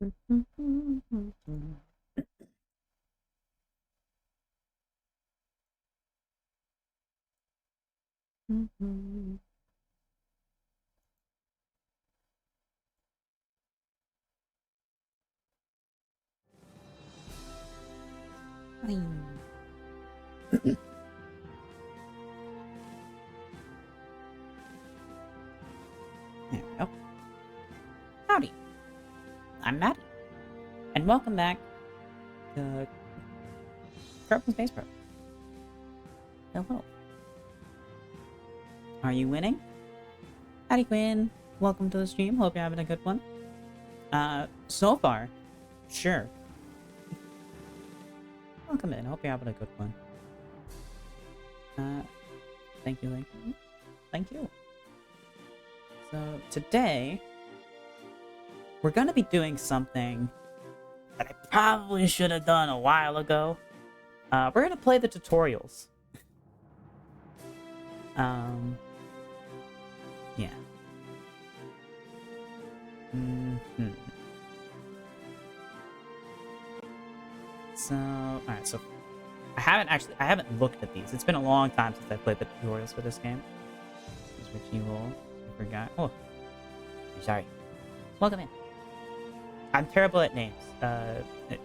There we go. Howdy, I'm Maddie, and welcome back to Kerbal Space Pro. Hello. Are you winning? Howdy, Quinn. Welcome to the stream. Hope you're having a good one. So far, sure. Welcome in. Hope you're having a good one. Thank you. Thank you. So today, we're gonna be doing something that I probably should have done a while ago. We're gonna play the tutorials. Yeah. So, alright, so I haven't looked at these. It's been a long time since I played the tutorials for this game. This is Richie Roll. I forgot. Oh, I'm sorry. Welcome in. I'm terrible at names.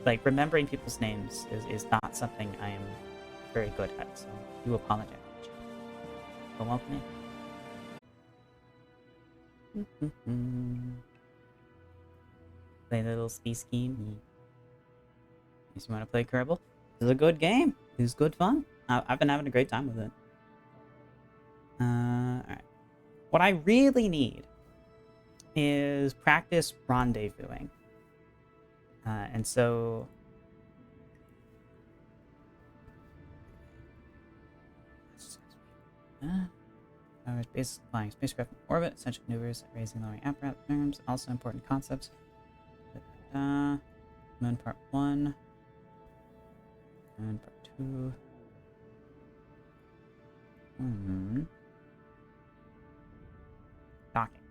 Like, remembering people's names is not something I am very good at, so I do apologize. But welcome in. Play a little space game. You want to play Kerbal? This is a good game. It's good fun. I've been having a great time with it. Alright. What I really need is practice rendezvousing. And so... basic flying spacecraft in orbit, essential maneuvers, raising lowering apparatus terms, also important concepts. Moon Part 1. Moon Part 2. Docking.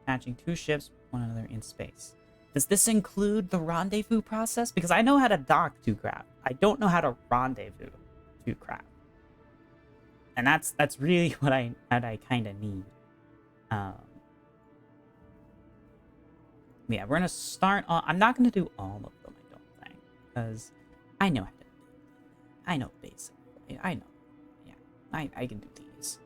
Attaching two ships with one another in space. Does this include the rendezvous process? Because I know how to dock to craft. I don't know how to rendezvous to craft. And that's really what I kind of need. Yeah, we're gonna start on. I'm not gonna do all of them, I don't think, because I know how to do it. I know basic. I know. Yeah, I can do these.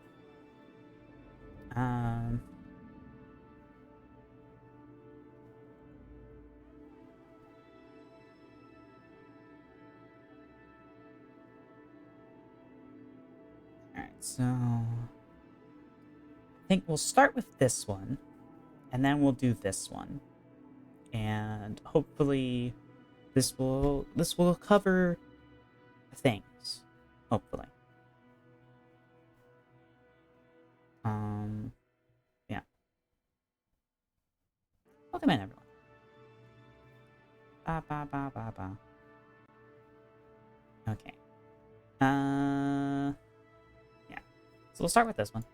Alright, so I think we'll start with this one, and then we'll do this one, and hopefully this will cover things. Hopefully. Yeah. Welcome in, everyone. Ba. Okay. Yeah. So we'll start with this one.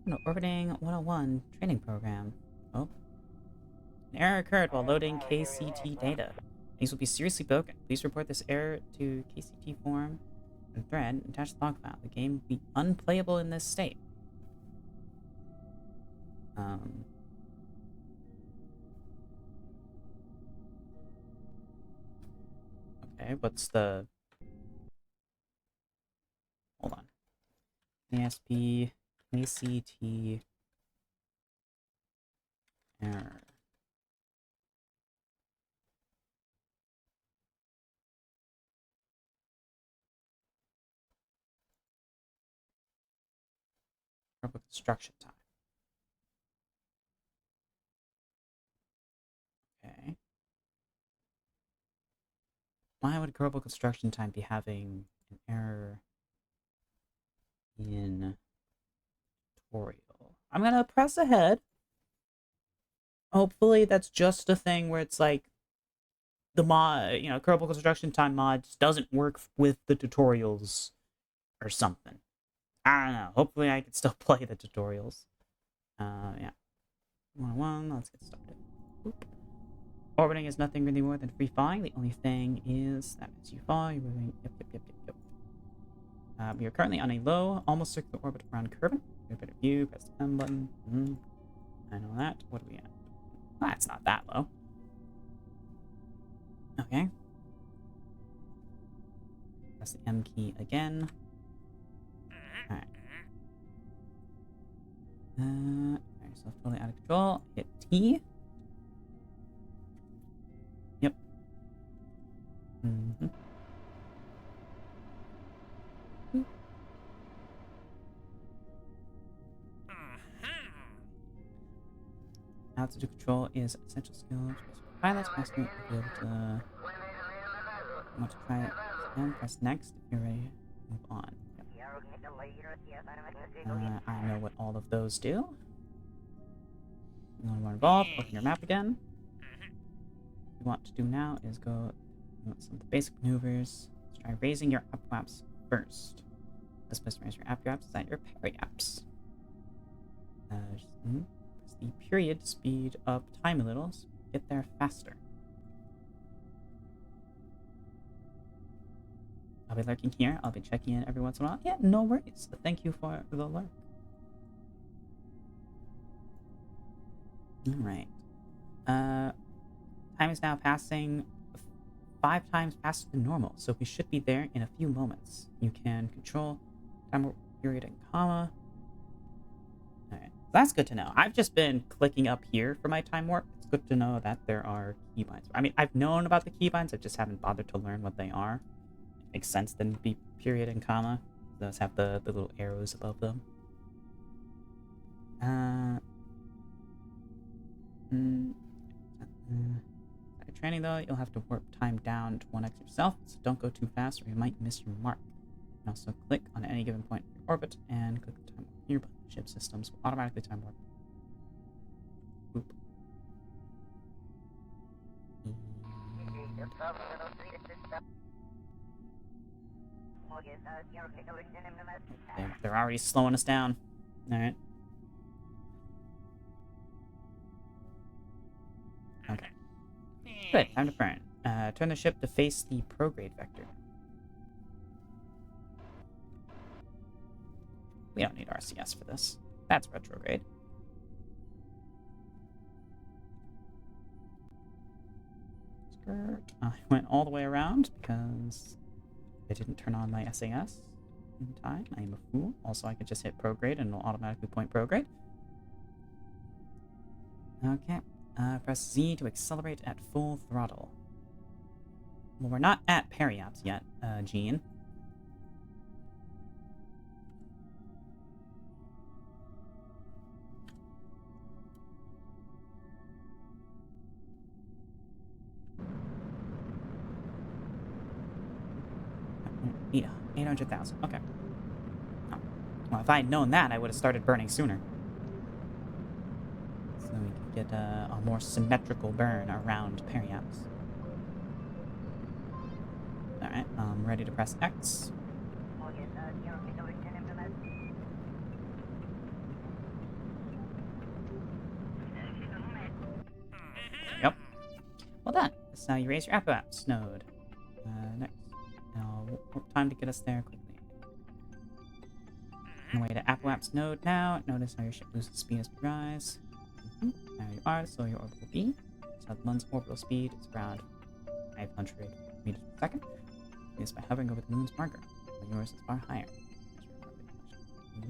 No, orbiting 101 training program. Oh. An error occurred while loading KCT data. These will be seriously broken. Please report this error to KCT forum and thread and attach the log file. The game will be unplayable in this state. Okay, what's the... Hold on. ASP KCT error. Kerbal construction time. Okay. Why would Kerbal construction time be having an error in tutorial? I'm gonna press ahead. Hopefully that's just a thing where it's like the mod, Kerbal Construction Time mod just doesn't work with the tutorials or something. I don't know. Hopefully I can still play the tutorials. Yeah. 101, let's get started. Oop. Orbiting is nothing really more than free falling. The only thing is that as you fall, you're moving. Yep. We are currently on a low, almost circular orbit around Kerbal. Get a better view, press the M button. I know that. What are we at? That's not that low. Okay. Press the M key again. Alright. So totally out of control. Hit T. Yep. Altitude control is essential skill. Pilots must be able to. Want to try it again? Press next if you're ready. Move on. Yep. I know what all of those do. You want more involved? Open your map again. What you want to do now is go. Some of the basic maneuvers. Let's try raising your up maps first. This place to raise your up apps is at your periaps. Press the period to speed up time a little. So get there faster. I'll be lurking here. I'll be checking in every once in a while. Yeah, no worries. Thank you for the lurk. Alright. Time is now passing 5 times faster than normal, so we should be there in a few moments. You can control time period and comma. Alright. That's good to know. I've just been clicking up here for my time warp. It's good to know that there are keybinds. I mean, I've known about the keybinds. I just haven't bothered to learn what they are. Makes sense then be period and comma. Those have the little arrows above them. Training though, you'll have to warp time down to 1x yourself, so don't go too fast or you might miss your mark. You can also click on any given point in your orbit and click the time warp here, but ship systems will automatically time warp. Boop. They're already slowing us down. Alright. Okay. Good, time to burn. Turn the ship to face the prograde vector. We don't need RCS for this. That's retrograde. Skirt. I went all the way around because I didn't turn on my SAS in time. I am a fool. Also, I could just hit prograde and it'll automatically point prograde. Okay. Press Z to accelerate at full throttle. Well, we're not at periaps yet, Gene. Yeah, 800,000. Okay. Oh. Well, if I had known that, I would have started burning sooner. So we could get a more symmetrical burn around periaps. Alright, I'm ready to press X. Yep. Well done. So you raise your Apoapps node. Next. Now, time to get us there quickly. On the way to Apoapps node now. Notice how your ship loses speed as we rise. There you are, so your orbit will be. So the moon's orbital speed is around 500 meters per second. This by hovering over the moon's marker. But yours is far higher.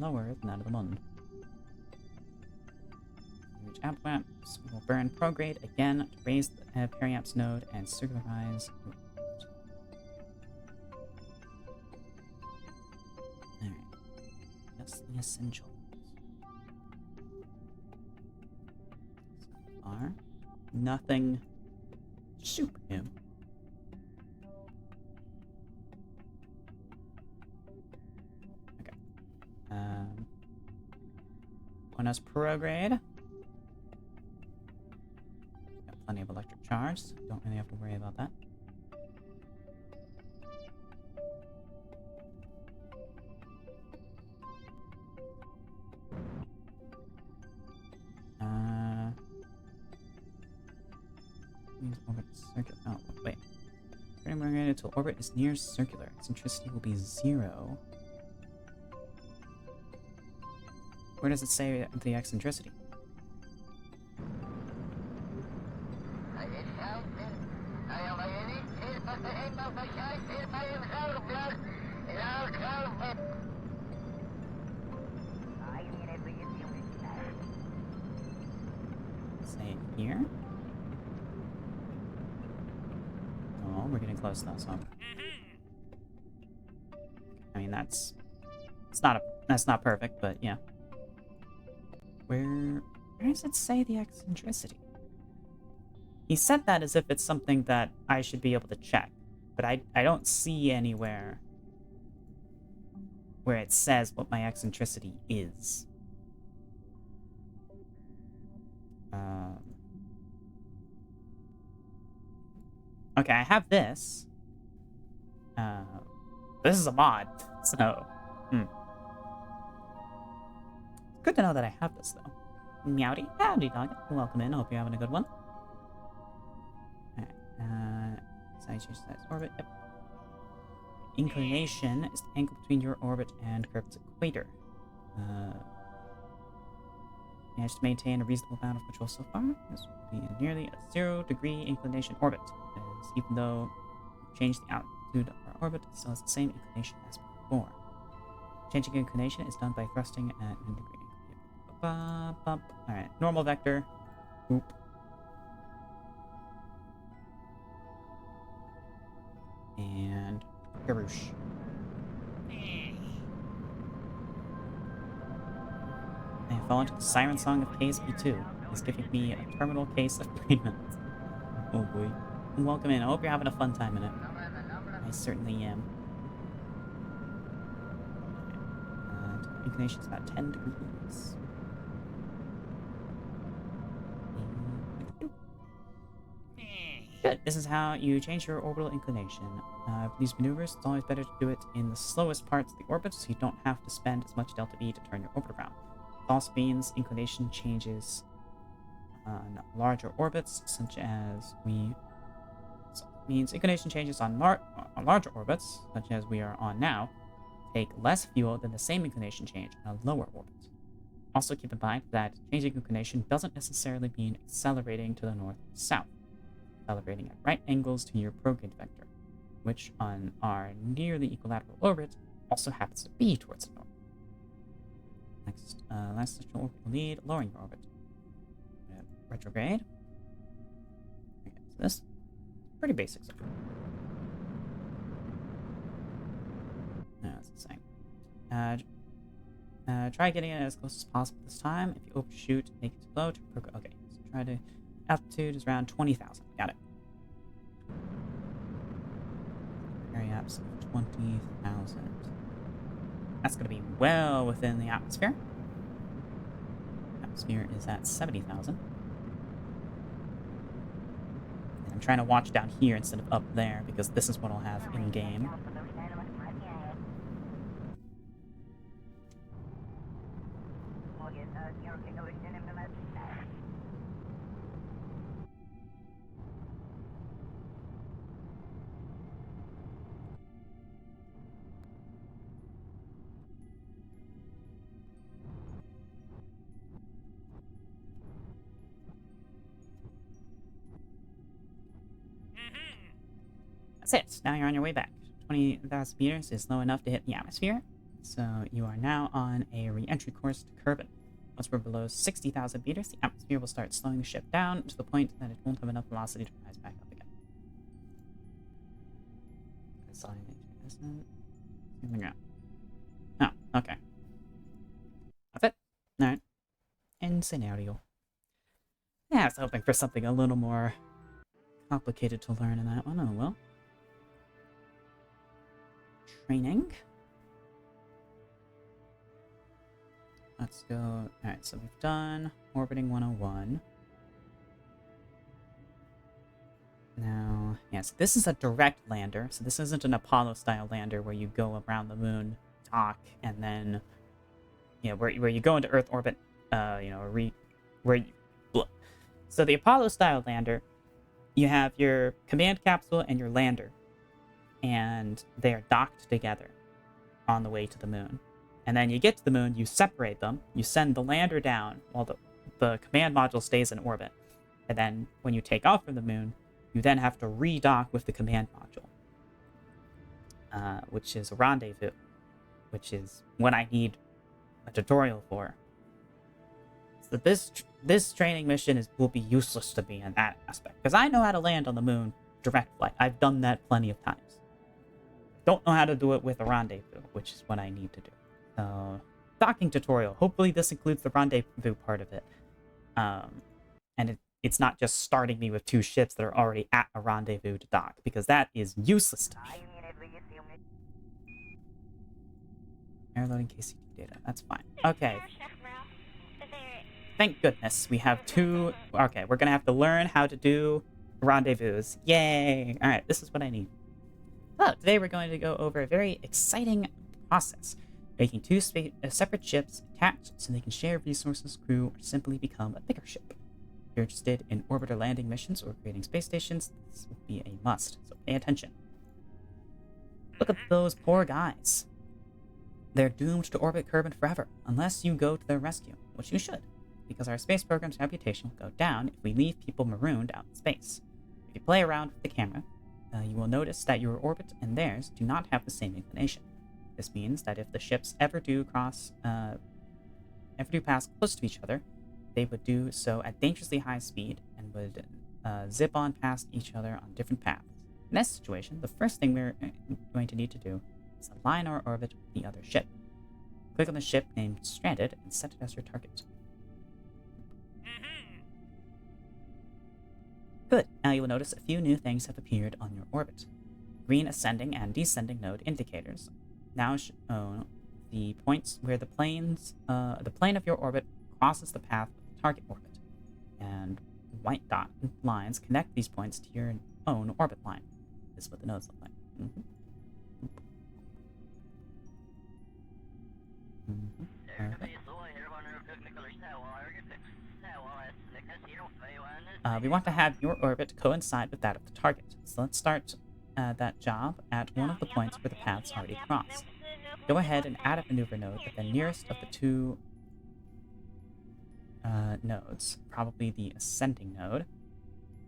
Lower than that of the moon. When you reach Apoapps, we will burn prograde again to raise the periaps node and circularize your orbit. Alright. Just the essentials. Nothing super new. Okay. Buenos prograde. Got plenty of electric charged, so don't really have to worry about that. Means orbit circular. Oh, wait. Turning magnetic until orbit is near circular. Eccentricity will be 0. Where does it say the eccentricity? Say it here. Oh, we're getting close though, so. I mean, that's not perfect, but yeah. Where does it say the eccentricity? He said that as if it's something that I should be able to check, but I don't see anywhere where it says what my eccentricity is. Okay, I have this. This is a mod, so good to know that I have this though. Meowdy, howdy dog. Welcome in. Hope you're having a good one. Alright, size your size orbit. Yep. Inclination is the angle between your orbit and Kerb's equator. Managed to maintain a reasonable amount of control so far. This will be nearly a 0-degree inclination orbit. As even though we changed the altitude of our orbit, it still has the same inclination as before. Changing inclination is done by thrusting at 1 degree. Alright, normal vector. Oop. And Garoosh. I have fallen into the siren song of KSP2. It's giving me a terminal case of brain melt. Oh boy. Welcome in. I hope you're having a fun time in it. I certainly am. Inclination is about 10 degrees. Good. This is how you change your orbital inclination. For these maneuvers, it's always better to do it in the slowest parts of the orbit so you don't have to spend as much delta V to turn your orbit around. It also means inclination changes on larger orbits, such as inclination changes on larger orbits, such as we are on now, take less fuel than the same inclination change on a lower orbit. Also keep in mind that changing inclination doesn't necessarily mean accelerating to the north or south. Accelerating at right angles to your prograde vector, which on our nearly equilateral orbit also happens to be towards the north. Next, last celestial orbital lead, lowering your orbit. Retrograde. Okay, so this is pretty basic stuff. No, it's the same. Try getting it as close as possible this time. If you overshoot, make it too low. Okay, so try to. Altitude is around 20,000. Got it. Area apps of 20,000. That's going to be well within the atmosphere. Atmosphere is at 70,000. I'm trying to watch down here instead of up there because this is what I'll have in game. That's it. Now you're on your way back. 20,000 meters is low enough to hit the atmosphere, so you are now on a re-entry course to Kerbal. Once we're below 60,000 meters, the atmosphere will start slowing the ship down to the point that it won't have enough velocity to rise back up again. Oh, okay. That's it. Alright. End scenario. Yeah, I was hoping for something a little more complicated to learn in that one. Oh well. Training. Let's go. Alright, so we've done orbiting 101. Now, yes, this is a direct lander, so this isn't an Apollo-style lander where you go around the moon, dock, and then, you know, where you go into Earth orbit, you know, where you... Blah. So the Apollo-style lander, you have your command capsule and your lander, and they are docked together on the way to the moon. And then you get to the moon, you separate them, you send the lander down while the command module stays in orbit. And then when you take off from the moon, you then have to redock with the command module, which is a rendezvous, which is what I need a tutorial for. So this training mission will be useless to me in that aspect, because I know how to land on the moon direct flight. I've done that plenty of times. Don't know how to do it with a rendezvous, which is what I need to do. So, docking tutorial. Hopefully this includes the rendezvous part of it. And it's not just starting me with 2 ships that are already at a rendezvous to dock, because that is useless to me. Airloading KCT data. That's fine. Okay. Thank goodness we have 2... Okay, we're gonna have to learn how to do rendezvous. Yay! Alright, this is what I need. So, today we're going to go over a very exciting process. Making 2 separate ships attached so they can share resources, crew, or simply become a bigger ship. If you're interested in orbiter landing missions or creating space stations, this will be a must, so pay attention. Look at those poor guys. They're doomed to orbit Kerbal forever, unless you go to their rescue, which you should, because our space program's reputation will go down if we leave people marooned out in space. If you play around with the camera, you will notice that your orbit and theirs do not have the same inclination. This means that if the ships ever do pass close to each other, they would do so at dangerously high speed and would zip on past each other on different paths. In this situation, the first thing we're going to need to do is align our orbit with the other ship. Click on the ship named Stranded and set it as your target. Good. Now you will notice a few new things have appeared on your orbit. Green ascending and descending node indicators now show the points where the plane of your orbit crosses the path of the target orbit, and white dot lines connect these points to your own orbit line. This is what the nodes look like. Perfect. We want to have your orbit coincide with that of the target. So let's start that job at one of the points where the paths already cross. Go ahead and add a maneuver node at the nearest of the 2 nodes, probably the ascending node,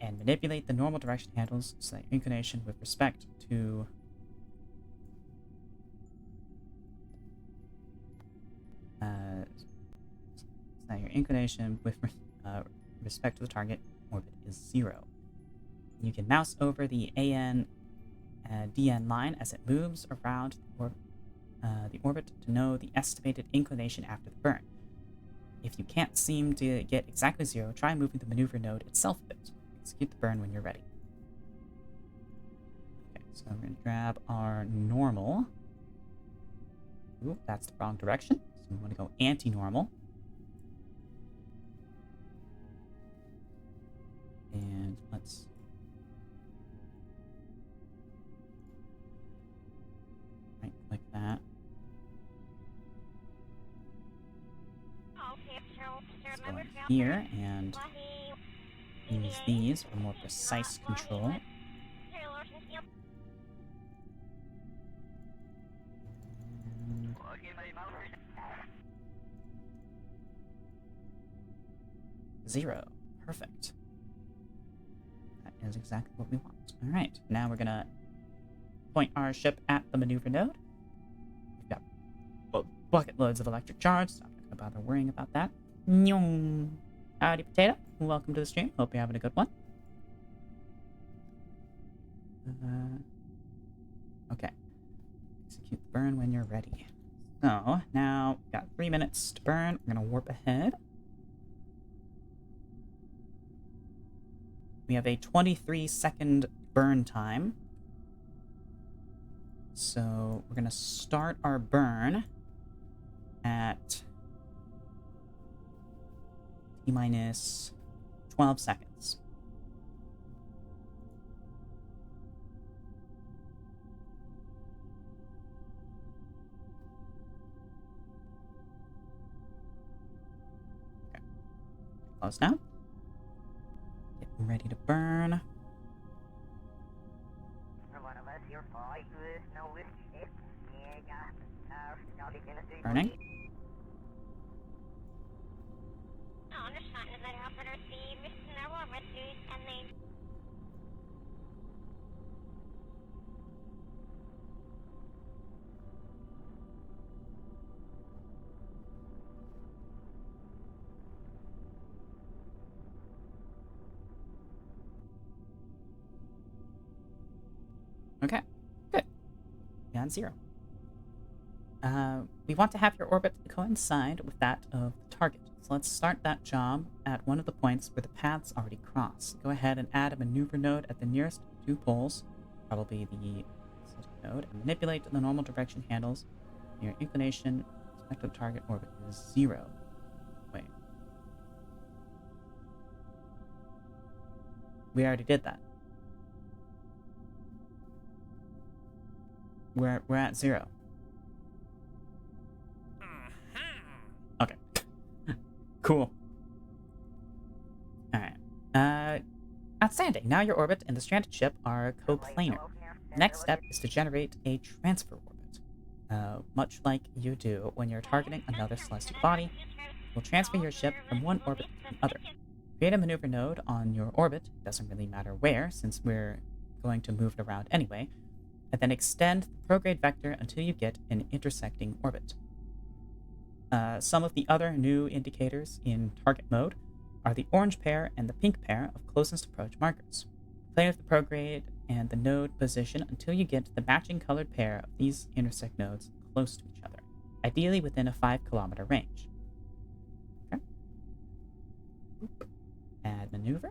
and manipulate the normal direction handles so that your inclination with respect to respect to the target orbit is 0. You can mouse over the AN DN line as it moves around the orbit to know the estimated inclination after the burn. If you can't seem to get exactly 0, try moving the maneuver node itself a bit. Execute the burn when you're ready. Okay, so I'm going to grab our normal. Ooh, that's the wrong direction. So we want to go anti-normal. And let's... right click that. Let's go in here and use these for more precise control. Zero. Perfect. That is exactly what we want. Alright, now we're gonna point our ship at the maneuver node. We've got bucket loads of electric charge, so I'm not gonna bother worrying about that. Nyong. Howdy, Potato. Welcome to the stream. Hope you're having a good one. Okay. Execute the burn when you're ready. So, now we've got 3 minutes to burn. We're gonna warp ahead. We have a 23-second burn time. So we're going to start our burn at T-minus 12 seconds. close now. Getting ready to burn. Burning. Okay, good. Beyond 0. We want to have your orbit coincide with that of the target. So let's start that job at one of the points where the paths already cross. Go ahead and add a maneuver node at the nearest 2 poles, probably the node, and manipulate the normal direction handles. Your inclination, respective target orbit is 0. Wait. We already did that. We're at 0. Okay. Cool. Alright. Outstanding. Now your orbit and the stranded ship are coplanar. The next step is to generate a transfer orbit. Much like you do when you're targeting another celestial body, you'll transfer your ship from one orbit to another. Create a maneuver node on your orbit, doesn't really matter where since we're going to move it around anyway, and then extend the prograde vector until you get an intersecting orbit. Some of the other new indicators in target mode are the orange pair and the pink pair of closest approach markers. Play with the prograde and the node position until you get the matching colored pair of these intersect nodes close to each other, ideally within a 5-kilometer range. Okay. Add maneuver.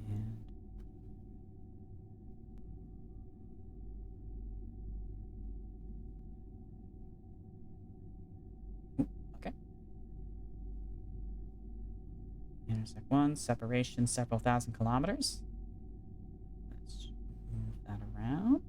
And okay. Intersect 1, separation several thousand kilometers. Let's move that around.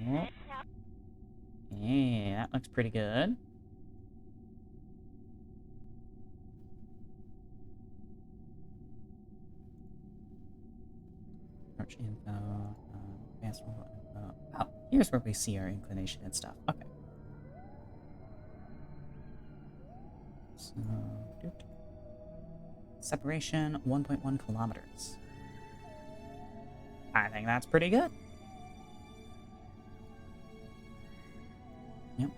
Yep. Yeah, that looks pretty good. Approach info, advanced mobile info. Oh, here's where we see our inclination and stuff. Okay. So, separation 1.1 kilometers. I think that's pretty good. Yep.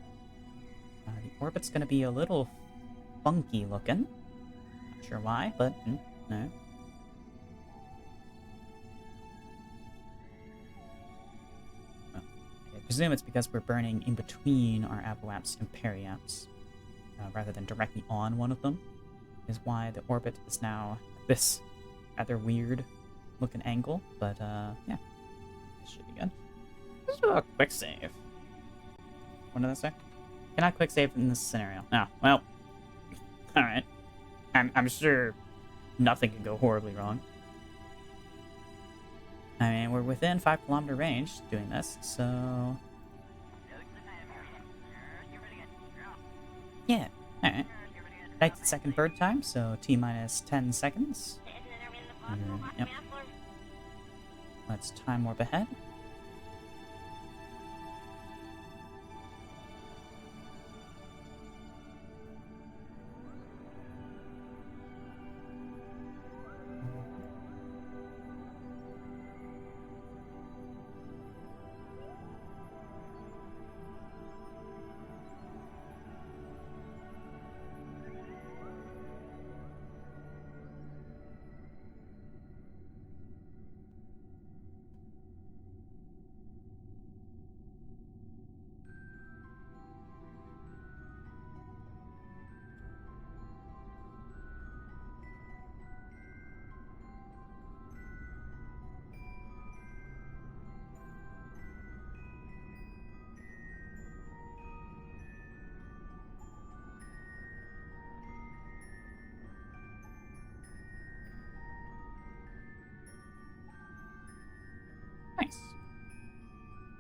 The orbit's gonna be a little funky looking. Not sure why, but no. Well, I presume it's because we're burning in between our avoapse and periapse, rather than directly on one of them, is why the orbit is now this rather weird looking angle, but yeah, this should be good. Let's do a quick save. What did I say? Cannot quick save in this scenario. Oh, well, alright. I'm sure nothing can go horribly wrong. I mean, we're within 5-kilometer range doing this, so yeah, alright. 92nd bird time, so T minus 10 seconds. Yep. Let's time warp ahead.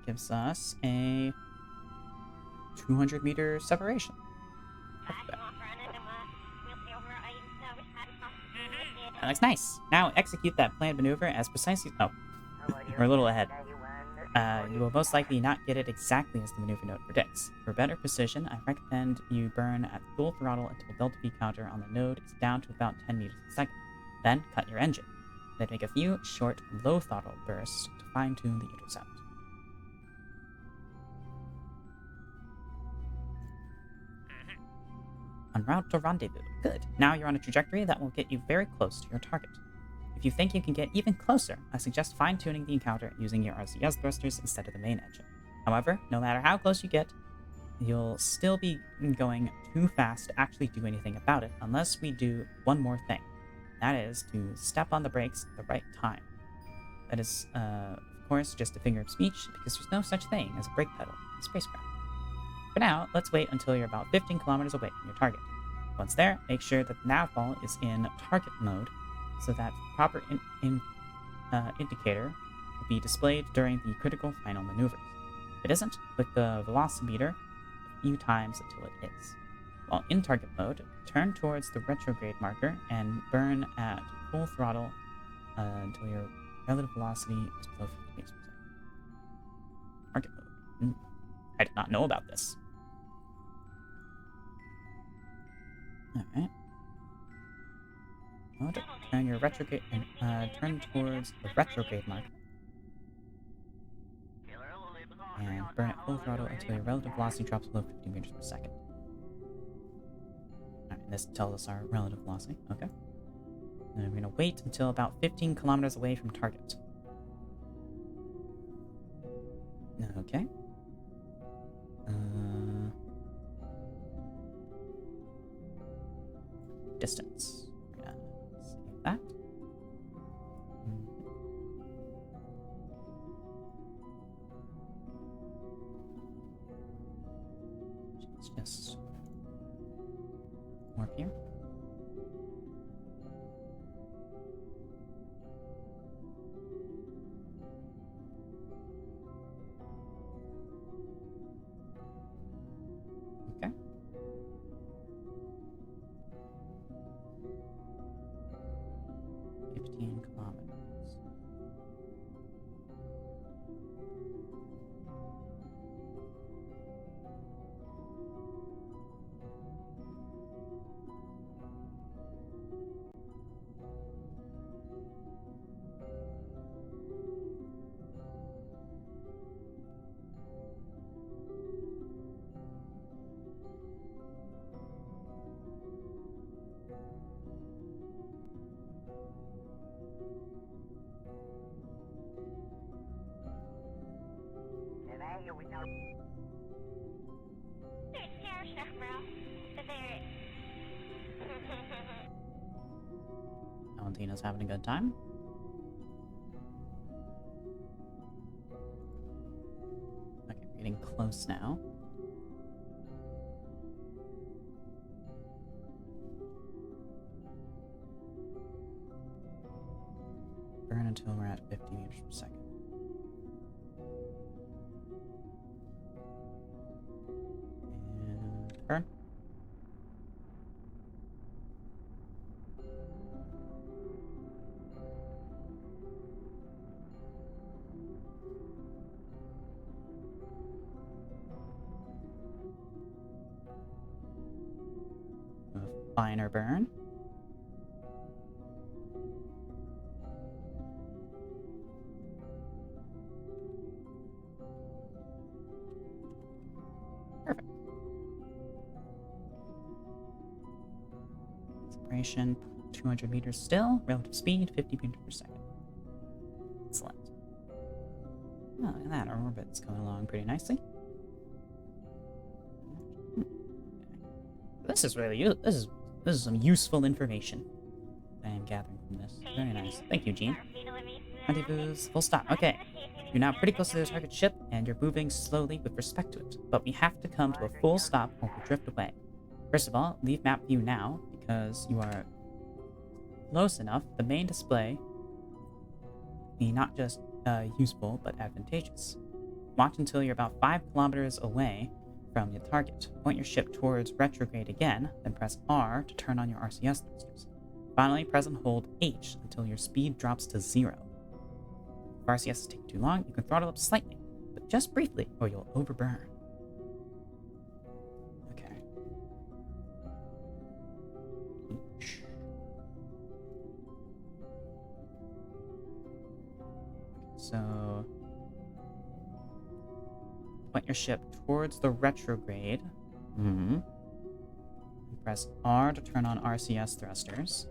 gives us a 200-meter separation. That looks nice. Now execute that planned maneuver as precisely... Oh, we're a little ahead. You will most likely not get it exactly as the maneuver note predicts. For better precision, I recommend you burn at full throttle until delta V counter on the node is down to about 10 meters per second. Then cut your engine. Then make a few short, low throttle bursts to fine-tune the intercept. En route to rendezvous. Good. Now you're on a trajectory that will get you very close to your target. If you think you can get even closer, I suggest fine-tuning the encounter using your RCS thrusters instead of the main engine. However, no matter how close you get, you'll still be going too fast to actually do anything about it unless we do one more thing. That is to step on the brakes at the right time. That is, of course, just a figure of speech because there's no such thing as a brake pedal in spacecraft. For now, let's wait until you're about 15 kilometers away from your target. Once there, make sure that the nav ball is in target mode so that proper indicator will be displayed during the critical final maneuvers. If it isn't, click the velocimeter a few times until it is. While in target mode, turn towards the retrograde marker and burn at full throttle until your relative velocity is below 50 meters per second. Target mode. I did not know about this. Alright. Turn your retrograde and turn towards the retrograde marker. And burn at full throttle until your relative velocity drops below 50 meters per second. Alright, this tells us our relative velocity. Okay. And we're gonna wait until about 15 kilometers away from target. Okay. Distance. We're gonna save that. Let's just warp here. Okay. Kilometers. Valentina's having a good time. Okay, we're getting close now. Burn until we're at 50 meters per second. And burn. Finer burn. Perfect. Separation 200 meters still. Relative speed 50 meters per second. Excellent. Oh, look at that. Our orbit's going along pretty nicely. This is really this is some useful information I am gathering from this. Very nice. Thank you, Gene. Rendezvous, full stop. Okay. You're now pretty close to the target ship, and you're moving slowly with respect to it. But we have to come to a full stop or we'll drift away. First of all, leave map view now, because you are close enough. The main display be not just useful, but advantageous. Watch until you're about 5 kilometers away from the target. Point your ship towards retrograde again, then press R to turn on your RCS thrusters. Finally, press and hold H until your speed drops to 0. If RCS is taking too long, you can throttle up slightly, but just briefly, or you'll overburn. Okay. H. So, point your ship towards the retrograde. Press R to turn on RCS thrusters.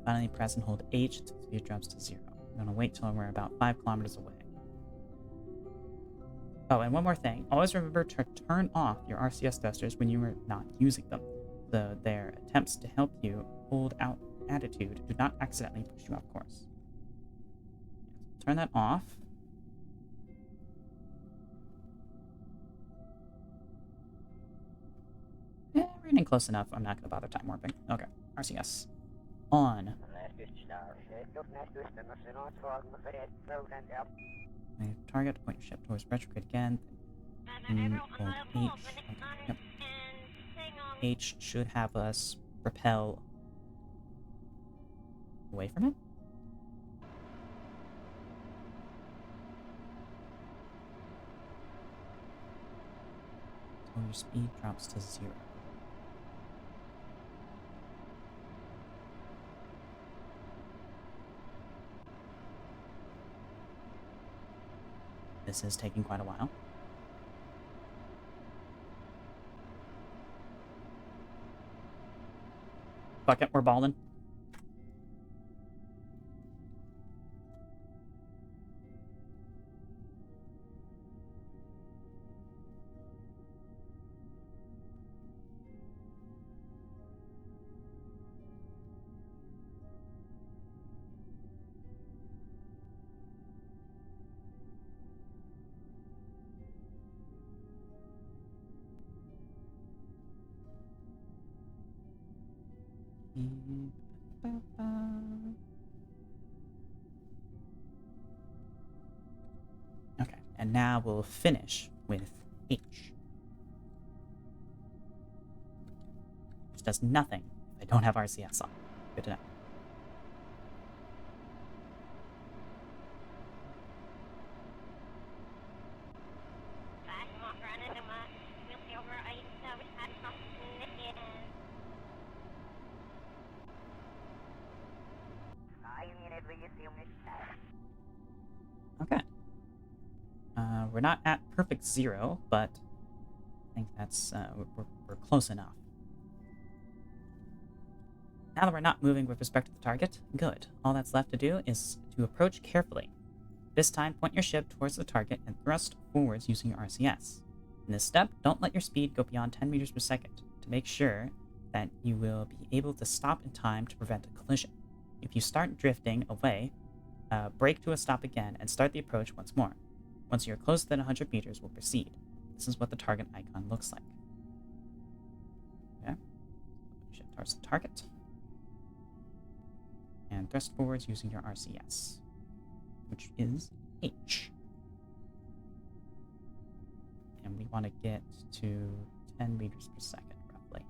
Finally, press and hold H until speed drops to 0. I'm going to wait till we're about 5 kilometers away. Oh, and one more thing. Always remember to turn off your RCS thrusters when you are not using them. So their attempts to help you hold out attitude do not accidentally push you off course. Turn that off. We're getting close enough. I'm not going to bother time warping. Okay, RCS. On. Target, point your ship towards retrograde again. Hold H. Okay, yep. H should have us propel away from it. Until your speed drops to 0. This is taking quite a while. Fuck it, we're balling. Okay, and now we'll finish with H. Which does nothing if I don't have RCS on. Good to know. Okay. We're not at perfect 0, but I think that's we're close enough. Now that we're not moving with respect to the target, good. All that's left to do is to approach carefully. This time, point your ship towards the target and thrust forwards using your RCS. In this step, don't let your speed go beyond 10 meters per second to make sure that you will be able to stop in time to prevent a collision. If you start drifting away, brake to a stop again and start the approach once more. Once you're closer than 100 meters, we'll proceed. This is what the target icon looks like. Okay. Ship towards the target. And thrust forwards using your RCS, which is H. And we want to get to 10 meters per second, roughly.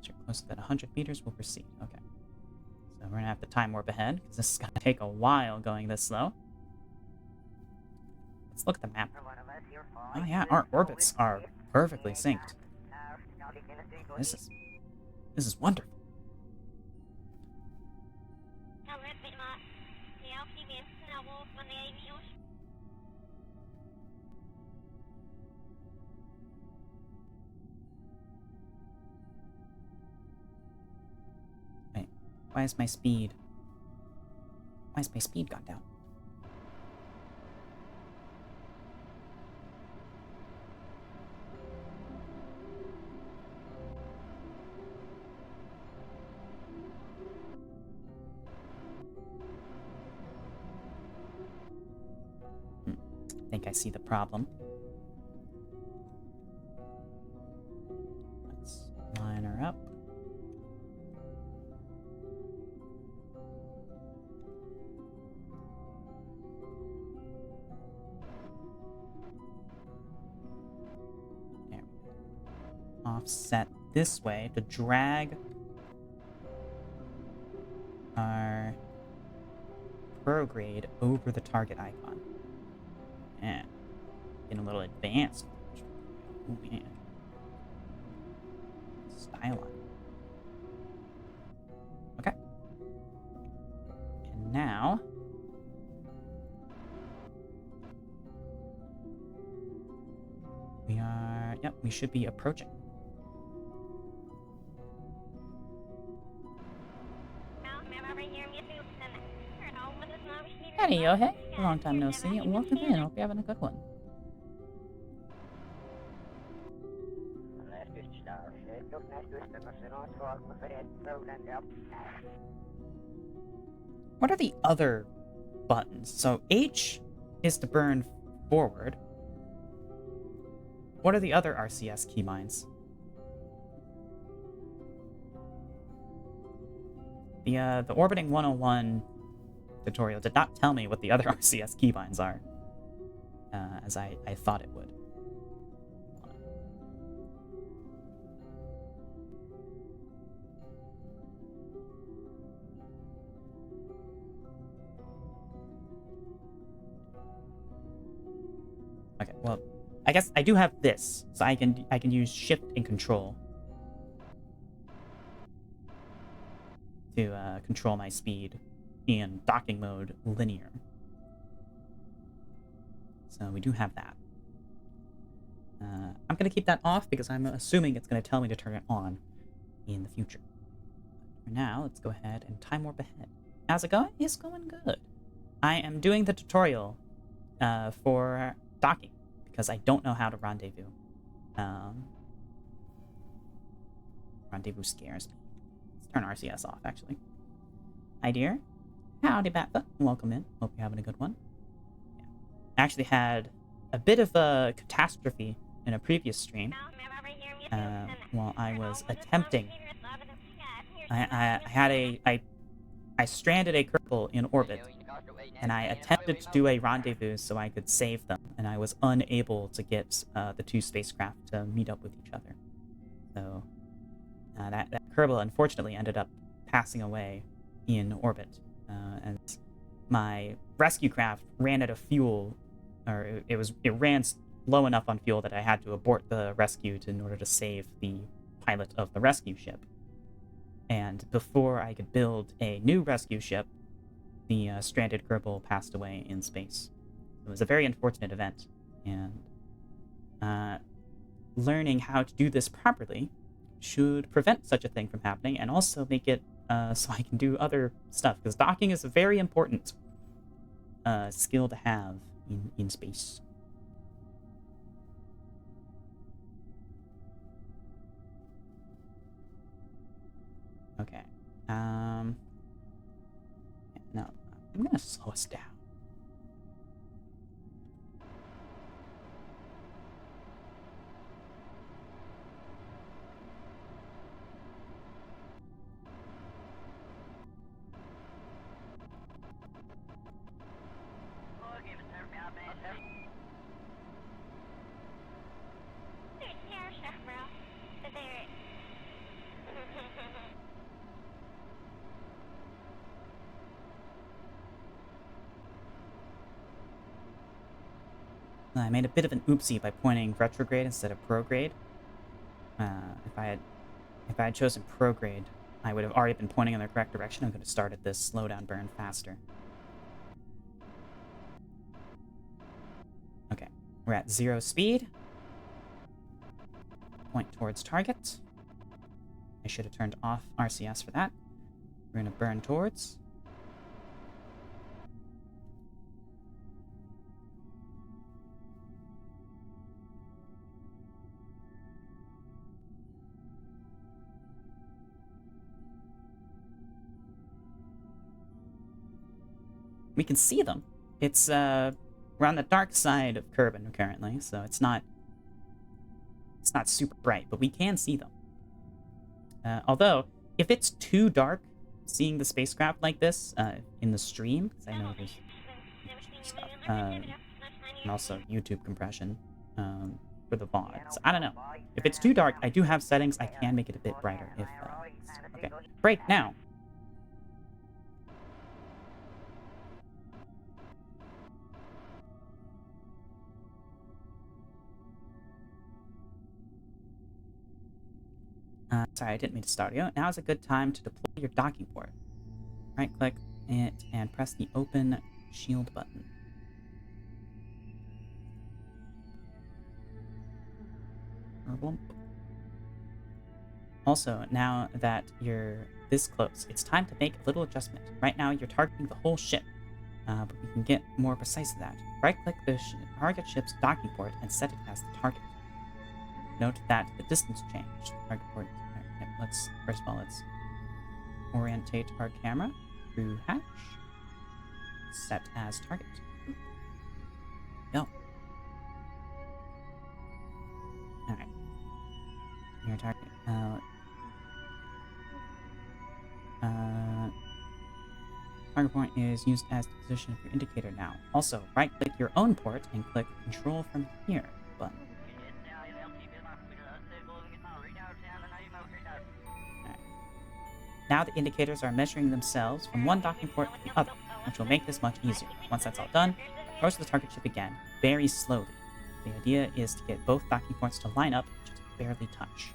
So you're closer than 100 meters, we'll proceed. Okay. So we're going to have to time warp ahead, because this is going to take a while going this slow. Let's look at the map. Oh yeah, our orbits are perfectly synced. This is wonderful. Wait, why is my speed gone down? I think I see the problem. Let's line her up. offset this way to drag our prograde over the target icon. Yeah. Getting a little advanced. Oh, yeah. Style on. Okay. And now we should be approaching. Hey, yo, hey. Long time no see. Welcome in. Hope you're having a good one. What are the other buttons? So H is to burn forward. What are the other RCS keybinds? The Orbiting 101 tutorial did not tell me what the other RCS keybinds are, as I thought it would. Okay, well, I guess I do have this, so I can use Shift and Control to control my speed in docking mode linear. So we do have that. I'm going to keep that off because I'm assuming it's going to tell me to turn it on in the future. For now, let's go ahead and time warp ahead. How's it going? It's going good. I am doing the tutorial for docking because I don't know how to rendezvous. Rendezvous scares me. Let's turn RCS off, actually. Hi, dear. Howdy, Batha. Welcome in. Hope you're having a good one. Yeah. I actually had a bit of a catastrophe in a previous stream while I was attempting. I stranded a Kerbal in orbit, and I attempted to do a rendezvous so I could save them, and I was unable to get the two spacecraft to meet up with each other. So that Kerbal unfortunately ended up passing away in orbit, and my rescue craft ran out of fuel, or it ran low enough on fuel that I had to abort the rescue in order to save the pilot of the rescue ship. And before I could build a new rescue ship, the stranded Kerbal passed away in space. It was a very unfortunate event, and learning how to do this properly should prevent such a thing from happening, and also make it so I can do other stuff, because docking is a very important skill to have in space. Okay. No, I'm gonna slow us down. I made a bit of an oopsie by pointing retrograde instead of prograde. If I had chosen prograde, I would have already been pointing in the correct direction and could have started this slowdown burn faster. Okay, we're at 0 speed. Point towards target. I should have turned off RCS for that. We're gonna burn towards. We can see them. It's we're on the dark side of Kerbal currently, so it's not super bright, but we can see them. Although, if it's too dark, seeing the spacecraft like this in the stream, because I know there's stuff, and also YouTube compression, for the VOD. So I don't know. If it's too dark, I do have settings. I can make it a bit brighter. If okay, break now. Sorry, I didn't mean to start you. Now is a good time to deploy your docking port. Right-click it and press the Open Shield button. Also, now that you're this close, it's time to make a little adjustment. Right now, you're targeting the whole ship, but we can get more precise than that. Right-click the target ship's docking port and set it as the target. Note that the distance changed. The target port. Let's first of all let's orientate our camera through hatch. Set as target. Go. All right. Your target. Target point is used as the position of your indicator now. Also, right-click your own port and click Control from here button. Right. Now the indicators are measuring themselves from one docking port to the other, which will make this much easier. Once that's all done, approach the target ship again, very slowly. The idea is to get both docking ports to line up, just barely touch.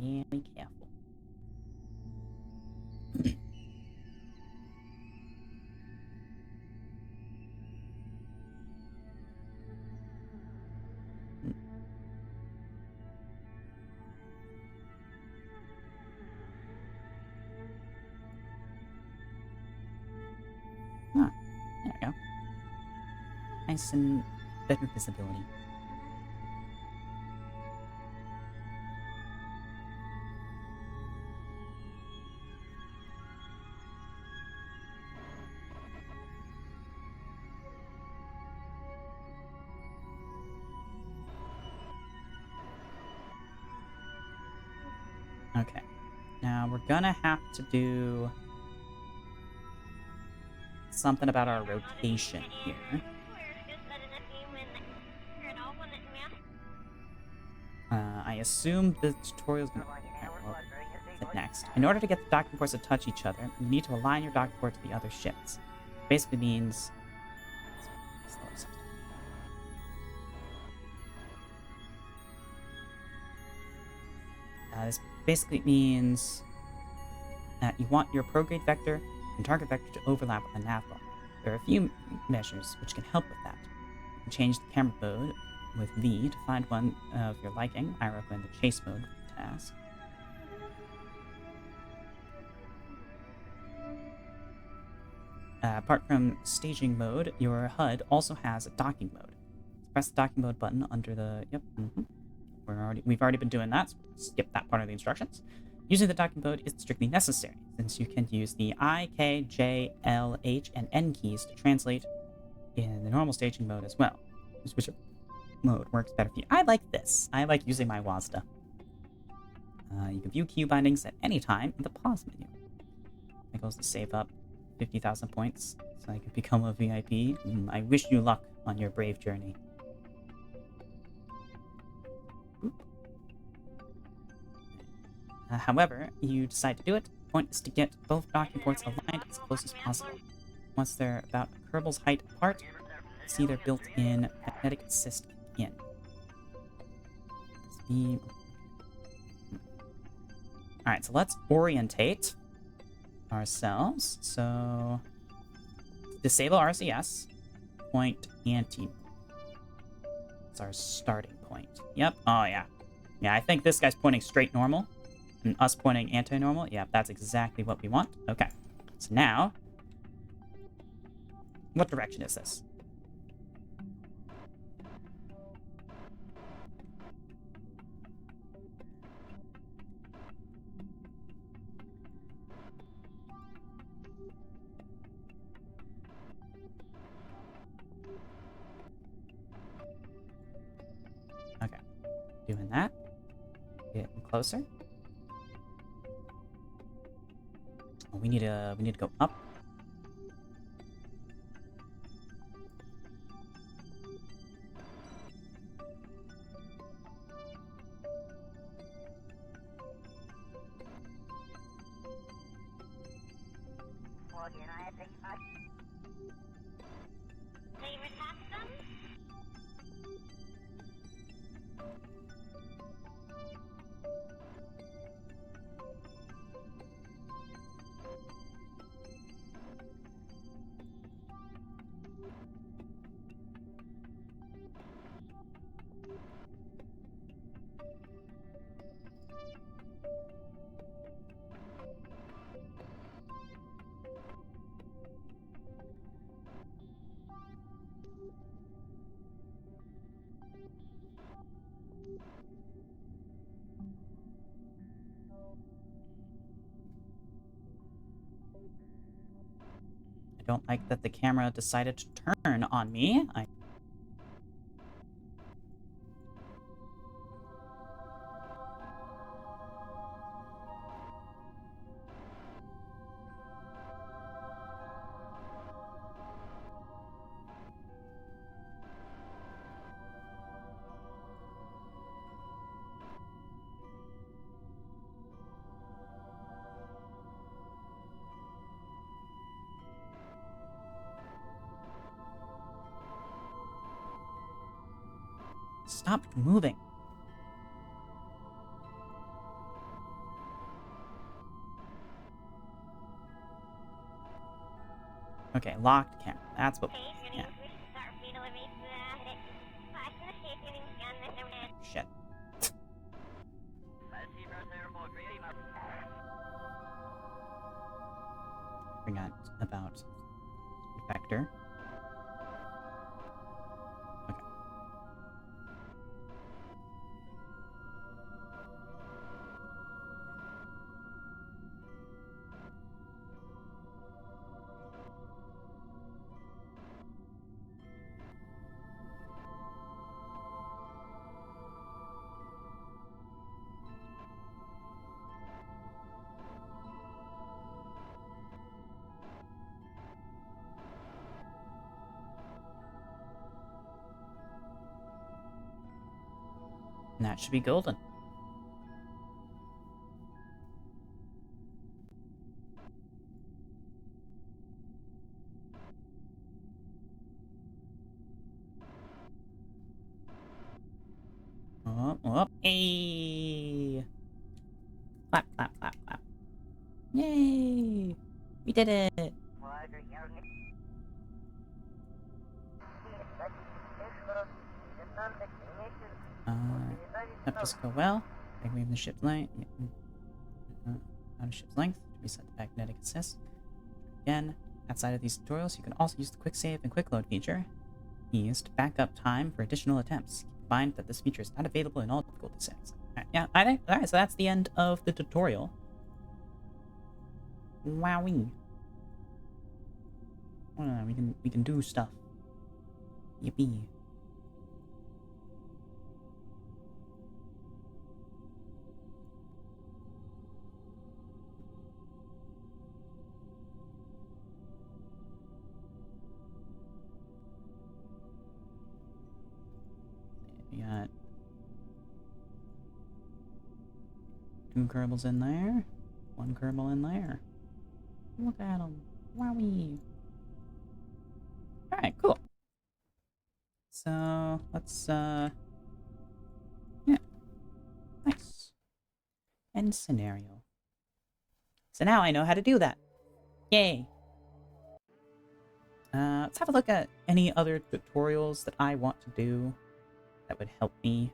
Yeah, be careful. Ah, there we go. Nice and better visibility. Okay. Now we're gonna have to do something about our rotation here. I assume the tutorial's gonna... next. In order to get the docking ports to touch each other, you need to align your docking port to the other ships. Basically means... this basically means that you want your prograde vector and target vector to overlap with the nav bar. There are a few measures which can help with that. You can change the camera mode with V to find one of your liking. I recommend the chase mode for the task. Apart from staging mode, your HUD also has a docking mode. Press the docking mode button under the... Yep. We've already been doing that, so skip that part of the instructions. Using the docking mode is strictly necessary, since you can use the I, K, J, L, H, and N keys to translate in the normal staging mode as well. Just which mode works better for you. I like this. I like using my WASDA. You can view queue bindings at any time in the pause menu. My goal is to save up 50,000 points so I can become a VIP. I wish you luck on your brave journey. However, you decide to do it. The point is to get both docking ports aligned as close as possible. Once they're about a Kerbal's height apart, see their built-in magnetic assist in. Alright, so let's orientate ourselves. So, disable RCS, point anti. It's our starting point. Yep, oh yeah. Yeah, I think this guy's pointing straight normal. And us pointing anti-normal? Yeah, that's exactly what we want. Okay. So now... what direction is this? closer. Oh, we need to go up. I don't like that the camera decided to turn on me. Stop moving. Okay, locked camera. That's what. Yeah. Shit. Forgot about vector. Okay. And that should be golden. Oh, oh, hey! Clap, clap, clap, clap. Yay! We did it! That just go well. Make wave the ship's length. Out of ship's length to reset the magnetic assist. Again, outside of these tutorials, you can also use the quick save and quick load feature. Used backup time for additional attempts. Keep in mind that this feature is not available in all difficulty settings. Alright, yeah, alright, so that's the end of the tutorial. Wowee. We can do stuff. Yippee. We got 2 Kerbals in there, 1 Kerbal in there. Look at them. Wowee. Alright, cool. So, let's, yeah. Nice. End scenario. So now I know how to do that. Yay. Let's have a look at any other tutorials that I want to do that would help me.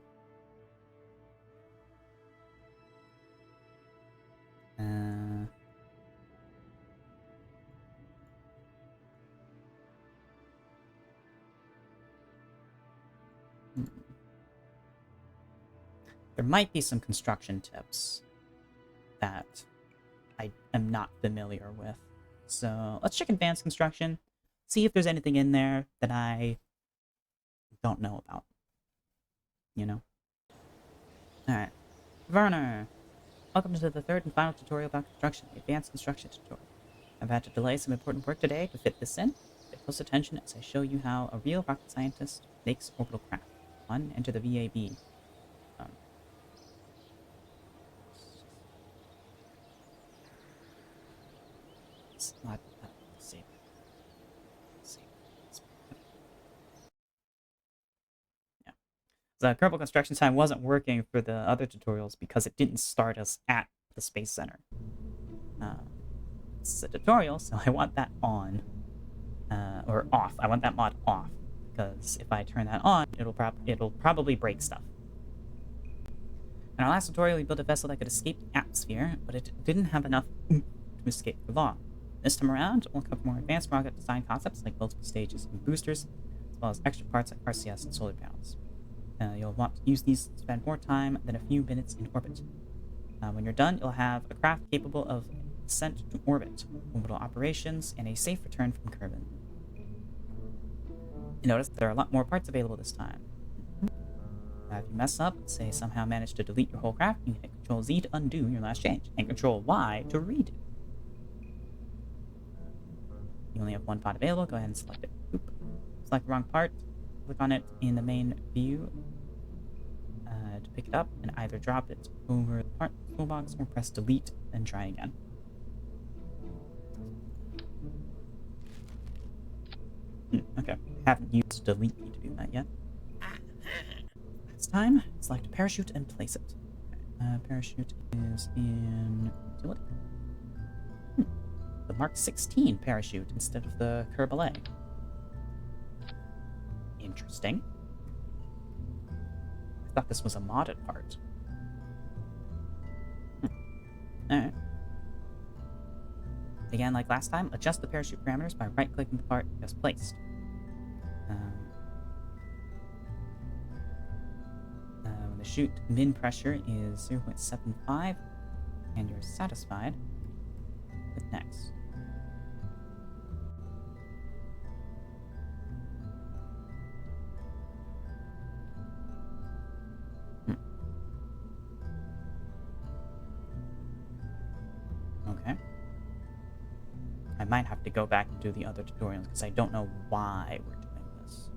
There might be some construction tips that I am not familiar with. So let's check advanced construction, see if there's anything in there that I don't know about. You know? Alright. Werner. Welcome to the third and final tutorial about construction, the advanced construction tutorial. I've had to delay some important work today to fit this in. Pay close attention as I show you how a real rocket scientist makes orbital craft. 1. Enter the VAB. Um, it's not save. Save. Yeah. The Kerbal construction time wasn't working for the other tutorials because it didn't start us at the Space Center. It's a tutorial, so I want that on. Or off. I want that mod off, because if I turn that on, it'll probably break stuff. In our last tutorial, we built a vessel that could escape the atmosphere, but it didn't have enough oomph to escape the law. This time around, we'll cover more advanced rocket design concepts like multiple stages and boosters, as well as extra parts like RCS and solar panels. You'll want to use these to spend more time than a few minutes in orbit. When you're done, you'll have a craft capable of descent to orbit, orbital operations, and a safe return from Kerbal. You notice there are a lot more parts available this time. If you mess up, say somehow manage to delete your whole craft, you can hit Control Z to undo your last change, and Control Y to redo. You only have one pod available, go ahead and select it. Oop. Select the wrong part, click on it in the main view to pick it up, and either drop it over the part toolbox or press delete and try again. Okay, I haven't used delete to do that yet. This time, select parachute and place it. Parachute is in utility. The Mark 16 parachute instead of the Kerbal. Interesting. I thought this was a modded part. Alright. Again, like last time, adjust the parachute parameters by right-clicking the part just placed. When the chute min pressure is 0.75 and you're satisfied, click next. Okay. I might have to go back and do the other tutorials because I don't know why we're doing this.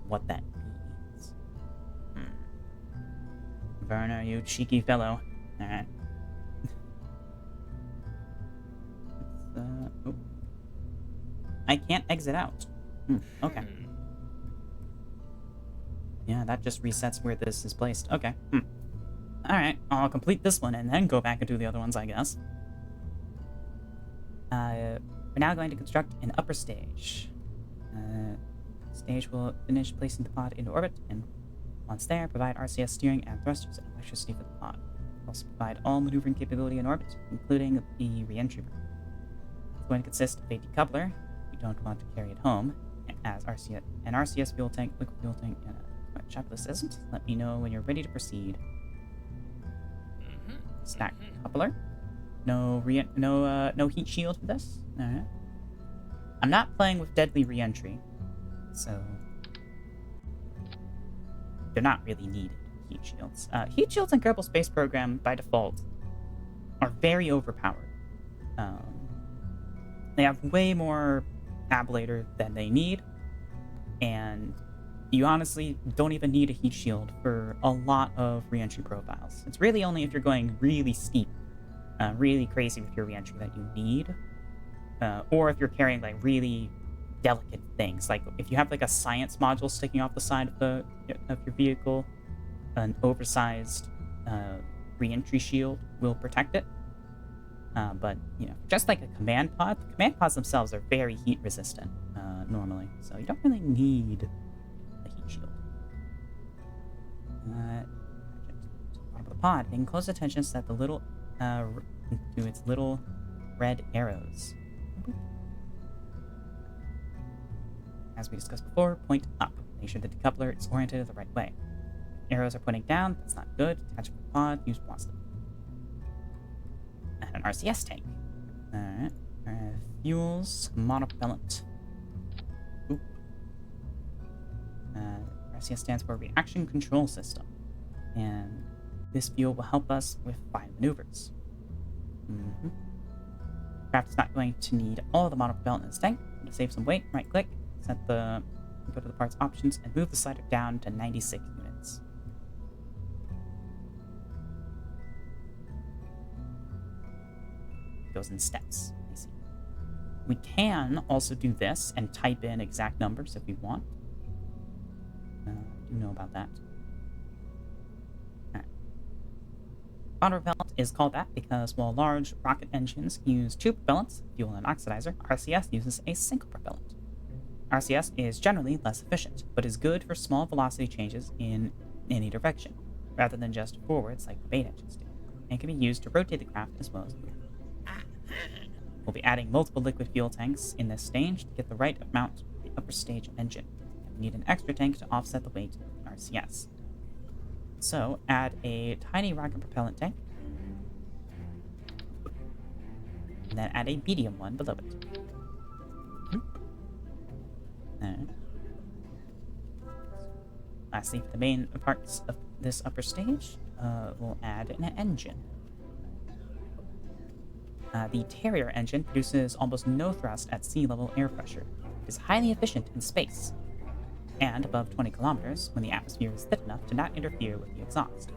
What that means. Werner, you cheeky fellow. Alright. Oh. I can't exit out. Okay. Yeah, that just resets where this is placed. Okay. Alright, I'll complete this one and then go back and do the other ones, I guess. We're now going to construct an upper stage. Stage will finish placing the pod into orbit, and once there, provide RCS steering and thrusters and electricity for the pod. Also provide all maneuvering capability in orbit, including the re-entry room. It's going to consist of a decoupler. You don't want to carry it home, as an RCS fuel tank, liquid fuel tank, and a checklist isn't. Let me know when you're ready to proceed. Stack coupler. No heat shield for this. Alright. I'm not playing with deadly re-entry, so they're not really needed, heat shields. Heat shields in Kerbal Space Program, by default, are very overpowered. They have way more ablator than they need, and you honestly don't even need a heat shield for a lot of re-entry profiles. It's really only if you're going really steep, really crazy with your re-entry that you need, or if you're carrying like really delicate things, like if you have like a science module sticking off the side of your vehicle, an oversized re-entry shield will protect it. But just like a command pod, the command pods themselves are very heat resistant normally, so you don't really need a heat shield. Bottom of the pod, paying close attention so that the little to its little red arrows. As we discussed before, point up. Make sure the decoupler is oriented the right way. Arrows are pointing down, that's not good. Attach the pod, use WASP. And an RCS tank. Alright. Fuels, monopropellant. Oop. RCS stands for Reaction Control System. And this fuel will help us with fine maneuvers. Craft is not going to need all the model propellant in this tank. To save some weight, right-click, go to the parts options, and move the slider down to 96 units. It goes in steps. I see. We can also do this and type in exact numbers if we want. You know about that. Model propellant is called that because while large rocket engines use two propellants, fuel and oxidizer, RCS uses a single propellant. RCS is generally less efficient, but is good for small velocity changes in any direction, rather than just forwards like the beta engines do, and can be used to rotate the craft as well as move. We'll be adding multiple liquid fuel tanks in this stage to get the right amount for the upper stage engine, and we need an extra tank to offset the weight of the RCS. So, add a tiny rocket propellant tank, and then add a medium one below it. Lastly, for the main parts of this upper stage, we'll add an engine. The Terrier engine produces almost no thrust at sea level air pressure. It is highly efficient in space, and above 20 kilometers when the atmosphere is thick enough to not interfere with the exhaust.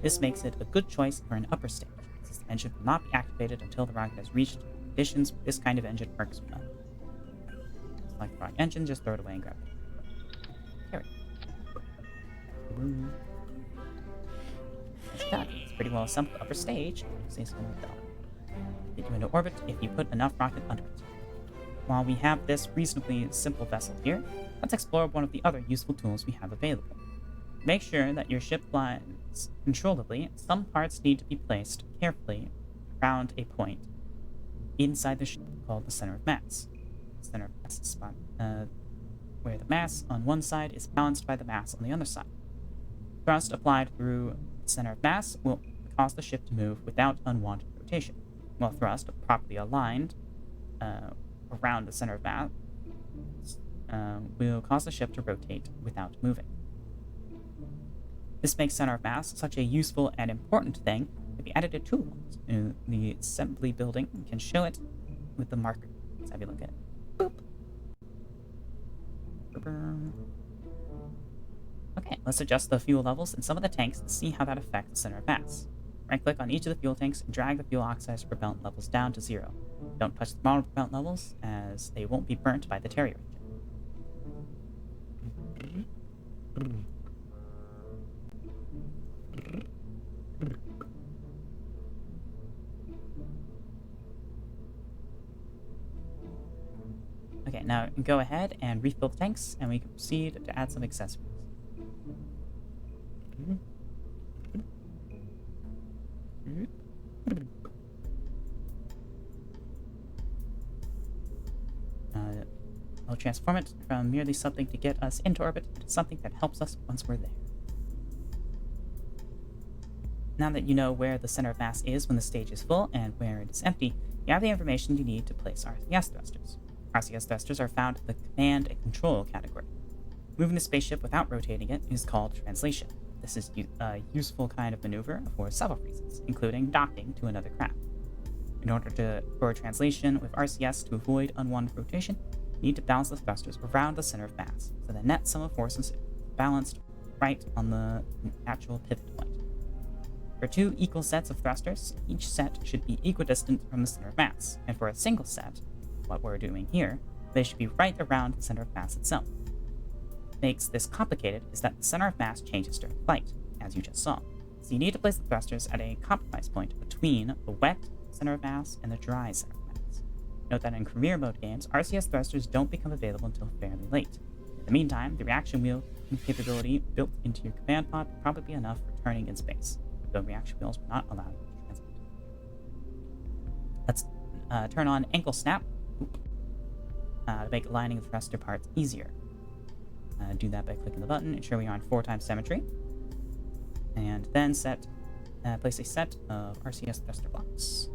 This makes it a good choice for an upper stage, since the engine will not be activated until the rocket has reached conditions where this kind of engine works well. Like the rocket engine, just throw it away and grab it. Carry. That's done. It's pretty well assembled upper stage. Say so though. Get you into orbit if you put enough rocket under it. While we have this reasonably simple vessel here, let's explore one of the other useful tools we have available. To make sure that your ship flies controllably, some parts need to be placed carefully around a point inside the ship called the center of mass. The center of mass is spot, where the mass on one side is balanced by the mass on the other side. Thrust applied through the center of mass will cause the ship to move without unwanted rotation, while thrust properly aligned around the center of mass will cause the ship to rotate without moving. This makes center of mass such a useful and important thing that we added a tool in the assembly building. We can show it with the marker. Let's have a look at it. Boop. Okay, let's adjust the fuel levels in some of the tanks to see how that affects the center of mass. Right-click on each of the fuel tanks and drag the fuel oxidizer propellant levels down to 0. Don't touch the model propellant levels, as they won't be burnt by the Terrier engine. Okay, now go ahead and refill the tanks, and we can proceed to add some accessories. I'll transform it from merely something to get us into orbit to something that helps us once we're there. Now that you know where the center of mass is when the stage is full and where it is empty, you have the information you need to place RCS thrusters. RCS thrusters are found in the command and control category. Moving a spaceship without rotating it is called translation. This is a useful kind of maneuver for several reasons, including docking to another craft. In order for translation with RCS to avoid unwanted rotation, you need to balance the thrusters around the center of mass, so the net sum of forces is balanced right on the actual pivot point. For two equal sets of thrusters, each set should be equidistant from the center of mass, and for a single set, what we're doing here, they should be right around the center of mass itself. What makes this complicated is that the center of mass changes during flight, as you just saw, so you need to place the thrusters at a compromise point between the wet center of mass and the dry center of mass. Note that in career mode games, RCS thrusters don't become available until fairly late. In the meantime, the reaction wheel capability built into your command pod will probably be enough for turning in space, though reaction wheels will not allow you to translate. Let's turn on ankle snap to make aligning the thruster parts easier. Do that by clicking the button, ensure we are on 4x symmetry, and then place a set of RCS thruster blocks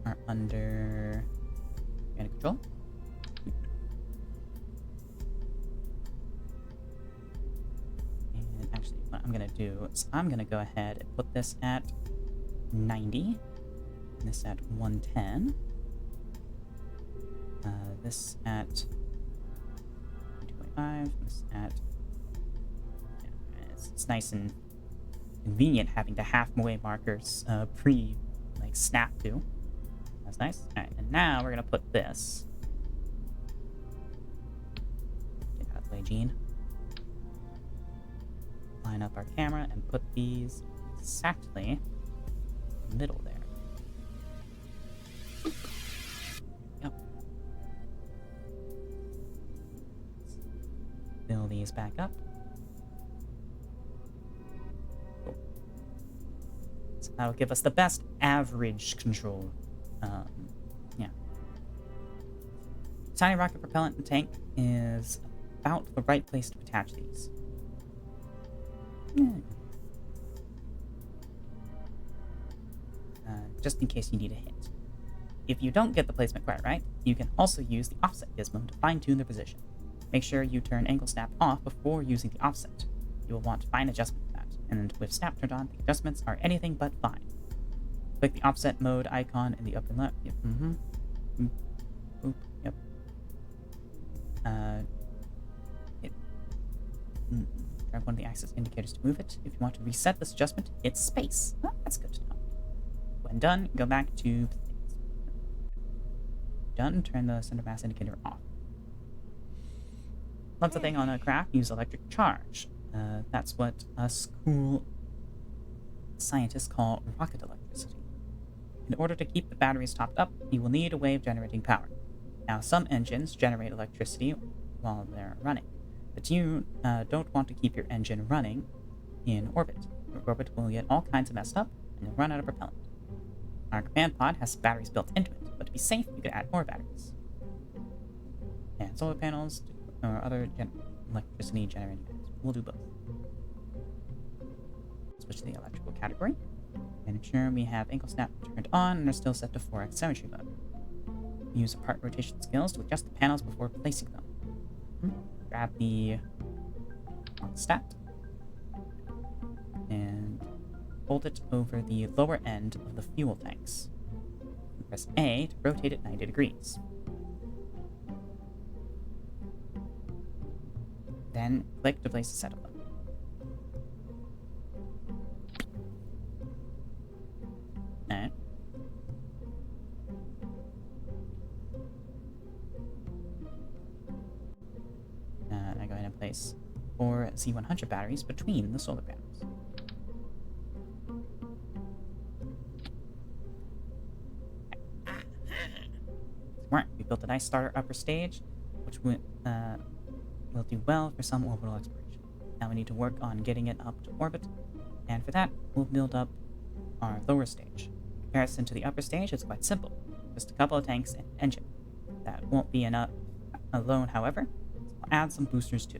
are under command and control. And actually, I'm going to do is I'm going to go ahead and put this at 90. And this at 110. This at 225. This at... Yeah, it's nice and convenient having the halfway markers snap to. That's nice. Alright, and now we're going to put this... Get out of the way, Gene. Line up our camera and put these exactly in the middle there. Yep. Fill these back up. Cool. So that'll give us the best average control. Yeah. Tiny rocket propellant tank is about the right place to attach these. Just in case you need a hint. If you don't get the placement quite right, you can also use the offset gizmo to fine-tune the position. Make sure you turn angle snap off before using the offset. You will want fine adjustment for that, and with snap turned on, the adjustments are anything but fine. Click the offset mode icon in the upper left. Yep. Oop. Yep. Grab one of the axis indicators to move it. If you want to reset this adjustment, hit space. Oh, that's good to know. When done, go back to things. Done, turn the center mass indicator off. Lots of thing on a craft use electric charge. That's what us cool scientists call rocket electricity. In order to keep the batteries topped up, you will need a way of generating power. Now, some engines generate electricity while they're running, but you don't want to keep your engine running in orbit. Your orbit will get all kinds of messed up, and you'll run out of propellant. Our command pod has batteries built into it, but to be safe, you could add more batteries. And solar panels or other electricity generating units. We'll do both. Switch to the electrical category, and ensure we have angle snap turned on and are still set to 4x symmetry mode. Use part rotation skills to adjust the panels before placing them. Grab the stat and hold it over the lower end of the fuel tanks. And press A to rotate it 90 degrees. Then click to place a set of them. Alright. I go ahead and place 4 Z100 batteries between the solar panels. Right, we built a nice starter upper stage, which will do well for some orbital exploration. Now we need to work on getting it up to orbit, and for that, we'll build up our lower stage. In comparison to the upper stage, it's quite simple. Just a couple of tanks and an engine. That won't be enough alone, however, so I'll add some boosters too.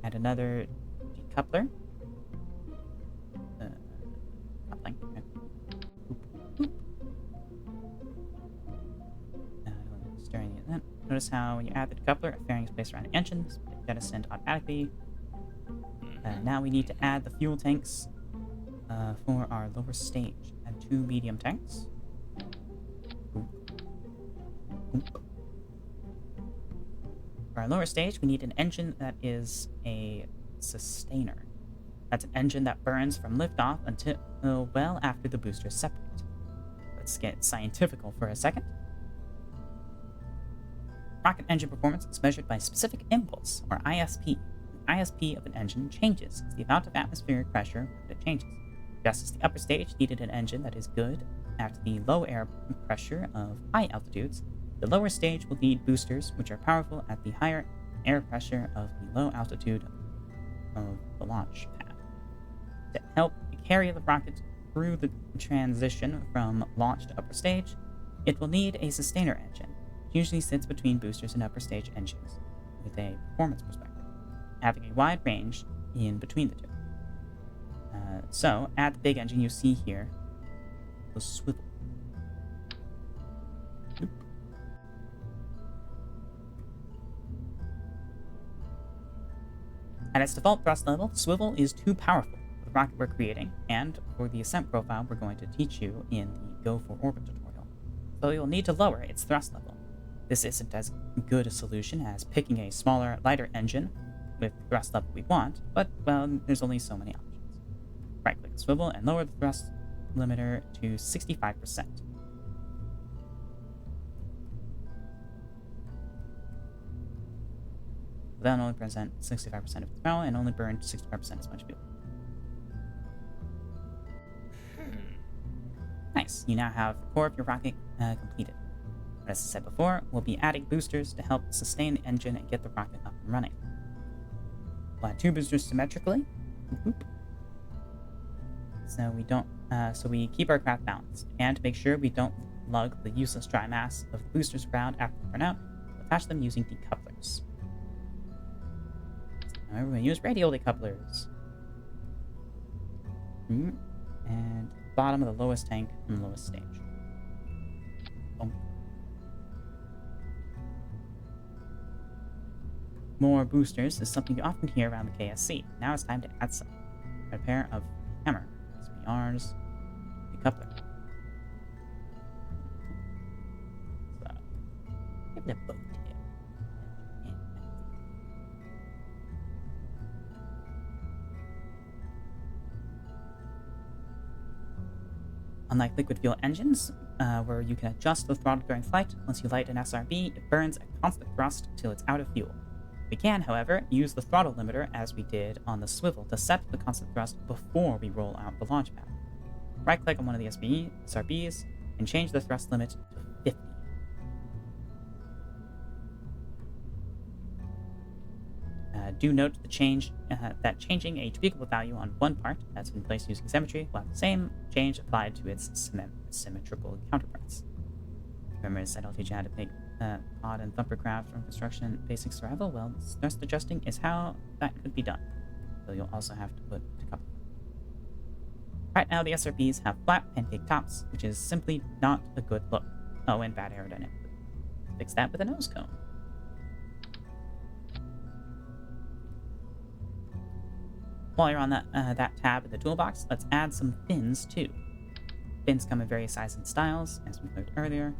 Add another decoupler. Coupling. Okay. Stirring it. Notice how when you add the decoupler, a fairing is placed around the engine. This will get jettisoned automatically. Now we need to add the fuel tanks for our lower stage. Add 2 medium tanks. For our lower stage, we need an engine that is a sustainer. That's an engine that burns from liftoff until well after the boosters separate. Let's get scientifical for a second. Rocket engine performance is measured by specific impulse, or ISP. The ISP of an engine changes as the amount of atmospheric pressure that it changes. Just as the upper stage needed an engine that is good at the low air pressure of high altitudes, the lower stage will need boosters which are powerful at the higher air pressure of the low altitude of the launch pad. To help carry the rocket through the transition from launch to upper stage, it will need a sustainer engine, which usually sits between boosters and upper stage engines, with a performance perspective, having a wide range in between the two. So, add the big engine you see here, the swivel. At its default thrust level, the swivel is too powerful for the rocket we're creating, and for the ascent profile we're going to teach you in the Go for Orbit tutorial. So you'll need to lower its thrust level. This isn't as good a solution as picking a smaller, lighter engine with the thrust level we want, but, well, there's only so many options. Right-click the swivel and lower the thrust limiter to 65%. Then only present 65% of its power and only burn 65% as much fuel. Nice, you now have the core of your rocket completed. But as I said before, we'll be adding boosters to help sustain the engine and get the rocket up and running. We'll add 2 boosters symmetrically. So we keep our craft balanced, and to make sure we don't lug the useless dry mass of the boosters around after they burn out, we'll attach them using decouplers. Now we're going to use radial decouplers. And bottom of the lowest tank and the lowest stage. Boom. More boosters is something you often hear around the KSC. Now it's time to add some. A pair of hammer, SBRs, decoupler. So, give it a boat tail. Unlike liquid fuel engines, where you can adjust the throttle during flight, once you light an SRB, it burns at constant thrust till it's out of fuel. We can, however, use the throttle limiter as we did on the swivel to set the constant thrust before we roll out the launch pad. Right-click on one of the SRBs and change the thrust limit to 50. Do note the change that changing a tweakable value on one part that's been placed using symmetry will have the same change applied to its symmetrical counterparts. Remember, I said I'll teach you how to make pod and thumper craft from construction basic survival. Well, thrust adjusting is how that could be done. So you'll also have to put a couple. Right now, the SRBs have flat pancake tops, which is simply not a good look. Oh, and bad aerodynamic. Fix that with a nose cone. While you're on that tab in the toolbox, let's add some fins too. Fins come in various sizes and styles, as we learned earlier.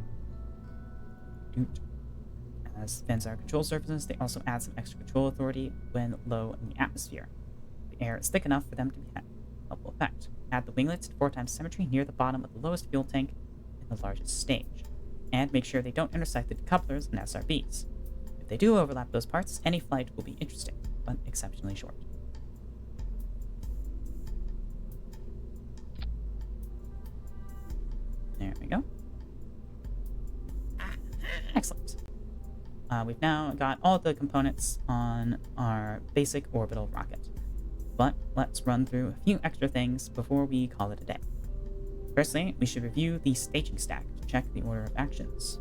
As fins are control surfaces, they also add some extra control authority when low in the atmosphere. The air is thick enough for them to have a helpful effect. Add the winglets to 4x symmetry near the bottom of the lowest fuel tank in the largest stage. And make sure they don't intersect the decouplers and SRBs. If they do overlap those parts, any flight will be interesting, but exceptionally short. There we go. Excellent. We've now got all the components on our basic orbital rocket. But let's run through a few extra things before we call it a day. Firstly, we should review the staging stack to check the order of actions.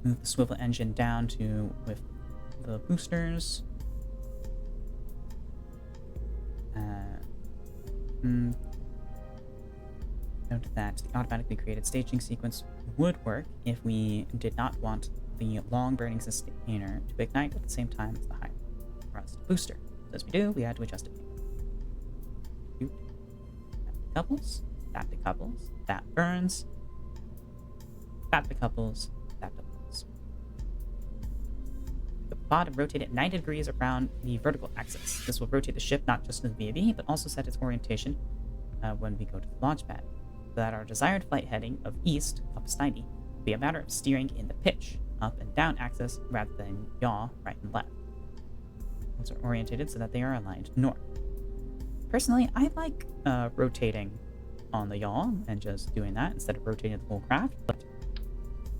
Move the swivel engine down to with the boosters. Note that the automatically created staging sequence would work if we did not want the long burning sustainer to ignite at the same time as the high thrust booster. As we do, we had to adjust it. That decouples, that burns, that decouples, that decouples. The pod and rotate it 90 degrees around the vertical axis. This will rotate the ship not just in the VOD, but also set its orientation when we go to the launch pad, so that our desired flight heading of east, up 90, will be a matter of steering in the pitch, up and down axis, rather than yaw, right and left. Those are orientated so that they are aligned north. Personally, I like rotating on the yaw and just doing that instead of rotating the whole craft, but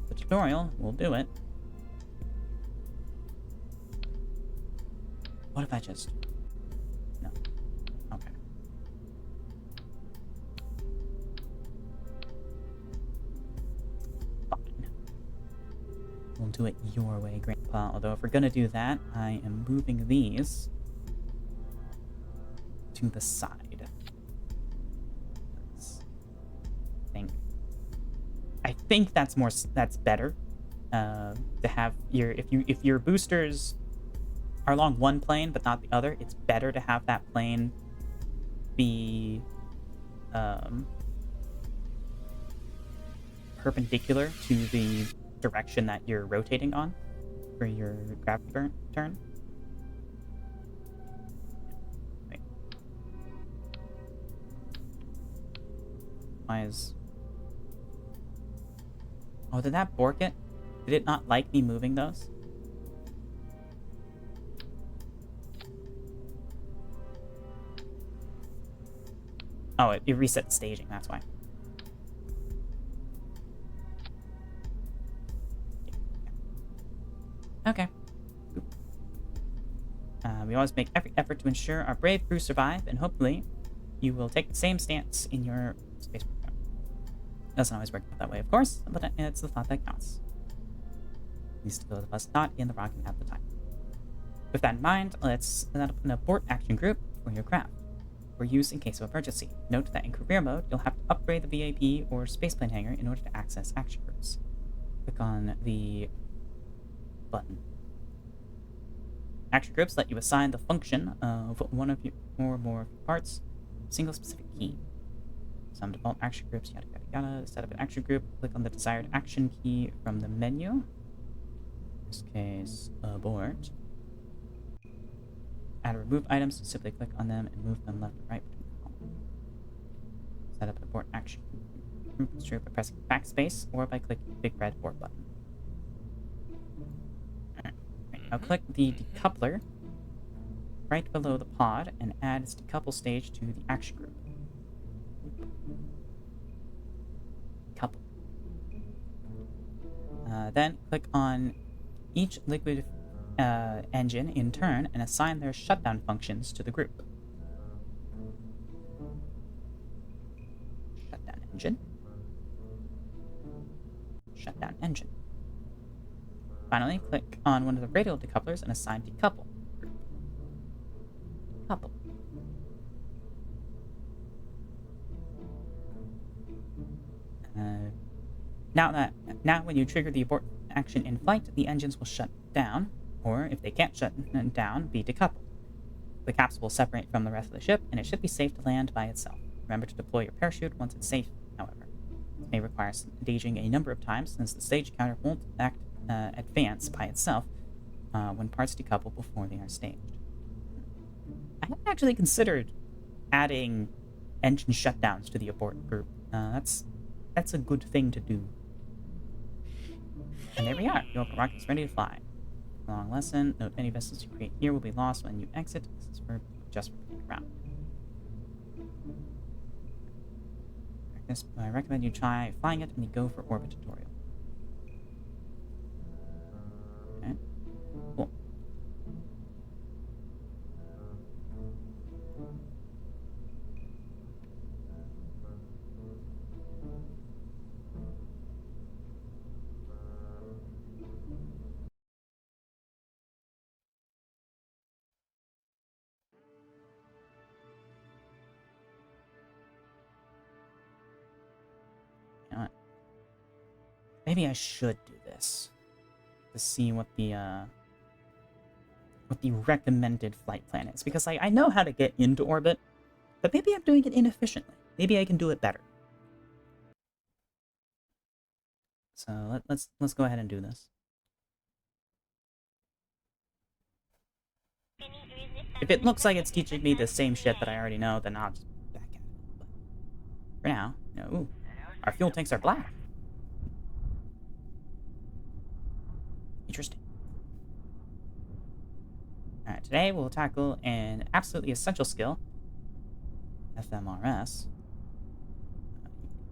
the tutorial will do it. What if I just... No. Okay. Fine. We'll do it your way, Grandpa. Although if we're gonna do that, I am moving these to the side. I think that's better to have your if your boosters are along one plane but not the other, it's better to have that plane be perpendicular to the direction that you're rotating on for your gravity turn. Wait. Why is... Oh, did that bork it? Did it not like me moving those? Oh, it reset staging, that's why. Okay. We always make every effort to ensure our brave crew survive, and hopefully you will take the same stance in your space program. It doesn't always work that way, of course, but it's the thought that counts. At least those of us not in the rocket at the time. With that in mind, let's set up an abort action group for your craft for use in case of emergency. Note that in career mode, you'll have to upgrade the VAP or spaceplane hangar in order to access action groups. Click on the button. Action groups let you assign the function of one of your or more parts, single specific key. Some default action groups, yada yada yada. To set up an action group, click on the desired action key from the menu. In this case, abort. Add or remove items, simply click on them and move them left or right between the columns. Set up an abort action group by pressing backspace or by clicking the big red abort button. Now click the decoupler right below the pod and add its decouple stage to the action group. Couple. Then click on each liquid engine in turn and assign their shutdown functions to the group. Shutdown engine. Shutdown engine. Finally, click on one of the radial decouplers and assign decouple group. Couple. Now when you trigger the abort action in flight, the engines will shut down, or if they can't shut down, be decoupled. The capsule will separate from the rest of the ship, and it should be safe to land by itself. Remember to deploy your parachute once it's safe, however. It may require staging a number of times, since the stage counter won't advance by itself when parts decouple before they are staged. I haven't actually considered adding engine shutdowns to the abort group. That's a good thing to do. And there we are. Your rocket's ready to fly. Long lesson. Note any vessels you create here will be lost when you exit. This is for just for playing around. I recommend you try flying it in the Go for Orbit tutorial. Okay. Cool. Maybe I should do this to see what the recommended flight plan is, because I know how to get into orbit, but maybe I'm doing it inefficiently. Maybe I can do it better. So let's go ahead and do this. If it looks like it's teaching me the same shit that I already know, then I'll just back at it. But for now, ooh, our fuel tanks are black. Interesting. Alright, today we'll tackle an absolutely essential skill. FMRS.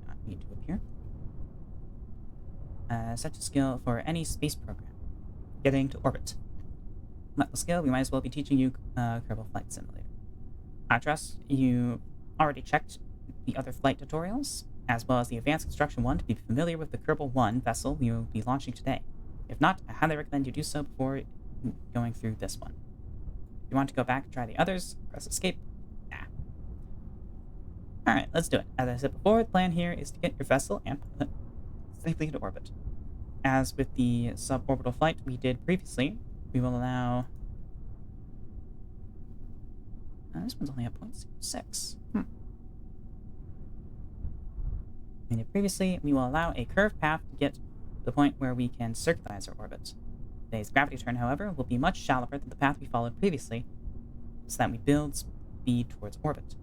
Not need to appear. Such a skill for any space program. Getting to orbit. Not the skill, we might as well be teaching you Kerbal Flight Simulator. I trust you already checked the other flight tutorials, as well as the Advanced Construction one, to be familiar with the Kerbal 1 vessel we will be launching today. If not, I highly recommend you do so before going through this one. If you want to go back and try the others, press escape. Alright, let's do it. As I said before, the plan here is to get your vessel and pilot safely into orbit. As with the suborbital flight we did previously, we will allow This one's only at 0.6. And previously, we will allow a curved path to get to the point where we can circularize our orbit. Today's gravity turn, however, will be much shallower than the path we followed previously, so that we build speed towards orbit.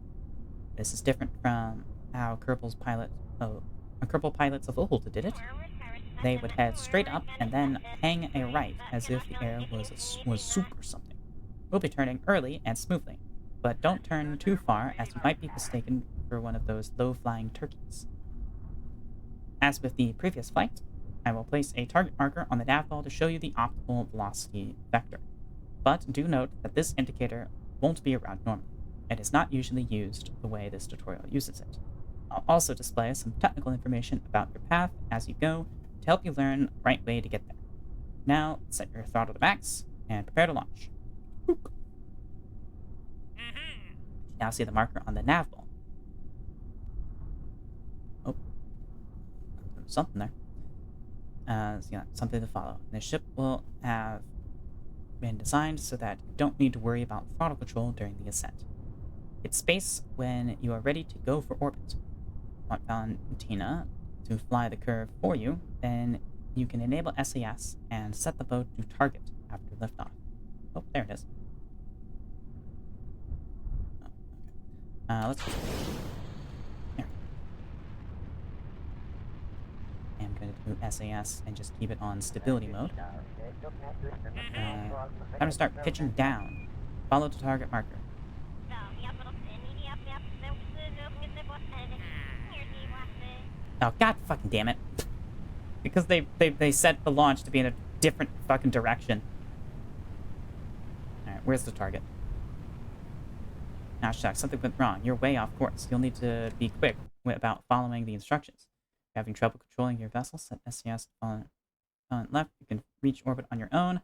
This is different from how Kerbal pilots of old did it. They would head straight up and then hang a right, as if the air was soup or something. We'll be turning early and smoothly, but don't turn too far, as you might be mistaken for one of those low-flying turkeys. As with the previous flight, I will place a target marker on the nav ball to show you the optimal velocity vector. But do note that this indicator won't be around normally. It is not usually used the way this tutorial uses it. I'll also display some technical information about your path as you go to help you learn the right way to get there. Now, set your throttle to max and prepare to launch. Boop. You now see the marker on the nav ball. Oh, there's something there. Something to follow. The ship will have been designed so that you don't need to worry about throttle control during the ascent. Hit space when you are ready to go for orbit. Want Valentina to fly the curve for you, then you can enable SAS and set the boat to target after liftoff. Oh, there it is. Oh, okay. Let's just... There. I'm going to do SAS and just keep it on stability mode. Time to start pitching down. Follow the target marker. Oh, god fucking damn it. Because they set the launch to be in a different fucking direction. Alright, where's the target? Ah, shucks, something went wrong. You're way off course. You'll need to be quick about following the instructions. If you're having trouble controlling your vessel, set SCS on left. You can reach orbit on your own.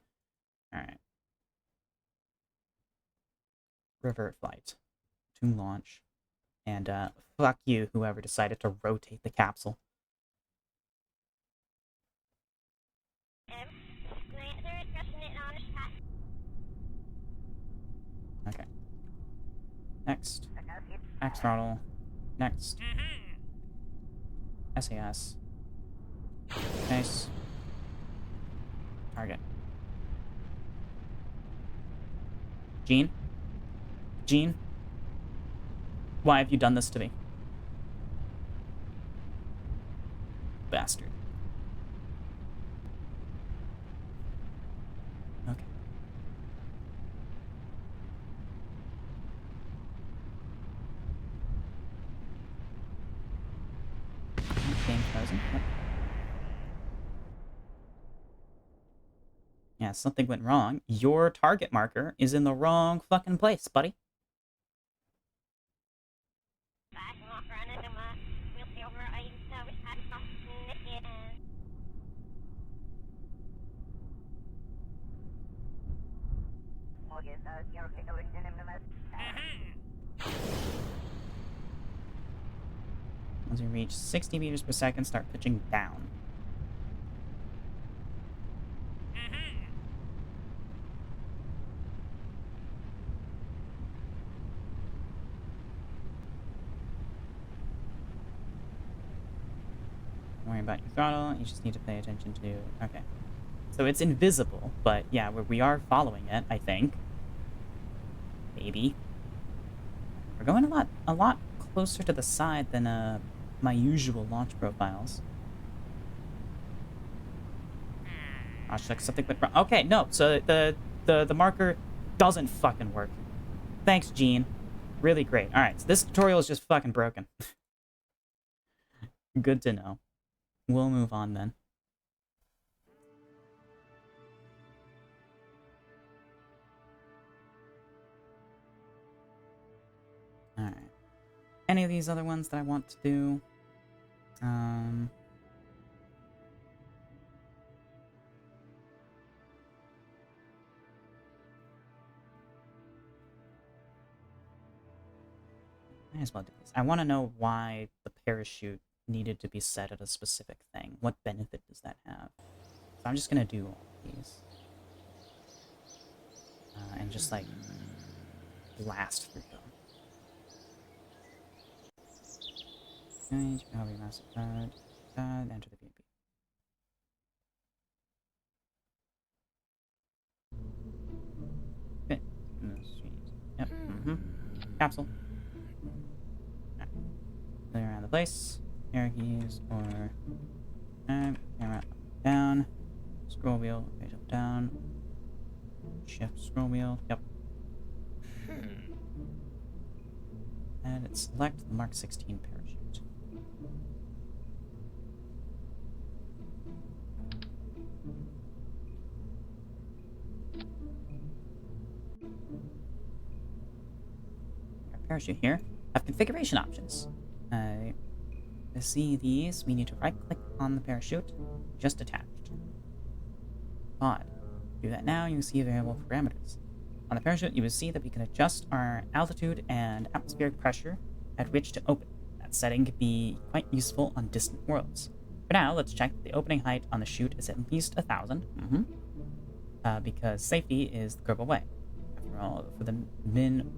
Alright. Revert flight. To launch. And, fuck you, whoever decided to rotate the capsule. Okay. Next. Max throttle. Next. SAS. Nice. Target. Gene? Gene? Why have you done this to me? Bastard. Okay. Game frozen. Yep. Yeah, something went wrong. Your target marker is in the wrong fucking place, buddy. Once you reach 60 meters per second, start pitching down. Don't worry about your throttle, you just need to pay attention to... Okay. So it's invisible, but yeah, we are following it, I think. Maybe. We're going a lot closer to the side than my usual launch profiles. Oh, shucks, something went wrong. Okay, no, so the marker doesn't fucking work. Thanks, Gene. Really great. Alright, so this tutorial is just fucking broken. Good to know. We'll move on then. Alright. Any of these other ones that I want to do? Might as well do this. I want to know why the parachute needed to be set at a specific thing. What benefit does that have? So I'm just going to do all of these. And just, like, blast through them. Change, however you mouse it, enter the VOD. Okay. Yep. Capsule. Alright. Play around the place. Arrow keys or camera up, down. Scroll wheel, page up, down. Shift scroll wheel. Yep. And it's select the Mark 16 parachute. Our parachute here have configuration options. To see these, we need to right-click on the parachute just attached. VOD. Do that now, you see available parameters. On the parachute, you will see that we can adjust our altitude and atmospheric pressure at which to open. That setting can be quite useful on distant worlds. For now, let's check that the opening height on the chute is at least 1,000. Because safety is the Kerbal way. After all, for the min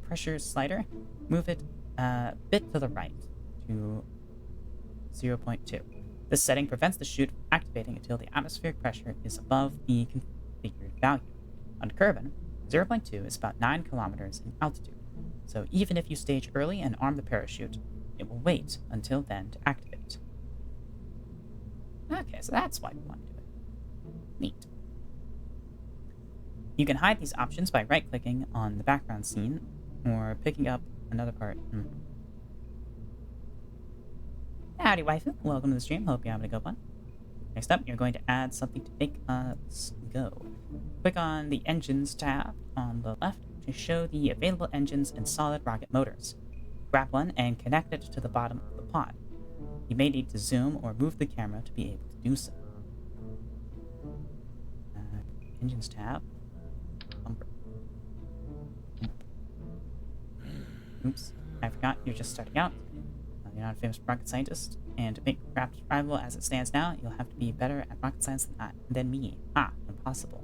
pressure slider, move it a bit to the right to 0.2. This setting prevents the chute from activating until the atmospheric pressure is above the configured value. On Kerbal, 0.2 is about 9 kilometers in altitude, so even if you stage early and arm the parachute, it will wait until then to activate. Okay, so that's why we want to do it. Neat. You can hide these options by right-clicking on the background scene or picking up another part. Howdy, waifu. Welcome to the stream. Hope you're having a good one. Next up, you're going to add something to make us go. Click on the Engines tab on the left to show the available engines and solid rocket motors. Grab one and connect it to the bottom of the pod. You may need to zoom or move the camera to be able to do so. Engines tab. Oops, I forgot you're just starting out. You're not a famous rocket scientist, and to make craft survivable as it stands now, you'll have to be better at rocket science than me. Impossible.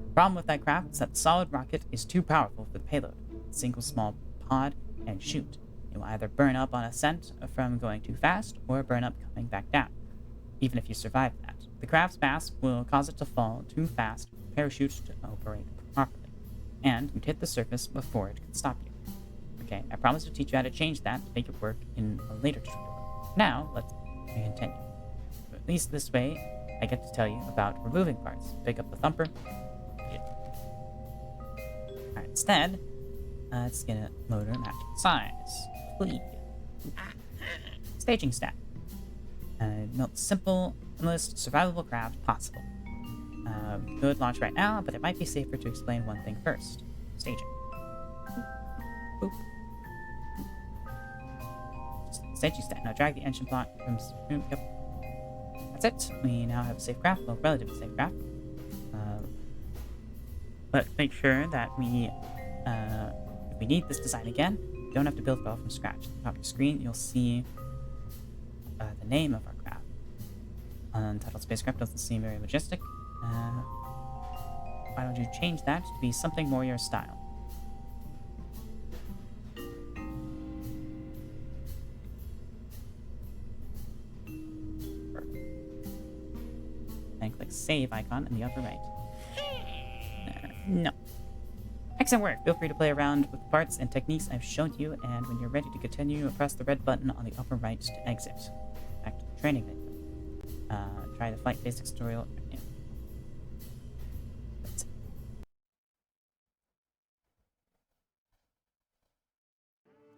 The problem with that craft is that the solid rocket is too powerful for the payload. A single small pod and shoot. It will either burn up on ascent from going too fast, or burn up coming back down. Even if you survive that, the craft's mass will cause it to fall too fast for the parachute to operate properly, and you'd hit the surface before it could stop you. Okay, I promise to teach you how to change that to make it work in a later tutorial. Now, let's continue. At least this way, I get to tell you about removing parts. Pick up the thumper. Alright, instead, let's get a motor match size. Please. Staging stat. Most simple, most survivable craft possible. Could launch right now, but it might be safer to explain one thing first. Staging. Boop. Staging stat. Now drag the engine block from... Yep. That's it. We now have a safe craft. Well, relatively safe craft. But make sure that we... if we need this design again, we don't have to build it all from scratch. At the top of your screen, you'll see the name of our craft. Untitled spacecraft doesn't seem very majestic. Why don't you change that to be something more your style? And click save icon in the upper right. No. Excellent work. Feel free to play around with the parts and techniques I've shown you, and when you're ready to continue, press the red button on the upper right to exit. Back to the training menu. Try the flight basics tutorial. Yeah. That's it.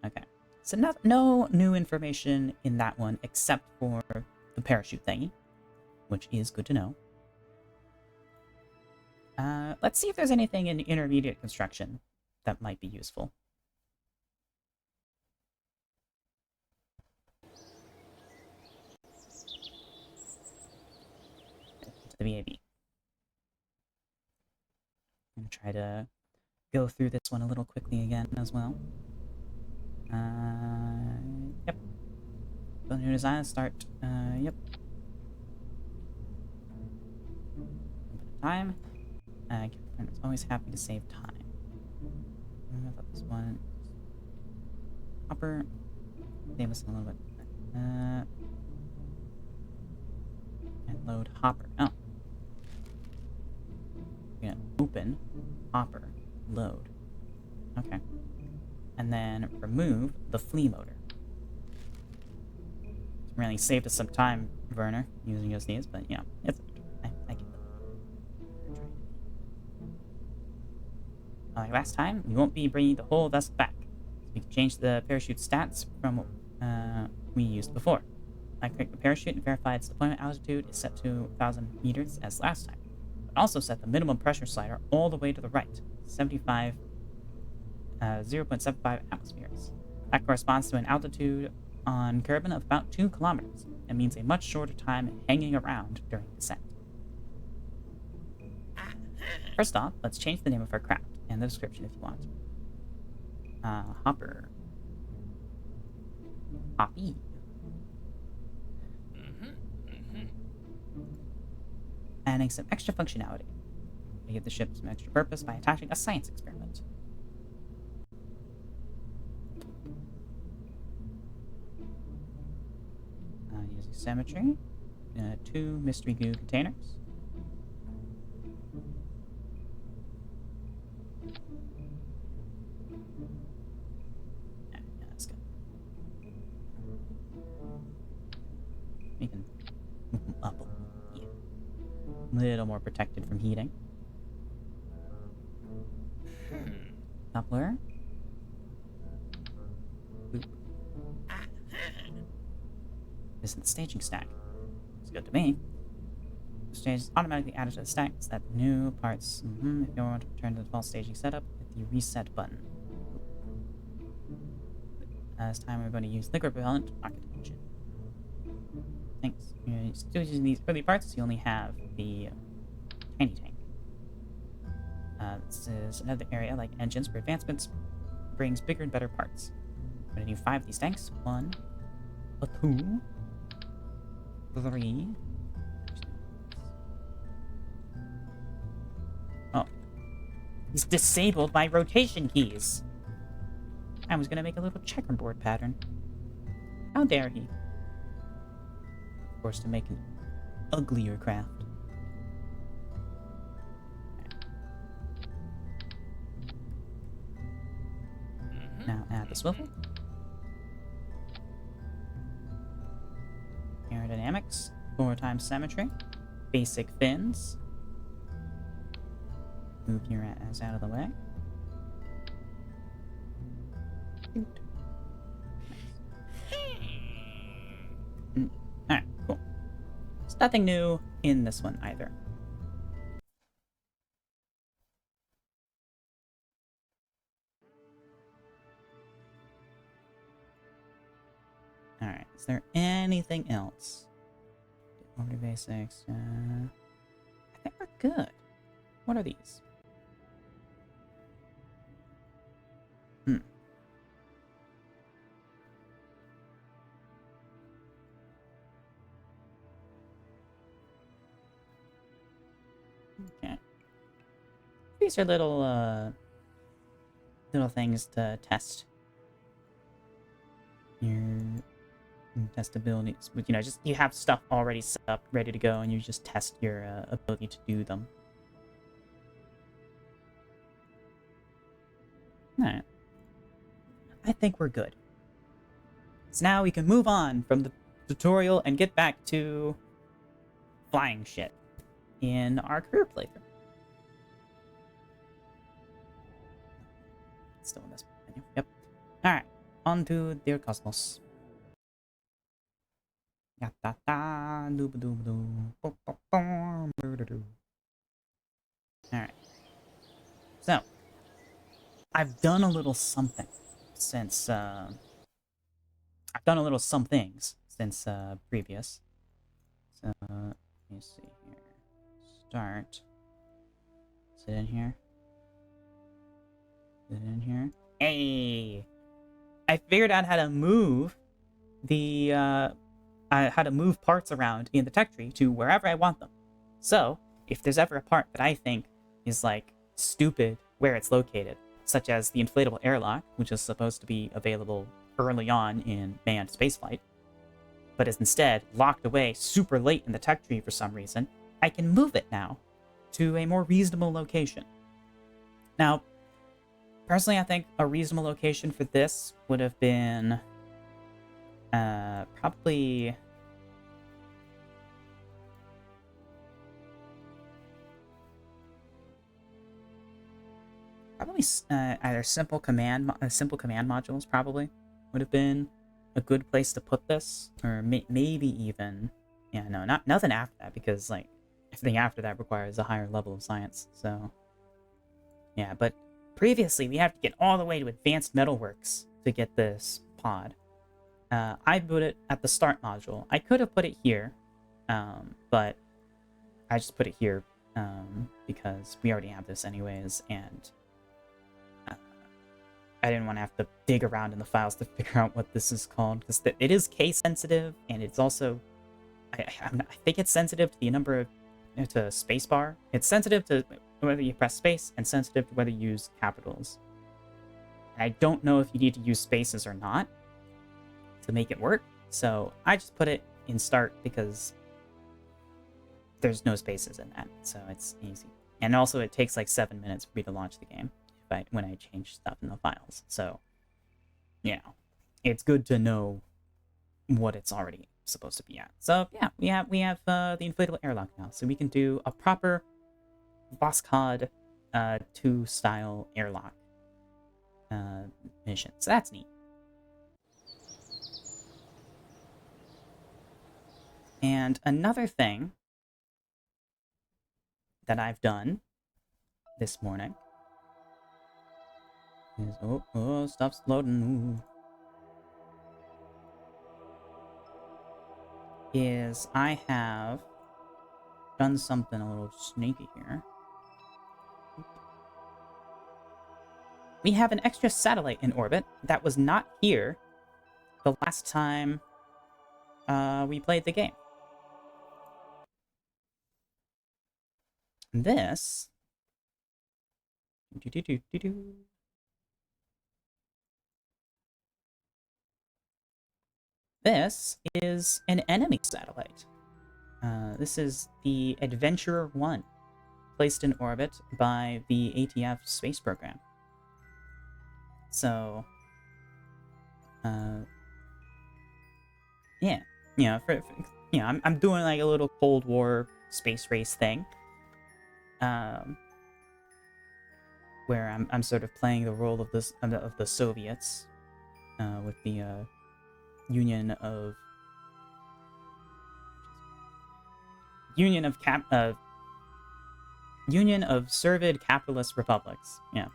Okay. So no new information in that one except for the parachute thingy, which is good to know. Let's see if there's anything in intermediate construction that might be useful. To the VAB. I'm gonna try to go through this one a little quickly again as well. Yep. Build new design, start, yep. Time. It's always happy to save time. This one. Hopper. Save us a little bit. And load hopper. Oh. We're gonna open hopper. Load. Okay. And then remove the flea motor. It's really saved us some time, Werner, using just these, but you know, it's I get it. Like last time, we won't be bringing the whole vessel back. So we can change the parachute stats from what we used before. I click the parachute and verify its deployment altitude is set to 1,000 meters as last time. But also set the minimum pressure slider all the way to the right, 0.75 atmospheres. That corresponds to an altitude on Kerbal of about 2 kilometers and means a much shorter time hanging around during descent. First off, let's change the name of our craft and the description if you want. Hopper. Hoppy. Adding some extra functionality. We give the ship some extra purpose by attaching a science experiment. Using symmetry. 2 mystery goo containers. Yeah, that's good. We can move them up a little more protected from heating. Doppler. Boop. This is the staging stack. It's good to me. The stage is automatically added to the stack so that new parts. If you want to return to the default staging setup, hit the reset button. This time we're going to use liquid propellant rocket engine. Thanks. You're still using these early parts, you only have the tiny tank. This is another area like engines where advancements brings bigger and better parts. I'm going to do 5 of these tanks. 1, 2, 3. Oh. He's disabled my rotation keys. I was going to make a little checkerboard pattern. How dare he? Of course, to make an uglier craft. Now add the swivel. Aerodynamics, 4 times symmetry, basic fins. Move your ass out of the way. Alright, cool. There's nothing new in this one either. Alright, is there anything else? Over to basics. I think we're good. What are these? Okay. These are little things to test your testabilities. But, you know, just you have stuff already set up, ready to go, and you just test your ability to do them. Alright. I think we're good. So now we can move on from the tutorial and get back to flying shit in our career playthrough. Still in this menu. Yep. Alright. On to Dear Cosmos. Alright. So, I've done a little something since, I've done a little some things since, previous. So, let me see here. Start. Is it in here? Is it in here? Hey! I figured out how to move the, how to move parts around in the tech tree to wherever I want them. So, if there's ever a part that I think is, like, stupid where it's located, such as the inflatable airlock, which is supposed to be available early on in manned spaceflight, but is instead locked away super late in the tech tree for some reason, I can move it now to a more reasonable location. Now, personally, I think a reasonable location for this would have been probably either simple command modules probably would have been a good place to put this, or maybe even nothing after that, because like everything after that requires a higher level of science. So yeah, but previously we have to get all the way to advanced metalworks to get this pod. I put it at the start module. I could have put it here, but I just put it here because we already have this anyways, and I didn't want to have to dig around in the files to figure out what this is called, because it is case sensitive, and it's also, I think it's sensitive to the number of, to spacebar. It's sensitive to whether you press space, and sensitive to whether you use capitals. And I don't know if you need to use spaces or not to make it work, so I just put it in start because there's no spaces in that, so it's easy. And also it takes like 7 minutes for me to launch the game when I change stuff in the files. So, you know, it's good to know what it's already supposed to be at. So yeah, we have the inflatable airlock now, so we can do a proper Voskhod 2 style airlock mission. So that's neat. And another thing that I've done this morning is stuff's loading. Is I have done something a little sneaky here. We have an extra satellite in orbit that was not here the last time we played the game. This This is an enemy satellite. This is the Adventurer 1, placed in orbit by the ATF space program. So, yeah, I'm doing like a little Cold War space race thing, where I'm sort of playing the role of the Soviets, with the Union of Servid Capitalist Republics. Yeah.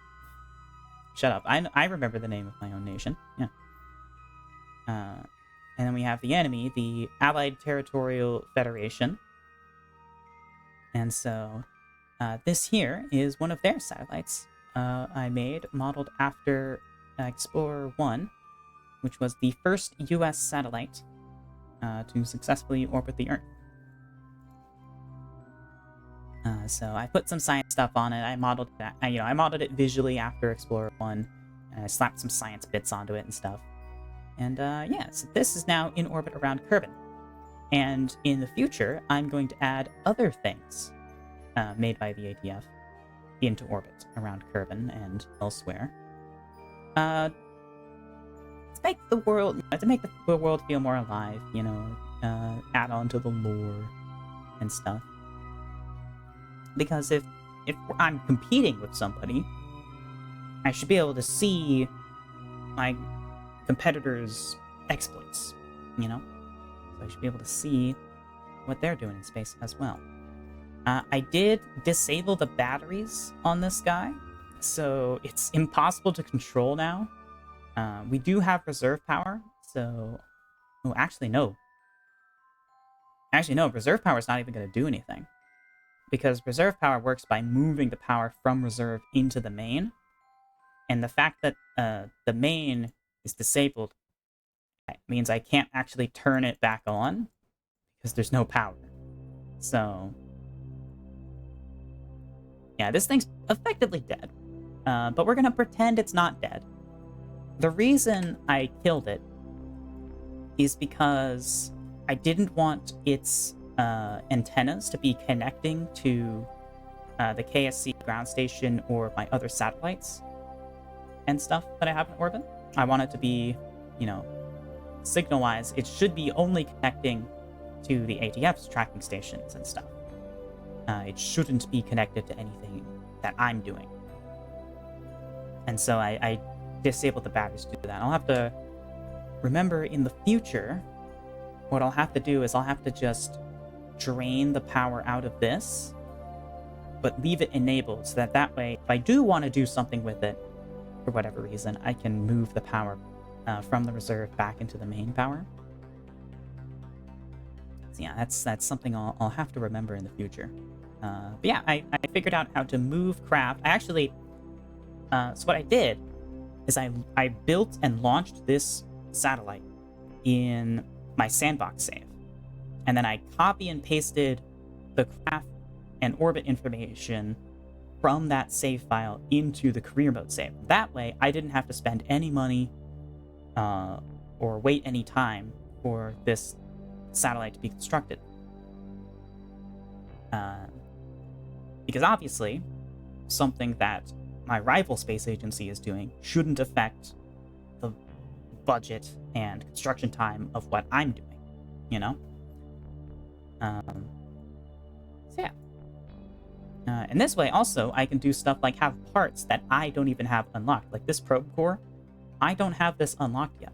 Shut up. I remember the name of my own nation. Yeah. And then we have the enemy, the Allied Territorial Federation. And so, this here is one of their satellites I made, modeled after Explorer 1, which was the first US satellite to successfully orbit the Earth. So I put some science stuff on it. I modeled that. I modeled it visually after Explorer 1, and I slapped some science bits onto it and stuff. And yeah, so this is now in orbit around Kerbal. And in the future, I'm going to add other things made by the ATF into orbit around Kerbal and elsewhere. To make the world feel more alive, add on to the lore and stuff. Because if I'm competing with somebody, I should be able to see my competitors' exploits, So I should be able to see what they're doing in space as well. I did disable the batteries on this guy, so it's impossible to control now. We do have reserve power, so... Oh, actually, no. Reserve power is not even going to do anything. Because reserve power works by moving the power from reserve into the main. And the fact that the main is disabled means I can't actually turn it back on because there's no power. So, yeah, this thing's effectively dead. but we're gonna pretend it's not dead. The reason I killed it is because I didn't want its antennas to be connecting to the KSC ground station or my other satellites and stuff that I have in orbit. I want it to be, signal-wise, it should be only connecting to the ATF's tracking stations and stuff. It shouldn't be connected to anything that I'm doing. And so I disabled the batteries to do that. I'll have to remember in the future, what I'll have to do is I'll have to just drain the power out of this, but leave it enabled so that way, if I do want to do something with it, for whatever reason, I can move the power from the reserve back into the main power. So yeah, that's something I'll have to remember in the future. But yeah, I figured out how to move craft. I actually, so what I did is I built and launched this satellite in my sandbox save. And then I copy and pasted the craft and orbit information from that save file into the career mode save. That way, I didn't have to spend any money or wait any time for this satellite to be constructed. Because obviously, something that my rival space agency is doing shouldn't affect the budget and construction time of what I'm doing, So yeah. And this way, also, I can do stuff like have parts that I don't even have unlocked. Like this probe core, I don't have this unlocked yet.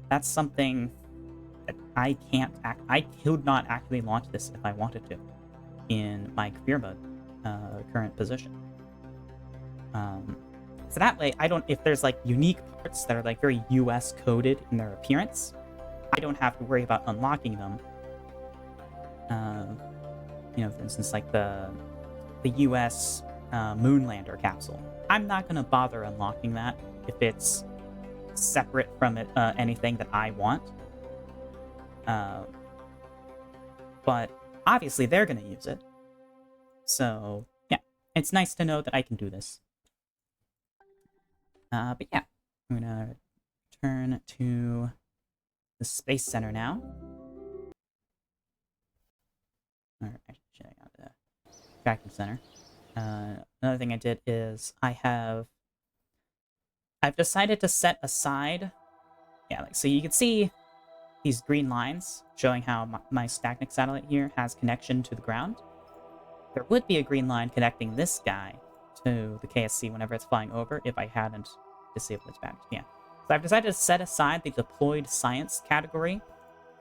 That's something that I can't I could not actually launch this if I wanted to in my career mode current position. So that way, if there's like unique parts that are like very US coded in their appearance, I don't have to worry about unlocking them. For instance, like the US Moonlander capsule. I'm not going to bother unlocking that if it's separate from anything that I want. But obviously, they're going to use it. So, yeah, it's nice to know that I can do this. But yeah, I'm going to turn to the Space Center now. Or actually, I got the tracking center. Another thing I did is I've decided to set aside, so you can see these green lines showing how my Stagnic satellite here has connection to the ground. There would be a green line connecting this guy to the KSC whenever it's flying over if I hadn't disabled its batteries. Yeah. So I've decided to set aside the deployed science category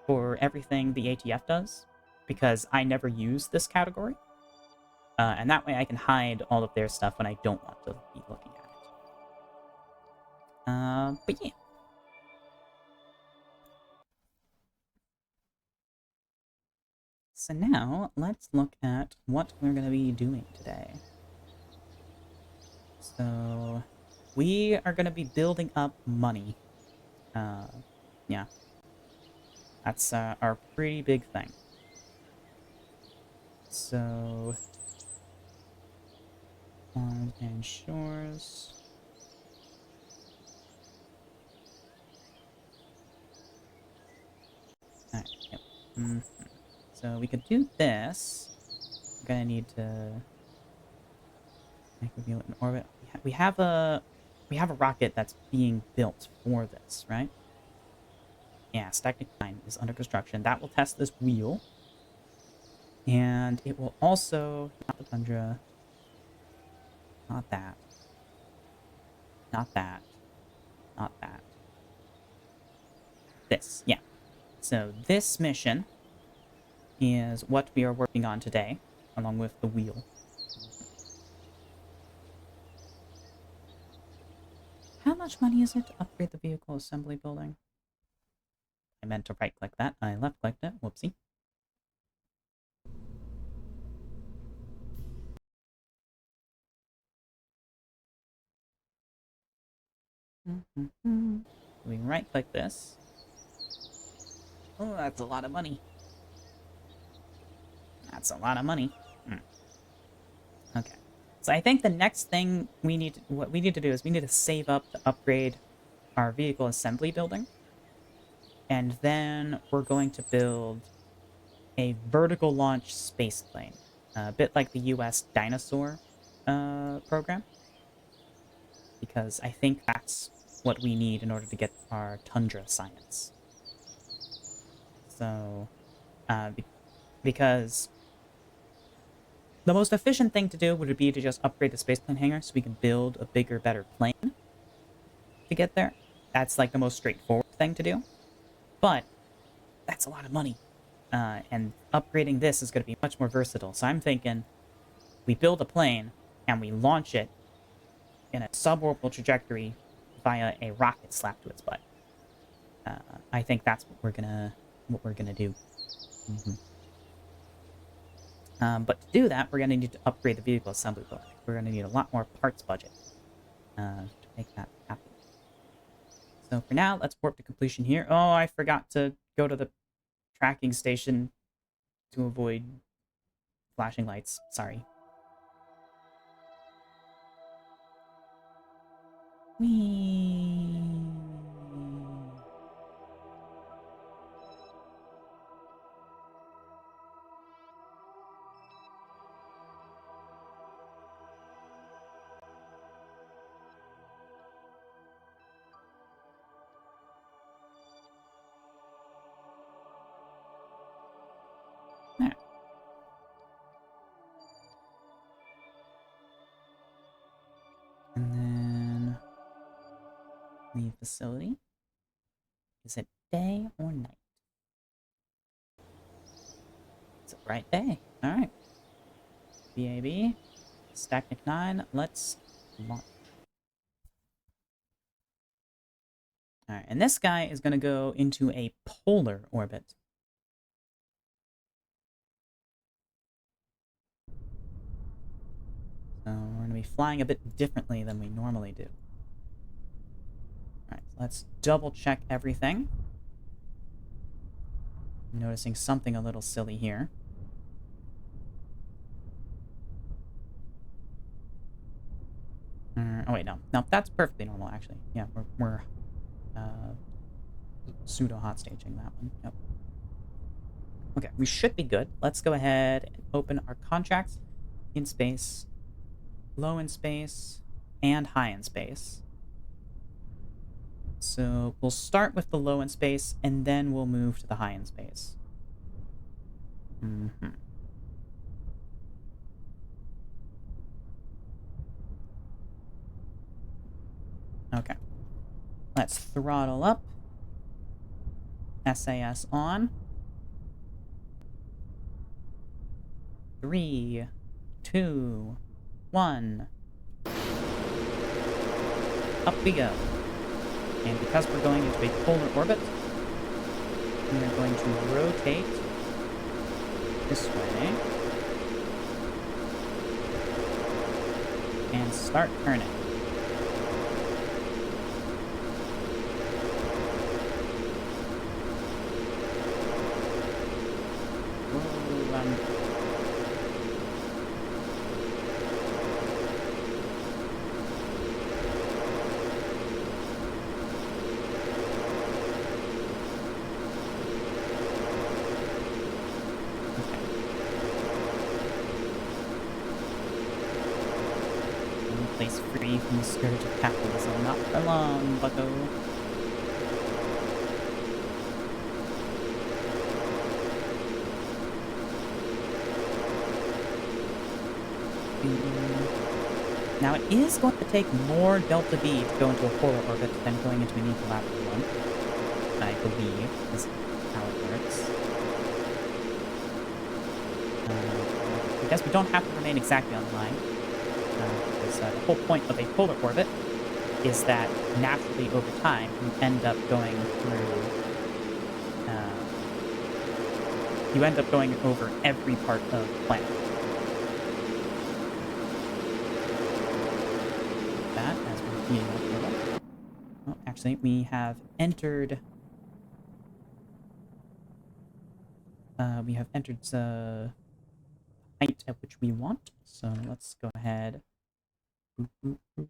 for everything the ATF does, because I never use this category. And that way I can hide all of their stuff when I don't want to be looking at it. But yeah. So now, let's look at what we're going to be doing today. So, we are going to be building up money. Yeah. That's our pretty big thing. So, farms and shores. Alright, yep. So we could do this. We're gonna need to make a view in orbit. We have a rocket that's being built for this, right? Yeah, Stagnic 9 is under construction. That will test this wheel. And it will also... Not the Tundra. Not that. Not that. Not that. This, yeah. So this mission is what we are working on today, along with the wheel. How much money is it to upgrade the vehicle assembly building? I meant to right-click that. I left-clicked it. Whoopsie. We right-click this. Oh, that's a lot of money. That's a lot of money. Okay. So I think the next thing what we need to do is we need to save up to upgrade our vehicle assembly building. And then we're going to build a vertical launch space plane, a bit like the US dinosaur program, because I think that's what we need in order to get our Tundra science. So, because the most efficient thing to do would be to just upgrade the spaceplane hangar so we can build a bigger, better plane to get there. That's like the most straightforward thing to do. But that's a lot of money. And upgrading this is going to be much more versatile. So I'm thinking we build a plane and we launch it in a suborbital trajectory via a rocket slapped to its butt. I think that's what we're gonna do. But to do that, we're gonna need to upgrade the vehicle assembly building. We're gonna need a lot more parts budget to make that happen. So for now, let's warp to completion here. Oh, I forgot to go to the tracking station to avoid flashing lights. Sorry. Whee! There. And then leave facility. Is it day or night? It's a bright day. Alright. BAB. Stacknic 9. Let's launch. Alright, and this guy is going to go into a polar orbit. So we're going to be flying a bit differently than we normally do. Alright, let's double check everything. I'm noticing something a little silly here. Oh wait, no. No, that's perfectly normal, actually. Yeah, we're pseudo-hot staging that one. Yep. Okay, we should be good. Let's go ahead and open our contracts in space, low in space, and high in space. So we'll start with the low in space, and then we'll move to the high in space. Okay. Let's throttle up. SAS on. 3, 2, 1. Up we go. And because we're going into a polar orbit, we are going to rotate this way and start turning. Place free from the scourge of capitalism. Not for long, bucko. Now it is going to take more delta V to go into a polar orbit than going into an equilateral one. I believe is how it works. I guess we don't have to remain exactly on the line. Because the whole point of a polar orbit is that naturally over time you end up going through you end up going over every part of the planet. That as we're heating up a little. Well, actually we have entered the height at which we want, so let's go ahead Boop, boop, boop.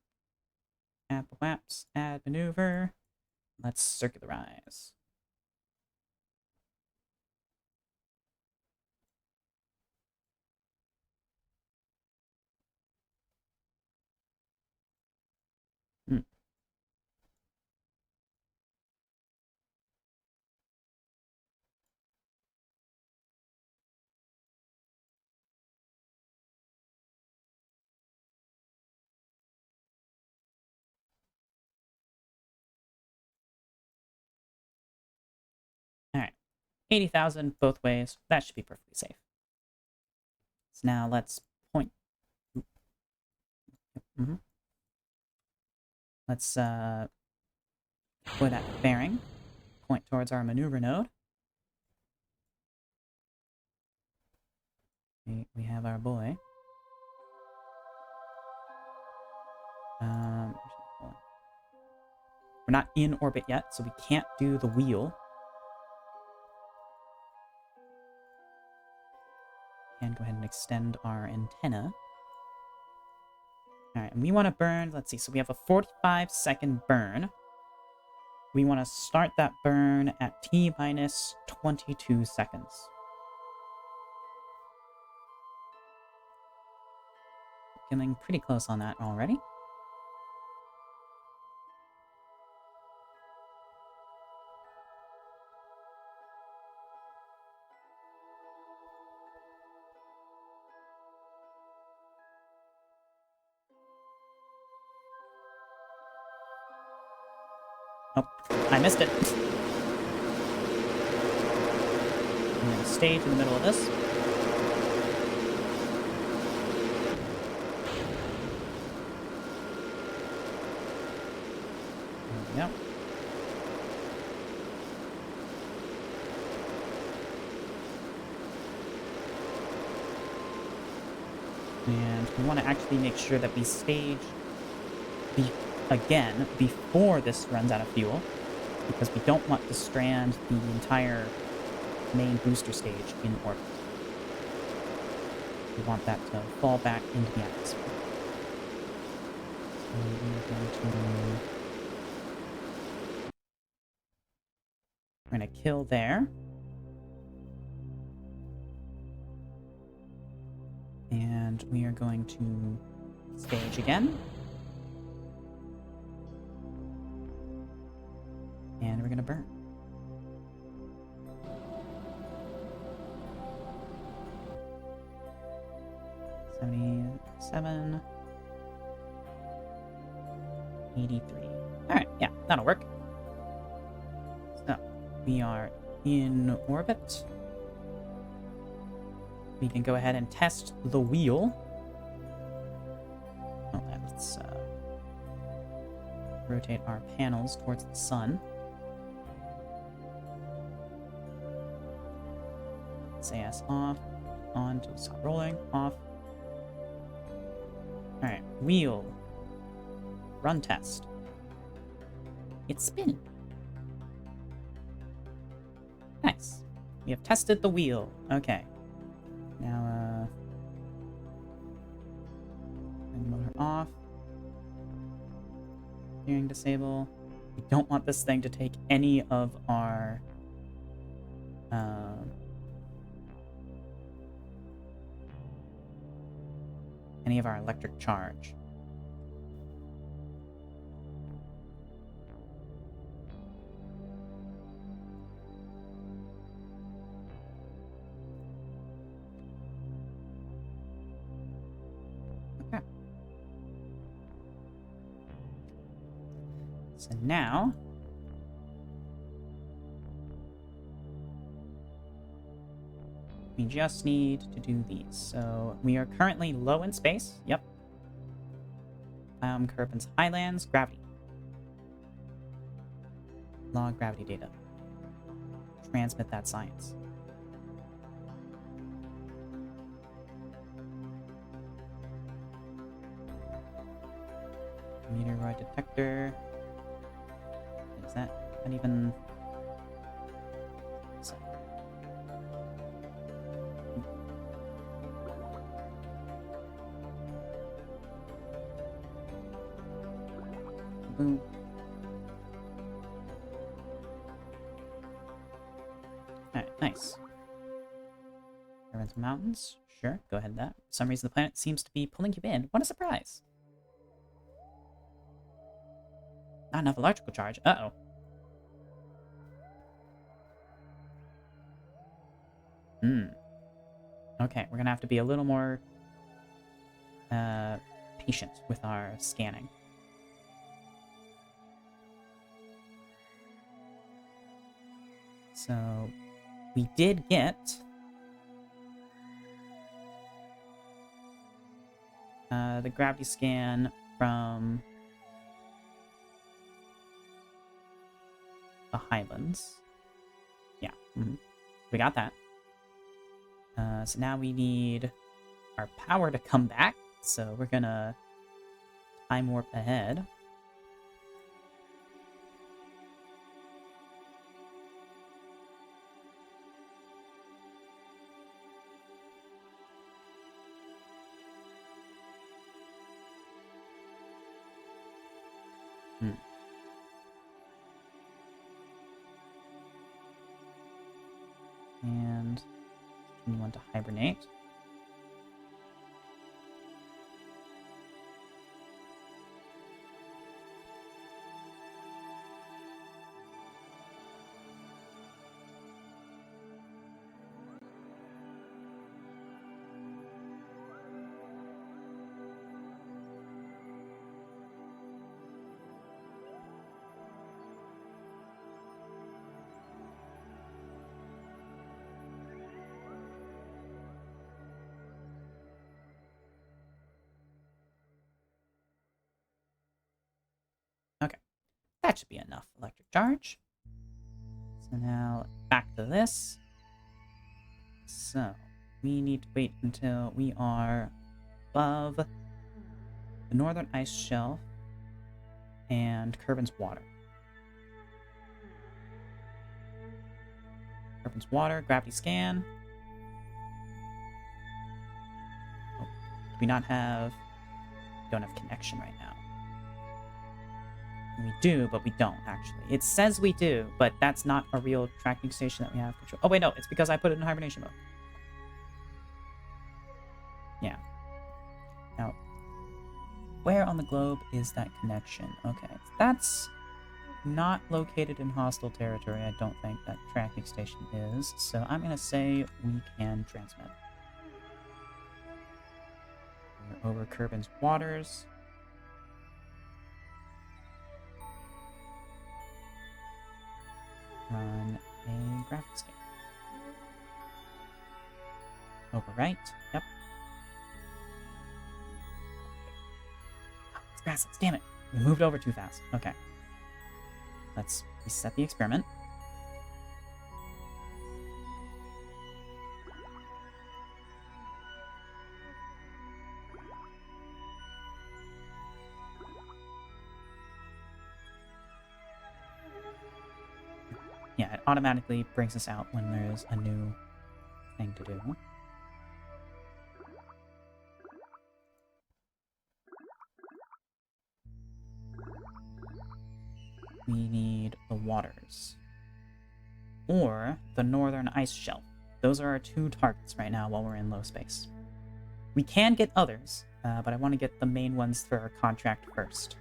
Apple Waps, add maneuver. Let's circularize. Hmm. All right, 80,000 both ways. That should be perfectly safe. So now let's point. Mm-hmm. Let's put that bearing. Point towards our maneuver node. We have our boy. We're not in orbit yet, so we can't do the wheel. And go ahead and extend our antenna. Alright, and we want to burn, let's see, so we have a 45-second burn. We want to start that burn at T minus 22 seconds. Getting pretty close on that already. Oh, I missed it. I'm going to stage in the middle of this. There we go. And we want to actually make sure that we stage again before this runs out of fuel, because we don't want to strand the entire main booster stage in orbit. We want that to fall back into the atmosphere. So we're going to kill there. And we are going to stage again. And we're going to burn. $77, $83. Alright, yeah, that'll work. So, we are in orbit. We can go ahead and test the wheel. Oh, let's rotate our panels towards the sun. SAS off, on to stop rolling, off. Alright, wheel. Run test. It's spinning. Nice. We have tested the wheel. Okay. Now, motor off. Steering disable. We don't want this thing to take any of our electric charge. Okay. So now we just need to do these. So we are currently low in space. Yep. Kerbin's Highlands, gravity. Log gravity data. Transmit that science. Meteoroid detector. Is that not even... So. Boom. Alright, nice. Everyone's mountains. Sure, go ahead with that. For some reason the planet seems to be pulling you in. What a surprise. Not enough electrical charge. Uh-oh. Okay, we're gonna have to be a little more patient with our scanning. So, we did get the gravity scan from the Highlands. Yeah, we got that. So now we need our power to come back. So we're gonna time warp ahead. And we want to hibernate. Okay, that should be enough electric charge. So now back to this. So we need to wait until we are above the northern ice shelf and Kerbin's water. Kerbin's water, gravity scan. Oh, do we not have... We don't have connection right now. We do, but we don't, actually. It says we do, but that's not a real tracking station that we have control. Oh, wait, no. It's because I put it in hibernation mode. Yeah. Now, where on the globe is that connection? Okay. That's not located in hostile territory. I don't think that tracking station is. So I'm going to say we can transmit. We're over Kerbin's waters. Run a graphic scan. Overwrite. Yep. Oh, it's grasslands. Damn it. We moved over too fast. Okay. Let's reset the experiment. Yeah, it automatically brings us out when there's a new thing to do. We need the waters. Or the northern ice shelf. Those are our two targets right now while we're in low space. We can get others, but I want to get the main ones for our contract first.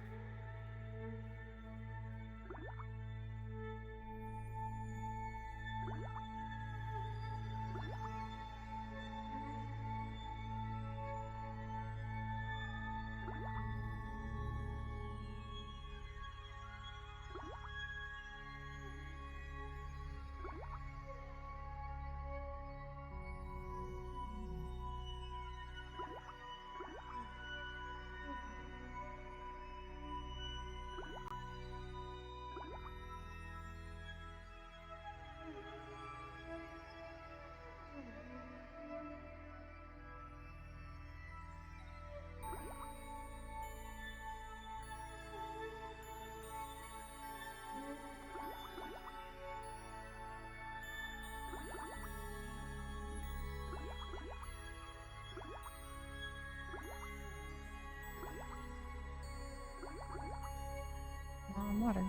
water.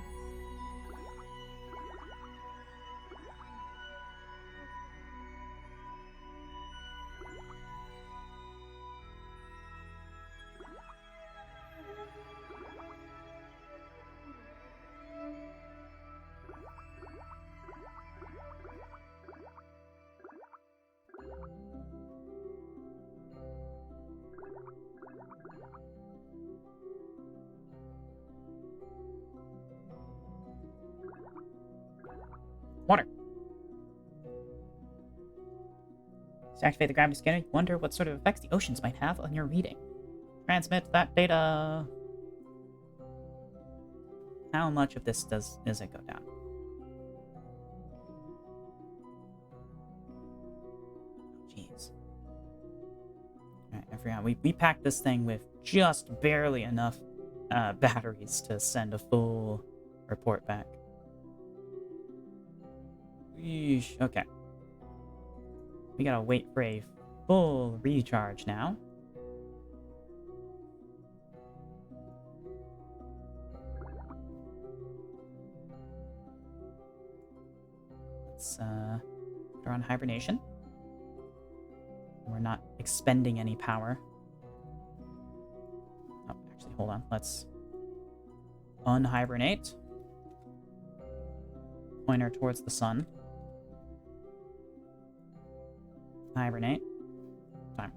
Water. To activate the gravity scanner, you wonder what sort of effects the oceans might have on your reading. Transmit that data. How much of this does it go down? Jeez. Alright, I forgot. We packed this thing with just barely enough batteries to send a full report back. Yeesh. Okay. We gotta wait for a full recharge now. Let's put her on hibernation. We're not expending any power. Oh, actually, hold on. Let's unhibernate. Point her towards the sun. Hibernate. Timer.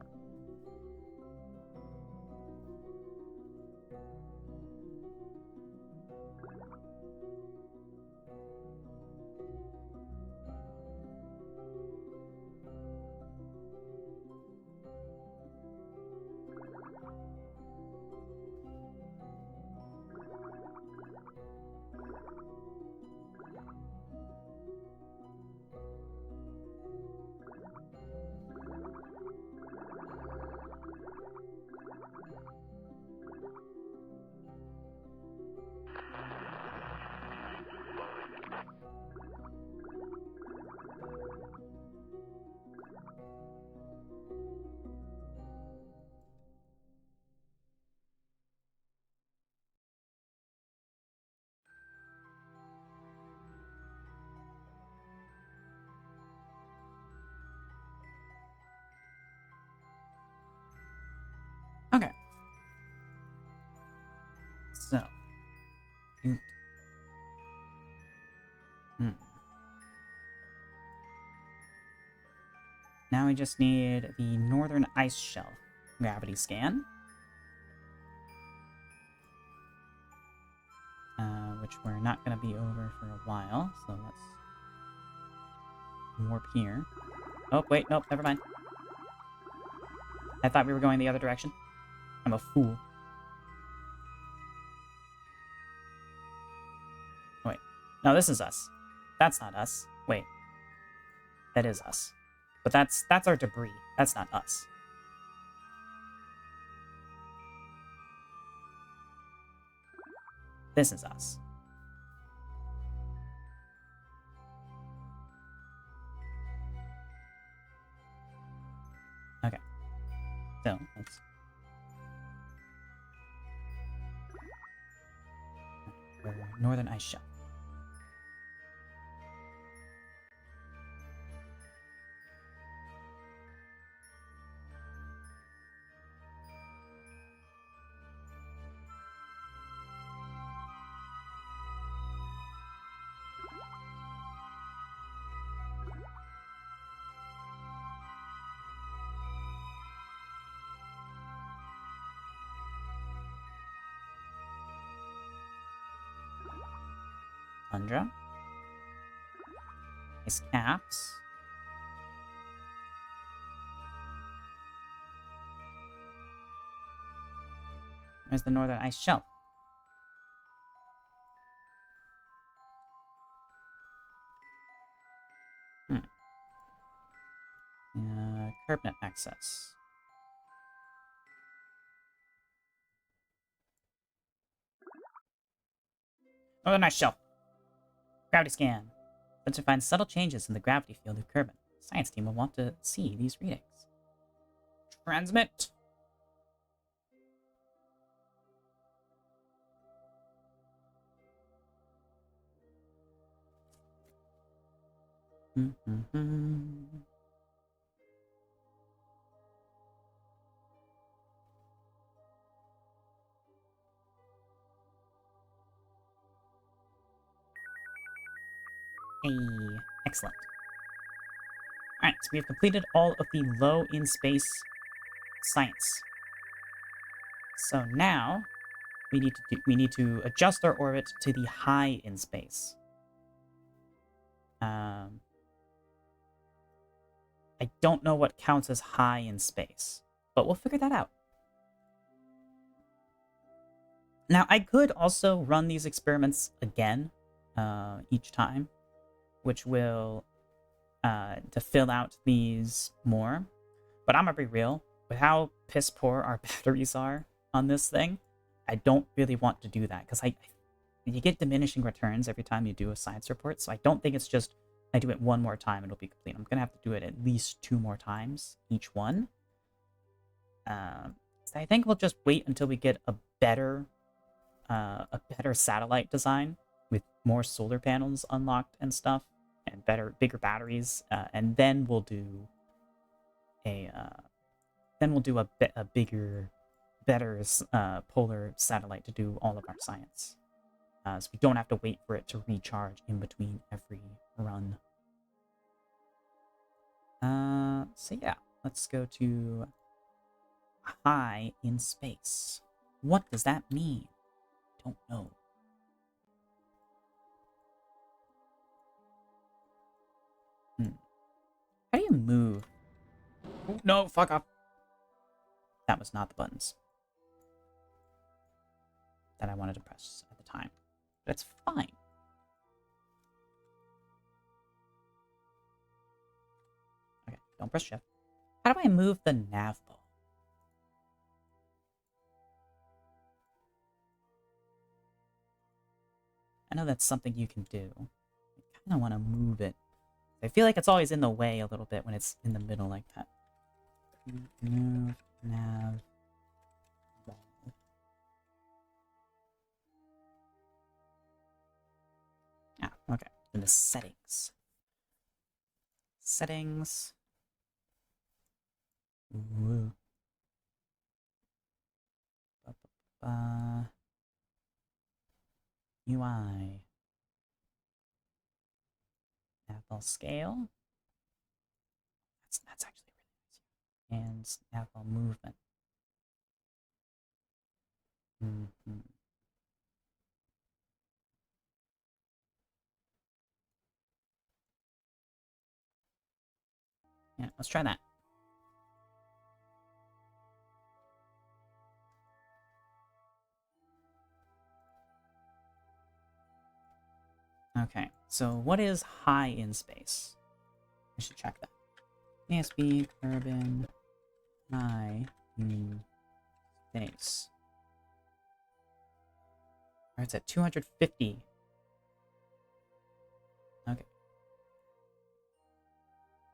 Okay. So. Now we just need the northern ice shelf gravity scan. Which we're not going to be over for a while, so let's warp here. Oh, wait, nope, never mind. I thought we were going the other direction. I'm a fool. Wait. No, this is us. That's not us. Wait. That is us. But that's our debris. That's not us. This is us. Okay. So, let's... Northern ice shelf. Tundra. Ice caps. There's the northern ice shelf. Kerbal access. Northern ice shelf. Gravity scan. Sensor finds subtle changes in the gravity field of Kerbal. Science team will want to see these readings. Transmit. Hey, excellent. Alright, so we have completed all of the low in space science. So now we need to adjust our orbit to the high in space. I don't know what counts as high in space, but we'll figure that out. Now, I could also run these experiments again each time, which will to fill out these more. But I'm gonna be real, with how piss poor our batteries are on this thing, I don't really want to do that because you get diminishing returns every time you do a science report. So I don't think it's just I do it one more time it'll be complete. I'm gonna have to do it at least 2 more times each one. So I think we'll just wait until we get a better satellite design with more solar panels unlocked and stuff, and bigger batteries, and then we'll do a bigger, better polar satellite to do all of our science. So we don't have to wait for it to recharge in between every run. So yeah, let's go to high in space. What does that mean? Don't know. How do you move? Oh, no, fuck off. That was not the buttons that I wanted to press at the time. But it's fine. Okay, don't press shift. How do I move the nav ball? I know that's something you can do. I kind of want to move it. I feel like it's always in the way a little bit when it's in the middle like that. Move nav ball. Ah, okay. In the settings. Settings. Ooh. UI. Nav scale. That's actually really nice. And nav movement. Yeah, let's try that. Okay, so what is high in space? I should check that. ASB Kerbal high in space. Alright, it's at 250. Okay.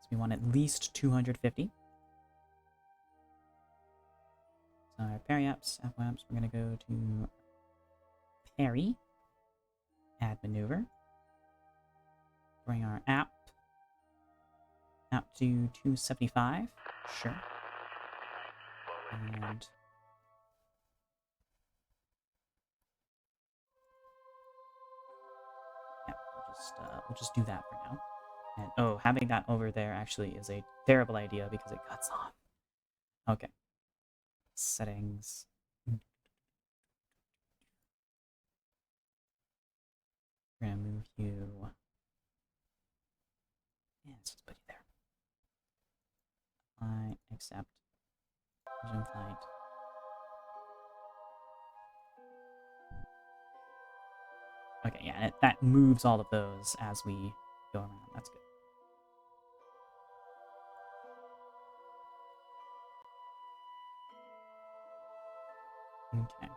So we want at least 250. So our parry apps, we're gonna go to parry, add maneuver, bring our app to 275, sure. And yeah, we'll just do that for now. And oh, having that over there actually is a terrible idea because it cuts off. Okay. Settings. We're gonna move you. Yeah, let's just put you there. Apply, accept. Resume flight. Okay, yeah, that moves all of those as we go around. That's good. Okay.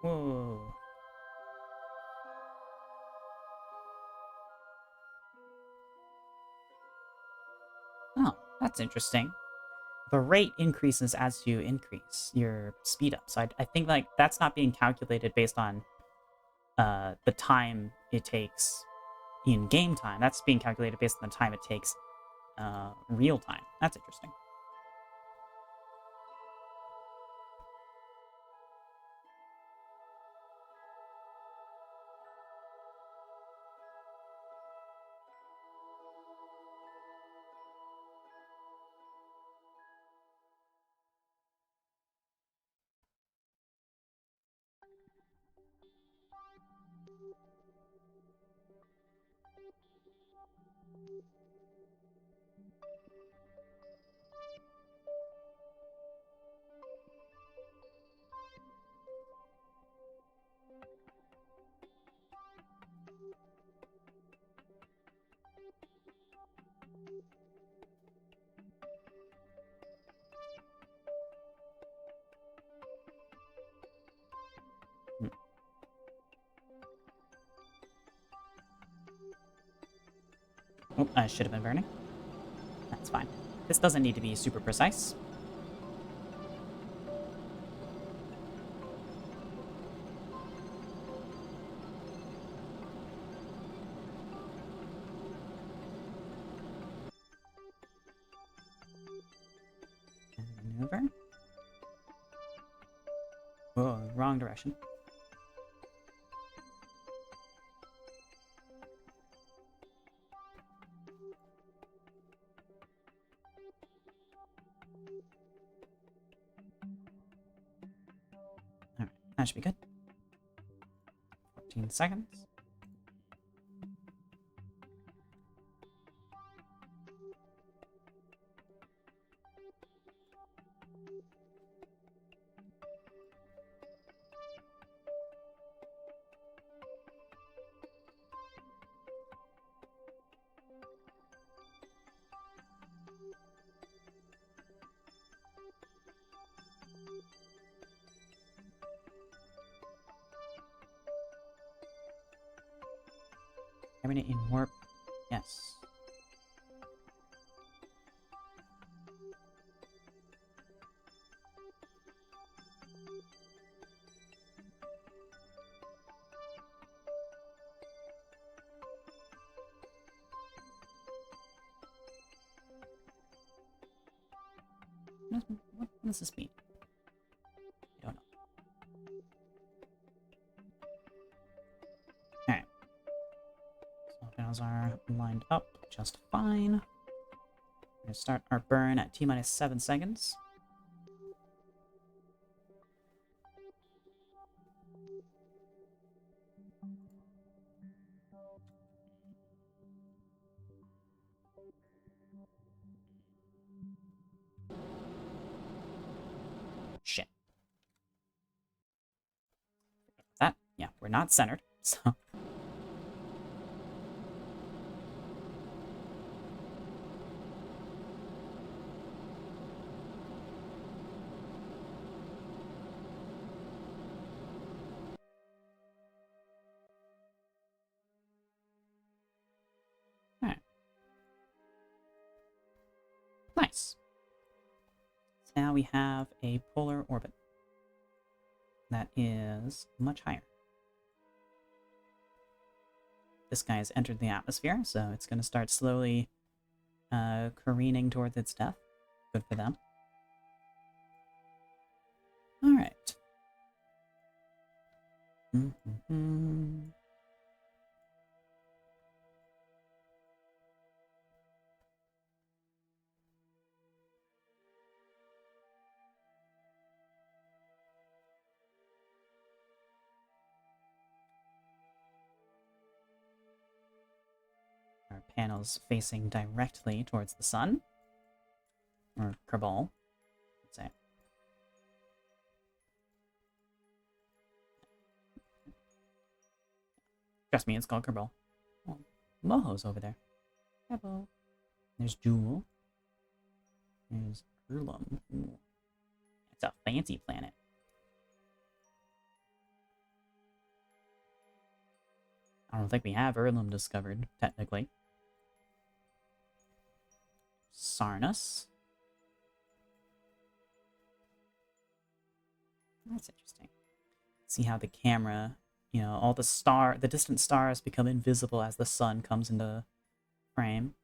Whoa. Oh, that's interesting. The rate increases as you increase your speed up. So I think like that's not being calculated based on the time it takes in game time. That's being calculated based on the time it takes real time. That's interesting. Oh, I should have been burning. That's fine. This doesn't need to be super precise. Maneuver. Whoa, wrong direction. Alright, that should be good. 14 seconds. Terminate in warp. Yes. What does this mean? I don't know. Alright. So panels are lined up just fine. We're gonna start our burn at T-minus 7 seconds. Shit. That, yeah, we're not centered, so... Alright. Nice. So now we have a polar orbit that is much higher. This guy has entered the atmosphere, so it's going to start slowly careening towards its death. Good for them. Alright. Our panel's facing directly towards the sun. Or Kerbal, let's say. Trust me, it's called Kerbal. Oh, Moho's over there. Hello. There's Jewel. There's Erlum. Ooh. It's a fancy planet. I don't think we have heirloom discovered, technically. Sarnus. That's interesting. See how the camera, all the distant stars become invisible as the sun comes into frame,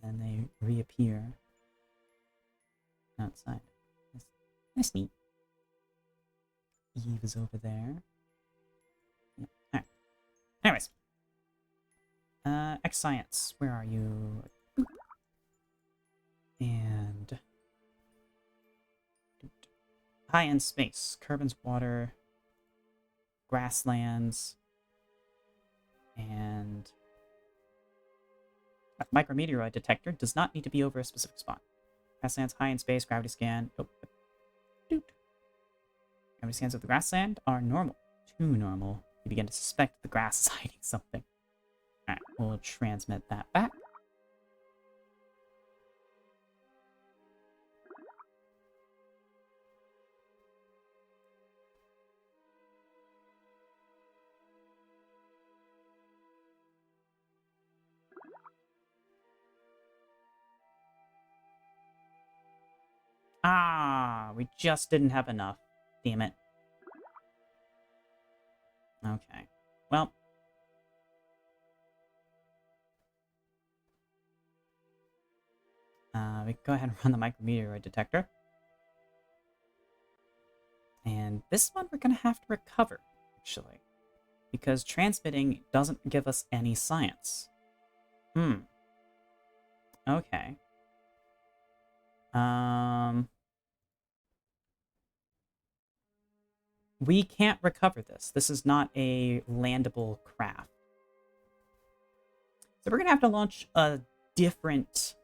and they reappear outside. That's neat. Eve is over there. Yeah. Alright. Anyways. X-Science, where are you? Boop. And... high-end space. Kerbin's water. Grasslands. And... a micrometeoroid detector does not need to be over a specific spot. Grasslands, high-end space, gravity scan. Oh. Doot. Gravity scans of the grassland are normal. Too normal. You begin to suspect the grass is hiding something. Alright, we'll transmit that back. Ah, we just didn't have enough. Damn it. Okay. Well. We can go ahead and run the micrometeoroid detector. And this one we're going to have to recover, actually. Because transmitting doesn't give us any science. Okay. We can't recover this. This is not a landable craft. So we're going to have to launch a different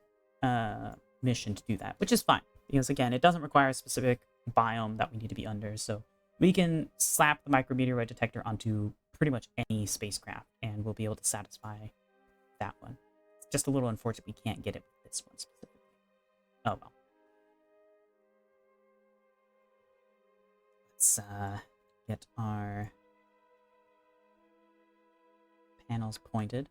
mission to do that, which is fine. Because, again, it doesn't require a specific biome that we need to be under. So we can slap the micrometeoroid detector onto pretty much any spacecraft, and we'll be able to satisfy that one. It's just a little unfortunate we can't get it with this one specifically. Oh, well. Let's get our panels pointed.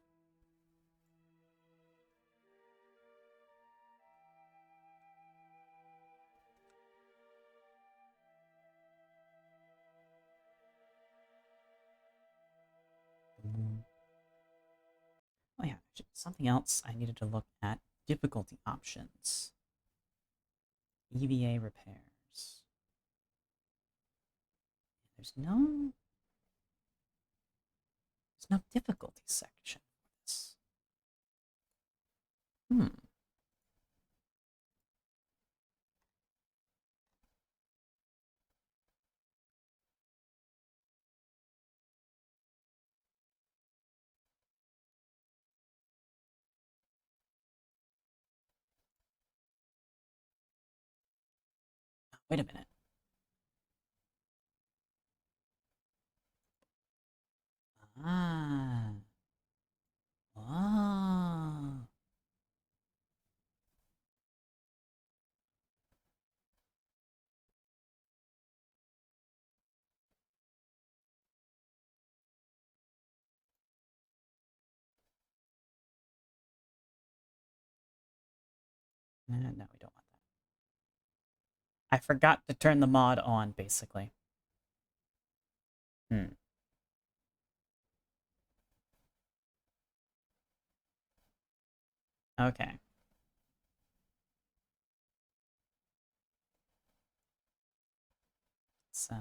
Oh yeah, something else I needed to look at. Difficulty options. EVA repairs. There's no difficulty section for this. Wait a minute. Ah. Oh. No, we don't want that. I forgot to turn the mod on, basically. Okay. So,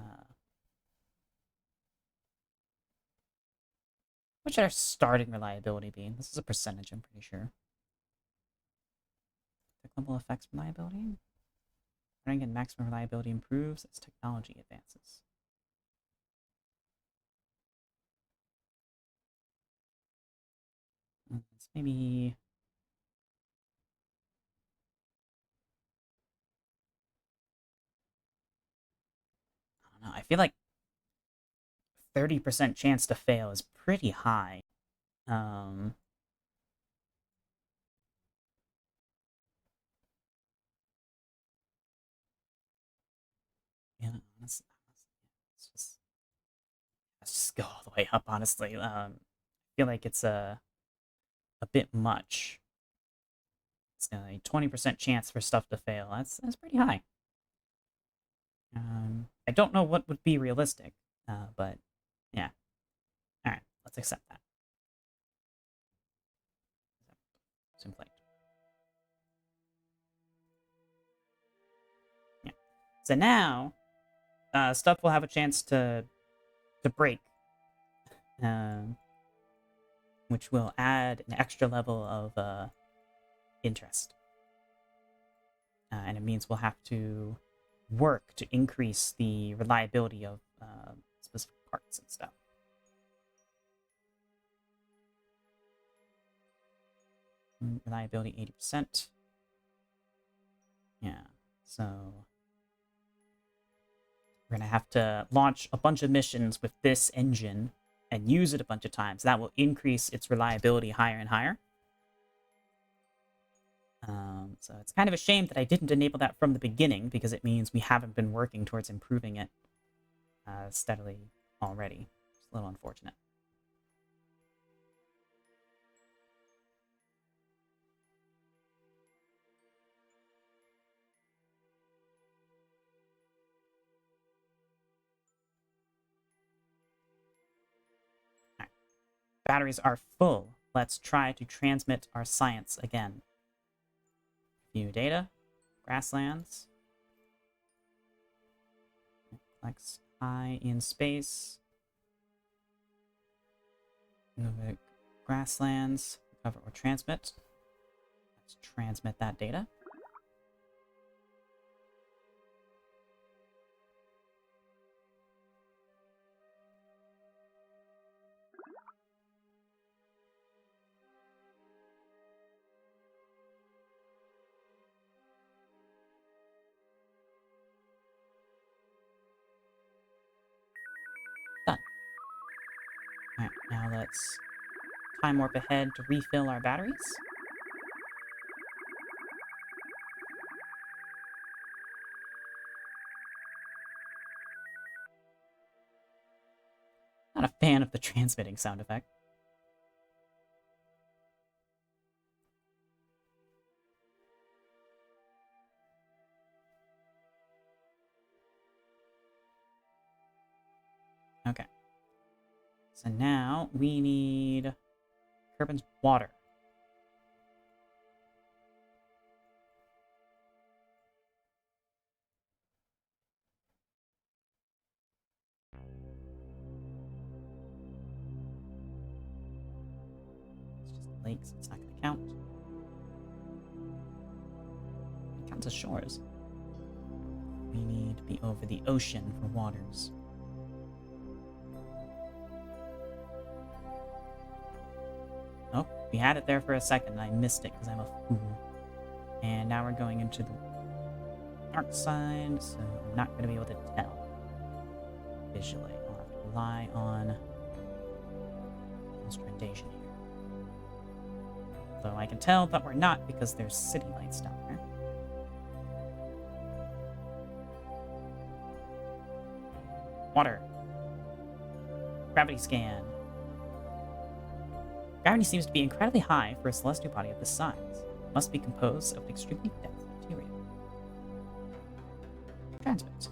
what should our starting reliability be? This is a percentage, I'm pretty sure. Technical effects reliability? Running and maximum reliability improves as technology advances. Let's maybe... I don't know. I feel like 30% chance to fail is pretty high. Yeah, let's just go all the way up, honestly. feel like it's a bit much. It's a 20% chance for stuff to fail. That's pretty high. I don't know what would be realistic, but yeah. All right, let's accept that. Simplate. Yeah. So now, stuff will have a chance to break, which will add an extra level of interest, and it means we'll have to work to increase the reliability of specific parts and stuff. Reliability 80%. Yeah, so we're gonna have to launch a bunch of missions with this engine and use it a bunch of times. That will increase its reliability higher and higher. So it's kind of a shame that I didn't enable that from the beginning, because it means we haven't been working towards improving it steadily already. It's a little unfortunate. Right. Batteries are full. Let's try to transmit our science again. View data. Grasslands. Collects high in space. Grasslands. Recover or transmit. Let's transmit that data. Done. Alright, now let's time warp ahead to refill our batteries. Not a fan of the transmitting sound effect. Okay. So now we need Kerbin's water. It's just lakes, it's not going to count. It counts as shores. We need to be over the ocean for waters. Oh, we had it there for a second and I missed it because I'm a fool. And now we're going into the dark side, so I'm not going to be able to tell visually. I'll have to rely on instrumentation here. Though I can tell that we're not because there's city lights down there. Water. Gravity scan. Gravity seems to be incredibly high for a celestial body of this size. It must be composed of an extremely dense material. Transmit.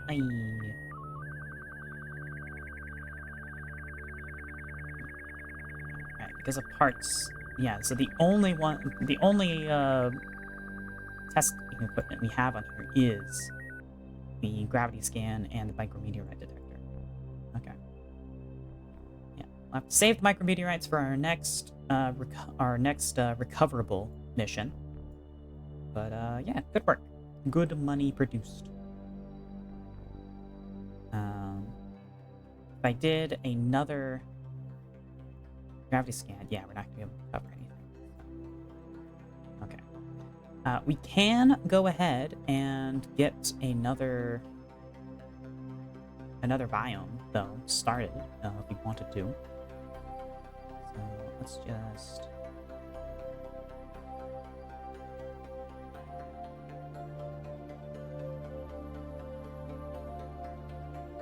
Aye. Alright, because of parts. Yeah, so the only testing equipment we have on here is the gravity scan and the micrometeorite detector. Okay. Yeah, we'll have to save the micrometeorites for our next recoverable mission. But yeah, good work. Good money produced. If I did another gravity scan, yeah, we're not gonna be able to cover anything. Okay. We can go ahead and get another biome, though, started, if we wanted to. So let's just...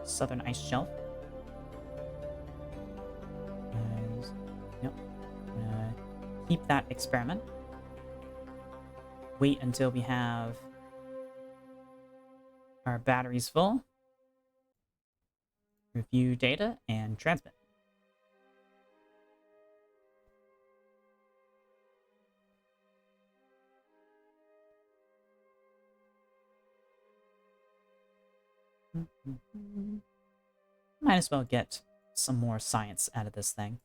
Southern Ice Shelf. Yep. I'm gonna keep that experiment. Wait until we have our batteries full. Review data and transmit. Might as well get some more science out of this thing.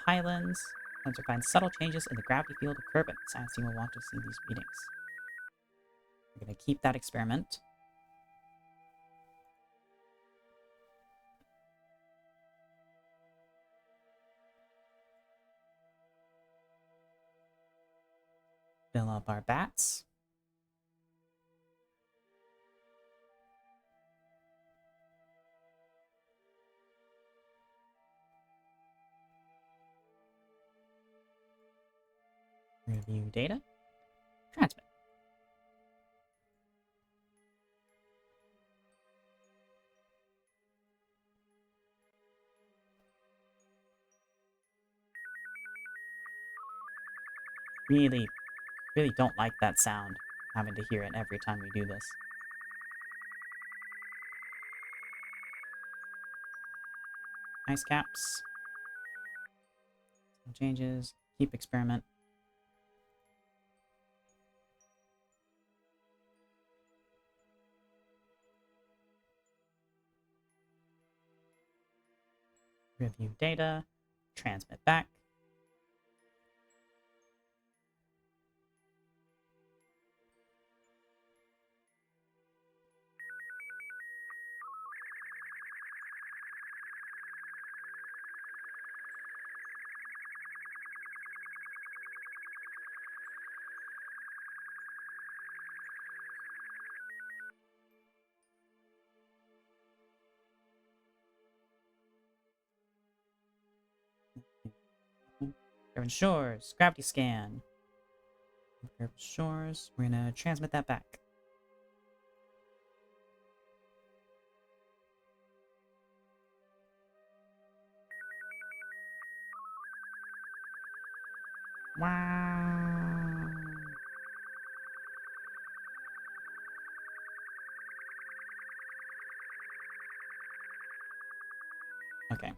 Highlands. Sensor finds subtle changes in the gravity field of Kerbal. Science team will want to see these readings. We're going to keep that experiment. Fill up our bats. Review data. Transmit. Really don't like that sound, having to hear it every time we do this. Ice caps. Some changes. Keep experiment. Review data. Transmit back. Kerbal Shores. Gravity scan. Kerbal Shores. We're gonna transmit that back. Wow. Okay.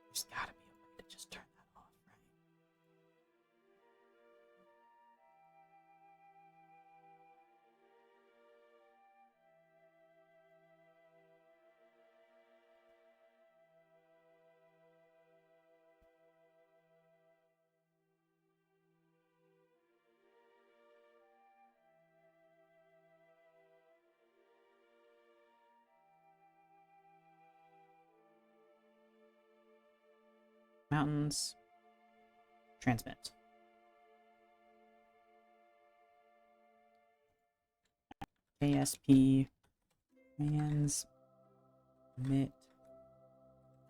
There's gotta be a way to just turn that off, right? Mountains. Transmit. ASP. Transmit.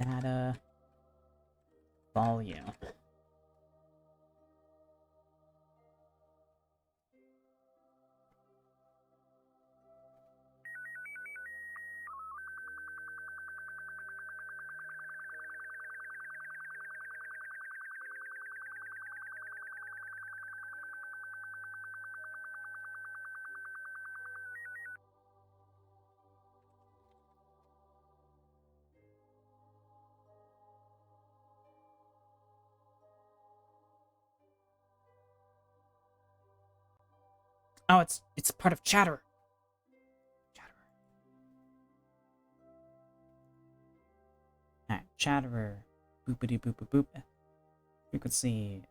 Data. Volume. Oh, it's part of Chatterer. Alright, Chatterer. Boopity boop boop boop. Frequency.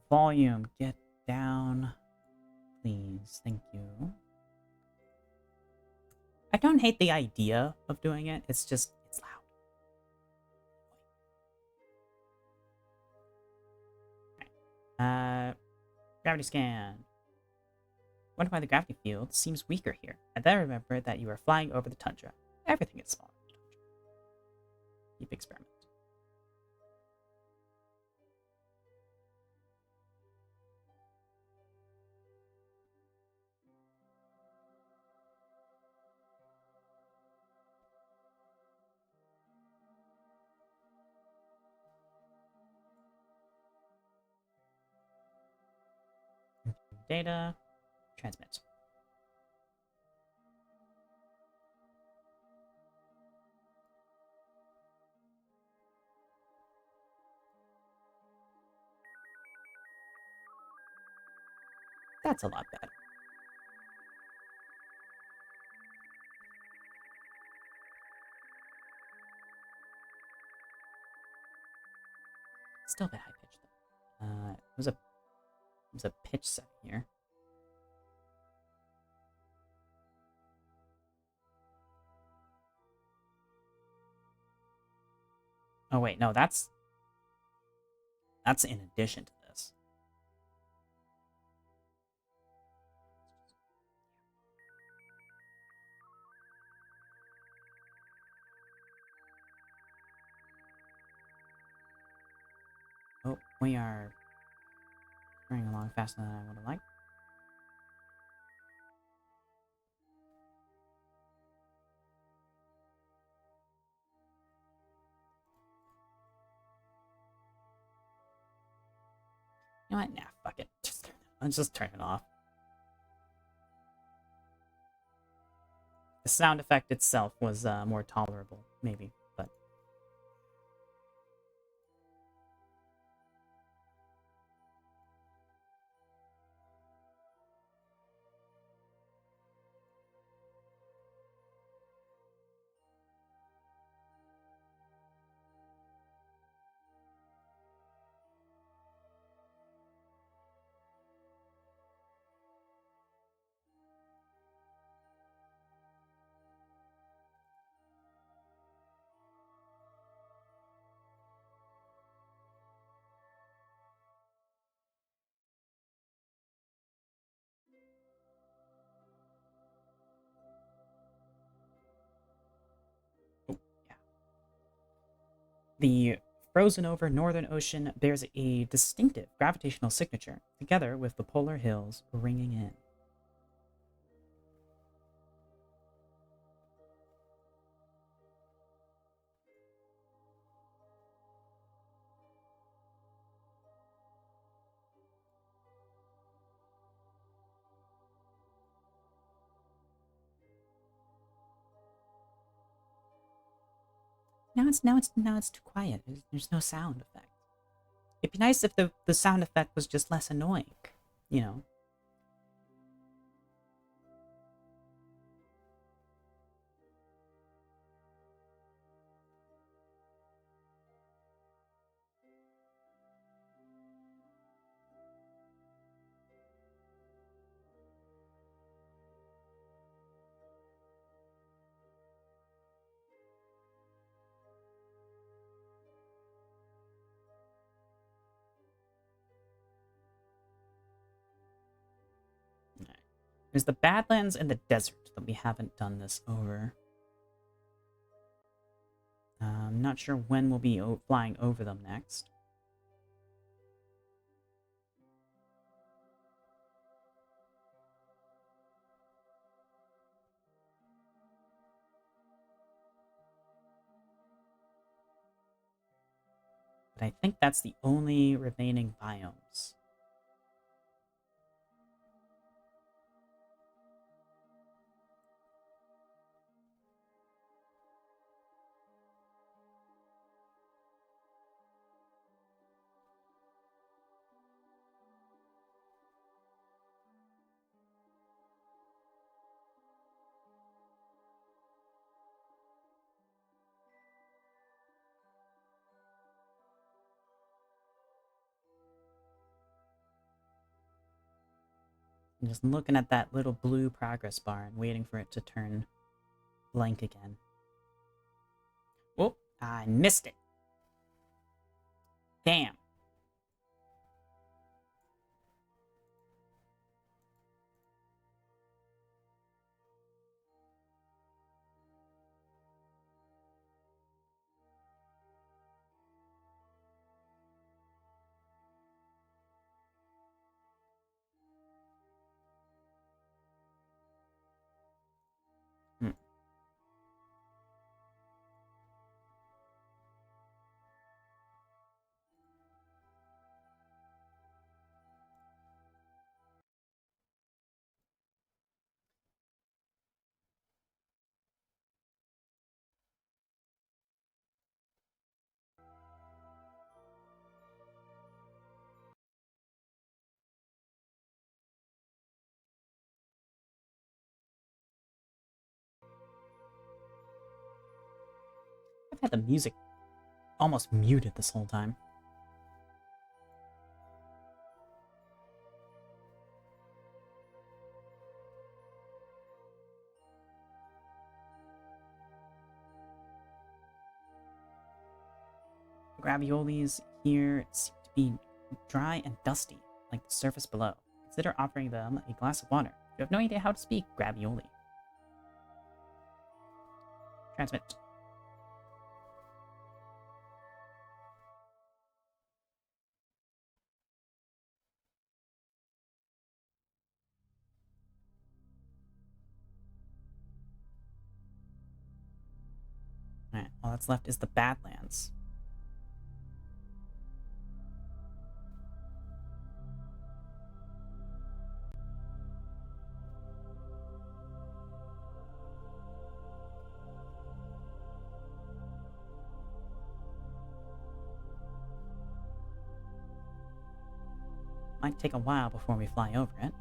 Volume. Get down. please. Thank you. I don't hate the idea of doing it. It's just, it's loud. Gravity scan. Wonder why the gravity field seems weaker here. And then remember that you are flying over the tundra. Everything is small. Keep experiment. Data. Transmit. That's a lot better. Still a bit high pitched though. There's a pitch setting here. Oh wait, no, that's in addition to this. Oh, we are running along faster than I would have liked. You know what? Nah, fuck it. Let's just turn it off. The sound effect itself was more tolerable, maybe, but... The frozen over Northern Ocean bears a distinctive gravitational signature, together with the polar hills ringing in. Now it's too quiet. There's no sound effect. It'd be nice if the sound effect was just less annoying, you know. There's the Badlands and the desert that we haven't done this over. I'm not sure when we'll be flying over them next. But I think that's the only remaining biomes. I'm just looking at that little blue progress bar and waiting for it to turn blank again. Oh, I missed it. Damn. Hmm. I've had the music almost muted this whole time. Raviolis here seem to be dry and dusty, like the surface below. Consider offering them a glass of water. You have no idea how to speak gravioli. Transmit. Alright, all that's left is the Badlands. Might take a while before we fly over it.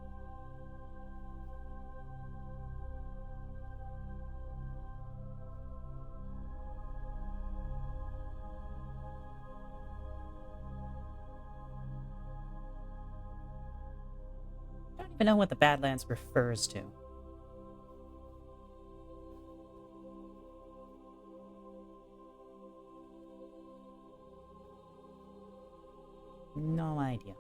I don't even know what the Badlands refers to. No idea.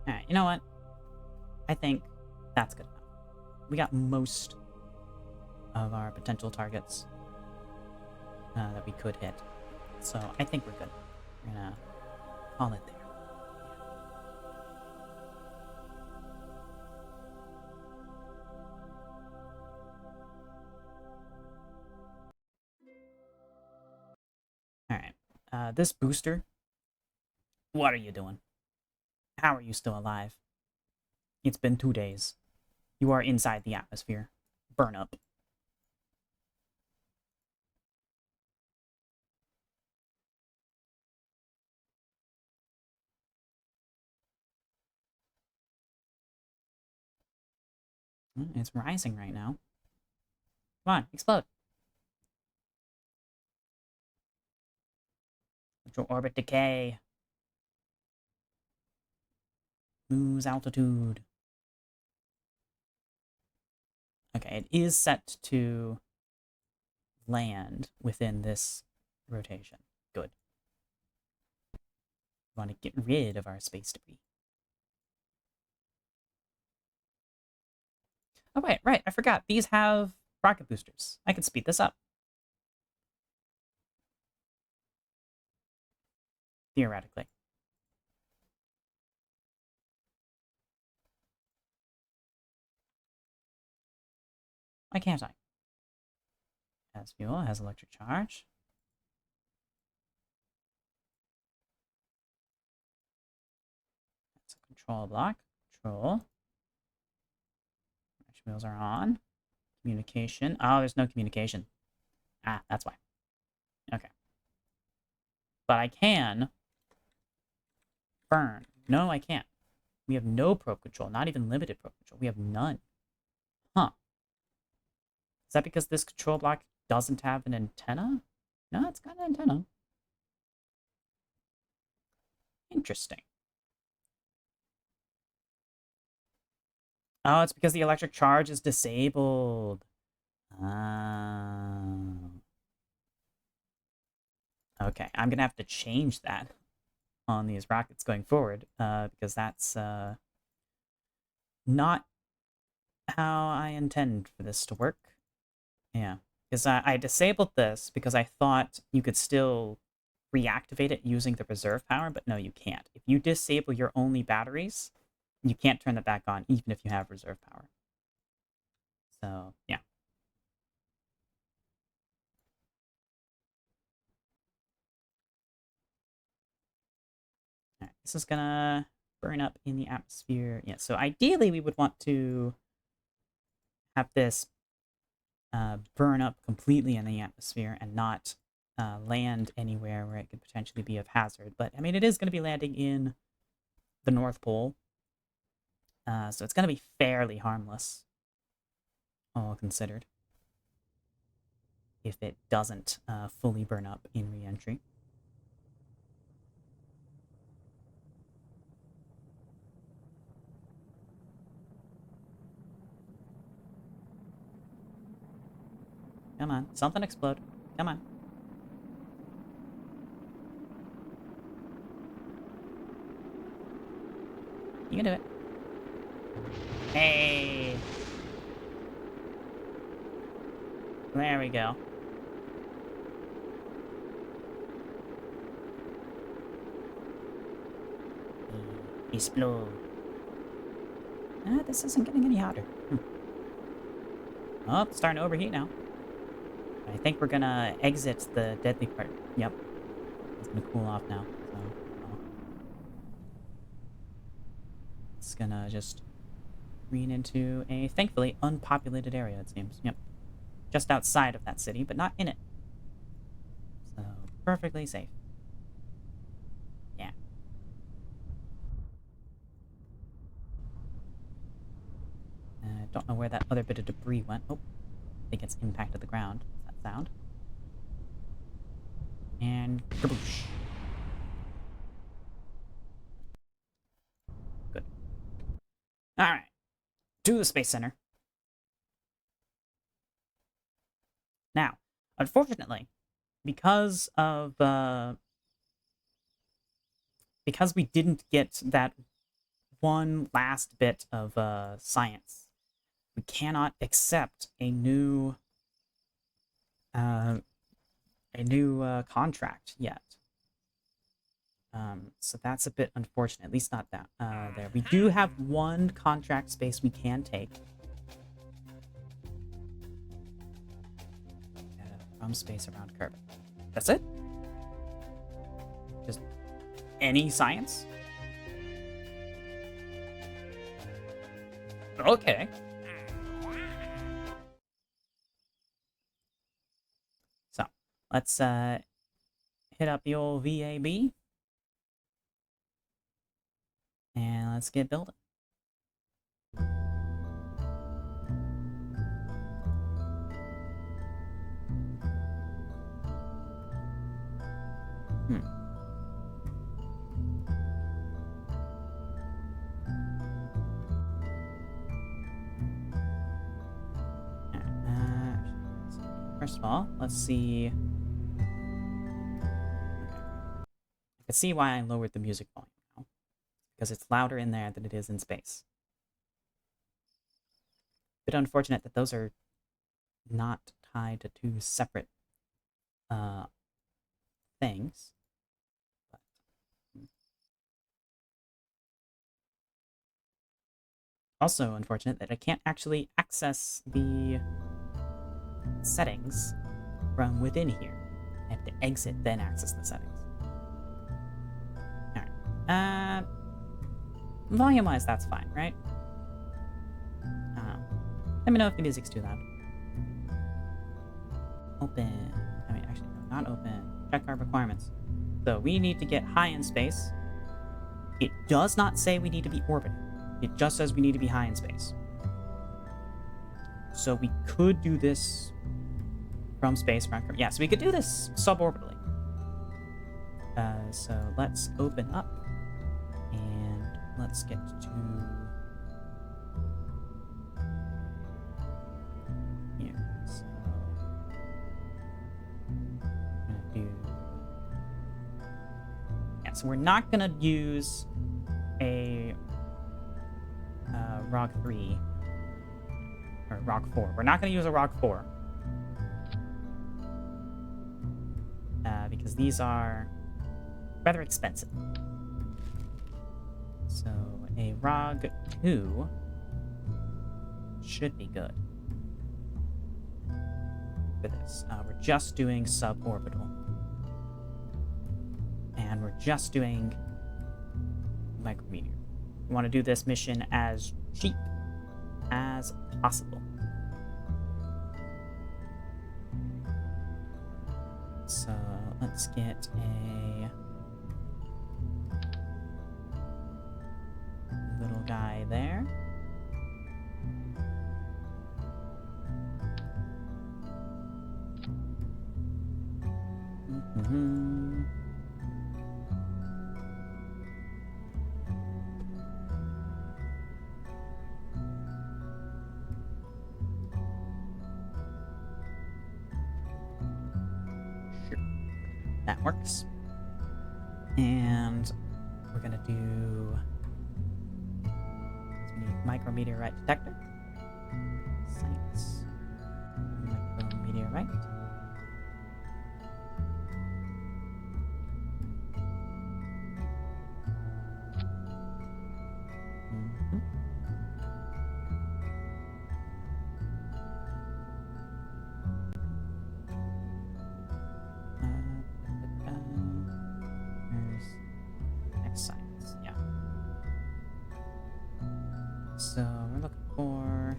Alright, you know what? I think that's good enough. We got most of our potential targets that we could hit. So I think we're good. We're gonna call it there. Alright. This booster, what are you doing? How are you still alive? It's been 2 days. You are inside the atmosphere. Burn up. It's rising right now. Come on, explode. Let your orbit decay. Lose altitude. Okay, it is set to land within this rotation. Good. We want to get rid of our space debris. Oh, wait, right, I forgot. These have rocket boosters. I can speed this up. Theoretically. Why can't I? Has fuel, has electric charge. That's a control block. Control. Wheels are on. Communication. Oh, there's no communication. Ah, that's why. Okay. But I can Burn. No, I can't. We have no probe control, not even limited probe control. We have none. Huh. Is that because this control block doesn't have an antenna? No, it's got an antenna. Interesting. Oh, it's because the electric charge is disabled. Oh. Okay, I'm gonna have to change that on these rockets going forward, because that's not how I intend for this to work. Yeah, because I disabled this because I thought you could still reactivate it using the reserve power, but no, you can't. If you disable your only batteries, you can't turn it back on, even if you have reserve power. So, yeah. All right, this is gonna burn up in the atmosphere. Yeah, so ideally we would want to have this burn up completely in the atmosphere and not land anywhere where it could potentially be of hazard. But, I mean, it is going to be landing in the North Pole, so it's going to be fairly harmless, all considered, if it doesn't fully burn up in re-entry. Come on, something explode. Come on. You can do it. Hey! There we go. Explode. This isn't getting any hotter. Oh, it's starting to overheat now. I think we're gonna exit the deadly part. Yep. It's gonna cool off now. So, it's gonna just careen into a, thankfully, unpopulated area, it seems. Yep. Just outside of that city, but not in it. So, perfectly safe. Yeah. Don't know where that other bit of debris went. Oh, I think it's impacted the ground. What's that sound? And kaboosh. Good. Alright. To the Space Center. Now, unfortunately, because we didn't get that one last bit of science, we cannot accept a new contract yet. So that's a bit unfortunate. At least not that there. We do have one contract space we can take. From space around Kerbal. That's it? Just any science? Okay. So, let's hit up the old VAB. And let's get building. First of all, let's see. Okay. I can see why I lowered the music volume now, because it's louder in there than it is in space. Bit unfortunate that those are not tied to two separate things. But, also unfortunate that I can't actually access the settings from within here. I have to exit, then access the settings. Alright. Volume-wise, that's fine, right? Let me know if the music's too loud. Open. I mean, actually, no, not open. Check our requirements. So we need to get high in space. It does not say we need to be orbiting. It just says we need to be high in space. So we could do this from space. Yeah, so we could do this suborbitally. So let's open up and let's get to here. So I'm gonna do, yeah. So we're not gonna use a Rock 3 or Rock 4. We're not gonna use a Rock 4 because these are rather expensive. So a ROG 2 should be good for this. We're just doing suborbital. And we're just doing micrometeor. We want to do this mission as cheap as possible. So let's get a little guy there. Sure. That works. And we're gonna do micrometeorite detector. Science. Micrometeorite. Next science, yeah. So we're looking for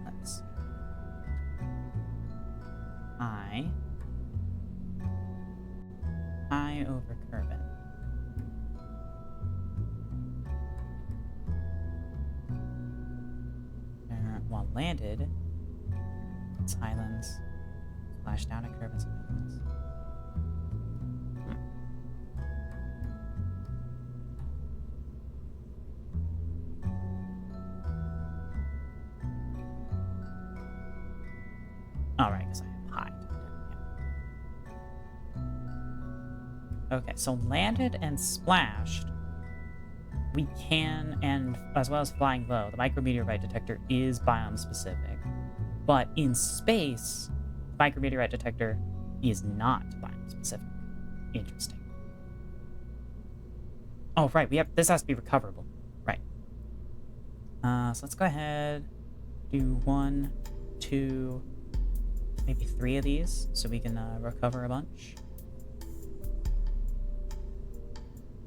let's see. I over Kerbal. While landed, its highlands splash down at Kerbal's highlands. Alright, because I have high. Yeah. Okay, so landed and splashed, we can, and as well as flying low, the micrometeorite detector is biome specific. But in space, the micrometeorite detector is not biome specific. Interesting. Oh, right, this has to be recoverable. Right. So let's go ahead, do 1, 2, maybe 3 of these, so we can recover a bunch.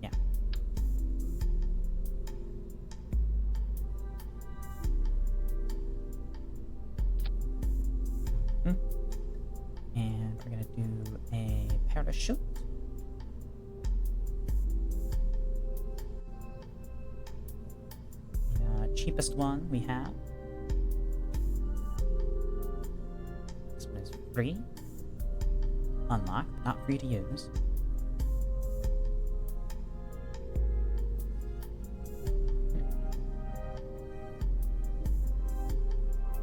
Yeah. And we're gonna do a parachute. The cheapest one we have. This one is free. Unlocked, not free to use.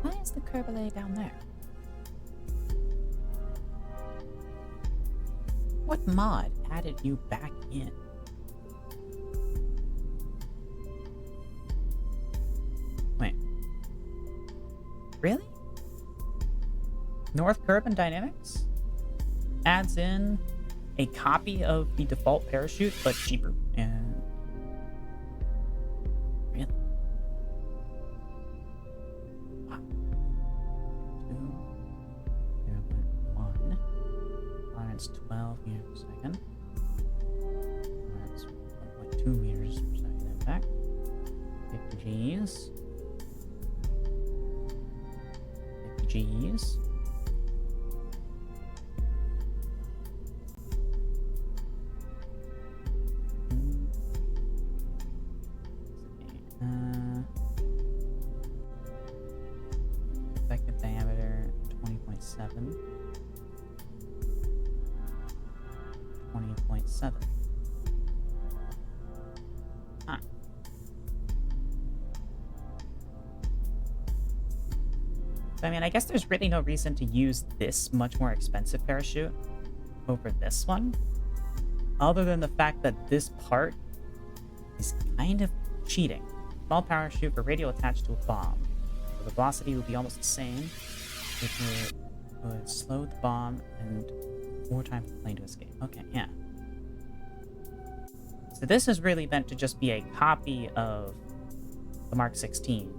Why is the Kerbal down there? What mod added you back in? Wait. Really? North Kerbal Dynamics adds in a copy of the default parachute, but cheaper. And really? Wow. 2, 0.1. That's 12 meters per second. That's 1.2 meters per second impact. 50 Gs. 50 Gs. effective diameter 20.7. 20.7. Huh. So, I mean, I guess there's really no reason to use this much more expensive parachute over this one, other than the fact that this part is kind of cheating. Small parachute for radio attached to a bomb. So the velocity would be almost the same. It would slow the bomb and more time for the plane to escape. Okay, yeah. So this is really meant to just be a copy of the Mark 16.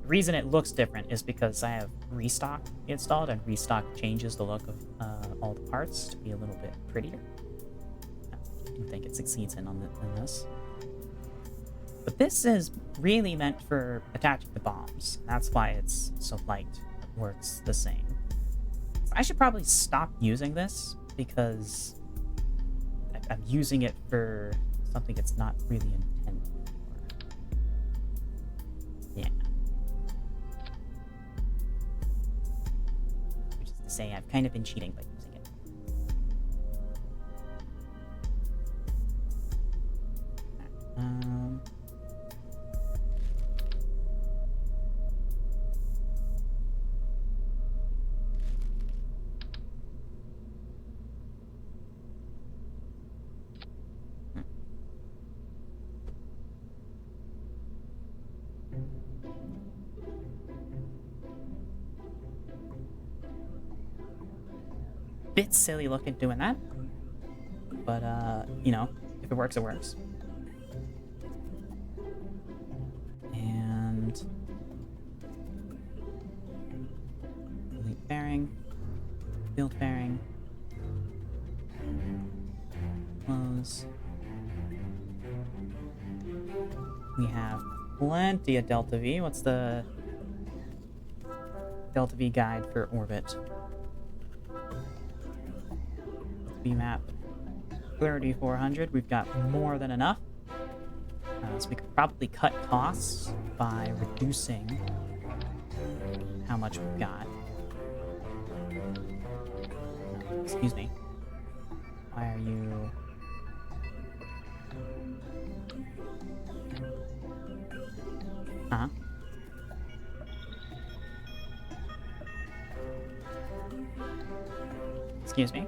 The reason it looks different is because I have Restock installed, and Restock changes the look of all the parts to be a little bit prettier. I do think it succeeds in this. But this is really meant for attaching the bombs. That's why it's so light. It works the same. So I should probably stop using this because I'm using it for something it's not really intended for. Yeah. Which is to say, I've kind of been cheating by using it. Bit silly looking doing that, but you know, if it works, it works. And delete bearing, field bearing, close. We have plenty of Delta V. What's the Delta V guide for orbit? VMAP 3400. We've got more than enough. So we could probably cut costs by reducing how much we've got. Excuse me. Why are you... Huh? Excuse me.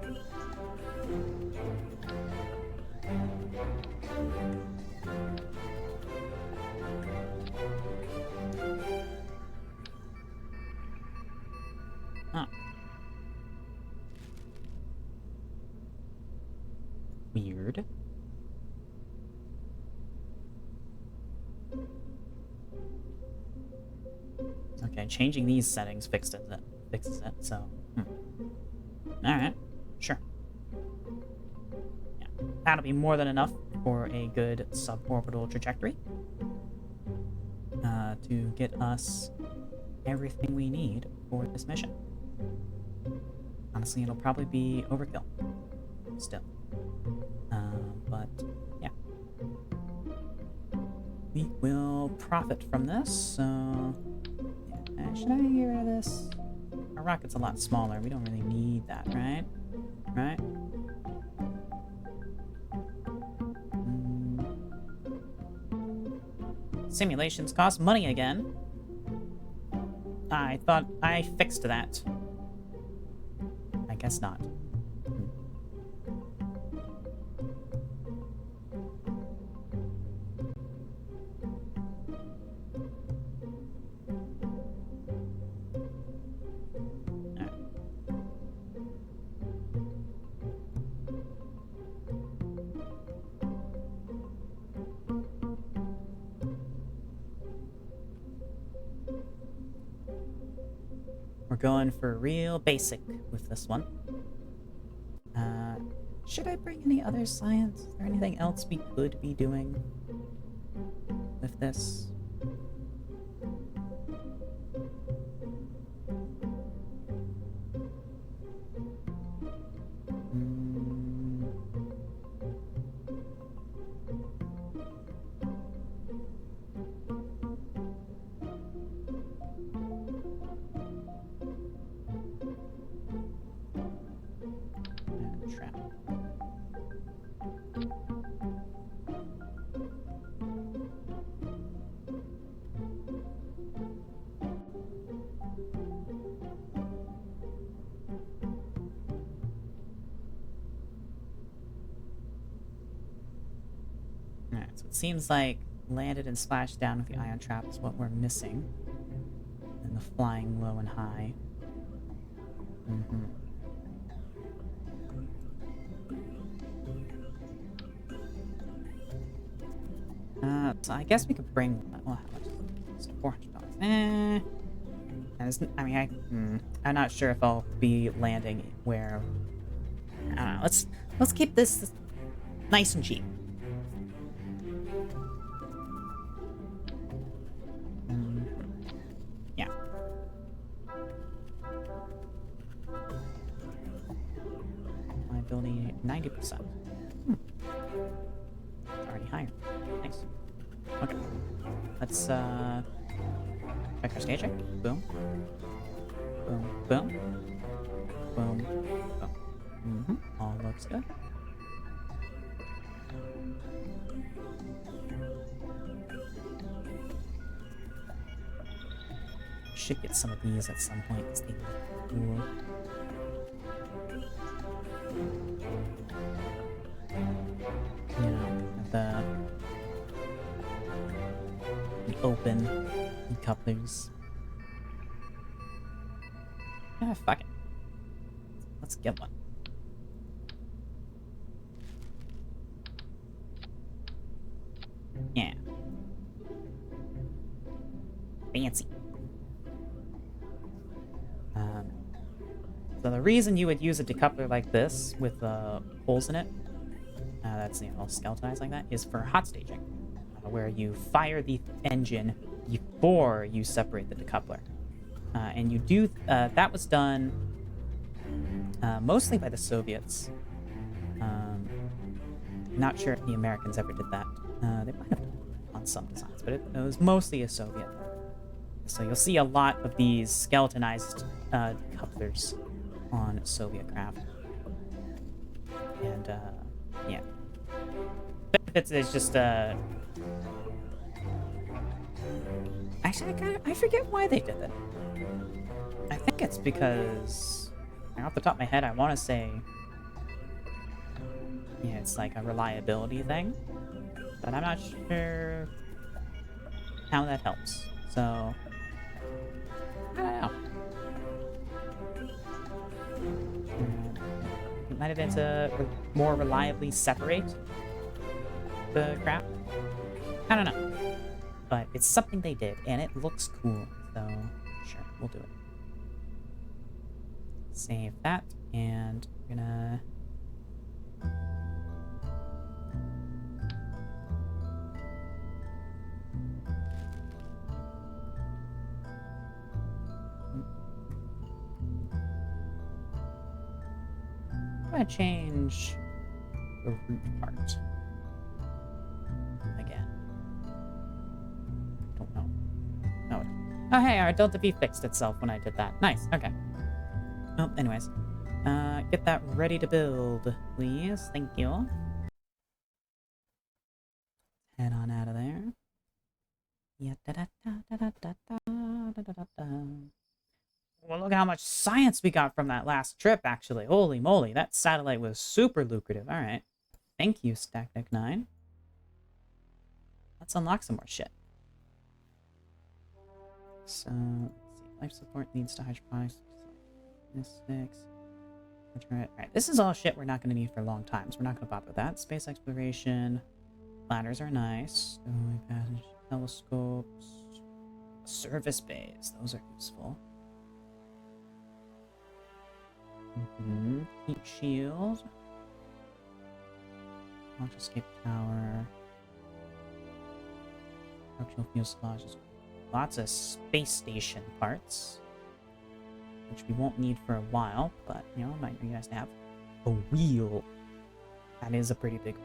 Huh. Weird. Okay, changing these settings fixes it, so... Alright, sure. Yeah, that'll be more than enough for a good suborbital trajectory. To get us everything we need for this mission. Honestly, it'll probably be overkill. Still. But, yeah. We will profit from this, so... Yeah, should I get rid of this? Our rocket's a lot smaller. We don't really need that, right? Right? Simulations cost money again. I thought I fixed that. I guess not. We're going for real basic with this one. Should I bring any other science? Is there anything else we could be doing with this? seems like landed and splashed down with the ion trap is what we're missing. And the flying low and high. Mm-hmm. So I guess we could bring. Well, how much? It's $400. And I mean, I'm not sure if I'll be landing where. I don't know. Let's keep this nice and cheap. Yeah. Liability 90%. It's already higher. Nice. Okay. Let's check our staging. Boom. Boom. Boom. Boom. Boom. All looks good. Should get some of these at some point because they look cool. The open couplers. Yeah, fuck it. Let's get one. Yeah. Fancy. So the reason you would use a decoupler like this with holes in it, that's all skeletonized like that, is for hot staging, where you fire the engine before you separate the decoupler. And you do that was done mostly by the Soviets. Not sure if the Americans ever did that. They might have on some designs, but it was mostly a Soviet. So you'll see a lot of these skeletonized couplers on Soviet craft. And yeah. Benefits is just actually I forget why they did that. I think it's because off the top of my head I want to say yeah, it's like a reliability thing, but I'm not sure how that helps. So I don't know. It might have been to more reliably separate the crap. I don't know. But it's something they did, and it looks cool. So, sure, we'll do it. Save that, and we're gonna... I'm gonna change the root part. Again. Don't know. Oh, hey, our Delta V fixed itself when I did that. Nice, okay. Well, anyways. Get that ready to build, please. Thank you. Head on out of there. Yeah, Well, look at how much science we got from that last trip, actually. Holy moly, that satellite was super lucrative. All right. Thank you, Stack Deck 9. Let's unlock some more shit. So, let's see. Life support leads to hydroponics. Mystics. Alright, this is all shit we're not going to need for a long time, so we're not going to bother with that. Space exploration. Ladders are nice. Passage, telescopes. Service bays. Those are useful. Heat shield. Launch escape tower. Structural fuselages. Lots of space station parts, which we won't need for a while, but you know, it might be nice to have. A wheel. That is a pretty big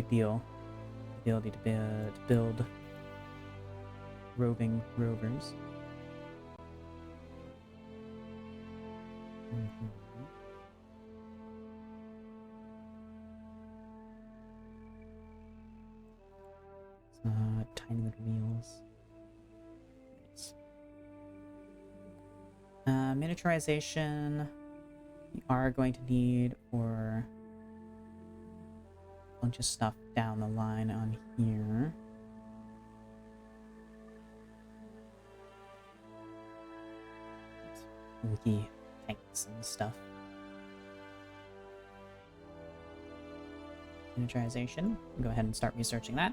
deal. The ability to build roving rovers. Tiny little wheels. Miniaturization we are going to need for bunch of stuff down the line on here. Wiki tanks and stuff. Miniaturization. Go ahead and start researching that.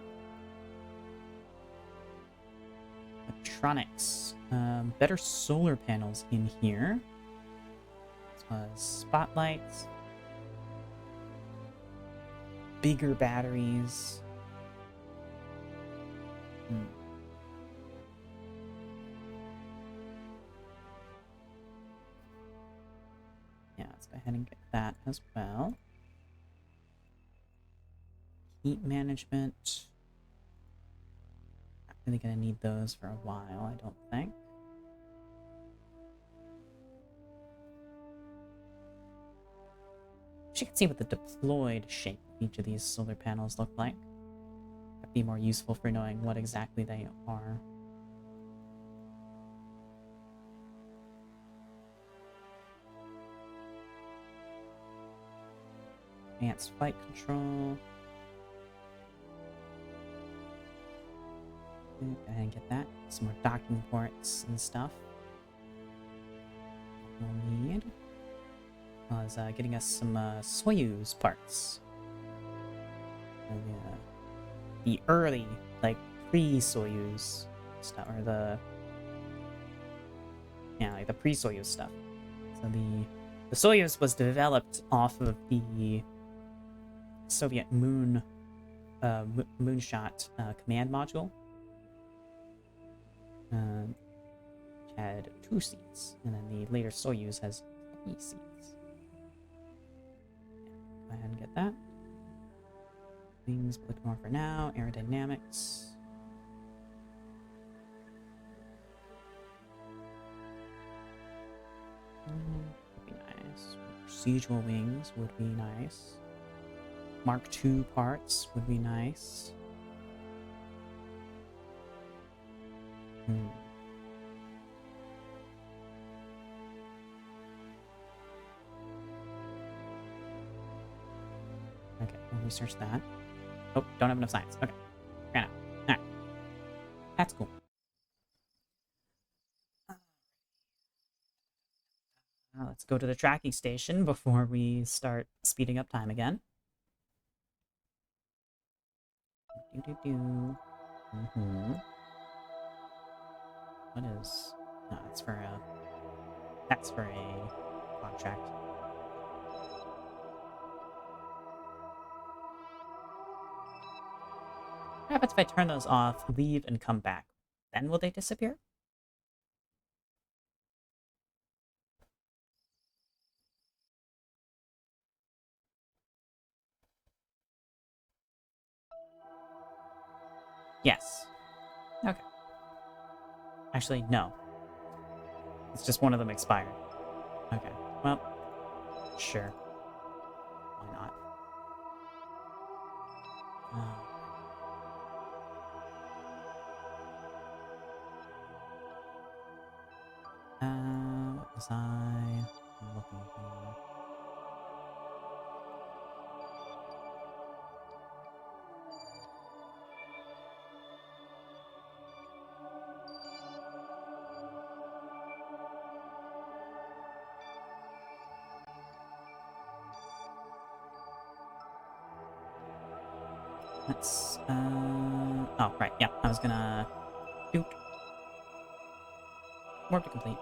Electronics. Better solar panels in here. As well as spotlights. Bigger batteries. Yeah, let's go ahead and get that as well. Heat management. Not really gonna need those for a while, I don't think. You can see what the deployed shape of each of these solar panels look like. That'd be more useful for knowing what exactly they are. Advanced flight control. Go ahead and get that. Some more docking ports and stuff. We'll need. Was getting us some Soyuz parts. The early, like pre-Soyuz stuff, or like the pre-Soyuz stuff. So the Soyuz was developed off of the Soviet moonshot command module. Which had 2 seats, and then the later Soyuz has 3 seats. Go ahead and get that. Things we'll look more for now. Aerodynamics. Would be nice. Procedural wings would be nice. Mark II parts would be nice. Okay, we'll research that. Oh, don't have enough science. Okay, ran out. Alright. That's cool. Let's go to the tracking station before we start speeding up time again. What is... No, that's for a... That's for a contract. What happens if I turn those off, leave, and come back? Then will they disappear? Yes. Okay. Actually, no. It's just one of them expired. Okay. Well, sure. Why not? What was I looking for? Let's, oh, right, yeah, I was gonna... Doot. Warp to complete.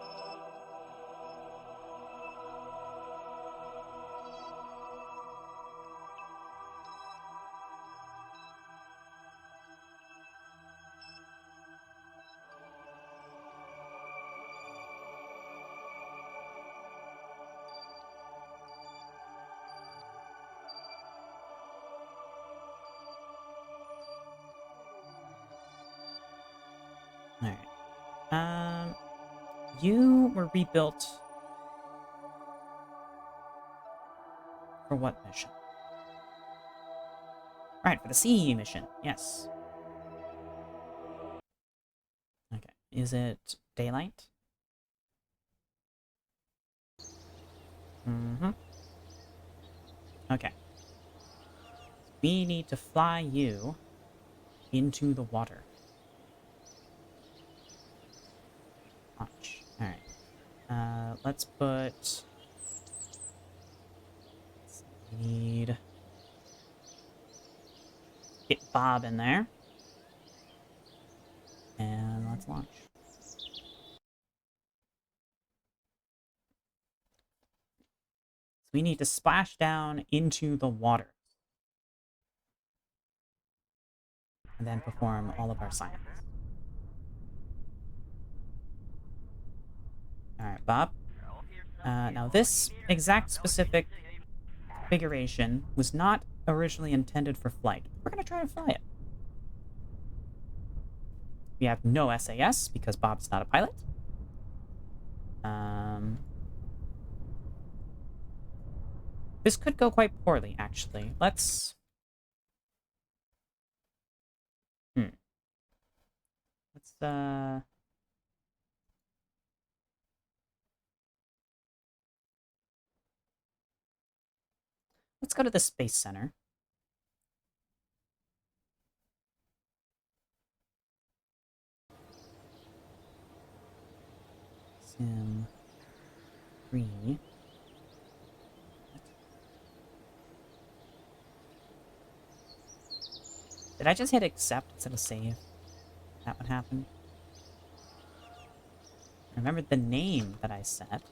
Alright. You were rebuilt for what mission? Right, for the CE mission, yes. Okay, is it daylight? Mm-hmm. Okay. We need to fly you into the water. Launch. Alright. Let's put... We need... Get Bob in there. And let's launch. So we need to splash down into the water. And then perform all of our science. Alright, Bob. Now this exact specific configuration was not originally intended for flight. We're going to try to fly it. We have no SAS because Bob's not a pilot. This could go quite poorly, actually. Let's... Let's go to the Space Center. Sim 3. Did I just hit accept instead of save? That would happen. Remember the name that I set.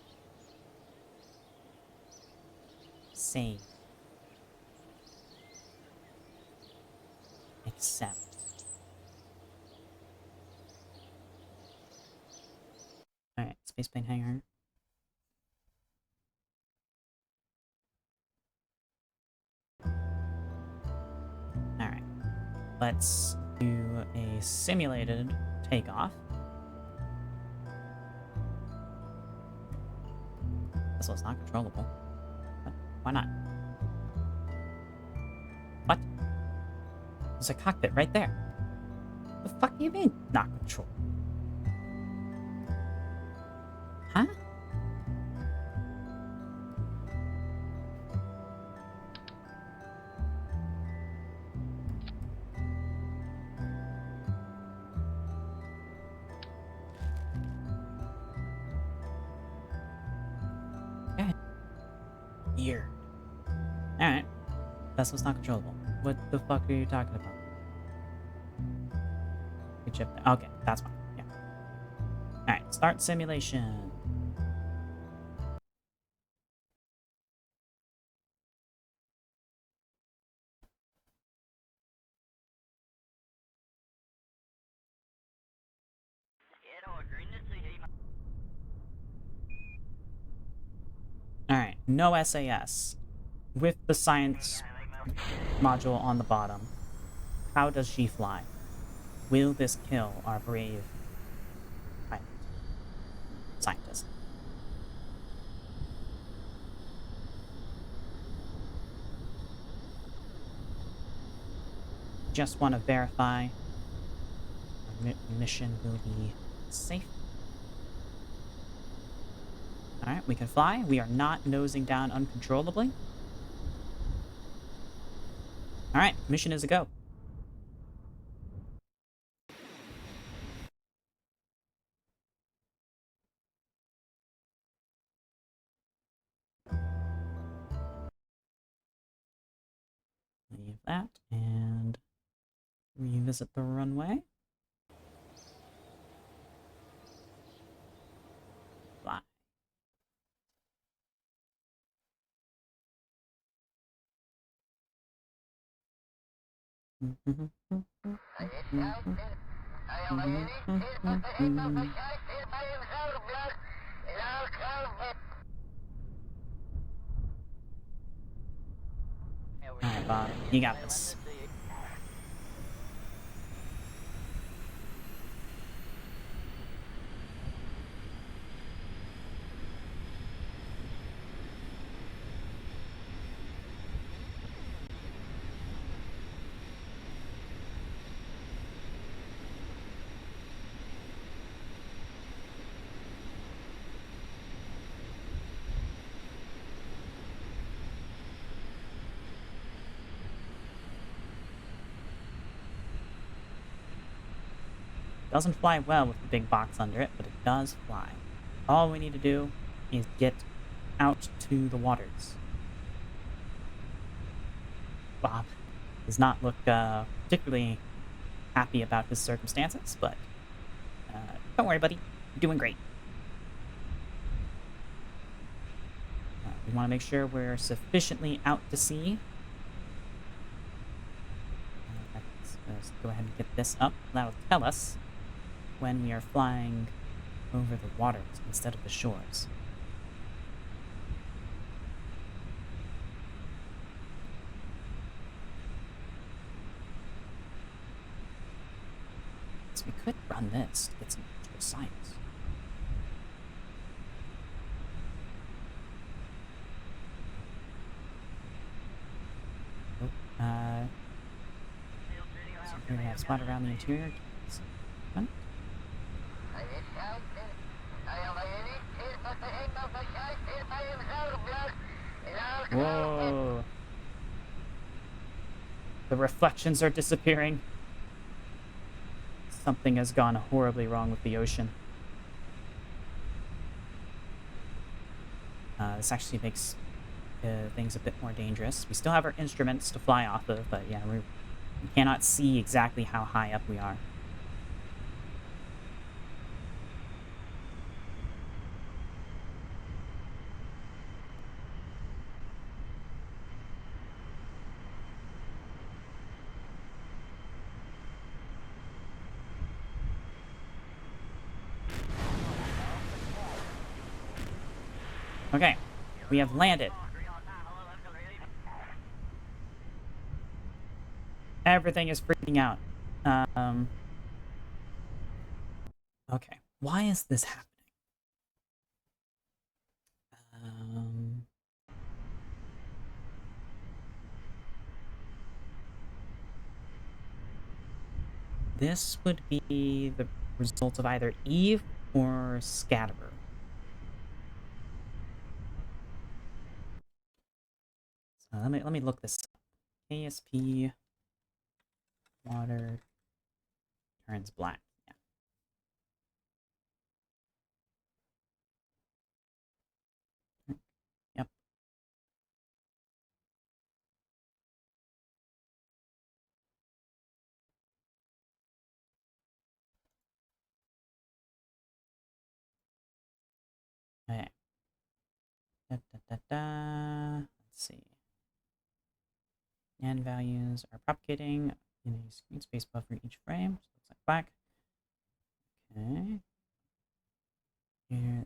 Save. Accept. Alright, spaceplane hangar. Alright. Let's do a simulated takeoff. This was not controllable. What? Why not? What? There's a cockpit right there. The fuck do you mean, not controllable? Huh? Weird. Alright. Vessel's not controllable. What the fuck are you talking about? Good ship there. Okay, that's fine. Yeah. Alright, start simulation. Alright, no SAS. With the science module on the bottom. How does she fly? Will this kill our brave pilot? Scientist? Just want to verify our mission will be safe. Alright, we can fly. We are not nosing down uncontrollably. Alright, mission is a go. Leave that and revisit the runway. Fly. Alright, Bob, you got this. Doesn't fly well with the big box under it, but it does fly. All we need to do is get out to the waters. Bob does not look particularly happy about his circumstances, but don't worry, buddy. You're doing great. We want to make sure we're sufficiently out to sea. Let's go ahead and get this up. That'll tell us when we are flying over the waters instead of the shores. So we could run this to get some extra science. So we're gonna have spot around the interior. Fun. Whoa. The reflections are disappearing. Something has gone horribly wrong with the ocean. This actually makes things a bit more dangerous. We still have our instruments to fly off of, but yeah, we cannot see exactly how high up we are. Okay, we have landed. Everything is freaking out. Okay, why is this happening? This would be the result of either Eve or Scatterer. So let me look this up. ASP water turns black. Yeah. Yep. Okay. Da, da, da, da. Let's see. And values are propagating in a screen space buffer each frame. So it looks like black. Okay. Here,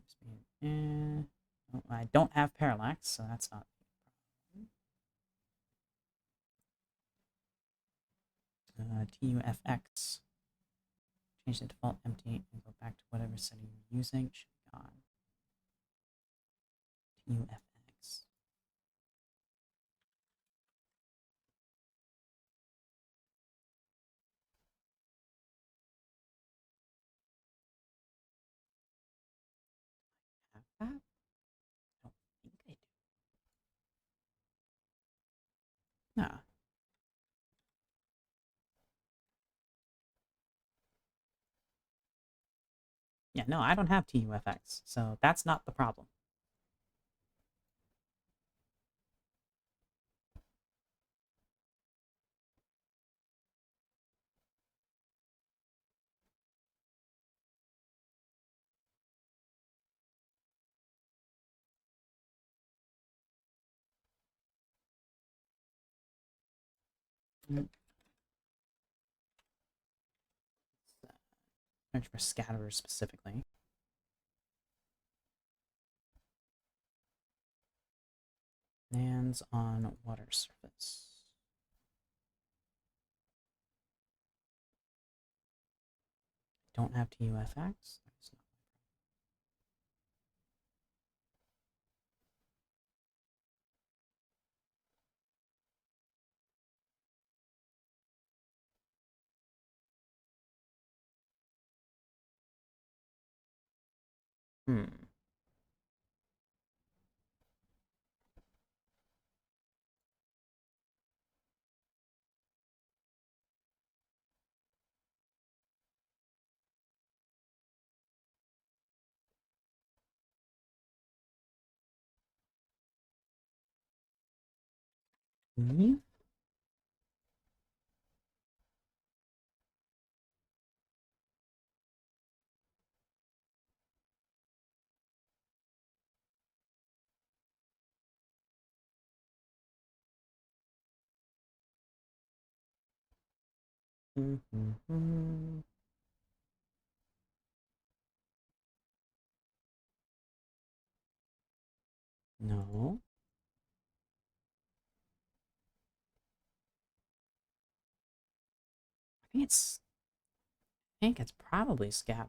oh, I don't have parallax, so that's not. TUFX. Change the default empty and go back to whatever setting you're using. Should be on. TUFX. Have that? I don't think I do. No. Yeah, no, I don't have TUFX, so that's not the problem. Search for scatterers specifically. Lands on water surface. Don't have TUFX. Hmm. Eve? Mm-hmm. No. I think it's probably Scatter.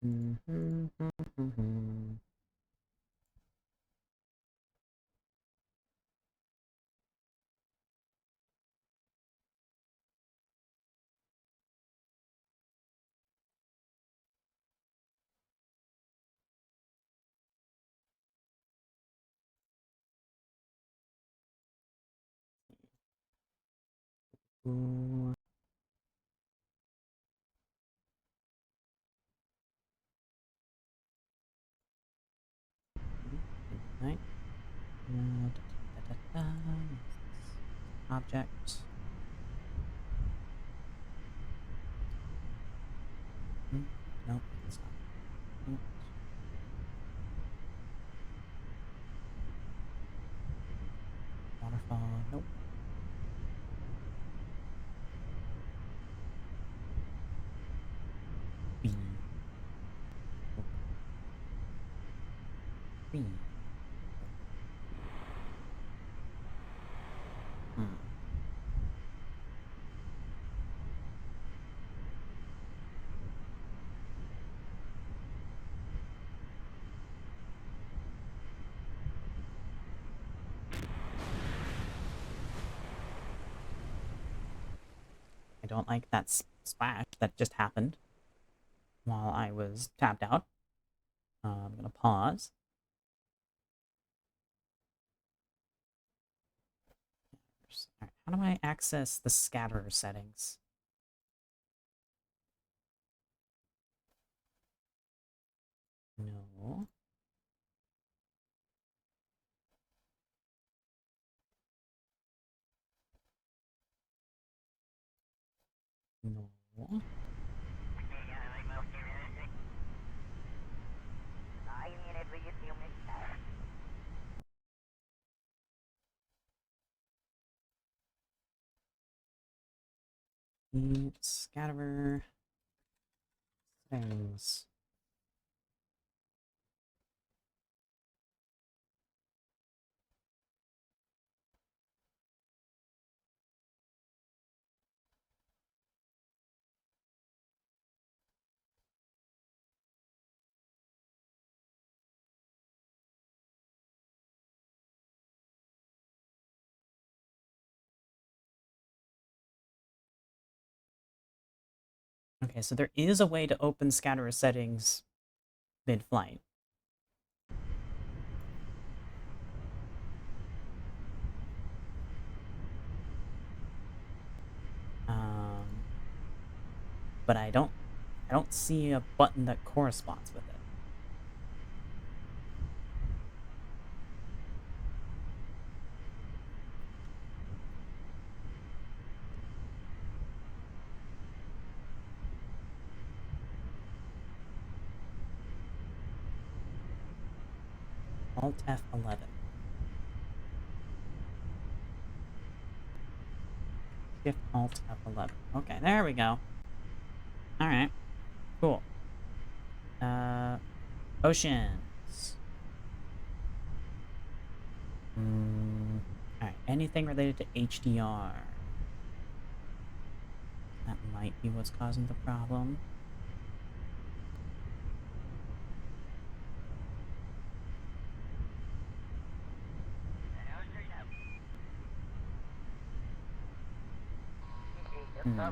Mm-hmm. Ooh. Right. Object. Nope, it's not. Nope. Waterfall. Nope. B. Nope. B. Hmm. I don't like that splash that just happened while I was tapped out. I'm gonna pause. All right, how do I access the scatter settings? No. No. Scatterer settings. Okay, so there is a way to open scatterer settings mid-flight. But I don't see a button that corresponds with it. Alt F11. Shift Alt F11. Okay, there we go. All right, cool. Oceans. All right, anything related to HDR. That might be what's causing the problem. Hmm. I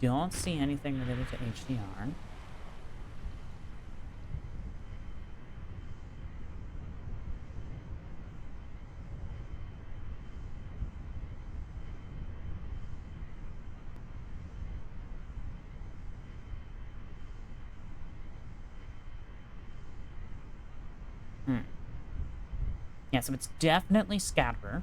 don't see anything related to HDR. Hmm. Yeah, so it's definitely Scatterer.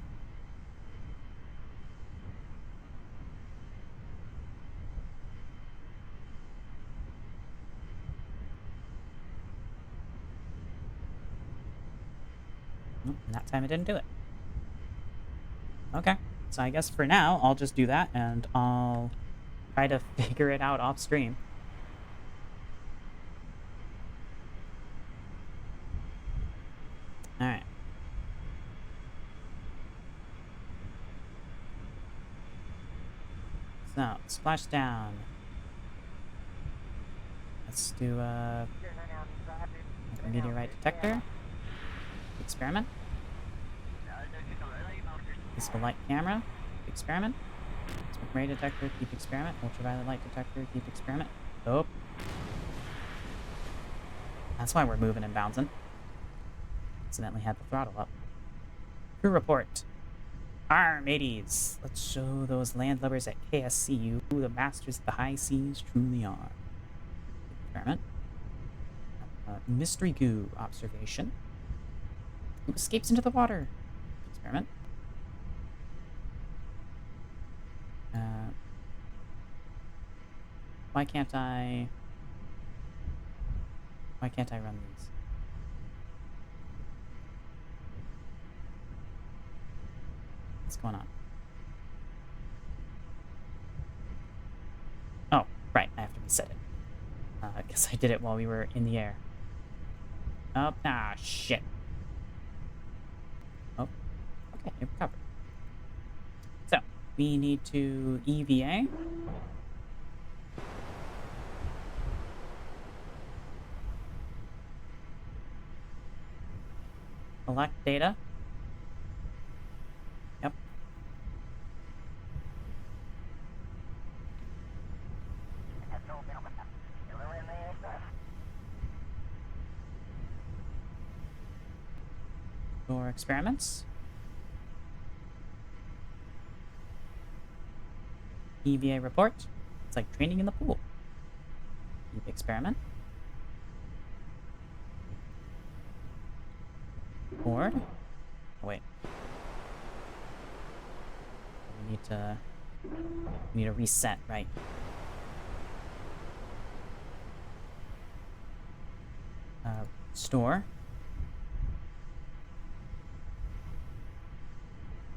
Nope, that time it didn't do it. Okay, so I guess for now, I'll just do that, and I'll try to figure it out off stream. Alright. So, splashdown. Let's do a meteorite detector. Experiment. Visible light camera. Experiment. Smoke ray detector. Keep experiment. Ultraviolet light detector. Keep experiment. Oh. That's why we're moving and bouncing. Accidentally had the throttle up. Crew report. Arr, mateys. Let's show those landlubbers at KSCU who the masters of the high seas truly are. Experiment. Mystery goo observation. Who escapes into the water? Experiment. Why can't I run these? What's going on? Oh, right, I have to reset it. Because I did it while we were in the air. Oh, shit. Oh, okay, it recovered. So, we need to EVA. Collect data. Yep. For experiments. EVA report. It's like training in the pool. Keep experiment. Board. Oh, wait. We need to reset, right? Store.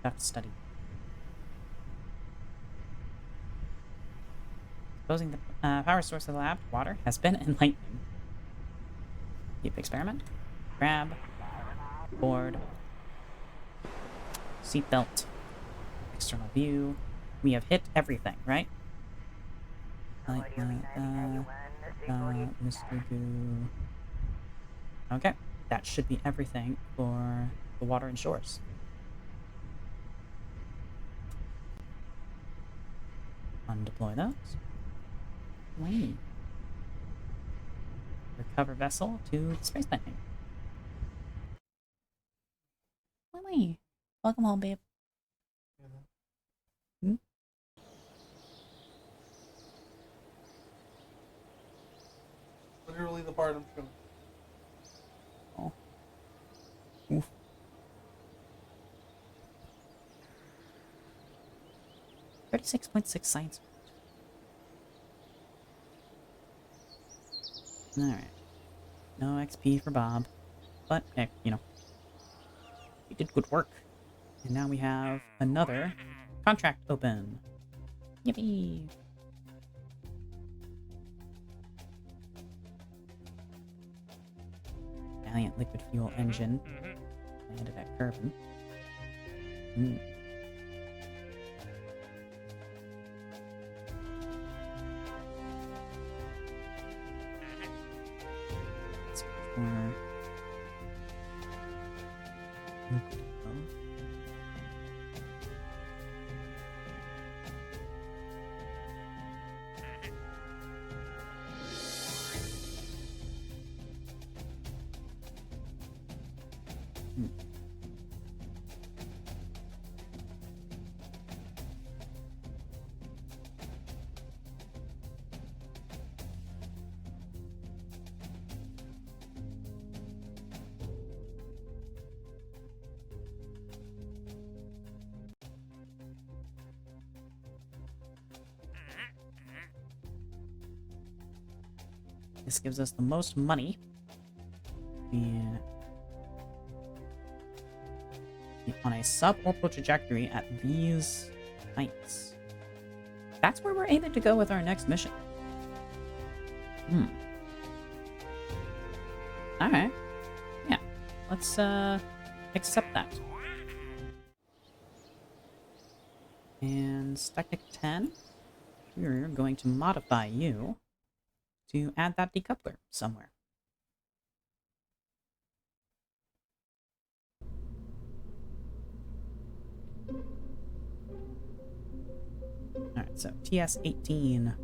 Duct study. Supposing the power source of the lab, water, has been enlightening. Keep experiment. Grab. Board. Seatbelt. External view. We have hit everything, right? Like Mr. Goo. Okay, that should be everything for the water and shores. Undeploy those. Wait. Recover vessel to space landing. Lily, welcome home, babe. Hmm? Literally the part I'm trying. Oh. Oof. $36.6 science. Alright. No XP for Bob. But, you know. He did good work. And now we have another contract open. Yippee! Valiant liquid fuel engine. Landed at Kerbal. for... This gives us the most money. And on a suborbital trajectory at these heights. That's where we're aiming to go with our next mission. Alright. Yeah. Let's accept that. And Stechnik 10, we're going to modify you to add that decoupler somewhere. Alright, so TS-18.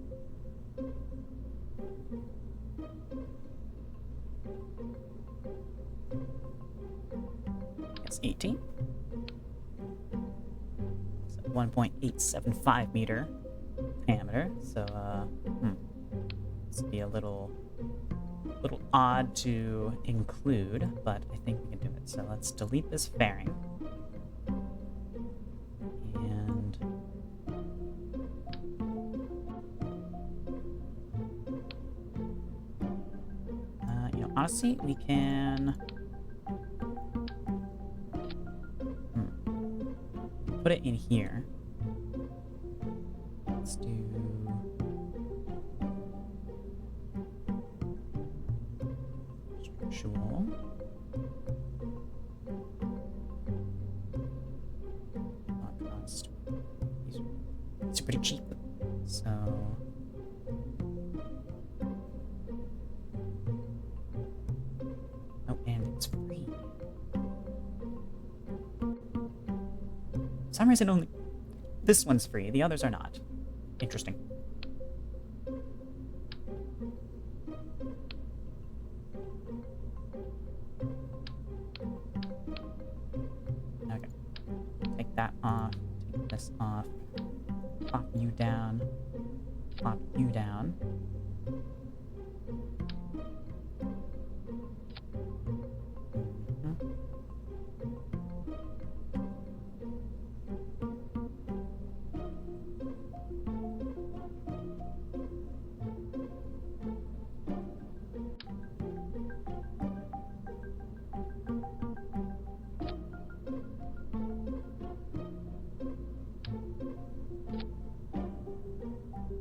TS-18. So 1.875 meter diameter, so this would be a little odd to include, but I think we can do it. So let's delete this fairing. And honestly, we can put it in here. Let's do structural. Cost. These are pretty cheap. So it's free. For some reason only this one's free, the others are not. Interesting. Okay. Take that off. Take this off. Plop you down. Plop you down.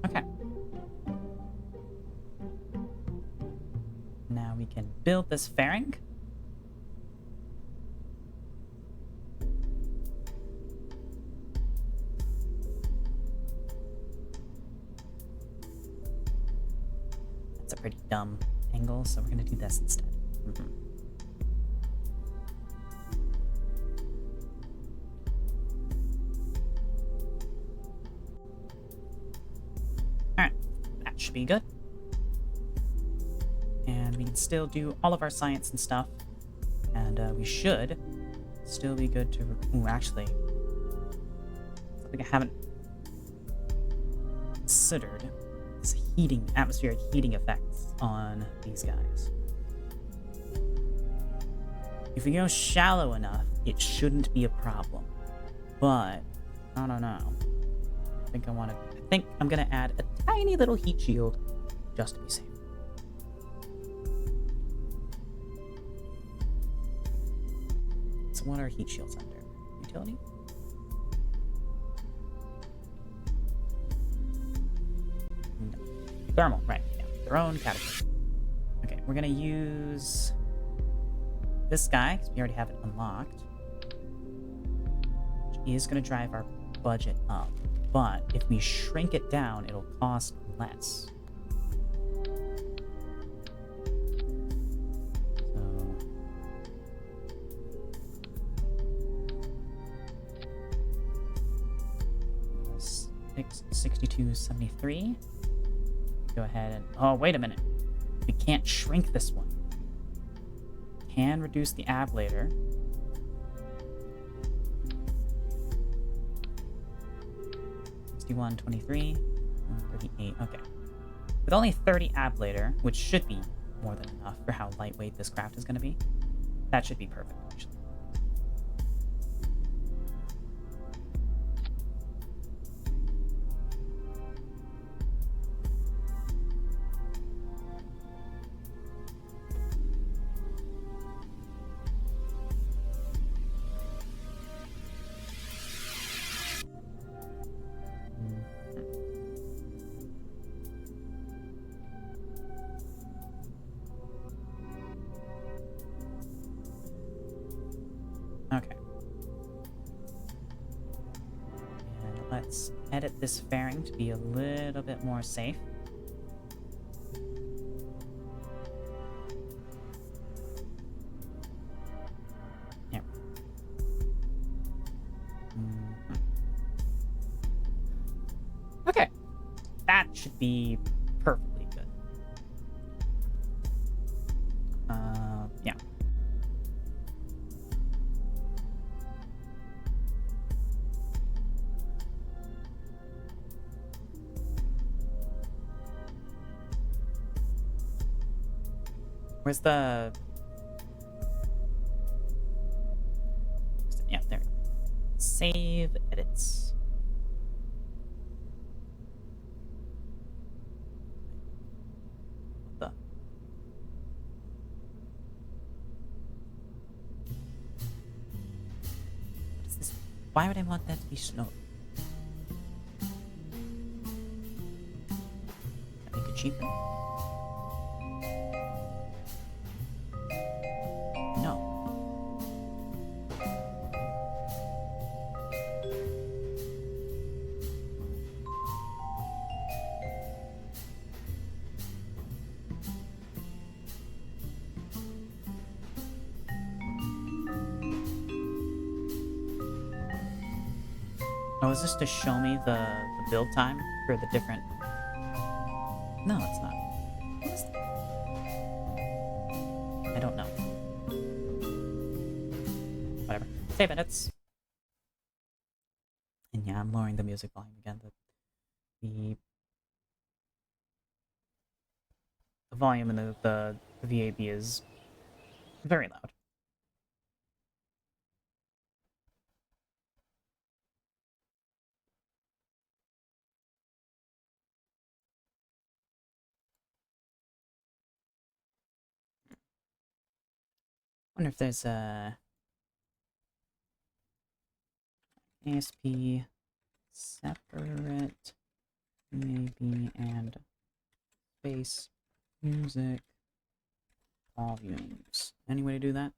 Okay. Now we can build this fairing. That's a pretty dumb angle, so we're going to do this instead. Alright, that should be good. And we can still do all of our science and stuff. And we should still be good to... Ooh, actually, something I haven't considered is atmospheric heating effects on these guys. If we go shallow enough, it shouldn't be a problem. But, I don't know. I think I'm gonna add a tiny little heat shield just to be safe. So what are heat shields under? Utility? No. Thermal, right. Yeah, their own category. Okay, we're gonna use this guy, because we already have it unlocked. Which is gonna drive our budget up. But if we shrink it down, it'll cost less. fix 6273. Go ahead and... Oh, wait a minute. We can't shrink this one. Can reduce the ablator. $61, $23, $38. Okay. With only 30 ablator, which should be more than enough for how lightweight this craft is going to be, that should be perfect, actually. Okay. And let's edit this fairing to be a little bit more safe. There. Okay. That should be perfectly good. Yeah. Where's the... Yeah, there. Save edits. What the... What's this? Why would I want that to be slow? Make it cheaper? No. Oh, is this to show me the build time for the different... No, it's not. What is that? I don't know. Whatever. Save edits. And yeah, I'm lowering the music volume again. The volume in the VAB is very loud. Wonder if there's a ASP separate maybe and bass music volumes. Any way to do that?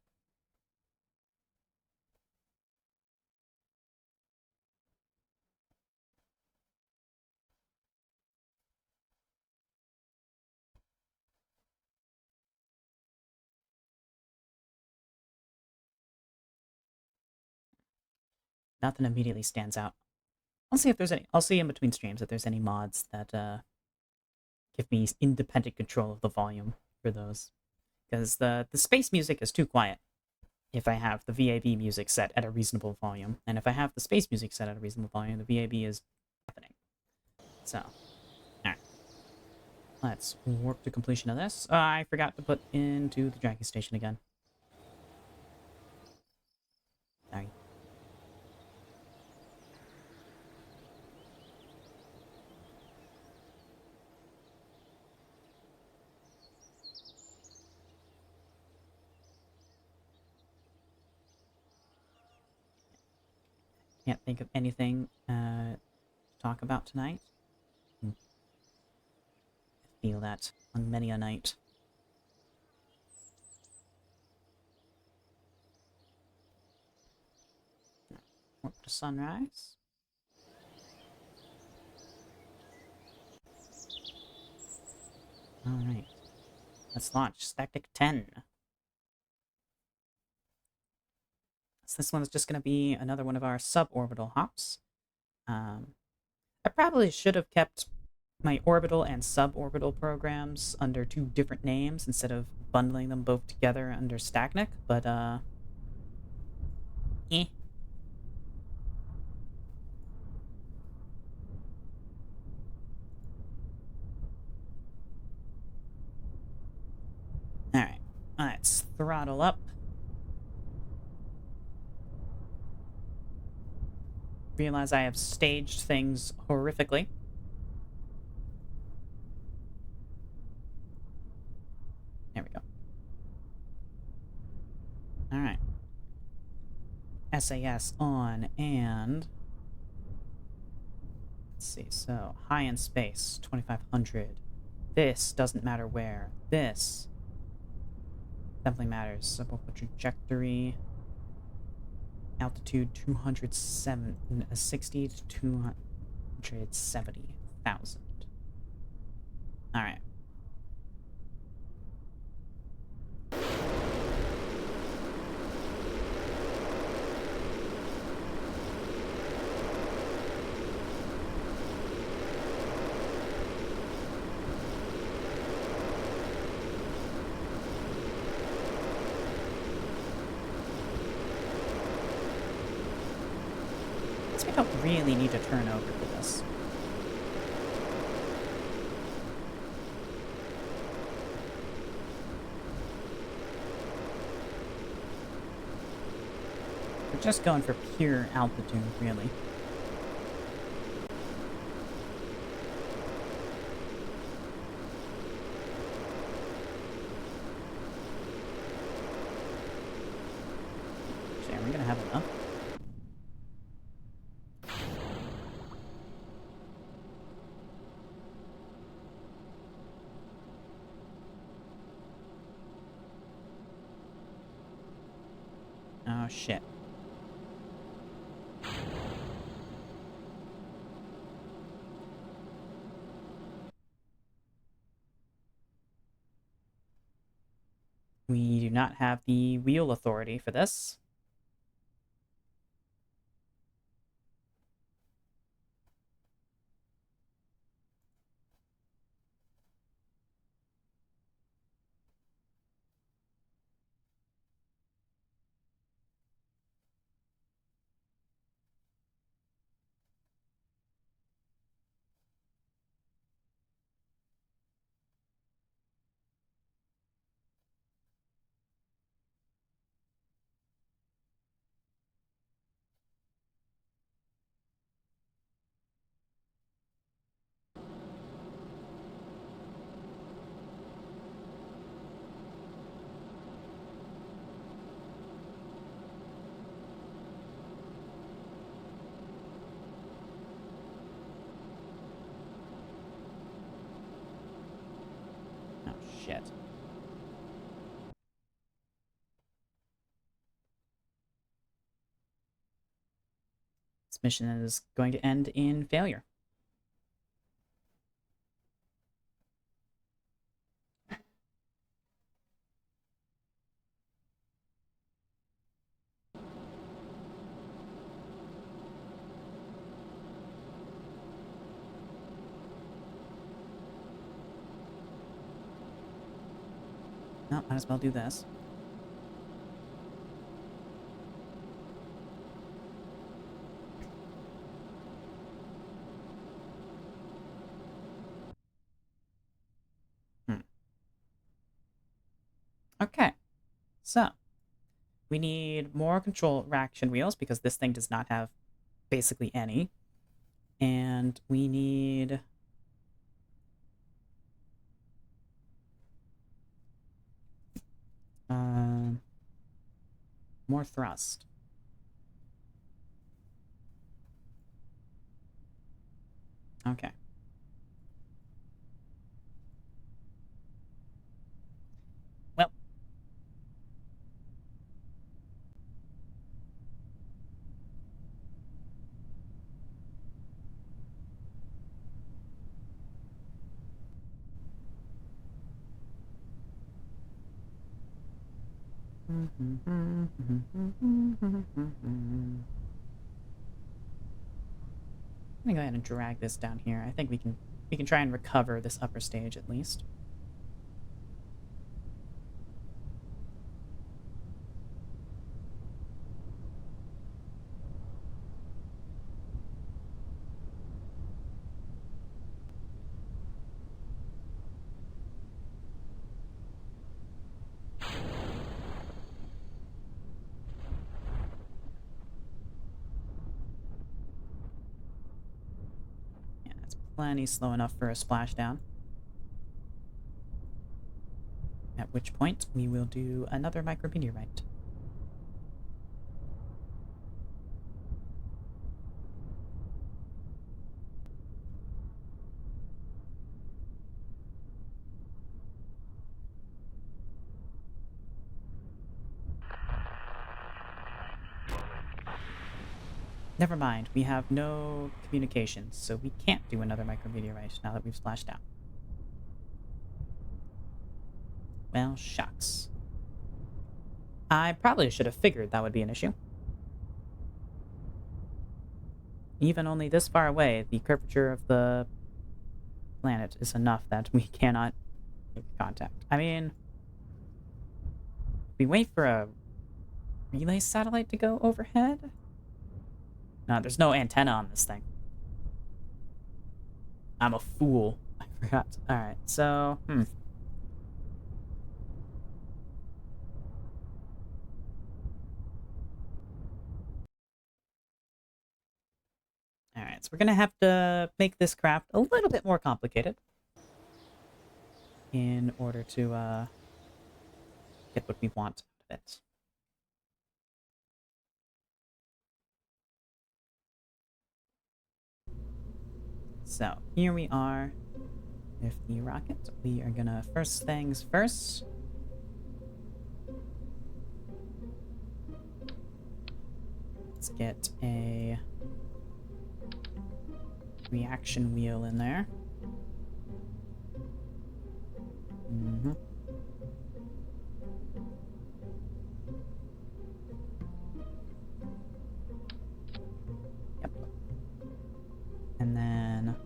Nothing immediately stands out. I'll see if there's any. I'll see in between streams if there's any mods that give me independent control of the volume for those, because the space music is too quiet if I have the VAB music set at a reasonable volume, and if I have the space music set at a reasonable volume, the VAB is happening. So, alright. Let's warp to completion of this. I forgot to put into the dragging station again. Sorry. Can't think of anything to talk about tonight. I feel that on many a night. Warp to sunrise. Alright. Let's launch Static 10. So this one's just going to be another one of our suborbital hops. I probably should have kept my orbital and suborbital programs under two different names instead of bundling them both together under Stacknic, but eh. Alright, let's throttle up. Realize I have staged things horrifically. There we go. Alright. SAS on, and let's see, so high in space, 2500. This doesn't matter where. This definitely matters. Suborbital trajectory. Altitude 260 to 270,000. Alright. We don't really need to turn over for this. We're just going for pure altitude, really. Actually, are we gonna have enough? Oh, shit. We do not have the wheel authority for this. Oh, shit. This mission is going to end in failure. No, might as well do this. Okay, so we need more control reaction wheels because this thing does not have basically any. And we need more thrust. Okay. Well. gonna go ahead and drag this down here. I think we can try and recover this upper stage at least. Yeah, that's plenty slow enough for a splashdown. At which point, we will do another micrometeorite. Never mind, we have no communications, so we can't do another micrometeorite now that we've splashed down. Well, shucks. I probably should have figured that would be an issue. Even only this far away, the curvature of the planet is enough that we cannot make contact. I mean, we wait for a relay satellite to go overhead? No, there's no antenna on this thing. I'm a fool. I forgot. Alright, so, Alright, so we're gonna have to make this craft a little bit more complicated in order to get what we want out of it. So, here we are with the rocket. We are gonna, first things first, let's get a reaction wheel in there. Yep. And then,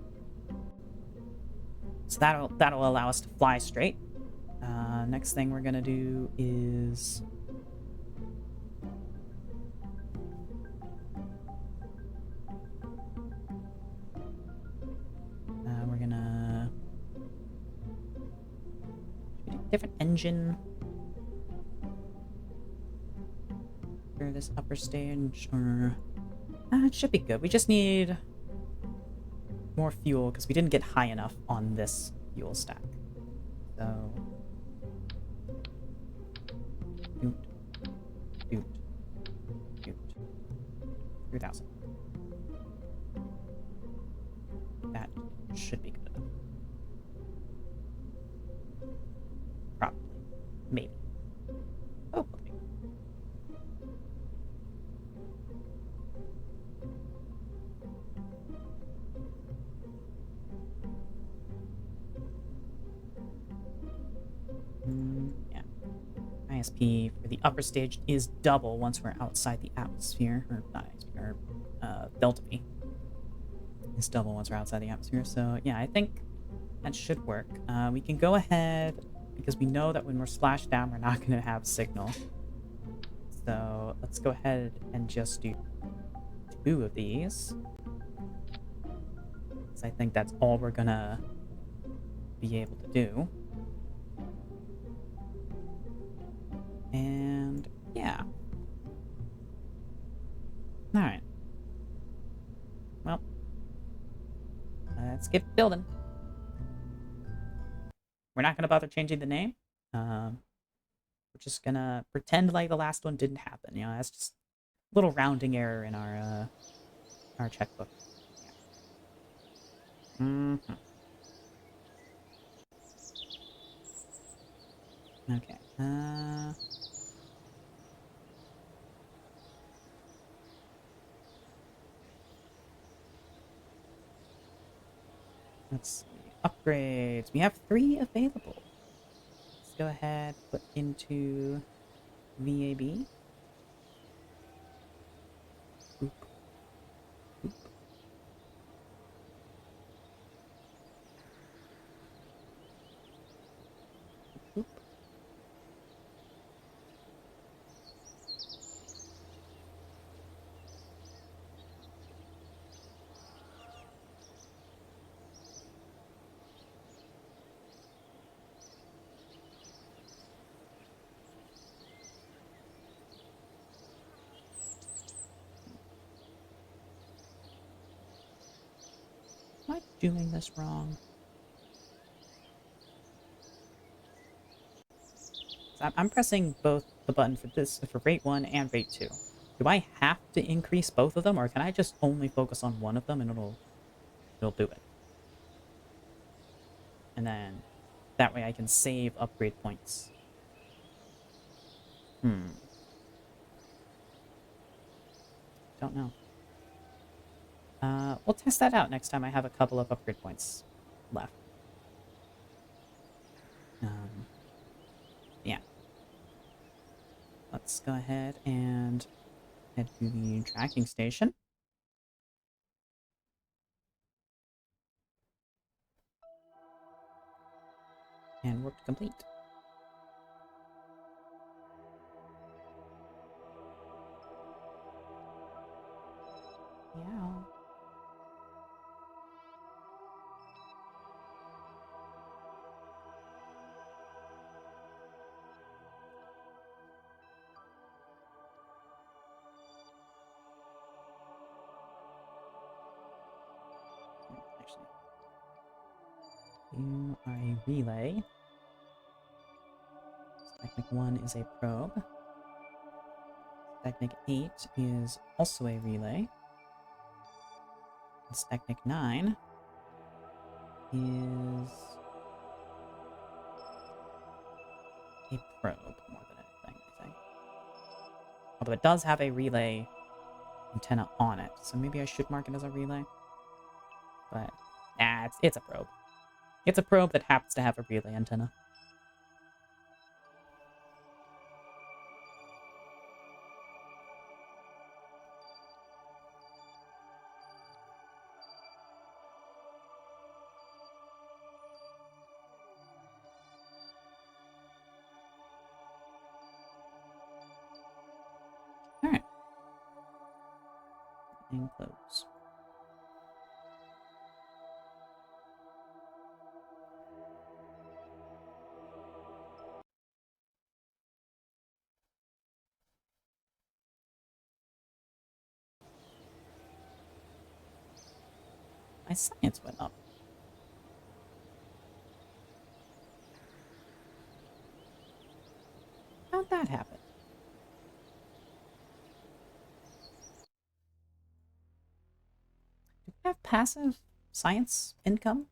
so that'll allow us to fly straight. Next thing we're gonna do is we're gonna different engine for this upper stage, or it should be good. We just need more fuel because we didn't get high enough on this fuel stack. So, doot, doot, doot, 3,000. That should be good enough. Probably. Maybe. Oh, okay. Yeah. ISP for the upper stage is double once we're outside the atmosphere, or not atmosphere, delta P is double once we're outside the atmosphere. So yeah, I think that should work. We can go ahead, because we know that when we're splashed down, we're not going to have signal. So let's go ahead and just do 2 of these. So I think that's all we're gonna be able to do. And yeah. Alright. Well, let's get building. We're not gonna bother changing the name. We're just gonna pretend like the last one didn't happen. You know, that's just a little rounding error in our checkbook. Yeah. Okay. Let's see. Upgrades. We have 3 available. Let's go ahead, put into VAB. Boop. Boop. doing this wrong? I'm pressing both the button for this, for rate 1 and rate 2. Do I have to increase both of them, or can I just only focus on one of them and it'll do it? And then that way I can save upgrade points. Don't know. We'll test that out next time I have a couple of upgrade points left. Yeah. Let's go ahead and head to the tracking station. And work complete. Yeah. Actually, you are a relay. Technic 1 is a probe. Technic 8 is also a relay. Technic 9 is a probe more than anything, I think. Although it does have a relay antenna on it, so maybe I should mark it as a relay. But, nah, it's a probe. It's a probe that happens to have a relay antenna. Alright. And close. My science went up. How'd that happen? Do we have passive science income?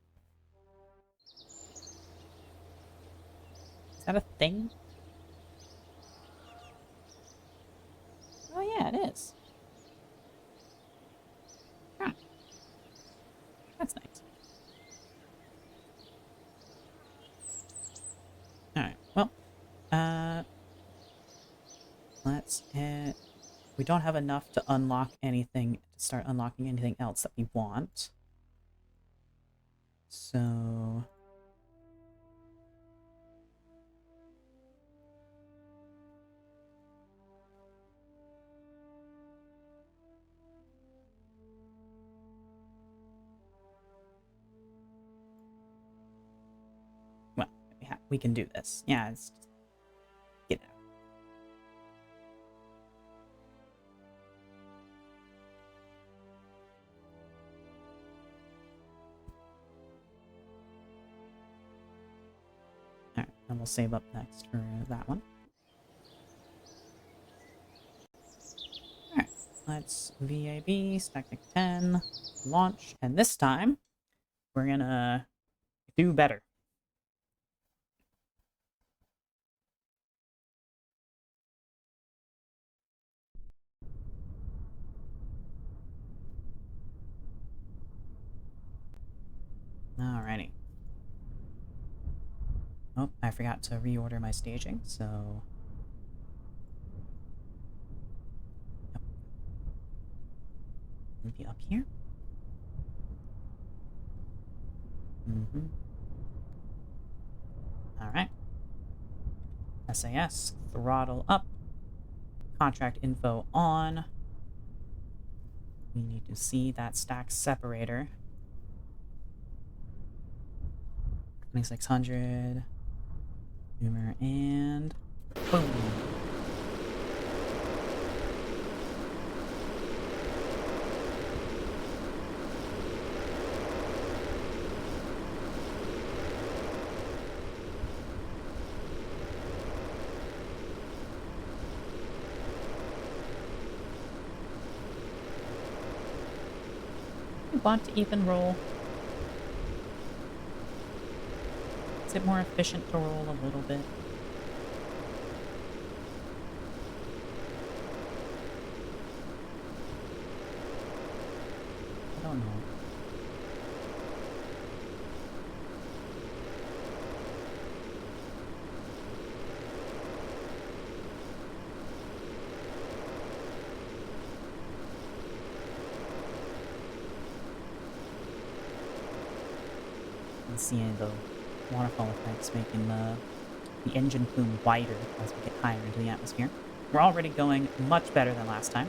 Is that a thing? Oh yeah, it is. Huh. That's nice. Alright, well, let's hit... We don't have enough to unlock anything, to start unlocking anything else that we want. So... Well, we can do this. Yeah, it's just... Get out. Alright, and we'll save up next for that one. Alright, let's VAB, Technic 10, launch, and this time, we're gonna do better. Alrighty. Oh, I forgot to reorder my staging, so... Yep. Maybe up here? Alright. SAS, throttle up. Contract info on. We need to see that stack separator. 2600. Humor and... Boom! I want to even roll. Is it more efficient to roll a little bit? I don't know. You can see the waterfall effects making the engine plume wider as we get higher into the atmosphere. We're already going much better than last time.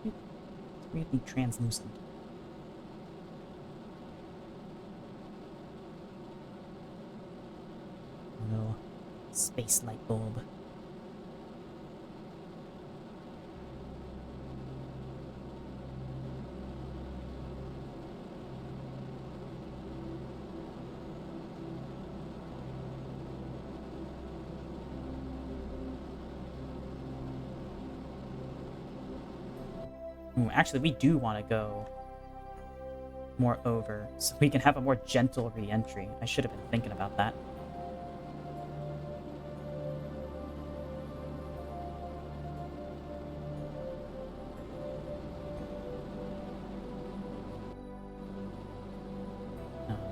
It's weirdly translucent. A little space light bulb. Ooh, actually, we do want to go more over, so we can have a more gentle re-entry. I should have been thinking about that.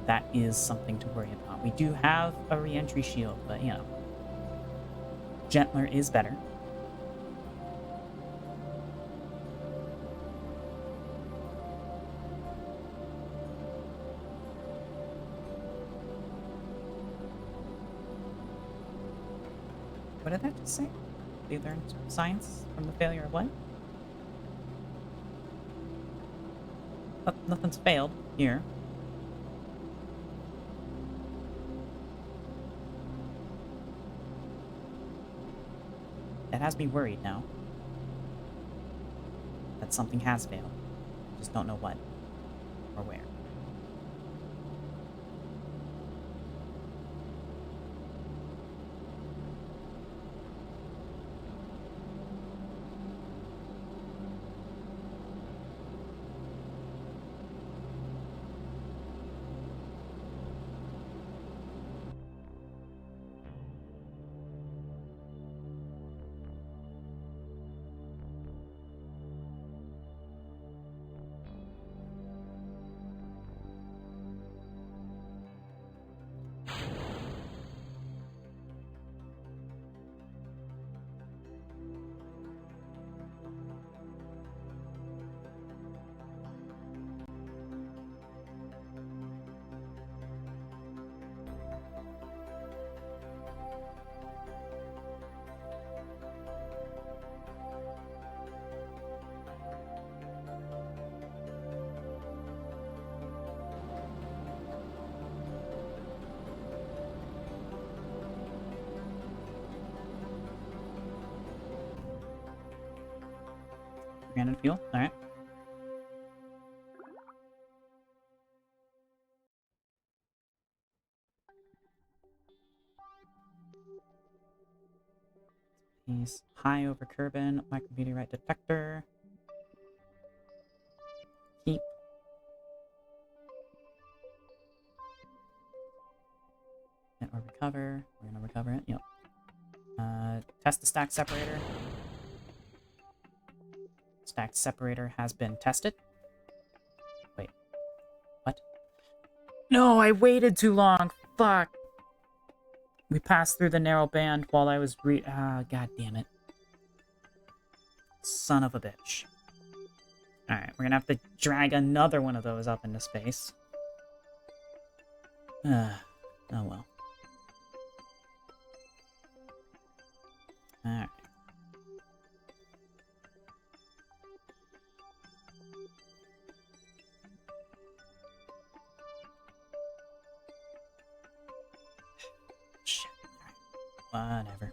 That is something to worry about. We do have a re-entry shield, but, you know, gentler is better. What did that just say? They learned science from the failure of what? Nothing's failed here. That has me worried now. That something has failed. Just don't know what or where. Random fuel? Alright. He's high over Kerbal, micrometeorite detector. Keep. Or recover. We're gonna recover it, yep. Test the stack separator. Stack separator has been tested. Wait. What? No, I waited too long. Fuck. We passed through the narrow band while I was god damn it. Son of a bitch. Alright, we're gonna have to drag another one of those up into space. Oh well. Alright. Shit. Alright. Whatever.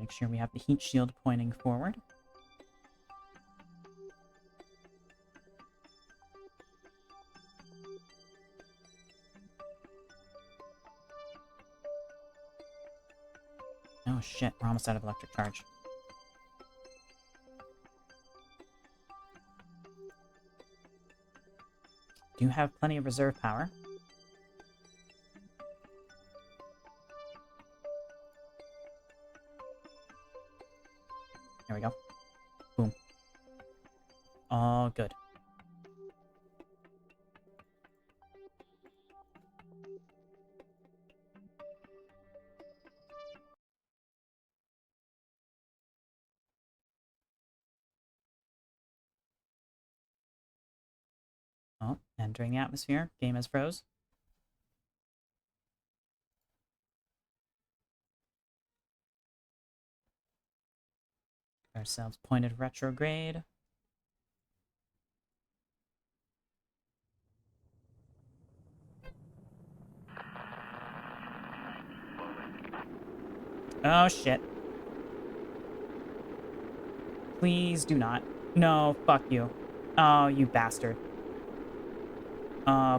Make sure we have the heat shield pointing forward. Oh shit, we're almost out of electric charge. Do have plenty of reserve power. There we go. Boom. All good. Oh, entering the atmosphere. Game has froze. Ourselves pointed retrograde. Oh shit. Please do not. No, fuck you. Oh, you bastard.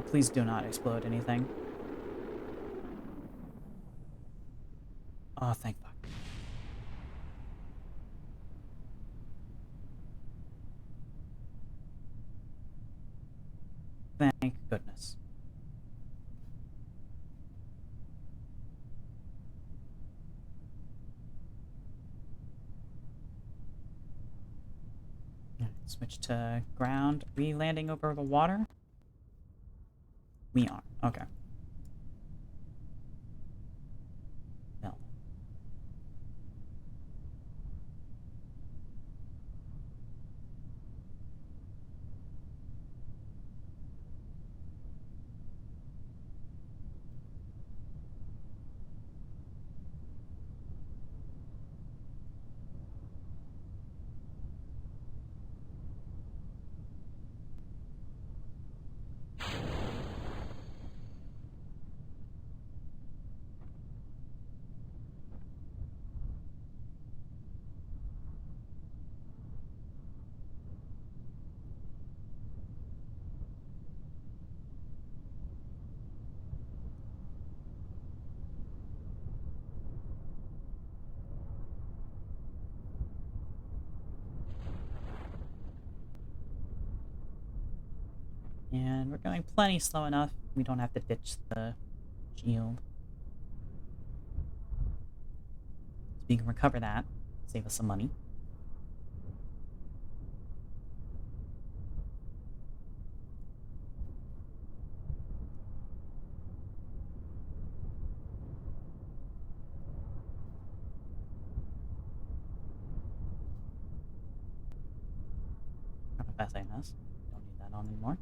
Please do not explode anything. Oh, thank fuck. Thank goodness. Switch to ground. Are we landing over the water? We are. Okay. No. And we're going plenty slow enough. We don't have to ditch the shield. So we can recover that. Save us some money. FSAS. Don't need that on anymore.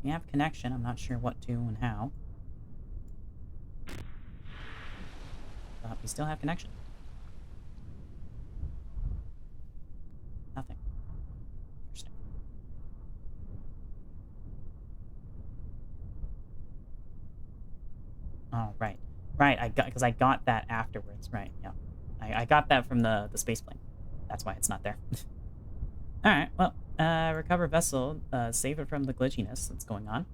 We have connection. I'm not sure what to and how. But we still have connection. Nothing. Interesting. Oh, right. Right, because I got that afterwards. Right, yeah. I got that from the space plane. That's why it's not there. Alright, well, recover vessel, save it from the glitchiness that's going on.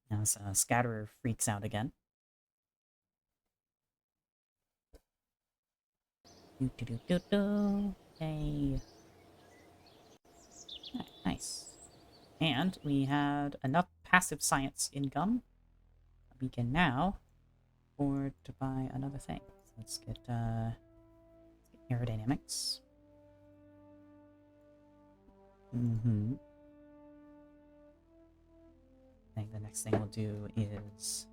Now, Scatterer freaks out again. Yay. Nice. And we had enough passive science income. We can now afford to buy another thing. Let's get aerodynamics. I think the next thing we'll do is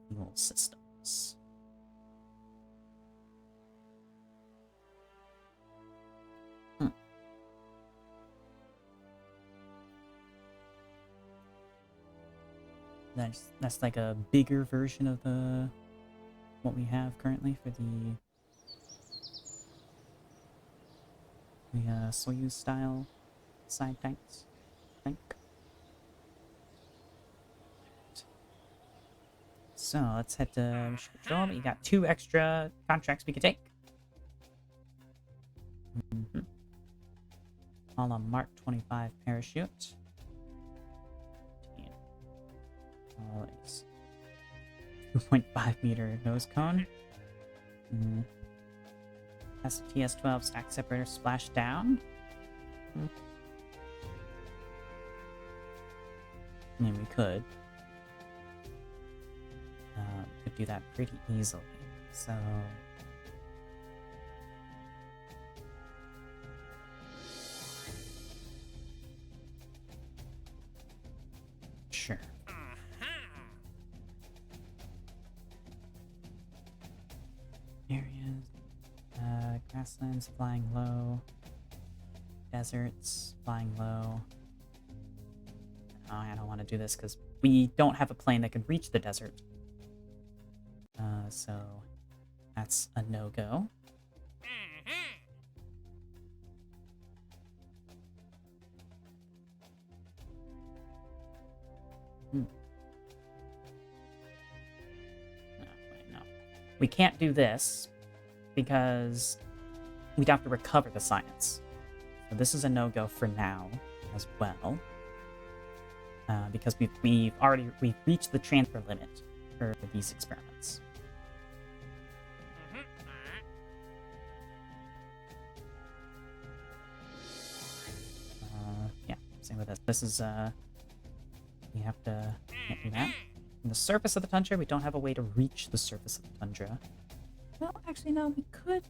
fuel systems. That's like a bigger version of the what we have currently for the Soyuz style side tanks. Tank. So let's head to Mission Control. You got 2 extra contracts we can take. All on Mark 25 parachute. Always. 2.5 meter nose cone. Has a TS-12 stack separator splash down. I mean, we could do that pretty easily. So sure. Areas, grasslands flying low, deserts flying low. Oh, I don't want to do this because we don't have a plane that can reach the desert. So that's a no-go. No, wait, no. We can't do this because we'd have to recover the science. So this is a no-go for now as well. Because we've reached the transfer limit for these experiments. Yeah, same with this. This is we have to can't do that. On the surface of the tundra, we don't have a way to reach the surface of the tundra. Well, actually, no, we could.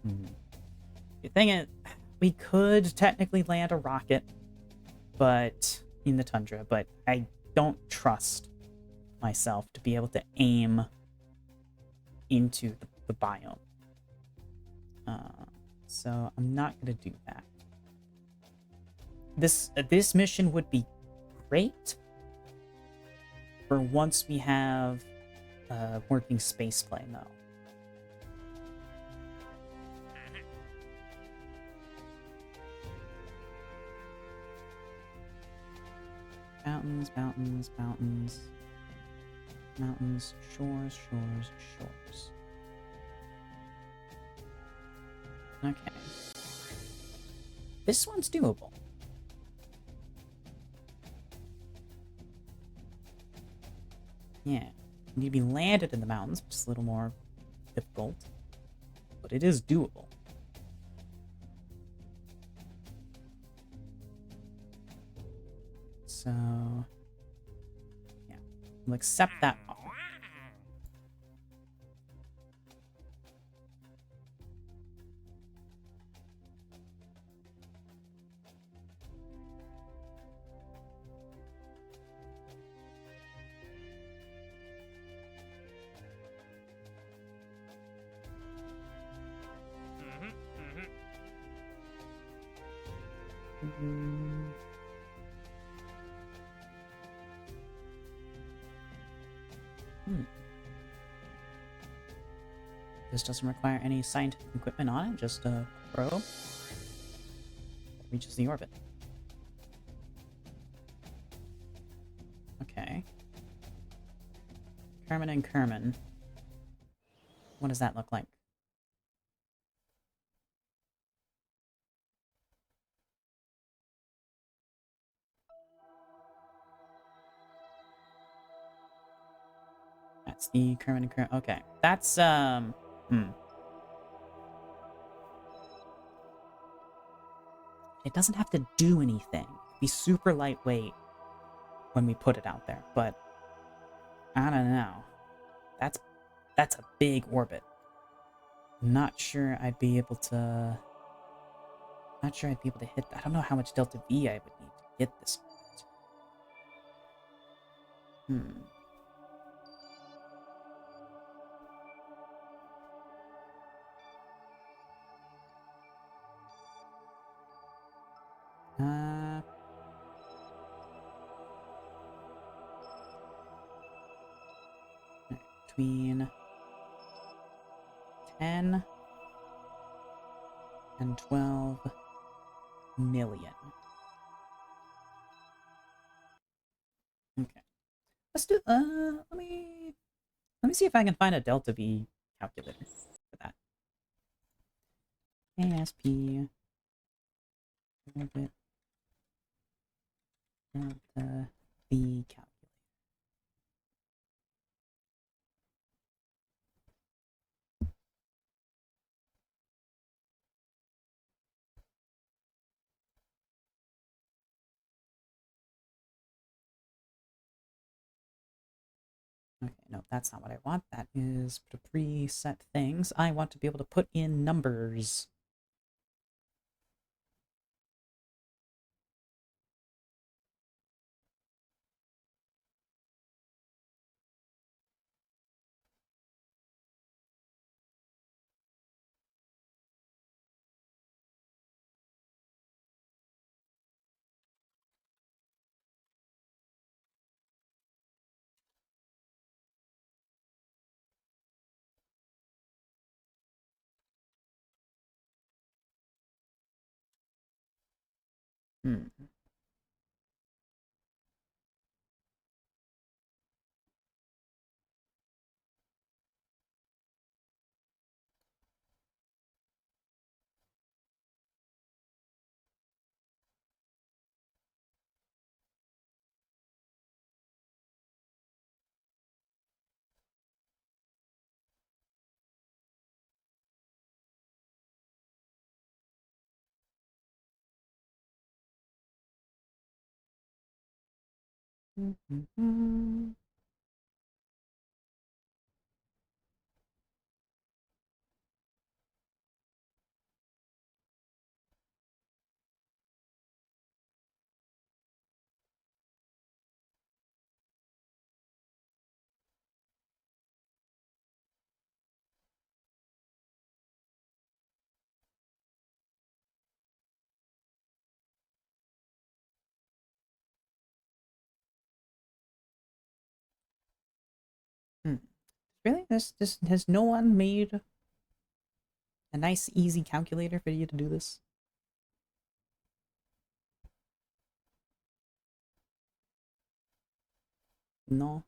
The thing is, we could technically land a rocket, but in the tundra, but I don't trust myself to be able to aim into the biome. So I'm not gonna do that. This mission would be great for once we have a working space plane, though. Mountains, mountains, mountains. Mountains, shores, shores, shores. Okay. This one's doable. Yeah. You need to be landed in the mountains, which is a little more difficult. But it is doable. So, yeah, we'll accept that offer. This doesn't require any scientific equipment on it, just a probe that reaches the orbit. Okay. Kerman and Kerman. What does that look like? That's the Kerman and Kerman. Okay. That's, It doesn't have to do anything. Be super lightweight when we put it out there, but I don't know. That's a big orbit. Not sure I'd be able to... Not sure I'd be able to hit that. I don't know how much delta V I would need to hit this orbit. Between 10 and 12 million. Okay. Let's do let me see if I can find a delta V calculator for that. ASP orbit delta V calculator. Okay, no, that's not what I want. That is the preset things. I want to be able to put in numbers. Hmm. Hmm. Really? This has no one made a nice, easy calculator for you to do this? No.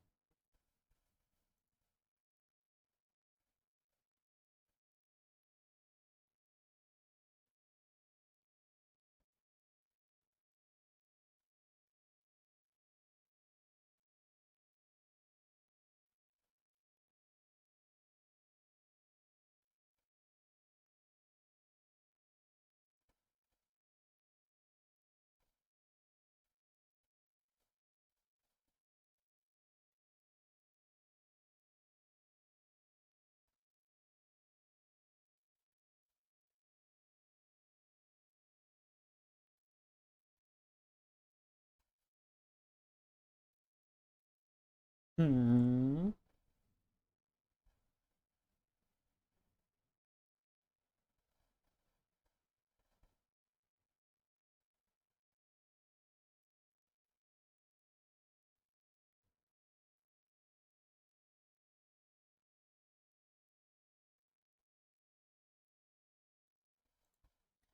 Hmm.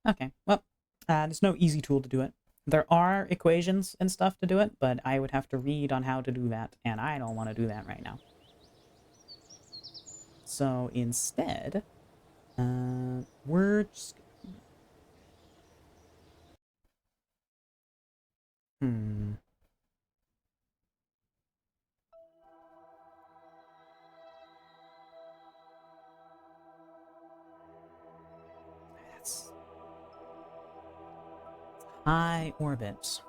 Okay, well, there's no easy tool to do it. There are equations and stuff to do it, but I would have to read on how to do that, and I don't want to do that right now. So instead, we're just... Hmm. That's high orbit.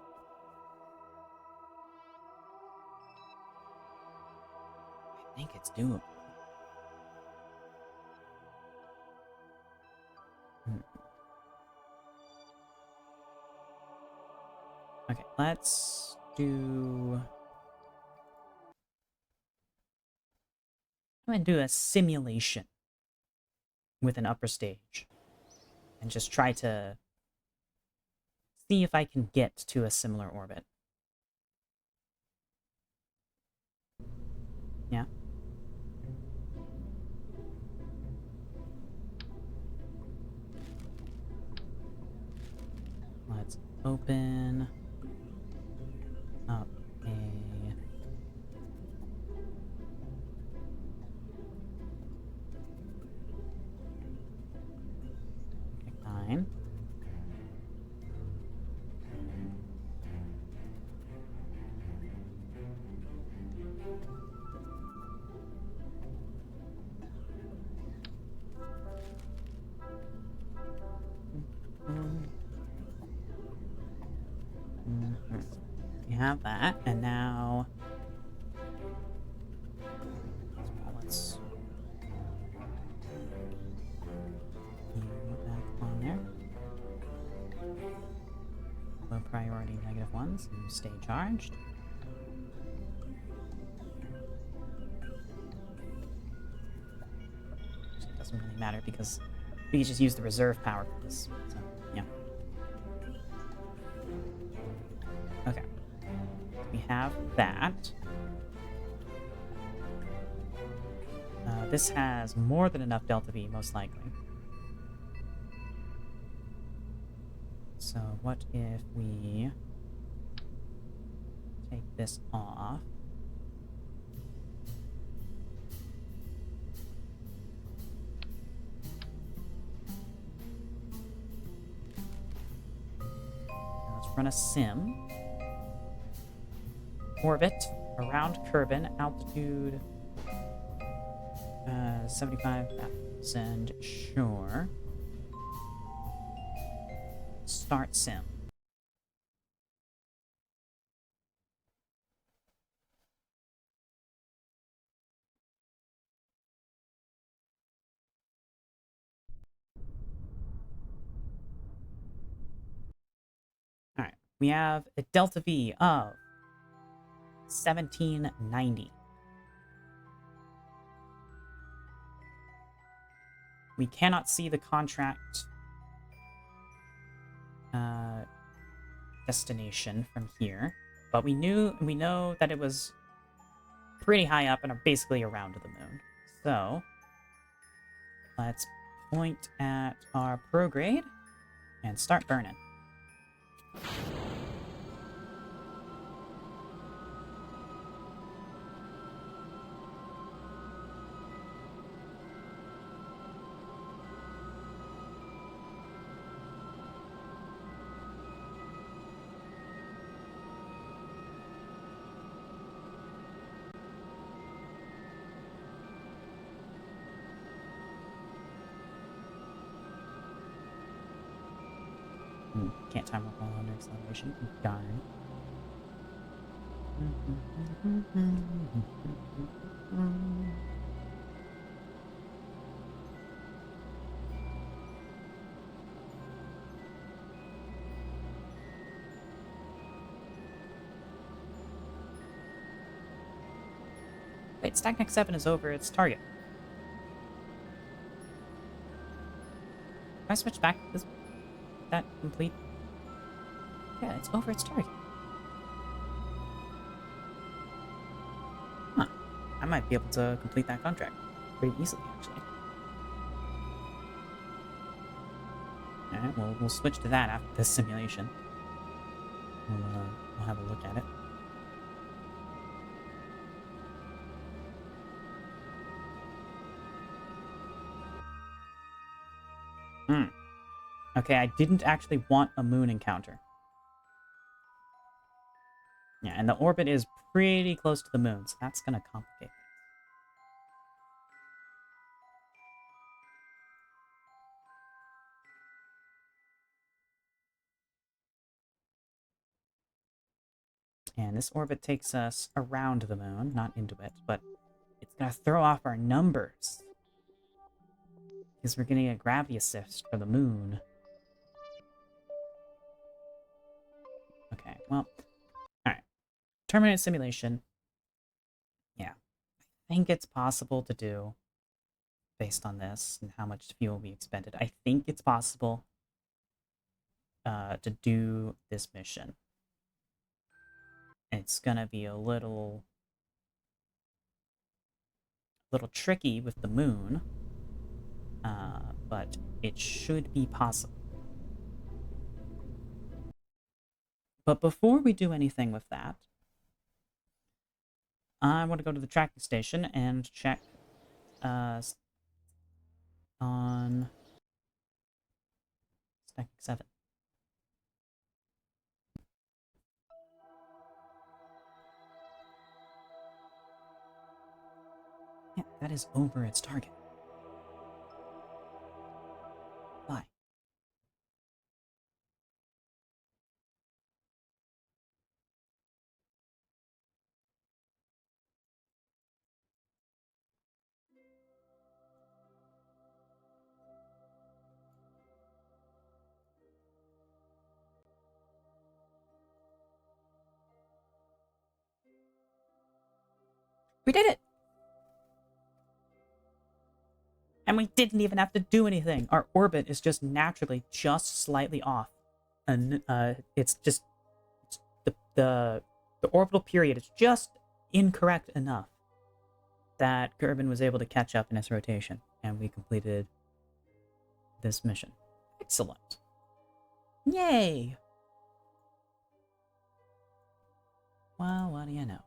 doable. Okay, let's do... I'm gonna do a simulation with an upper stage. And just try to see if I can get to a similar orbit. Yeah. Let's open up a... Nine. We have that, and now let's put that on there. Low priority negative ones, and stay charged. It doesn't really matter because we can just use the reserve power for this. So, yeah. Okay. We have that. This has more than enough delta V, most likely. So what if we take this off? Now let's run a sim. Orbit around Kerbal, altitude 75,000, sure. Start sim. Alright, we have a delta V of 1790. We cannot see the contract destination from here, but we know that it was pretty high up and are basically around the moon. So let's point at our prograde and start burning. Can't time up while under acceleration. Darn. Wait, Stagnect 7 is over its target. Can I switch back? Is that complete? Yeah, it's over its target. Huh. I might be able to complete that contract pretty easily, actually. Alright, well, we'll switch to that after this simulation. We'll have a look at it. Okay, I didn't actually want a moon encounter. Yeah, and the orbit is pretty close to the moon, so that's gonna complicate things. And this orbit takes us around the moon, not into it, but it's It's gonna throw off our numbers. Because we're getting a gravity assist for the moon. Okay, well. Alright. Terminate simulation. Yeah. I think it's possible to do based on this and how much fuel we expended. I think it's possible to do this mission. It's gonna be a little tricky with the moon, but it should be possible. But before we do anything with that, I want to go to the tracking station and check on Stack 7. Yeah, that is over its target. Why? We did it! And we didn't even have to do anything. Our orbit is just naturally just slightly off. And it's just the orbital period is just incorrect enough that Kerbal was able to catch up in its rotation, and we completed this mission. Excellent. Yay! Well, what do you know?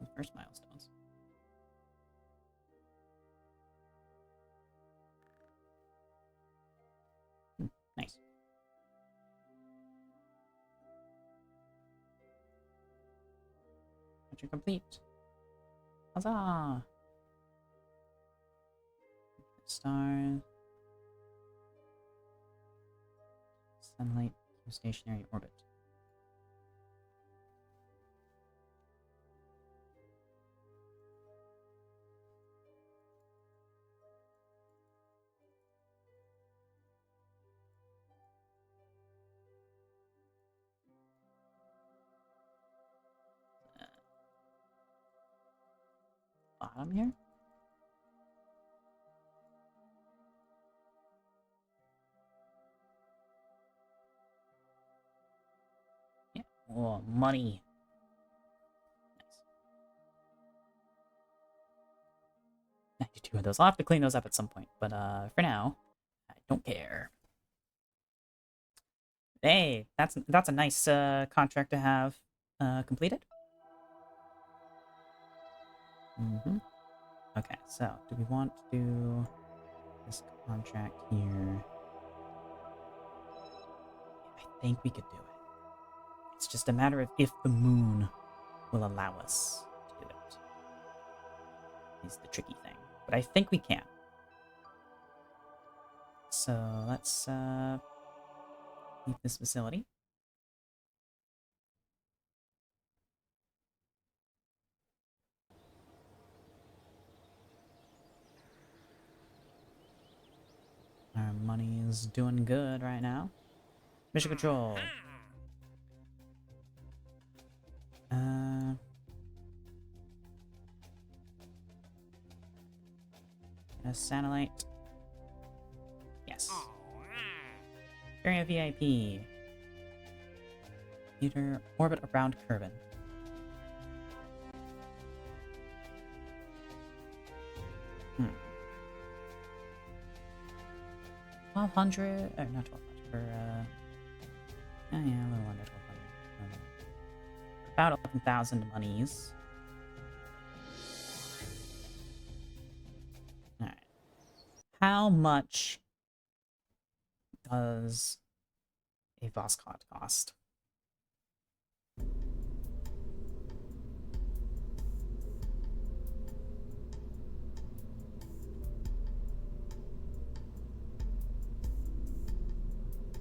The first milestones. Nice. Mission complete. Huzzah! Stars. Sunlight. Stationary orbit. Bottom here? Yeah. Oh, money. Nice. 92 of those. I'll have to clean those up at some point, but for now, I don't care. Hey, that's a nice contract to have completed. Okay, so do we want to do this contract here? I think we could do it. It's just a matter of if the moon will allow us to do it. Is the tricky thing. But I think we can. So let's leave this facility. Our money is doing good right now. Mission control. A satellite. Yes. Area VIP. Meter orbit around Kerbal. 1,200, or not 1,200, for, yeah, a little under 1,200. About 11,000 monies. Alright. How much does a Voscott cost?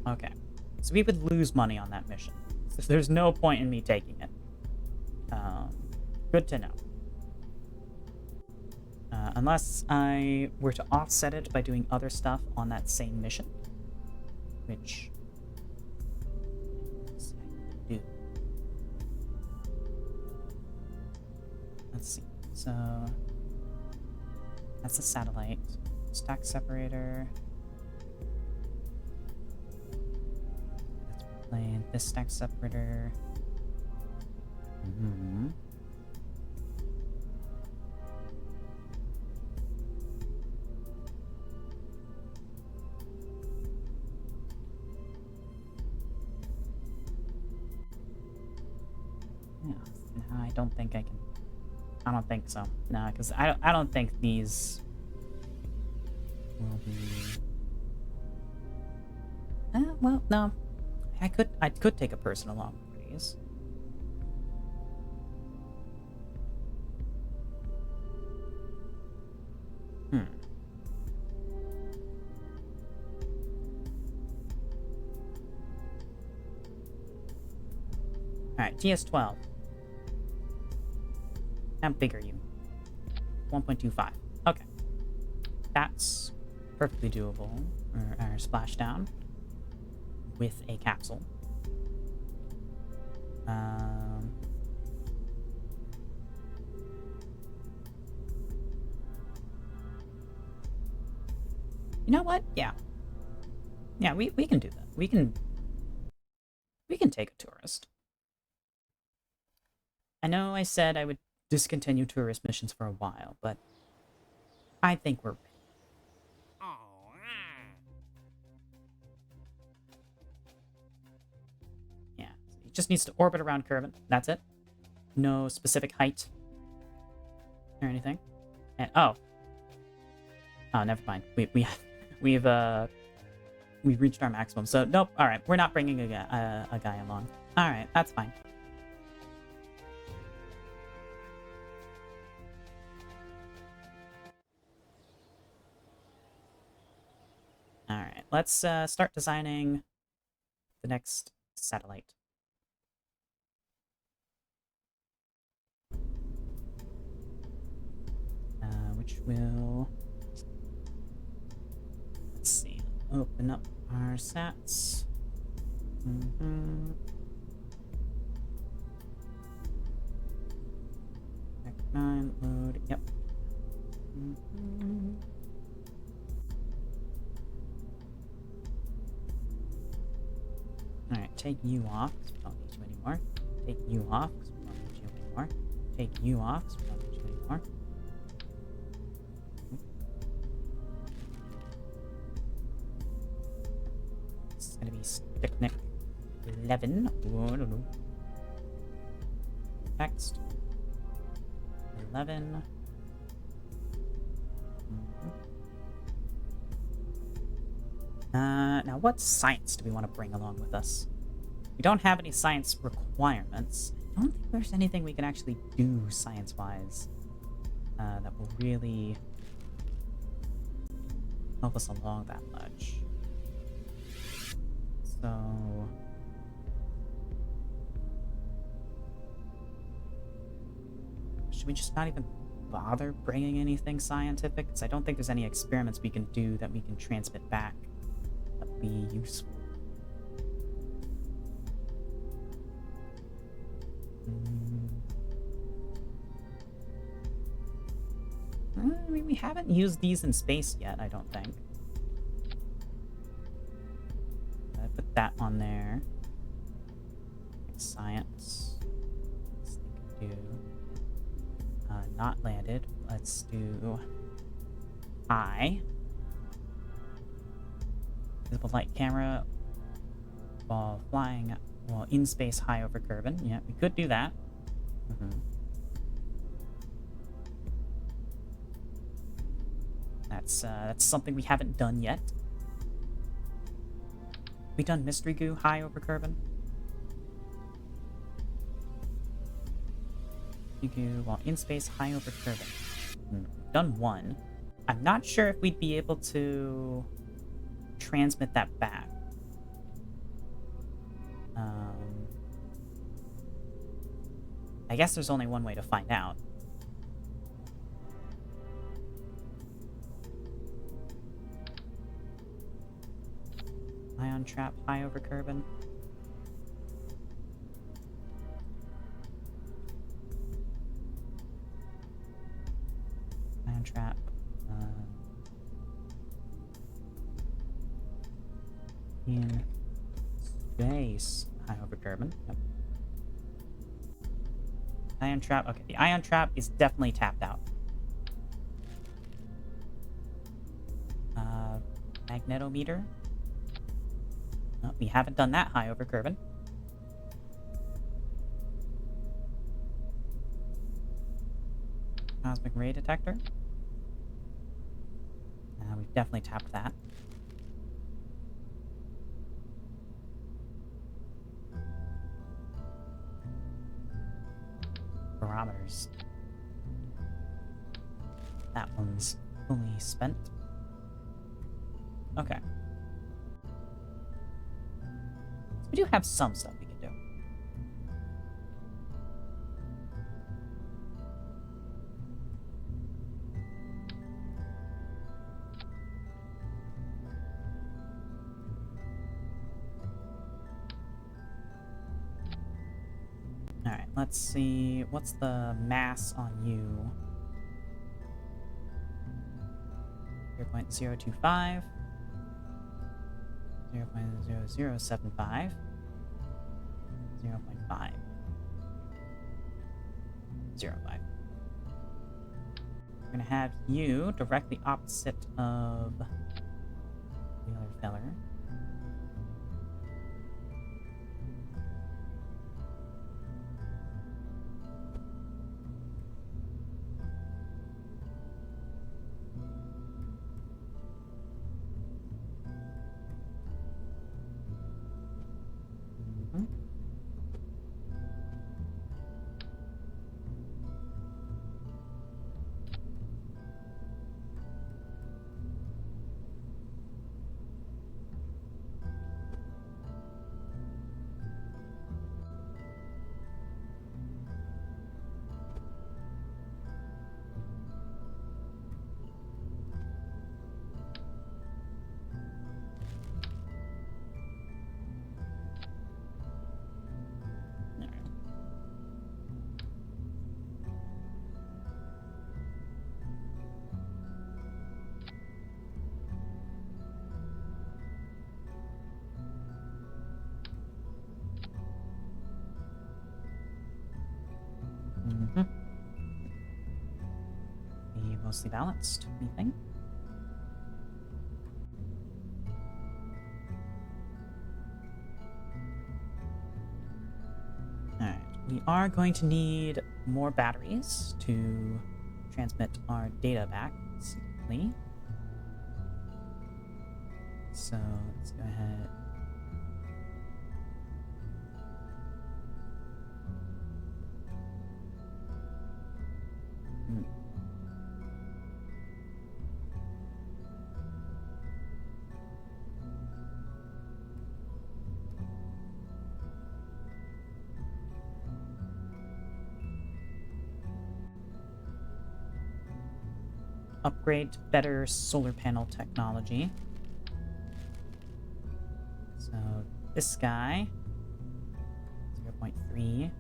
Okay, so we would lose money on that mission. there's no point in me taking it. Good to know. Unless I were to offset it by doing other stuff on that same mission, which let's see, I could do. Let's see. So that's a satellite stack separator. Let's play this stack separator. Yeah, no, I don't think I can. I don't think so. No, because I don't think these will be. Well, no, I could take a person along with these. Alright, GS12. How big are you? 1.25. Okay. That's perfectly doable. Or splashdown with a capsule. You know what? Yeah. Yeah, we can do that. We can take a tourist. I know I said I would discontinue tourist missions for a while, but I think we're ready. Yeah, he just needs to orbit around Kerbal. That's it. No specific height or anything. And oh, never mind. We've reached our maximum. So nope. All right, we're not bringing a guy along. All right, that's fine. All right, let's start designing the next satellite. Which will, let's see, open up our sats. F9 load. Yep. Alright, take you off, because we don't need you anymore. Take you off, because we don't need you anymore. Take you off, because we don't need you anymore. This is going to be Sticknick 11. Whoa, no. Next. 11. Now what science do we want to bring along with us? We don't have any science requirements. I don't think there's anything we can actually do science-wise that will really help us along that much. So should we just not even bother bringing anything scientific? Because I don't think there's any experiments we can do that we can transmit back that would be useful. I mean, we haven't used these in space yet, I don't think. I put that on there. Science. Let's do not landed. Let's do high. Visible light camera while flying, well, in space high over Kerbal. Yeah, we could do that. That's something we haven't done yet. We done mystery goo high over Kerbal? Goo while in space high over Kerbal. We've done one. I'm not sure if we'd be able to transmit that back. I guess there's only one way to find out. Ion trap high over Kerbal. Ion trap. In space high over Kerbal. Yep. Ion trap. Okay, the ion trap is definitely tapped out. Magnetometer. No, we haven't done that high over Kerbal. Cosmic ray detector. We've definitely tapped that. Barometers. That one's fully spent. Okay. So we do have some stuff we can do. Alright, let's see. What's the mass on you? 0.025. 0.0075. 0.5. 0.5. We're gonna have you directly opposite of the other feller. Be mostly balanced, we think. Alright, we are going to need more batteries to transmit our data back secretly. So let's go ahead. Upgrade to better solar panel technology. So this guy, 0.3.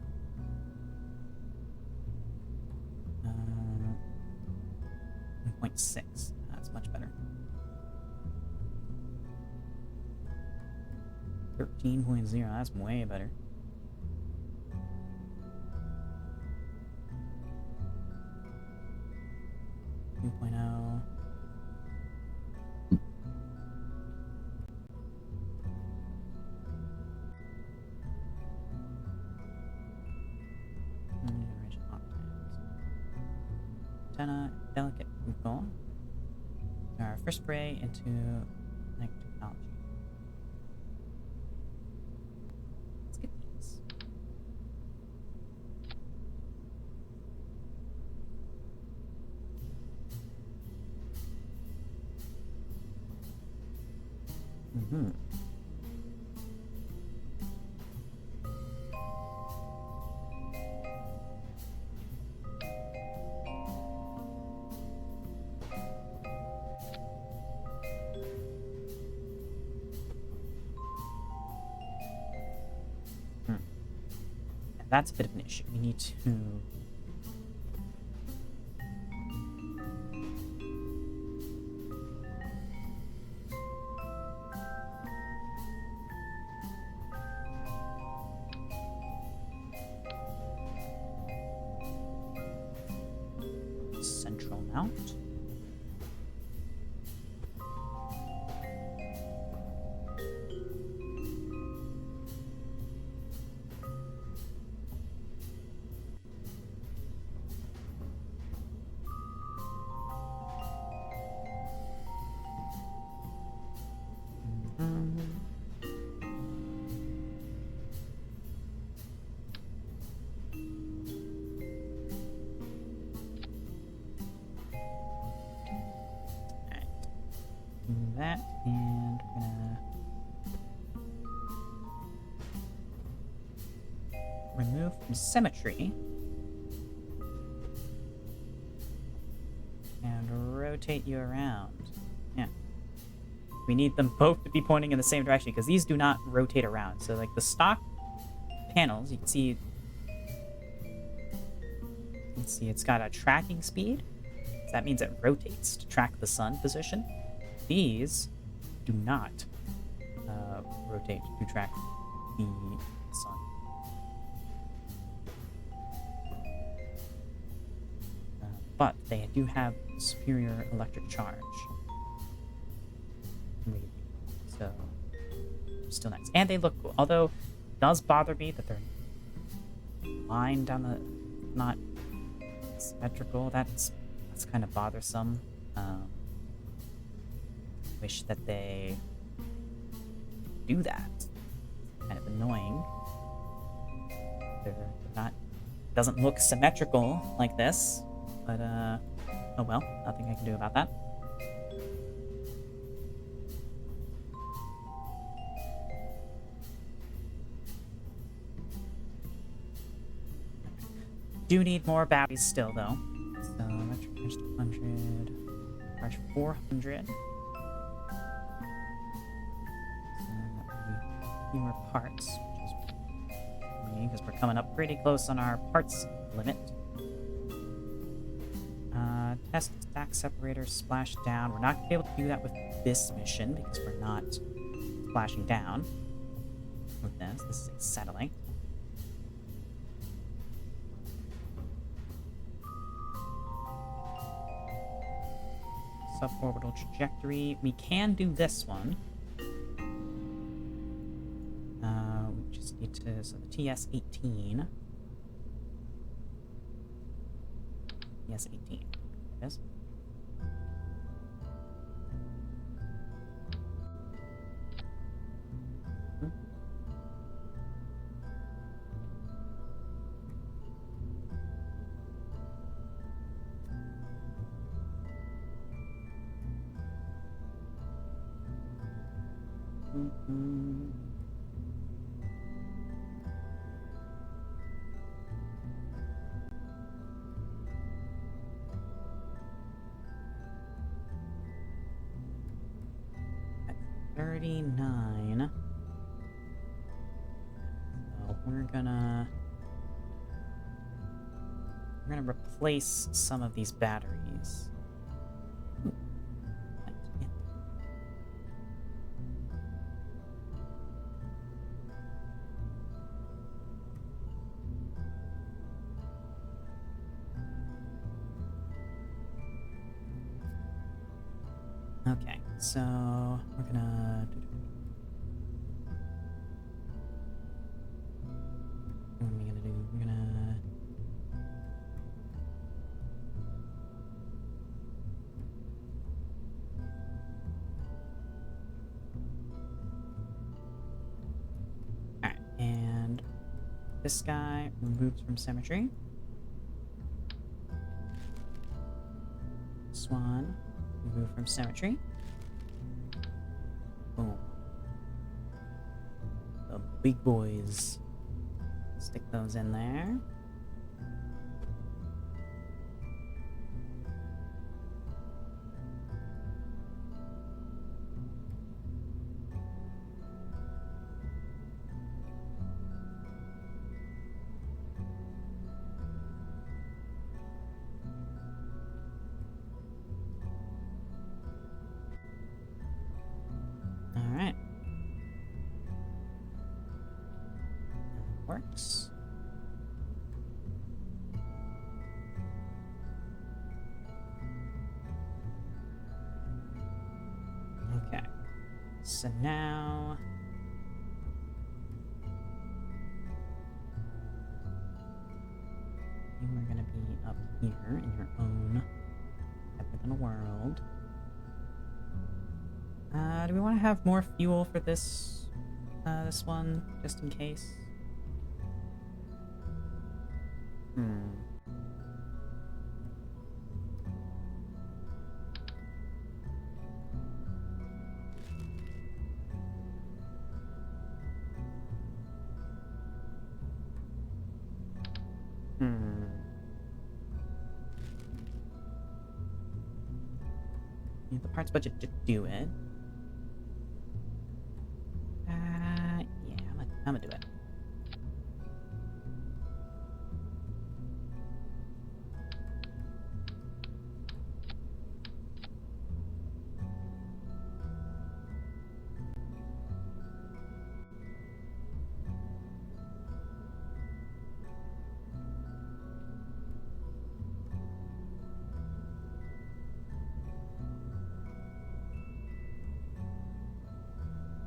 1.6. That's much better. 13.0. That's way better. Antenna, delicate people. Our first spray into connect technology. Let's get these. that's a bit of an issue. We need to... Central mount. That, and we're gonna remove from symmetry and rotate you around. Yeah. We need them both to be pointing in the same direction because these do not rotate around. So like the stock panels, you can see it's got a tracking speed. So that means it rotates to track the sun position. These do not rotate to track the sun. But they do have superior electric charge. So, still nice. And they look cool. Although, it does bother me that they're lined down the... not symmetrical. That's kind of bothersome. Wish that they do that. Kind of annoying. They're not... doesn't look symmetrical like this. But, oh well. Nothing I can do about that. Do need more batteries still, though. So, electric charge 200. Charge 400. Fewer parts, which is me because we're coming up pretty close on our parts limit. Test stack separator splash down. We're not going to be able to do that with this mission because we're not splashing down with this. This is a satellite. Suborbital trajectory. We can do this one. We just need to, so the TS-18. TS-18. It is. At 39. So we're gonna replace some of these batteries. Okay, so we're gonna... What are we gonna do? We're gonna... Alright, and this guy removed from symmetry. This one removed from symmetry. Boom. The big boys. Stick those in there. works. Okay. So now... you are going to be up here in your own separate little world. Do we want to have more fuel for this one, just in case? Yeah, the parts budget to do it. Yeah, I'm gonna do it.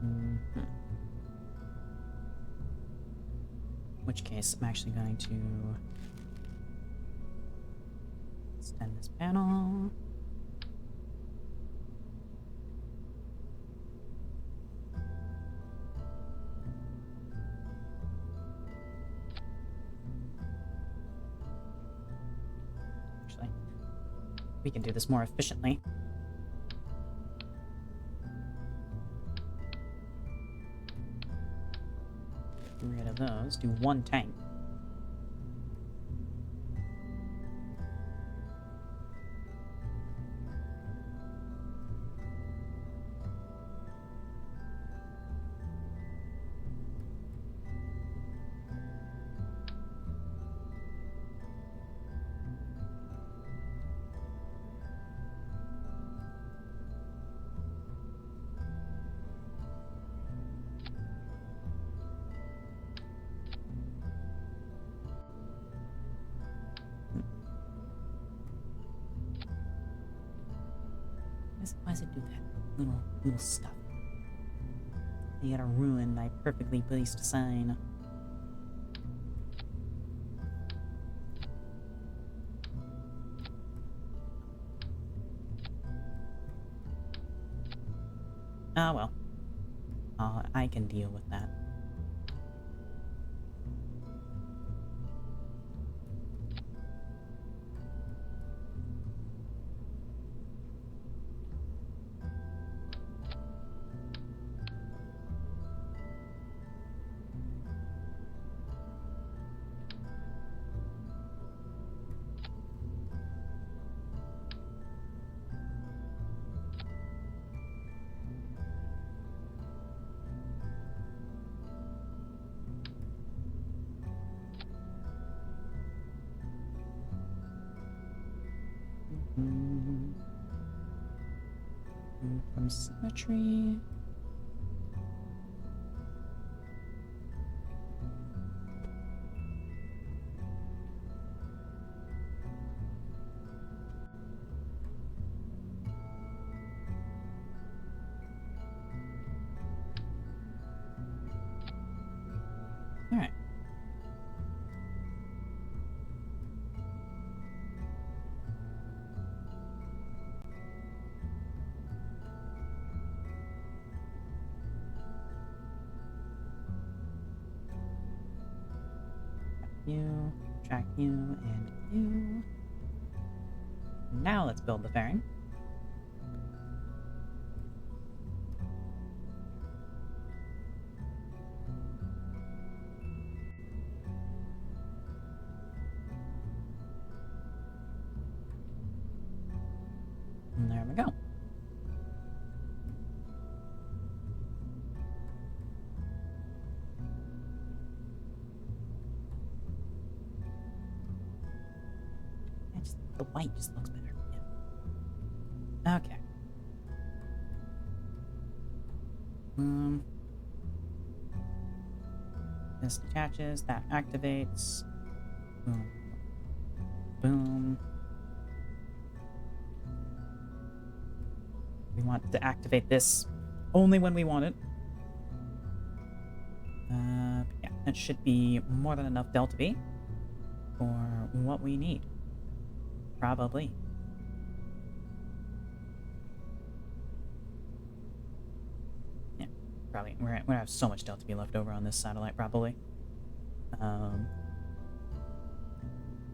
In which case, I'm actually going to extend this panel. Actually, we can do this more efficiently. Get rid of those. Do one tank. Why does it do that? Little stuff. You gotta ruin my perfectly placed sign. Ah, well. I can deal with that. From symmetry. All right. You, track you, and you. Now let's build the fairing. And there we go. The white just looks better. Yeah. Okay. This detaches, that activates. Boom. Boom. We want to activate this only when we want it. Yeah, that should be more than enough delta V for what we need. Probably. Yeah, probably. We're gonna have so much delta V left over on this satellite, probably.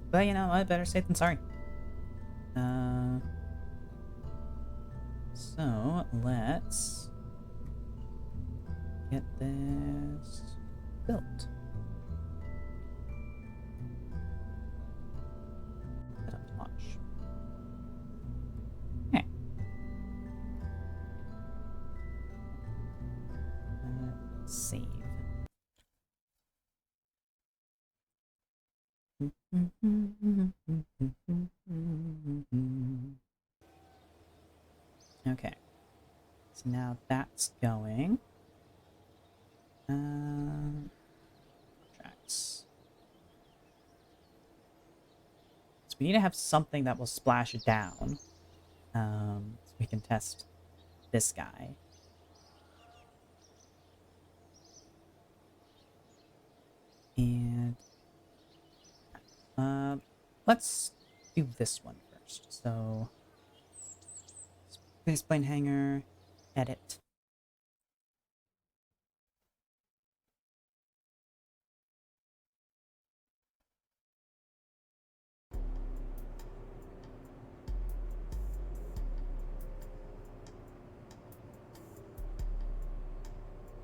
But you know what? Better safe than sorry. So let's get this built. Set up to launch. Okay. Save. Okay. So now that's going. Tracks. So we need to have something that will splash down. So we can test this guy. And let's do this one first. So spaceplane hangar, edit.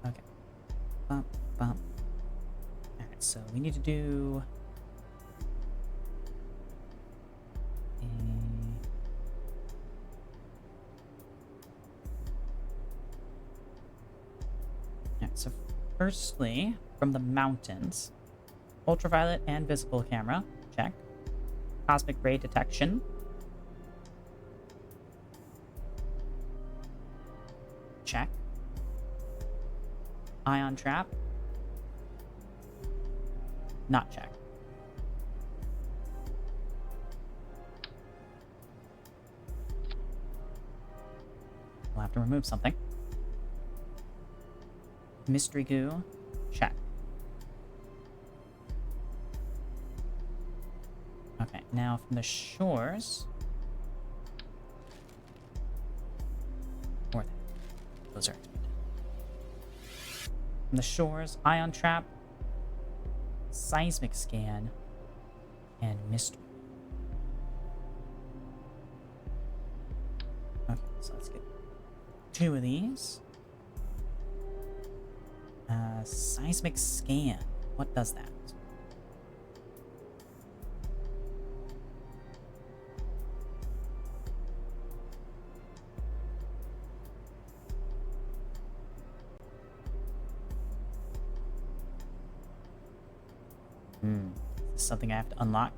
Okay. Bump, bump. Alright, so we need to do Alright, so firstly, from the mountains, ultraviolet and visible camera, check. Cosmic ray detection. Check. Ion trap. Not check. We'll have to remove something. Mystery goo. Check. Okay, now from the shores. Or those are. From the shores, ion trap, seismic scan, and mystery. Okay, so let's get 2 of these. Seismic scan. What does that? Is this something I have to unlock?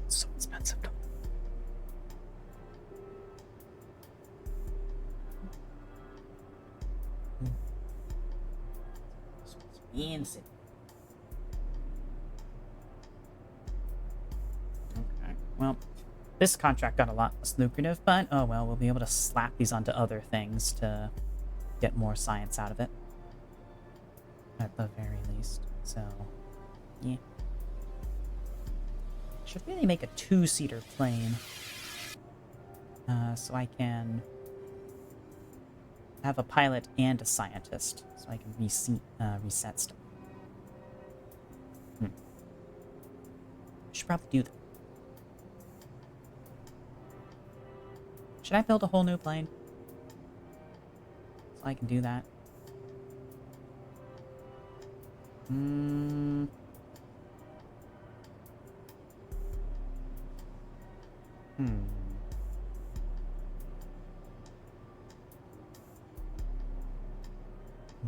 It's so expensive. Expensive. Okay, well, this contract got a lot less lucrative, but oh well, we'll be able to slap these onto other things to get more science out of it. At the very least. So, yeah. Should really make a 2-seater plane. So I can have a pilot and a scientist. So I can reset stuff. Should probably do that. Should I build a whole new plane? So I can do that.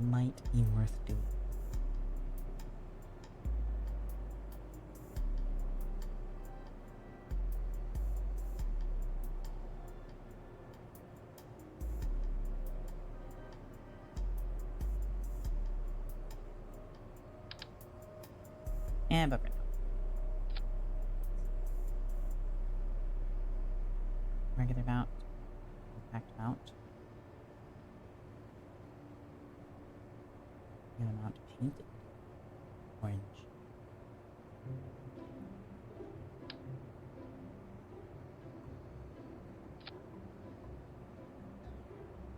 Might be worth doing. And buffer. Regular mount. Compact mount. Regular mount painted. Orange.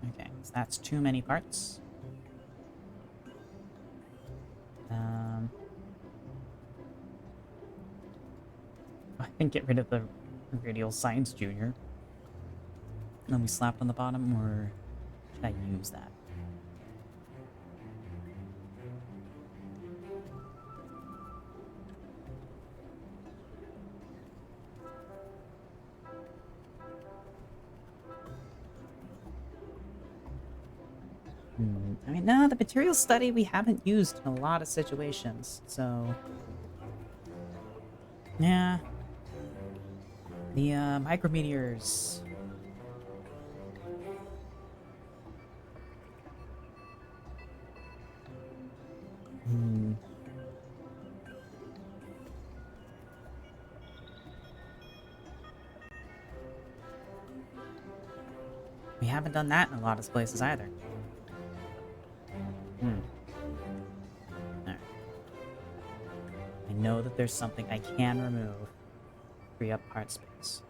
Okay, so that's too many parts. I can get rid of the radial science junior. And then we slapped on the bottom, or should I use that? I mean, no, the material study we haven't used in a lot of situations, so... Yeah. The, micrometeors. We haven't done that in a lot of places either. Alright. I know that there's something I can remove. Free up part space.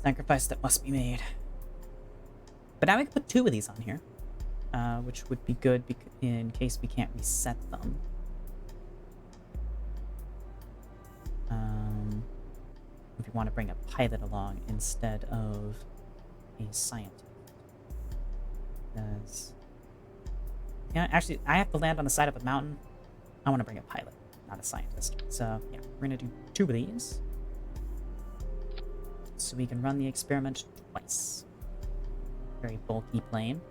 Sacrifice that must be made. But now we can put 2 of these on here. Which would be good in case we can't reset them. If you want to bring a pilot along instead of a scientist. Because... yeah, actually, I have to land on the side of a mountain. I want to bring a pilot, not a scientist. So, yeah, we're going to do 2 of these. So we can run the experiment twice. Very bulky plane.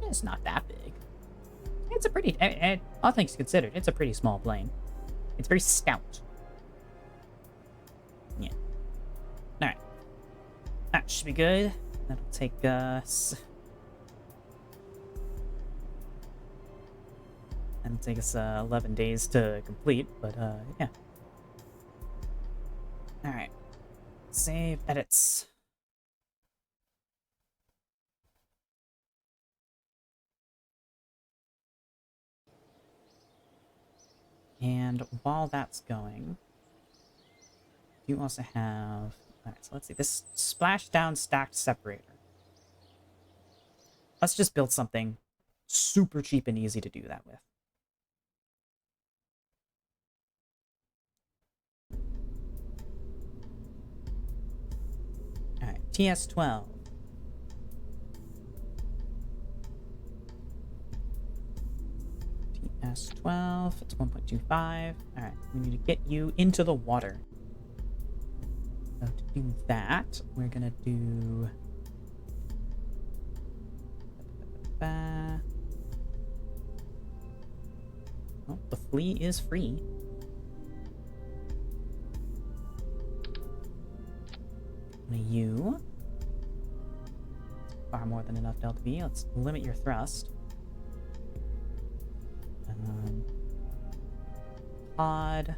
It's not that big. It's a pretty... all things considered, it's a pretty small plane. It's very stout. Yeah. Alright. That should be good. That'll take us... that'll take us 11 days to complete, but yeah. Alright. Save edits. And while that's going, you also have... alright, so let's see. This splashdown stacked separator. Let's just build something super cheap and easy to do that with. Alright, TS-12. TS-12, it's 1.25. Alright, we need to get you into the water. So to do that, we're gonna do... oh, the flea is free. You. Far more than enough delta V. Let's limit your thrust. Pod.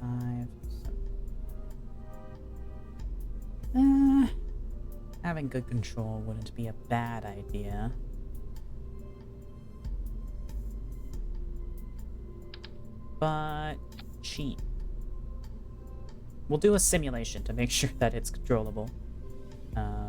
5. Having good control wouldn't be a bad idea. But cheap. We'll do a simulation to make sure that it's controllable. Yeah.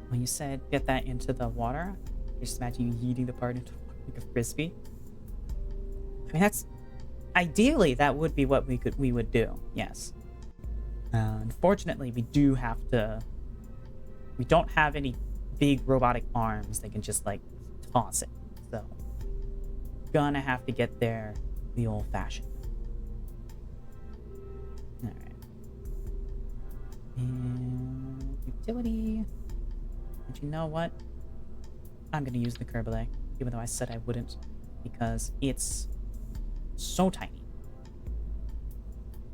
When you said get that into the water, just imagine you yeeting the part into like a frisbee. I mean, that's... ideally, that would be what we would do, yes. Unfortunately, we do have to... we don't have any big robotic arms that can just, like, toss it. So, gonna have to get there the old-fashioned. And utility. And you know what? I'm gonna use the Kerbal, even though I said I wouldn't, because it's so tiny.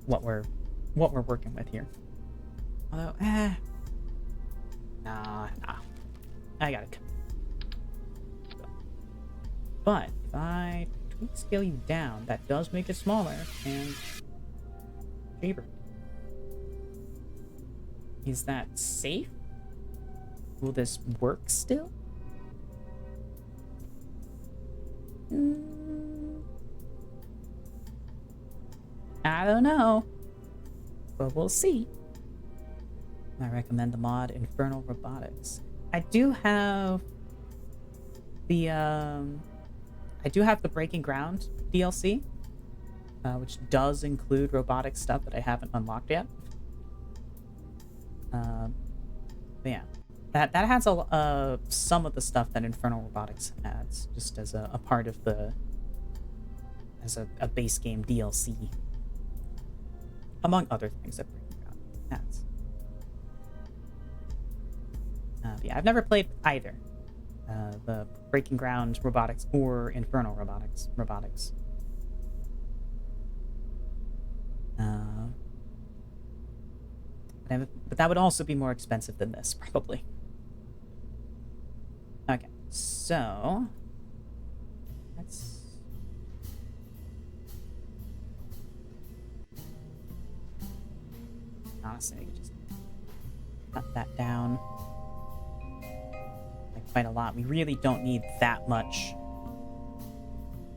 What we're working with here. Although, nah. I gotta. But if I tweak scale you down, that does make it smaller and cheaper. Is that safe? Will this work still? I don't know, but we'll see. I recommend the mod Infernal Robotics. I do have the Breaking Ground DLC, which does include robotic stuff that I haven't unlocked yet. But yeah, that has some of the stuff that Infernal Robotics adds, just as a part of a base game DLC, among other things that Breaking Ground adds. Yeah, I've never played either. The Breaking Ground Robotics or Infernal Robotics. But that would also be more expensive than this, probably. Okay, so let's. Honestly, I could just cut that down quite a lot. We really don't need that much.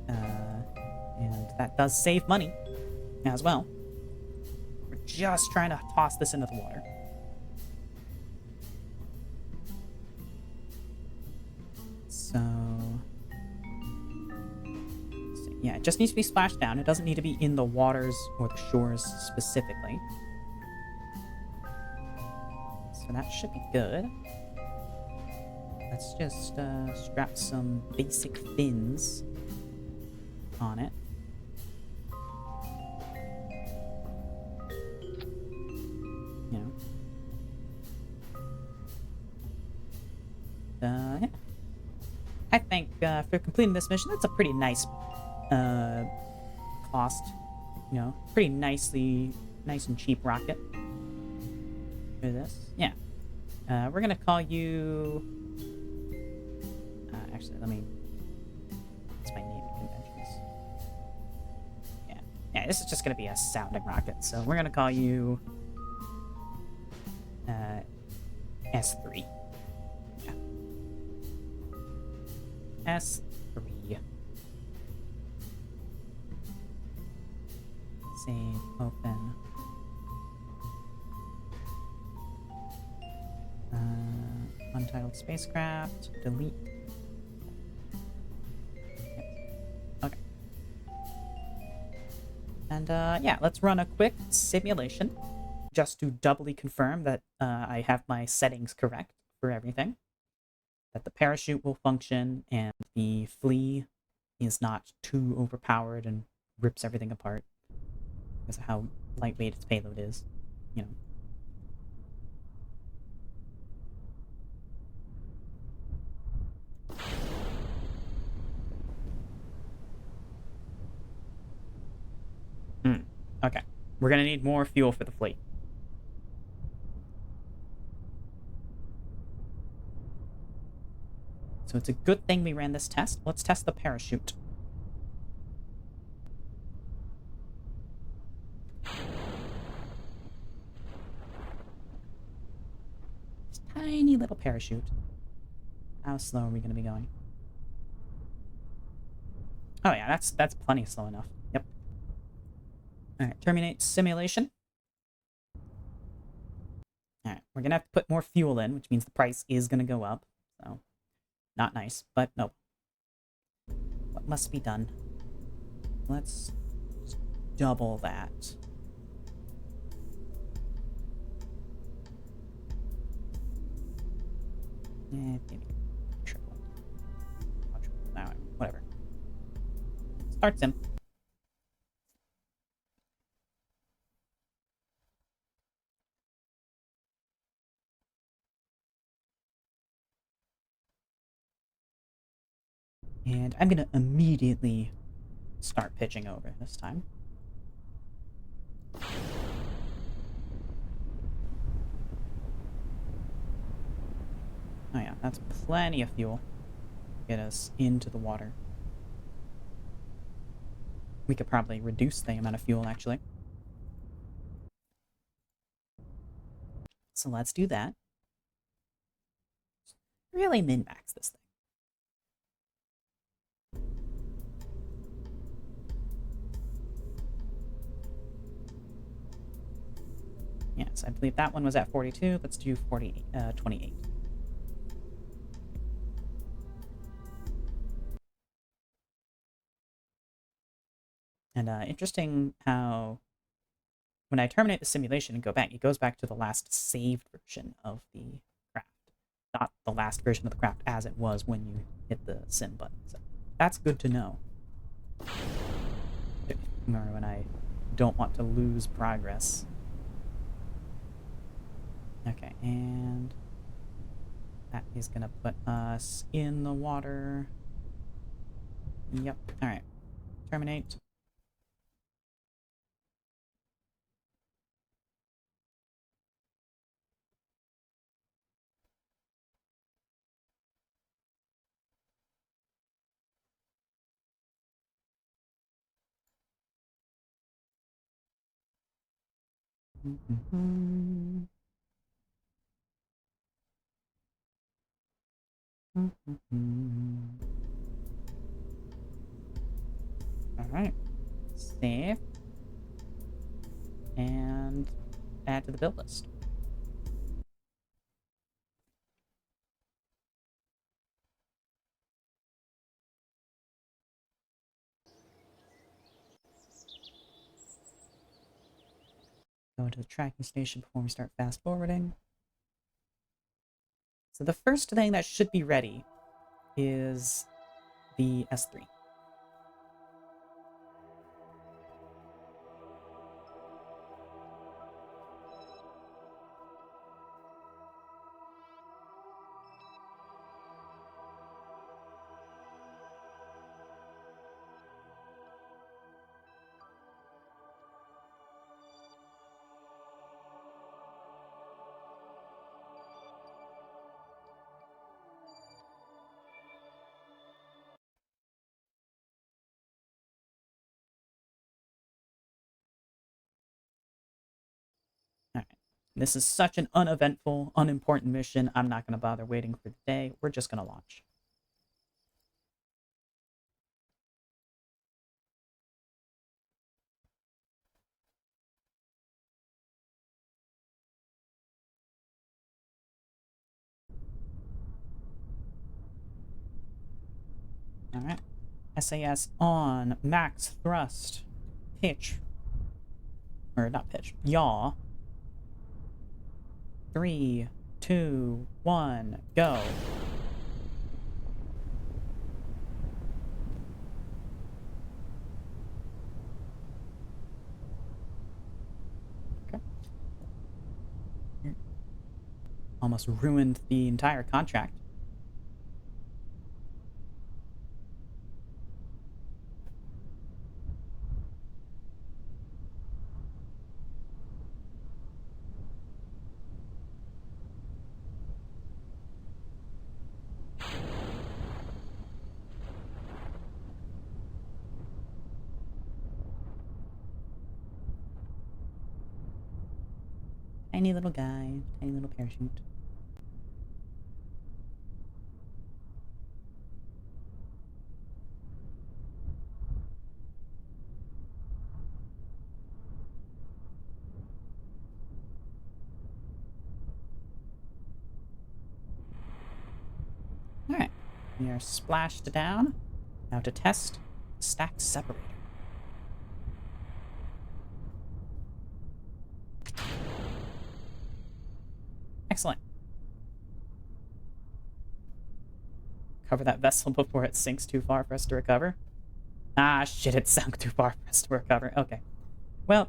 And that does save money as well. We're just trying to toss this into the water. So yeah, it just needs to be splashed down. It doesn't need to be in the waters or the shores specifically. So that should be good. Let's just strap some basic fins on it. You know. Yeah. I think for completing this mission, that's a pretty nice cost. You know, pretty nice and cheap rocket. For this, yeah. We're gonna call you. Actually, let me. What's my naming conventions? Yeah. This is just gonna be a sounding rocket, so we're gonna call you S3. Yeah. S3. Save. Open. Untitled spacecraft. Delete. Okay. And yeah, let's run a quick simulation just to doubly confirm that I have my settings correct for everything. That the parachute will function and the flea is not too overpowered and rips everything apart because of how lightweight its payload is, you know. Okay. We're gonna need more fuel for the fleet. So it's a good thing we ran this test. Let's test the parachute. This tiny little parachute. How slow are we gonna be going? Oh yeah, that's plenty slow enough. Yep. Alright, terminate simulation. Alright, we're gonna have to put more fuel in, which means the price is gonna go up. So, not nice, but no. What must be done? Let's just double that. Maybe triple. Quadruple. Whatever. Start sim. And I'm gonna immediately start pitching over this time. Oh yeah, that's plenty of fuel. Get us into the water. We could probably reduce the amount of fuel, actually. So let's do that. Really min-max this thing. Yes, I believe that one was at 42. Let's do 28. And interesting how when I terminate the simulation and go back, it goes back to the last saved version of the craft, not the last version of the craft as it was when you hit the sim button. So that's good to know. Remember when I don't want to lose progress. Okay, and that is going to put us in the water. Yep, alright. Terminate. Alright. Save. And add to the build list. Go to the tracking station before we start fast forwarding. So the first thing that should be ready is the S3. Alright. This is such an uneventful, unimportant mission. I'm not going to bother waiting for the day. We're just going to launch. Alright. SAS on. Max thrust. Pitch. Or not pitch. Yaw. 3, 2, 1, go. Okay. Almost ruined the entire contract. Tiny little guy, tiny little parachute. Alright, we are splashed down. Now to test the stack separator. Excellent. Cover that vessel before it sinks too far for us to recover. Ah, shit, it sunk too far for us to recover. Okay. Well,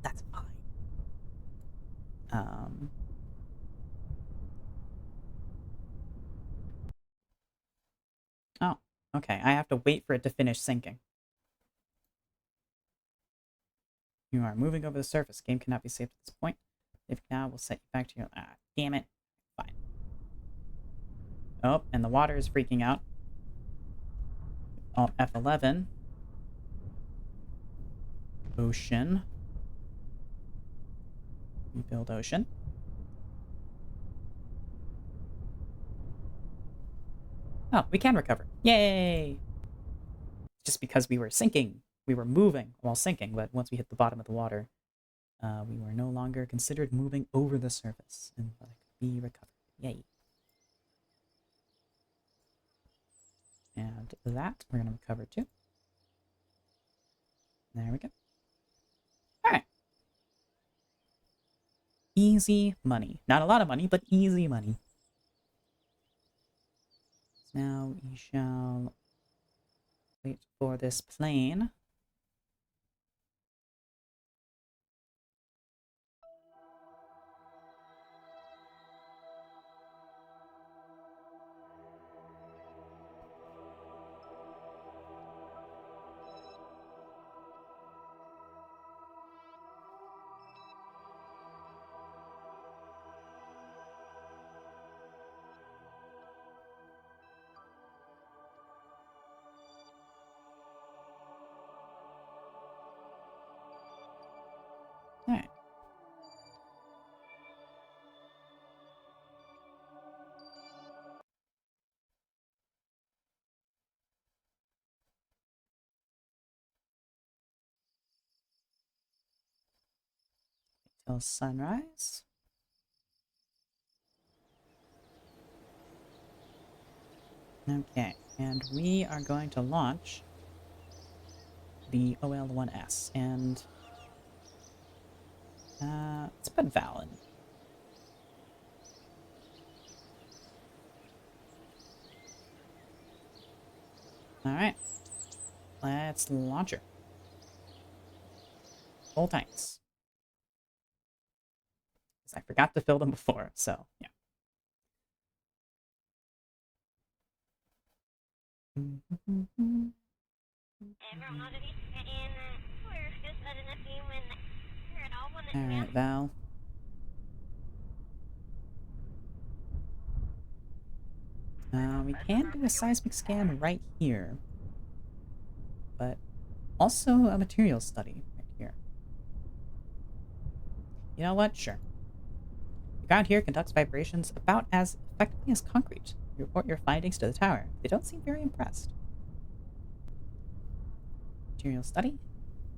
that's fine. Okay, I have to wait for it to finish sinking. You are moving over the surface. Game cannot be saved at this point. If now, we'll set you back to your... Ah, damn it. Fine. Oh, and the water is freaking out. Alt F11. Ocean. Rebuild ocean. Oh, we can recover. Yay! Just because we were sinking. We were moving while sinking, but once we hit the bottom of the water, we were no longer considered moving over the surface, and could be recovered. Yay. And that we're going to recover too. There we go. Alright. Easy money. Not a lot of money, but easy money. So now we shall wait for this plane. Alright. Till sunrise. Okay, and we are going to launch the OL-1S, and let's put Val in. Alright, let's launch her. Full tanks. Because I forgot to fill them before, so yeah. Alright, Val. We can do a seismic scan right here, but also a materials study right here. You know what? Sure. The ground here conducts vibrations about as effectively as concrete. You report your findings to the tower. They don't seem very impressed. Material study?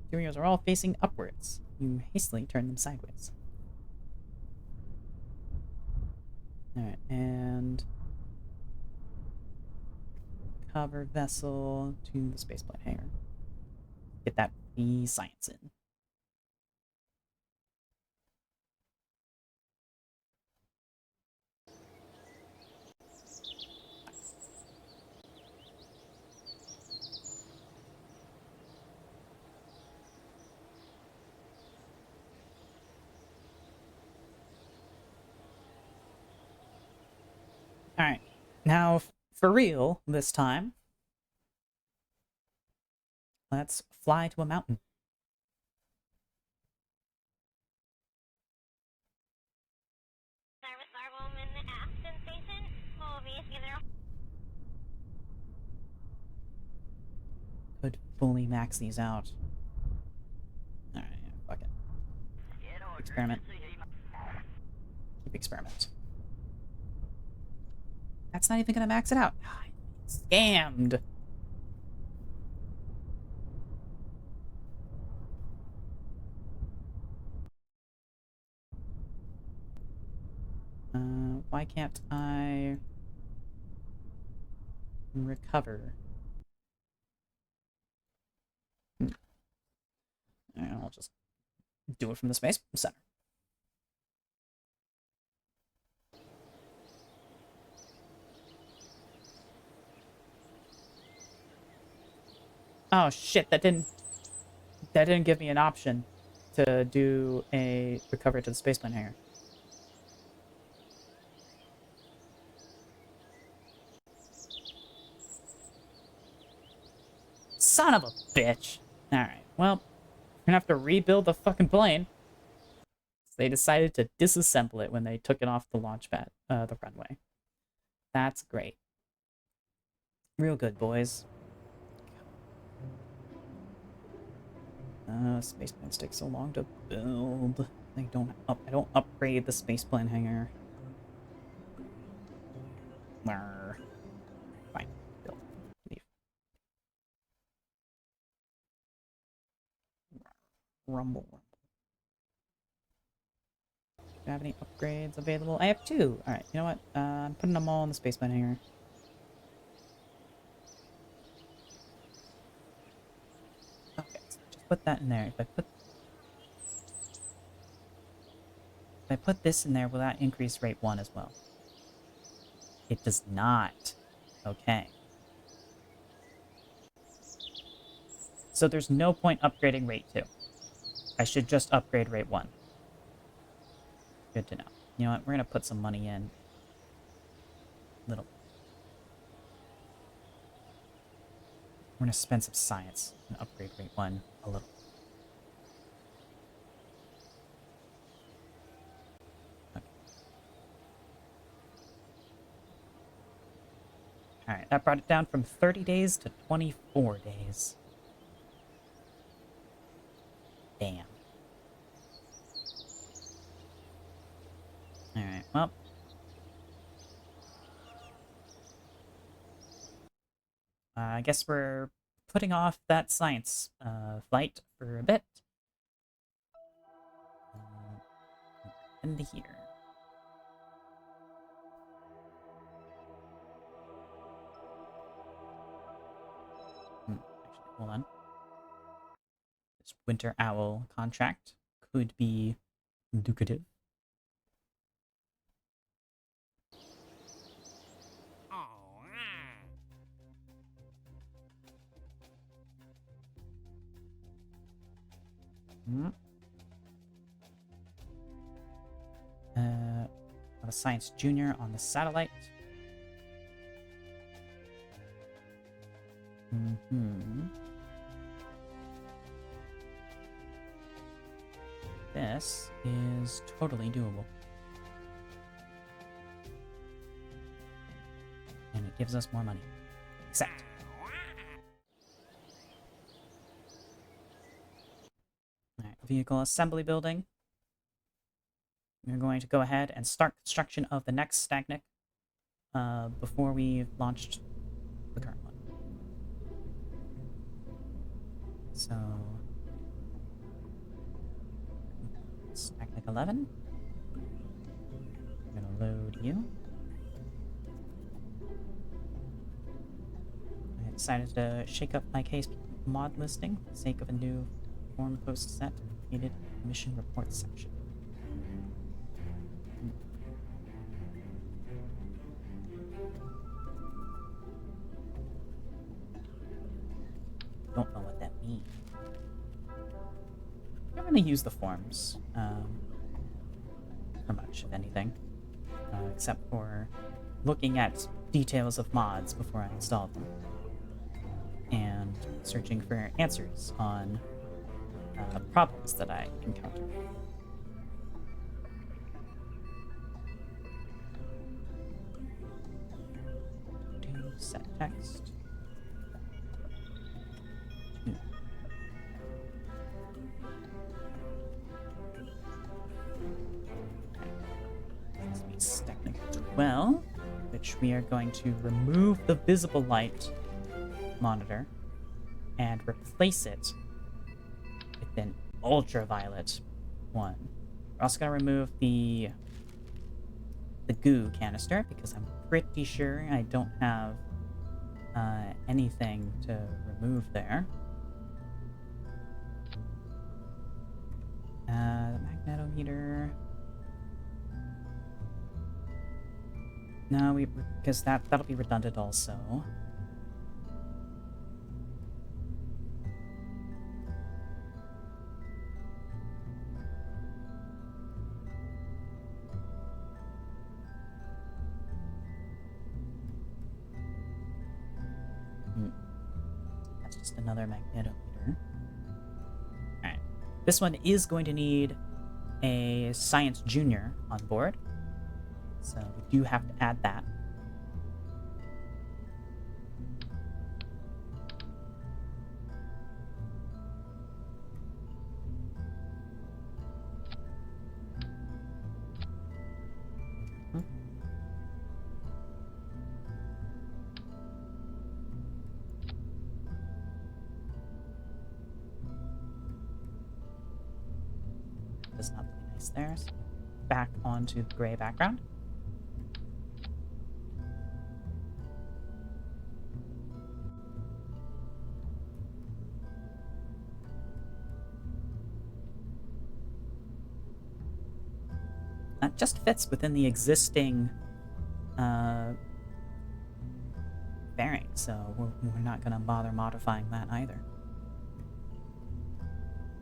Materials are all facing upwards. You hastily turn them sideways. Alright, and cover vessel to the spaceplane hangar. Get that V science in. Alright, now for real this time, let's fly to a mountain. Could fully max these out. Alright, fuck it. Experiment. Keep experiment. That's not even gonna max it out. Scammed! Why can't I recover? I'll just do it from the space center. Oh shit, that didn't give me an option to do a recovery to the spaceplane hangar. Son of a bitch. Alright, well, we're gonna have to rebuild the fucking plane. They decided to disassemble it when they took it off the launch pad, the runway. That's great. Real good, boys. Space planes take so long to build. I don't upgrade the space plane hangar. Fine. Build. Leave. Rumble. Do I have any upgrades available? I have 2. Alright, you know what? I'm putting them all in the space plane hangar. Okay, so just put that in there. If I put this in there, will that increase rate 1 as well? It does not. Okay. So there's no point upgrading rate 2. I should just upgrade rate 1. Good to know. You know what? We're going to put some money in. We're going to spend some science and upgrade rate 1 a little. Okay. Alright, that brought it down from 30 days to 24 days. Damn. Alright, well. I guess we're putting off that science flight for a bit. End here. Actually, hold on. This Winter Owl contract could be lucrative. Have a science junior on the satellite. This is totally doable. And it gives us more money. Accept. Alright, vehicle assembly building. We're going to go ahead and start construction of the next Stagnik before we launched the current one. So, Stagnik 11. I'm going to load you. I decided to shake up my case mod listing for the sake of a new form post set needed mission report section. Don't know what that means. I'm going to use the forms for much, if anything, except for looking at details of mods before I install them and searching for answers on problems that I encounter. Do set text. Well, which we are going to remove the visible light monitor and replace it with an ultraviolet one. We're also going to remove the goo canister because I'm pretty sure I don't have anything to remove there. The magnetometer. No, because that'll be redundant also. Just another magnetometer. Alright. This one is going to need a science junior on board. So we do have to add that. Does not look nice there. So back onto the gray background. That just fits within the existing bearing, so we're not going to bother modifying that either.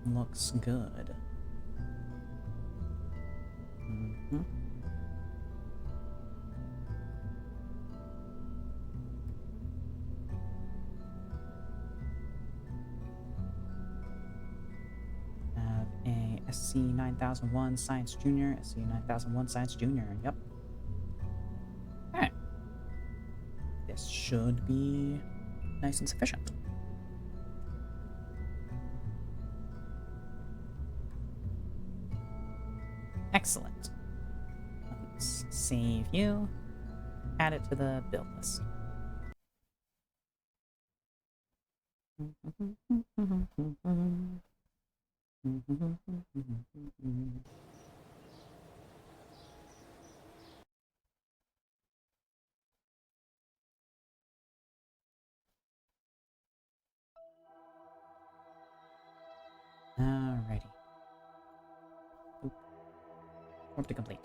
Looks good. Mm-hmm. Have a SC9001 Science Junior, SC9001 Science Junior, yep. Alright. This should be nice and sufficient. Excellent. Let's save you. Add it to the build list. Alrighty. Warp to complete.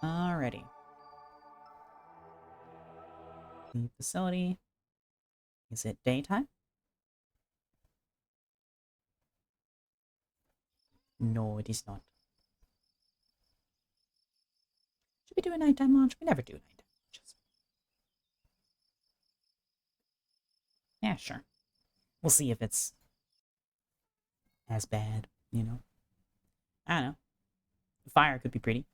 Alrighty. The facility. Is it daytime? No, it is not. Should we do a nighttime launch? We never do nighttime launches. Yeah, sure. We'll see if it's as bad, you know. I don't know. The fire could be pretty.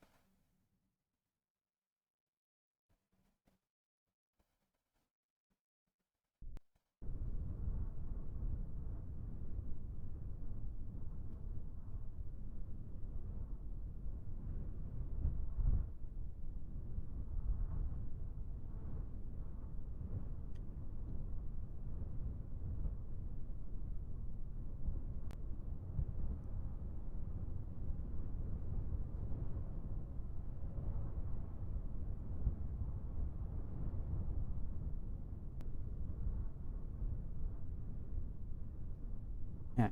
Yeah.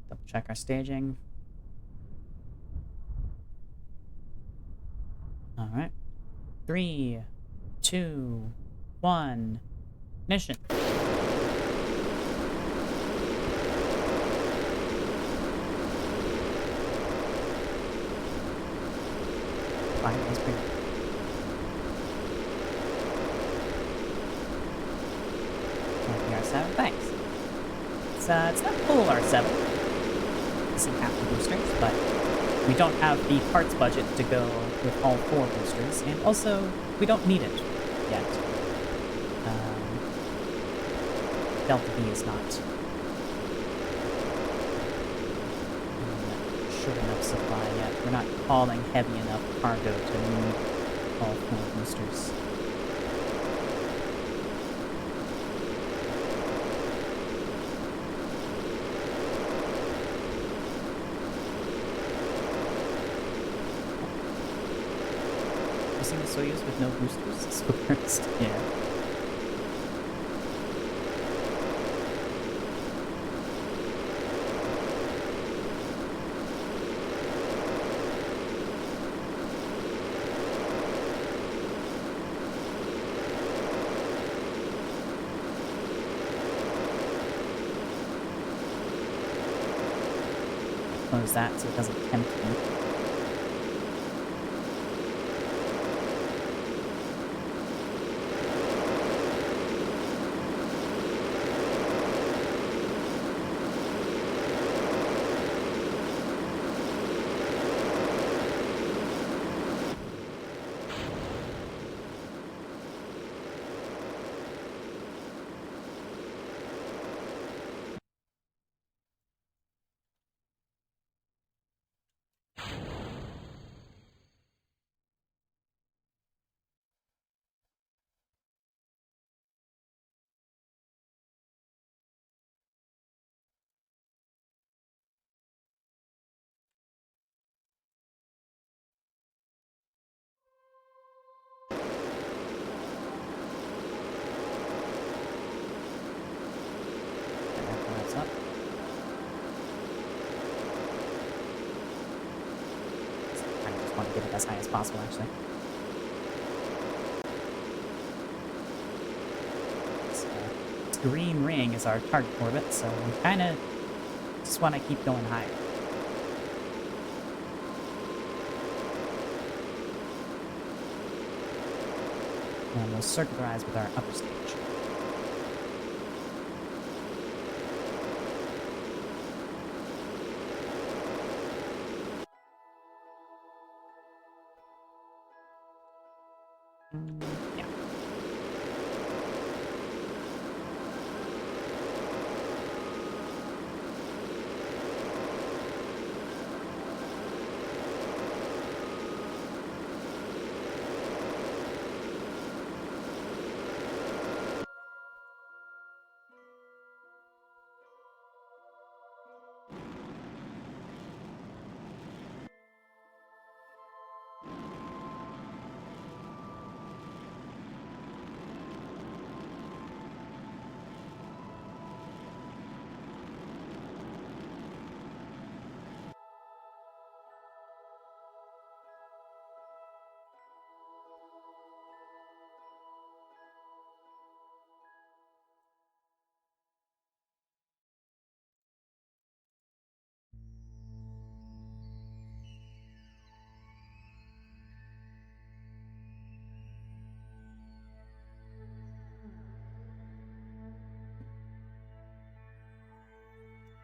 Double check our staging. Alright. 3, 2, 1. Ignition. Fire is pretty. R7, thanks. It's not full R7. Missing half the boosters, but we don't have the parts budget to go with all 4 boosters, and also we don't need it yet. Delta V is not short enough supply yet. We're not hauling heavy enough cargo to need all 4 boosters. Using the Soyuz with no boosters is the worst. Yeah. close that so it doesn't tempt me. Up. I just want to get it as high as possible, actually. So, this green ring is our target orbit, so we kind of just want to keep going higher. And we'll circularize with our upper stage. Yeah.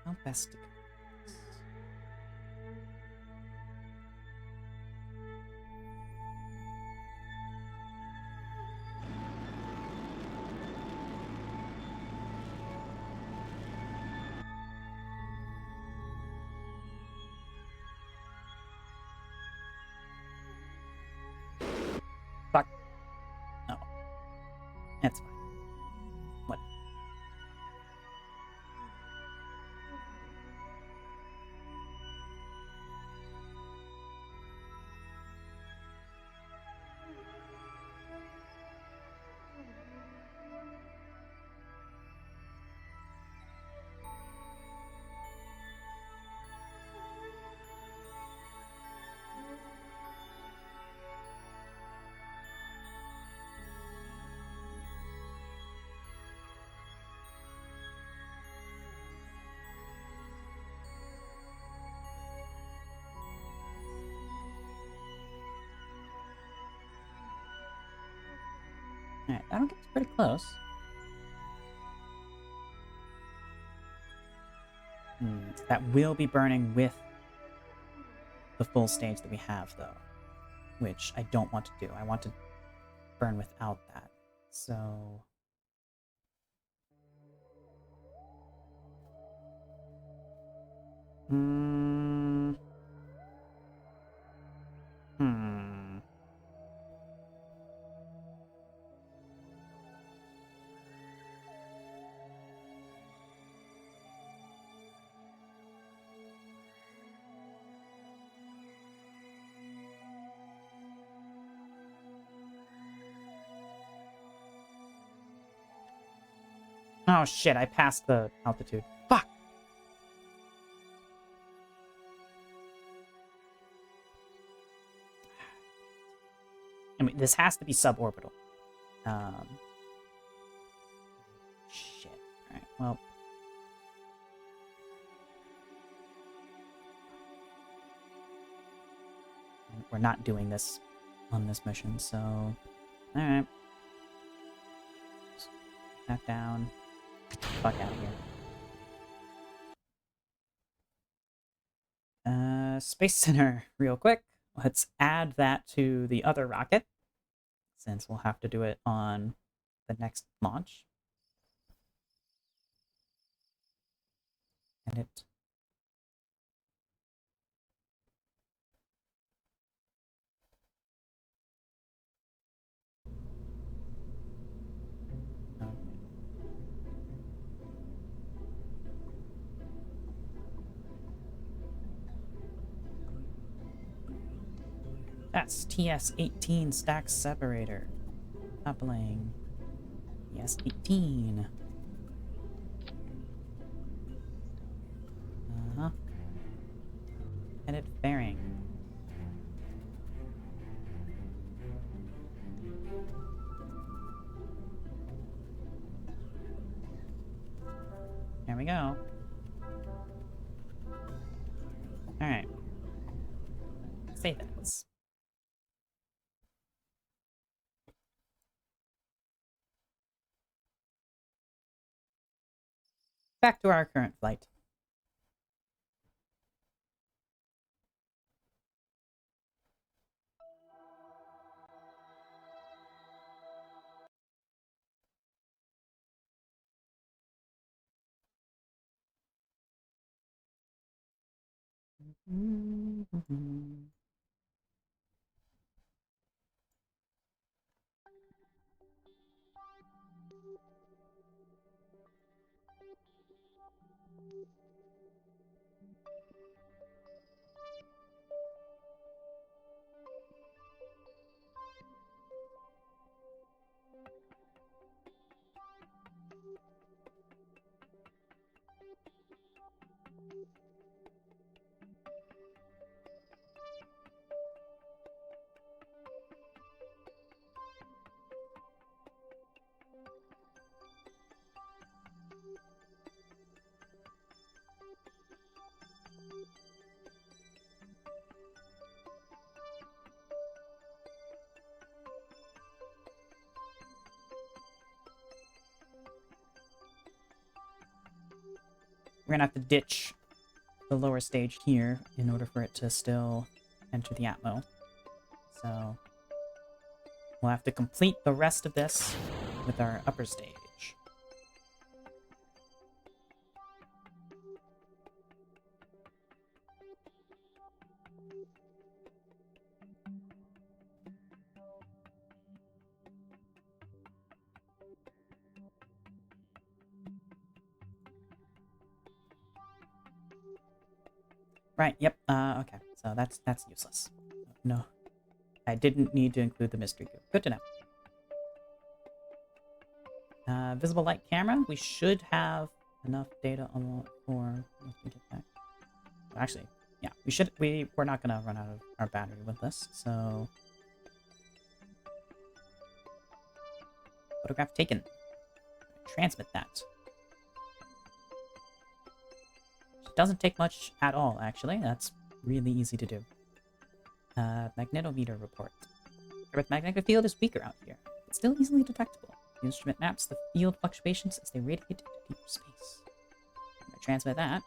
How best to go? Fuck. No. That's fine. What? Alright, that'll get us pretty close. That will be burning with the full stage that we have, though. Which I don't want to do. I want to burn without that. So... Hmm... Oh shit, I passed the altitude. Fuck! I mean, this has to be suborbital. Shit. Alright, well. we're not doing this on this mission, so... Alright. That down. Fuck out of here. Space Center, real quick. Let's add that to the other rocket, since we'll have to do it on the next launch. And it... That's TS-18 stack separator. Coupling. TS-18. Uh-huh. Headed fairing. There we go. Alright. Save as. Back to our current flight. We're gonna have to ditch the lower stage here in order for it to still enter the Atmo. So we'll have to complete the rest of this with our upper stage. Right, yep, okay. So that's useless. No. I didn't need to include the mystery cube. Good to know. Visible light camera. We should have enough data on for... Let me get that. Actually, yeah, we're not gonna run out of our battery with this, so... Photograph taken. Transmit that. It doesn't take much at all, actually. That's really easy to do. Magnetometer report. Earth's magnetic field is weaker out here, but still easily detectable. The instrument maps the field fluctuations as they radiate into deeper space. I'm gonna transmit that.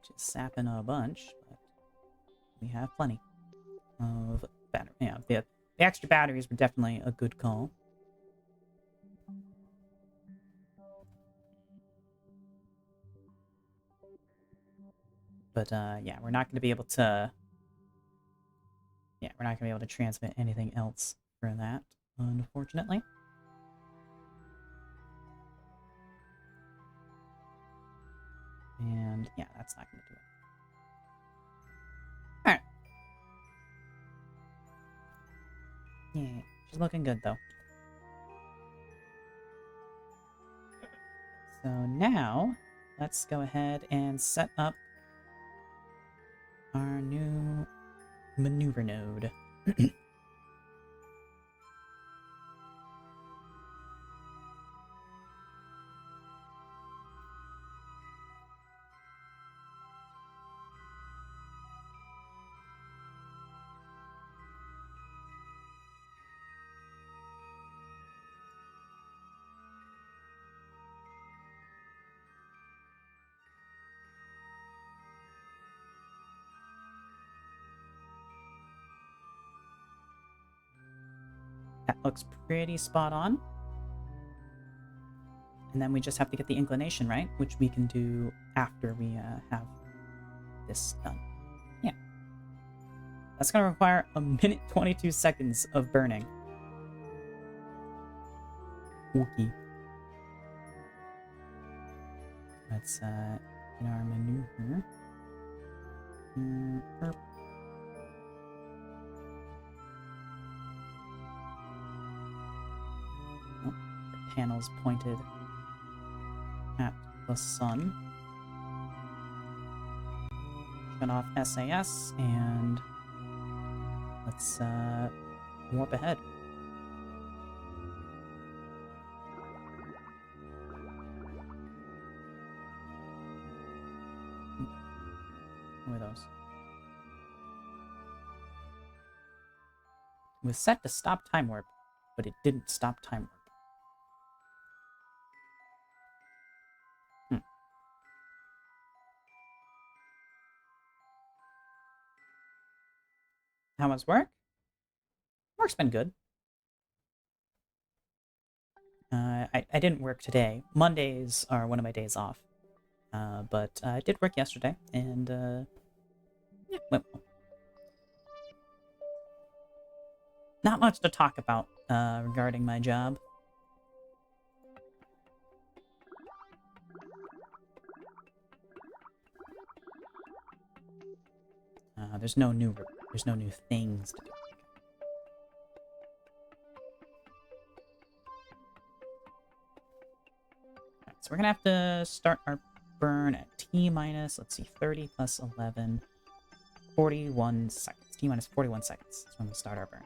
Just sapping a bunch, but we have plenty of battery. Yeah, the extra batteries were definitely a good call. But yeah, we're not going to be able to. Yeah, we're not going to be able to transmit anything else for that, unfortunately. And yeah, that's not going to do it. Alright. Yeah, she's looking good though. So now, let's go ahead and set up our new maneuver node. That looks pretty spot on. And then we just have to get the inclination right, which we can do after we have this done. Yeah. That's going to require 1 minute 22 seconds of burning. Okay. Let's get our maneuver. Oh, our panel's pointed at the sun. Shut off SAS and let's warp ahead. What are those? It was set to stop time warp, but it didn't stop time warp. How was work? Work's been good. I didn't work today. Mondays are one of my days off. But I did work yesterday, and yeah, went well. Not much to talk about regarding my job. There's no new things to do. Alright, so we're gonna have to start our burn at T minus, let's see, 30 plus 11, 41 seconds. T minus 41 seconds is when we start our burn.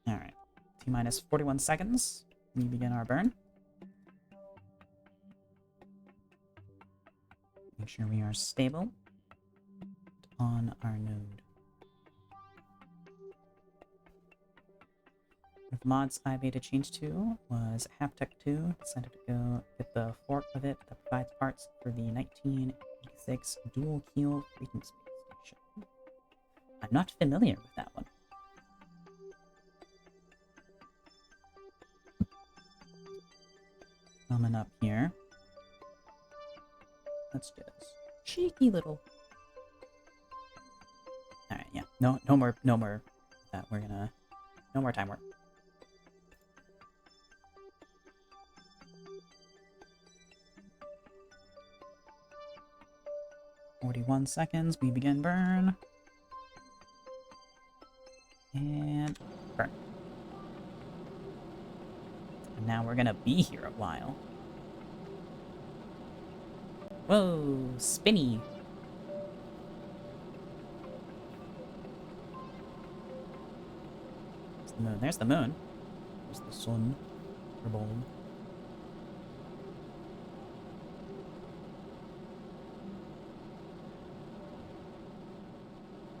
Alright, T minus 41 seconds. We begin our burn. Make sure we are stable on our node. What mods I made a change to was Haptech 2. Decided to go get the fork of it that provides parts for the 1986 dual keel Freedom Space Station. I'm not familiar with that one. Coming up here. Let's do this. Cheeky little. Alright, yeah. No more that we're gonna no more time warp. "41 seconds, we begin burn. And burn. And now we're gonna be here a while. Whoa, spinny. There's the moon. There's the moon. There's the sun. Kerbal.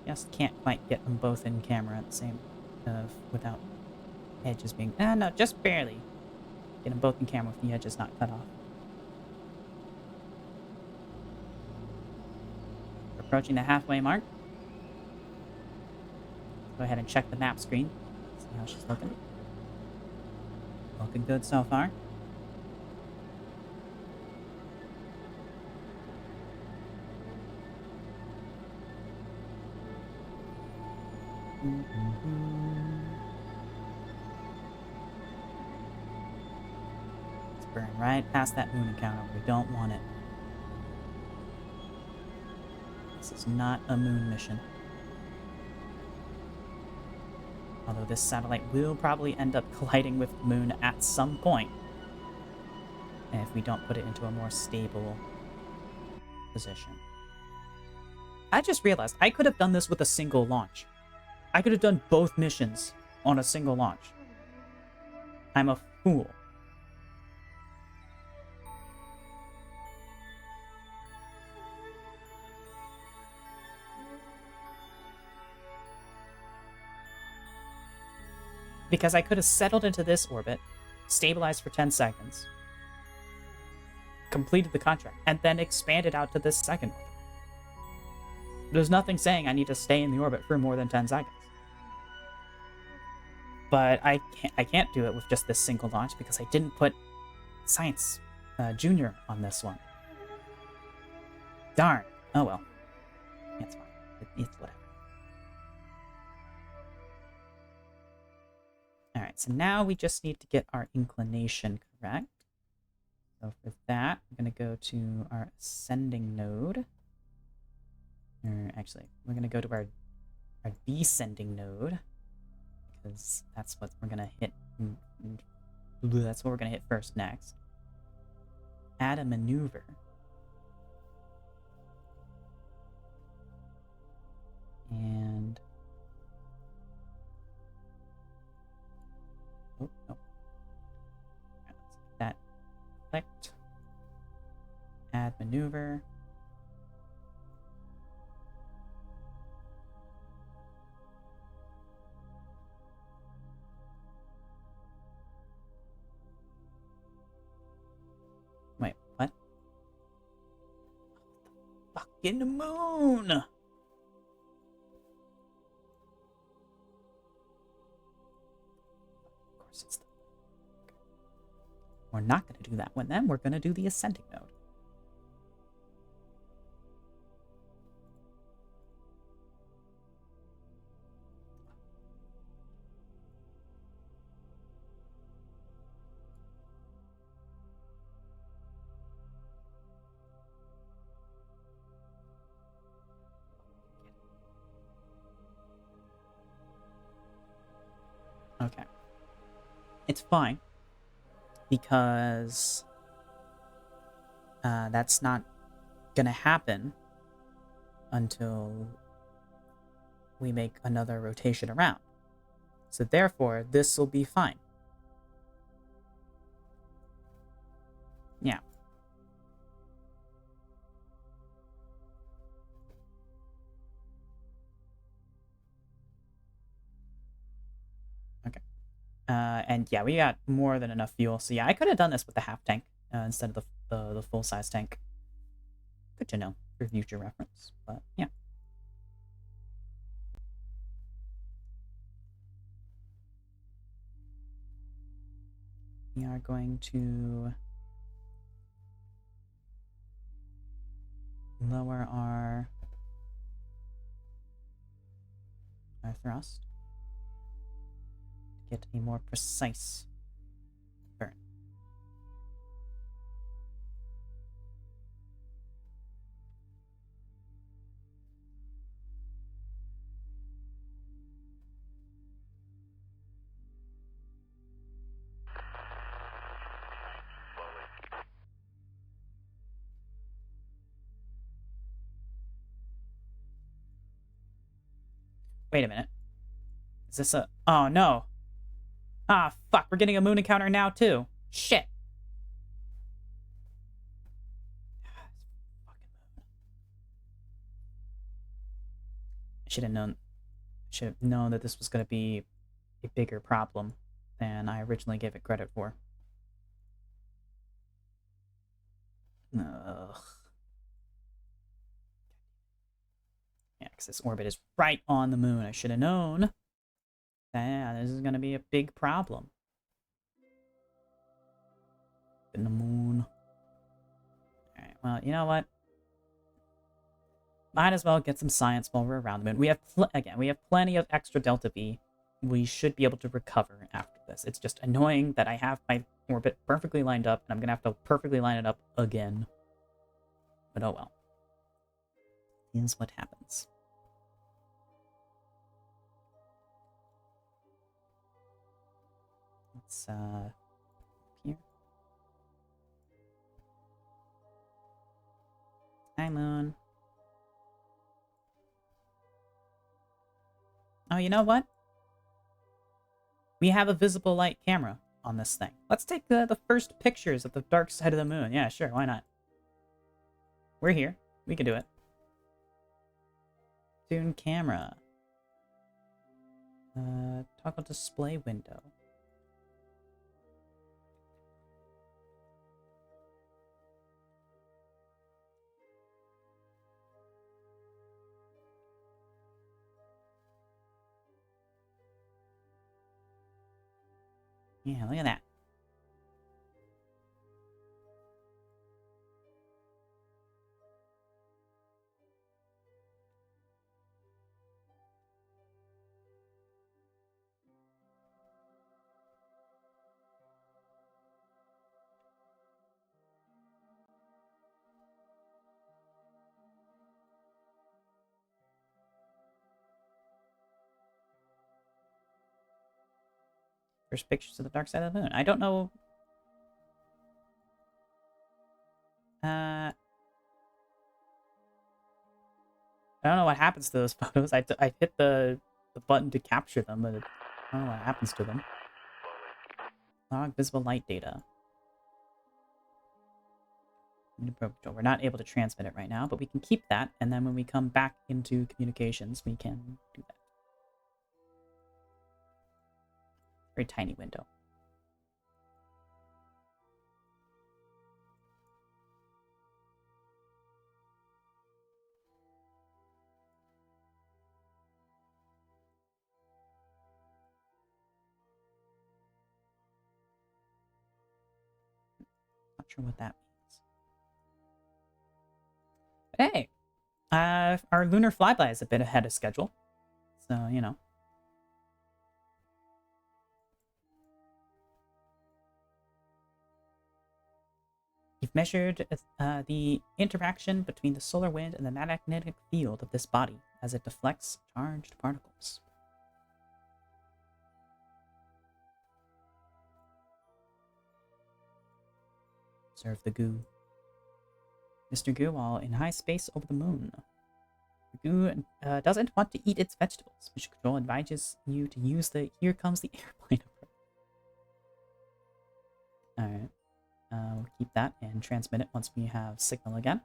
Just can't quite get them both in camera at the same, without edges being. No, just barely. Get them both in camera with the edges not cut off. We're approaching the halfway mark. Go ahead and check the map screen. See how she's looking. Looking good so far. burn right past that moon encounter. We don't want it. This is not a moon mission. Although this satellite will probably end up colliding with the moon at some point. If we don't put it into a more stable position. I just realized I could have done this with a single launch. I could have done both missions on a single launch. I'm a fool. Because I could have settled into this orbit, stabilized for 10 seconds, completed the contract, and then expanded out to this second orbit. There's nothing saying I need to stay in the orbit for more than 10 seconds. But I can't do it with just this single launch because I didn't put Science Junior on this one. Darn. Oh well. It's fine. It's whatever. Alright, so now we just need to get our inclination correct. So for that, I'm going to go to our ascending node. Or actually, we're going to go to our descending node. Because that's what we're going to hit. That's what we're going to hit first next. Add a maneuver. And... oh, no. Right, let's get that clicked. Add maneuver. Wait, what? Fucking moon! Of course it's the... We're not going to do that one then. We're going to do the ascending node. Okay. It's fine. Because that's not gonna happen until we make another rotation around. So therefore, this will be fine. Yeah. Okay. And yeah, we got more than enough fuel. So yeah, I could have done this with the half tank instead of the full-size tank. Good to know for future reference. But yeah. We are going to lower our thrust. Get a more precise burn. Wait a minute. Is this a... oh no! Ah, fuck, we're getting a moon encounter now, too. Shit. I should have known that this was going to be a bigger problem than I originally gave it credit for. Ugh. Yeah, because this orbit is right on the moon. I should have known. Yeah, this is going to be a big problem. In the moon. Alright, well, you know what? Might as well get some science while we're around the moon. We have, we have plenty of extra Delta V. We should be able to recover after this. It's just annoying that I have my orbit perfectly lined up, and I'm gonna have to perfectly line it up again. But oh well. Here's what happens. Let's here. Hi, Moon. Oh, you know what? We have a visible light camera on this thing. Let's take the first pictures of the dark side of the moon. Yeah, sure, why not? We're here. We can do it. Tune camera. Toggle display window. Yeah, look at that. First pictures of the dark side of the moon. I don't know. I don't know what happens to those photos. I hit the button to capture them, but I don't know what happens to them. Log visible light data. We're not able to transmit it right now, but we can keep that, and then when we come back into communications, we can do that. Very tiny window. Not sure what that means. But hey, our lunar flyby is a bit ahead of schedule, so you know. You've measured the interaction between the solar wind and the magnetic field of this body as it deflects charged particles. Observe the goo. Mr. Goo, while in high space over the moon. The goo doesn't want to eat its vegetables. Mission Control advises you to use the "here comes the airplane" approach. Alright. We'll keep that and transmit it once we have signal again.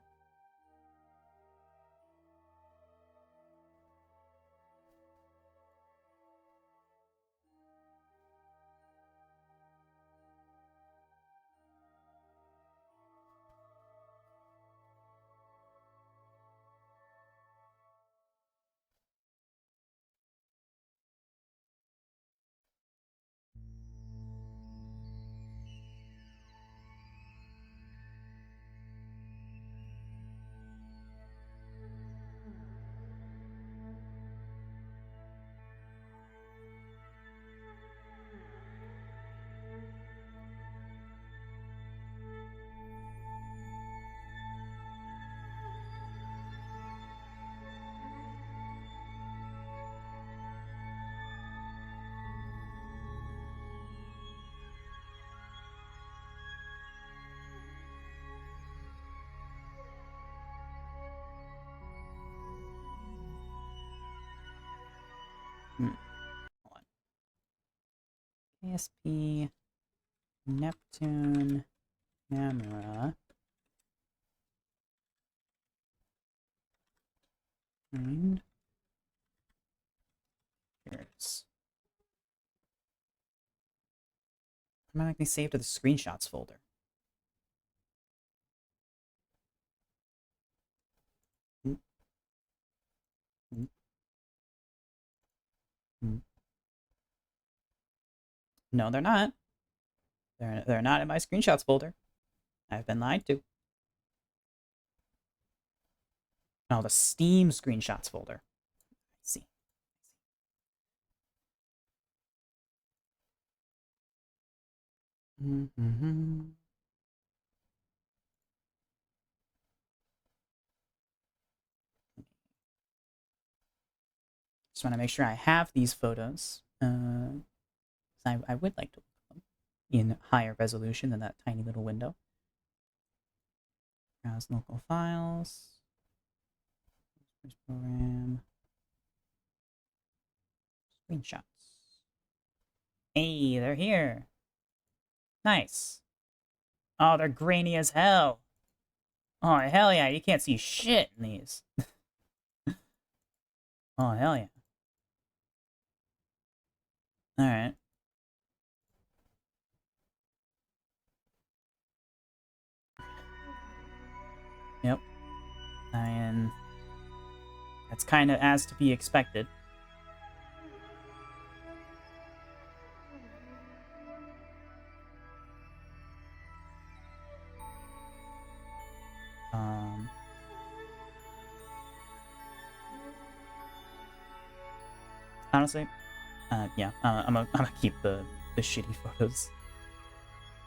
Hold on. ASP Neptune camera. And here it is. Automatically saved to the screenshots folder. Mm. Mm. Mm. No, they're not. They're not in my screenshots folder. I've been lied to. Oh, the Steam screenshots folder. I see. Mm-hmm. Just want to make sure I have these photos. I would like to look in higher resolution than that tiny little window. Browse local files. First program. Screenshots. Hey, they're here. Nice. Oh, they're grainy as hell. Oh, hell yeah, you can't see shit in these. Oh, hell yeah. Alright. Yep. And that's kind of as to be expected. Um, honestly, yeah, I'm gonna keep the shitty photos.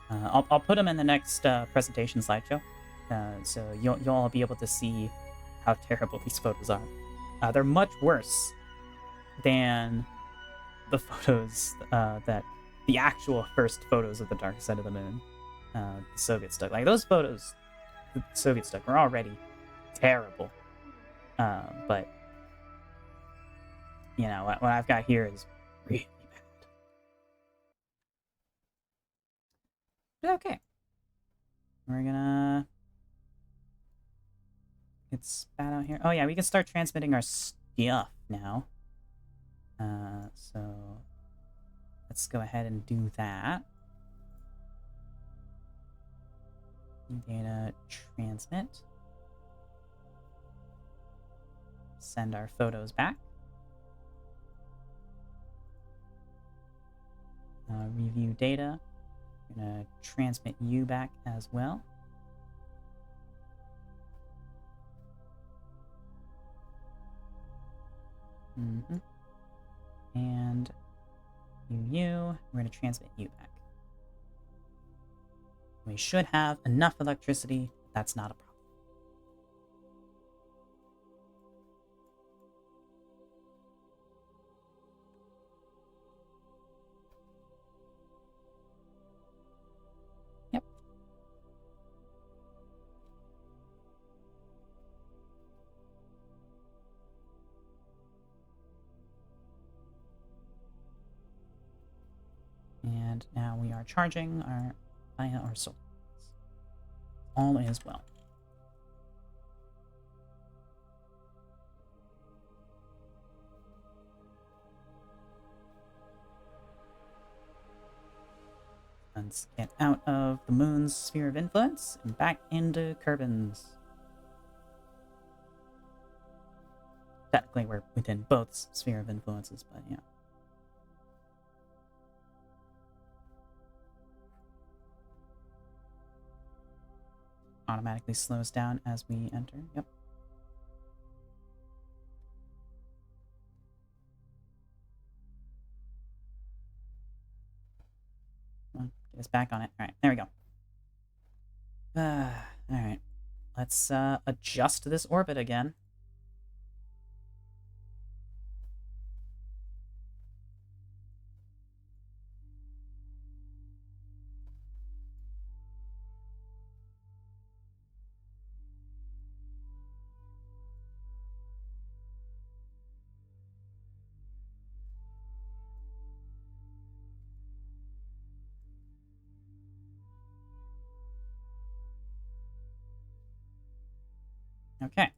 I'll put them in the next presentation slideshow, so you'll all be able to see how terrible these photos are. They're much worse than the photos that the actual first photos of the dark side of the moon, the Soviet stuff. Like those photos, the Soviet stuff were already terrible. But you know what I've got here is really bad. Okay, we're gonna get spat out here. Oh yeah, we can start transmitting our stuff now. So let's go ahead and do that. Data transmit. Send our photos back. Review data. I'm gonna transmit you back as well. And we're gonna transmit you back. We should have enough electricity. That's not a problem. Yep. And now we are charging our solar. All is well. Let's get out of the moon's sphere of influence and back into Kerbin's. Technically, we're within both sphere of influences, but yeah. Automatically slows down as we enter. Yep. Come on, get us back on it. All right, there we go. All right, let's adjust this orbit again. Okay.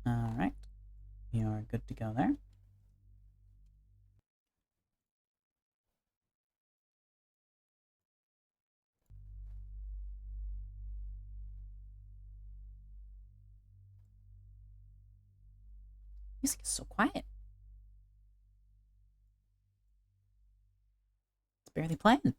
All right. You are good to go there. Music is so quiet. It's barely playing.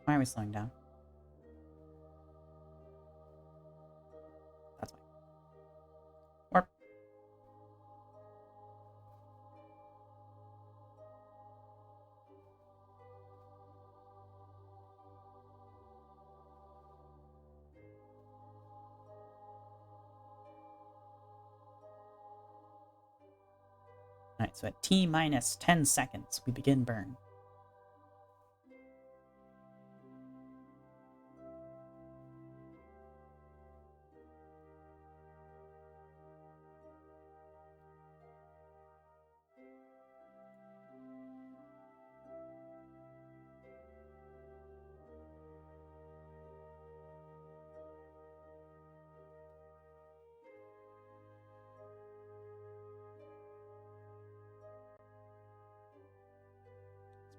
Why are we slowing down? That's why. Warp. Alright, so at T minus 10 seconds, we begin burn.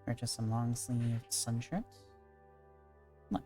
Purchase some long sleeved sun shirts. Nice.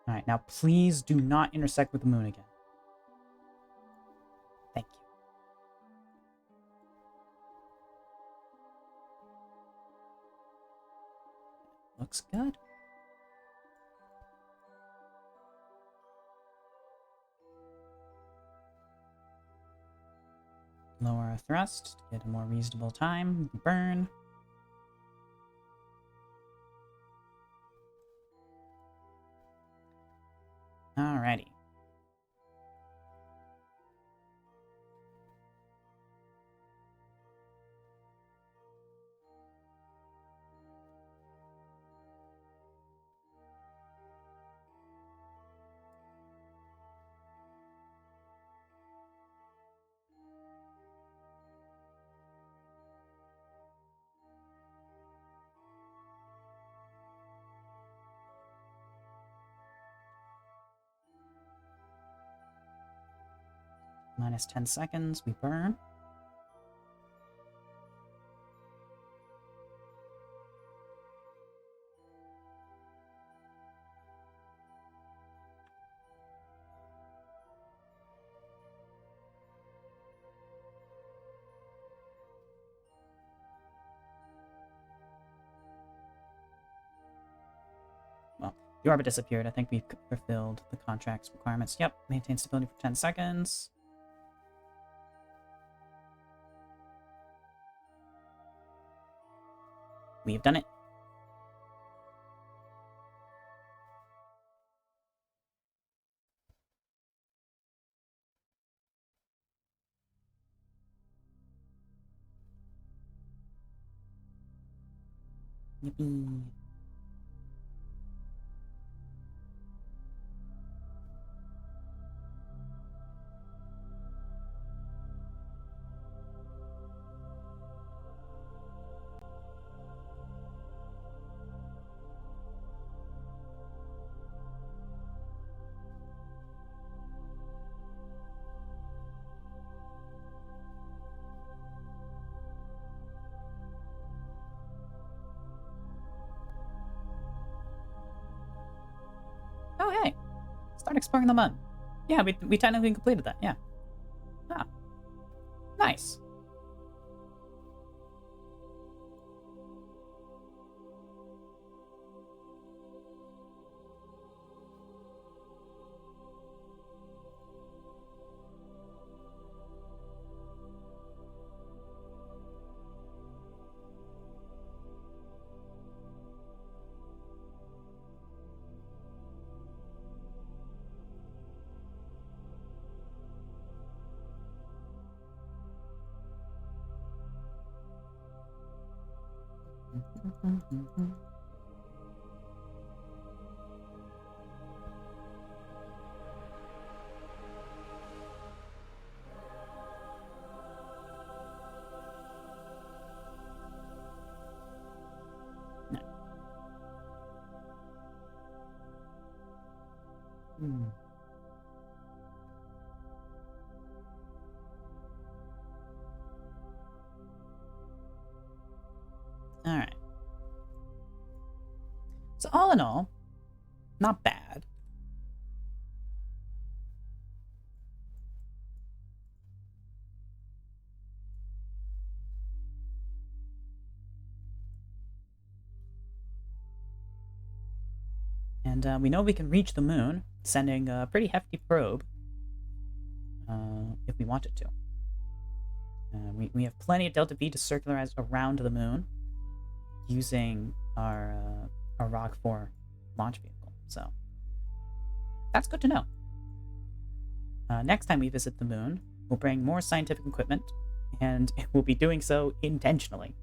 Alright, now please do not intersect with the moon again. Thank you. Looks good. Lower our thrust to get a more reasonable time. Burn. Alrighty. Minus 10 seconds, we burn. Well, the orbit disappeared. I think we've fulfilled the contract's requirements. Yep, maintain stability for 10 seconds. We've done it. Yippee. Oh, hey. Start exploring the moon. Yeah, we technically completed that, yeah. Ah. Nice. No. Hmm. All right. So all in all, not bad. And we know we can reach the moon, sending a pretty hefty probe if we wanted to. We have plenty of Delta V to circularize around the moon using our Rock 4 launch vehicle. So that's good to know. Next time we visit the moon, we'll bring more scientific equipment, and we'll be doing so intentionally.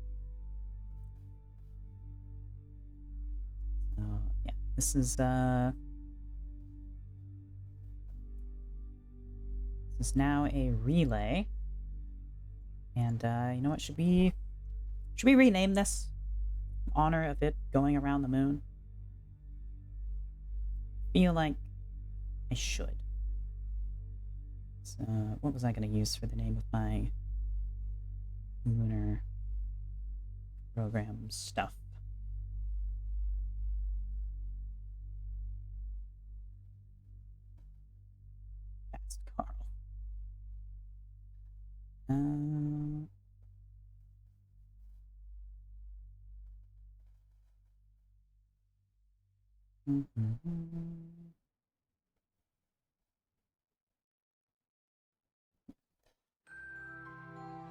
Yeah, this is now a relay, and you know what? Should we rename this in honor of it going around the moon? Feel like I should. So, what was I going to use for the name of my lunar program stuff? Fast Carl.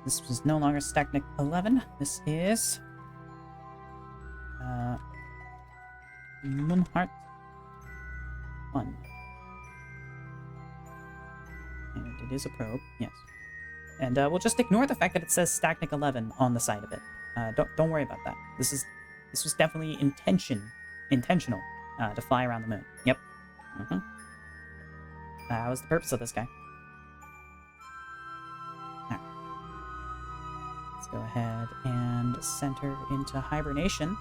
This was no longer Stachnik 11. This is Moonheart 1. And it is a probe, yes. And we'll just ignore the fact that it says Stachnik 11 on the side of it. Don't worry about that. This was definitely intentional to fly around the moon. Yep. That was the purpose of this guy. Alright. Let's go ahead and center into hibernation.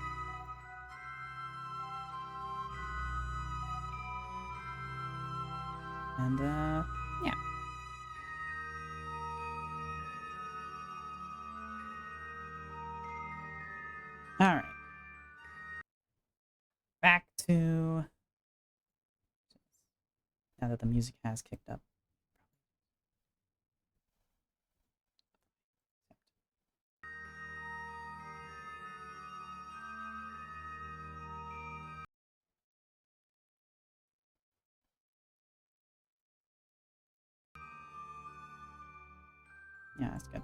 And, yeah. Alright. Back to... Now that the music has kicked up. Yeah, that's good.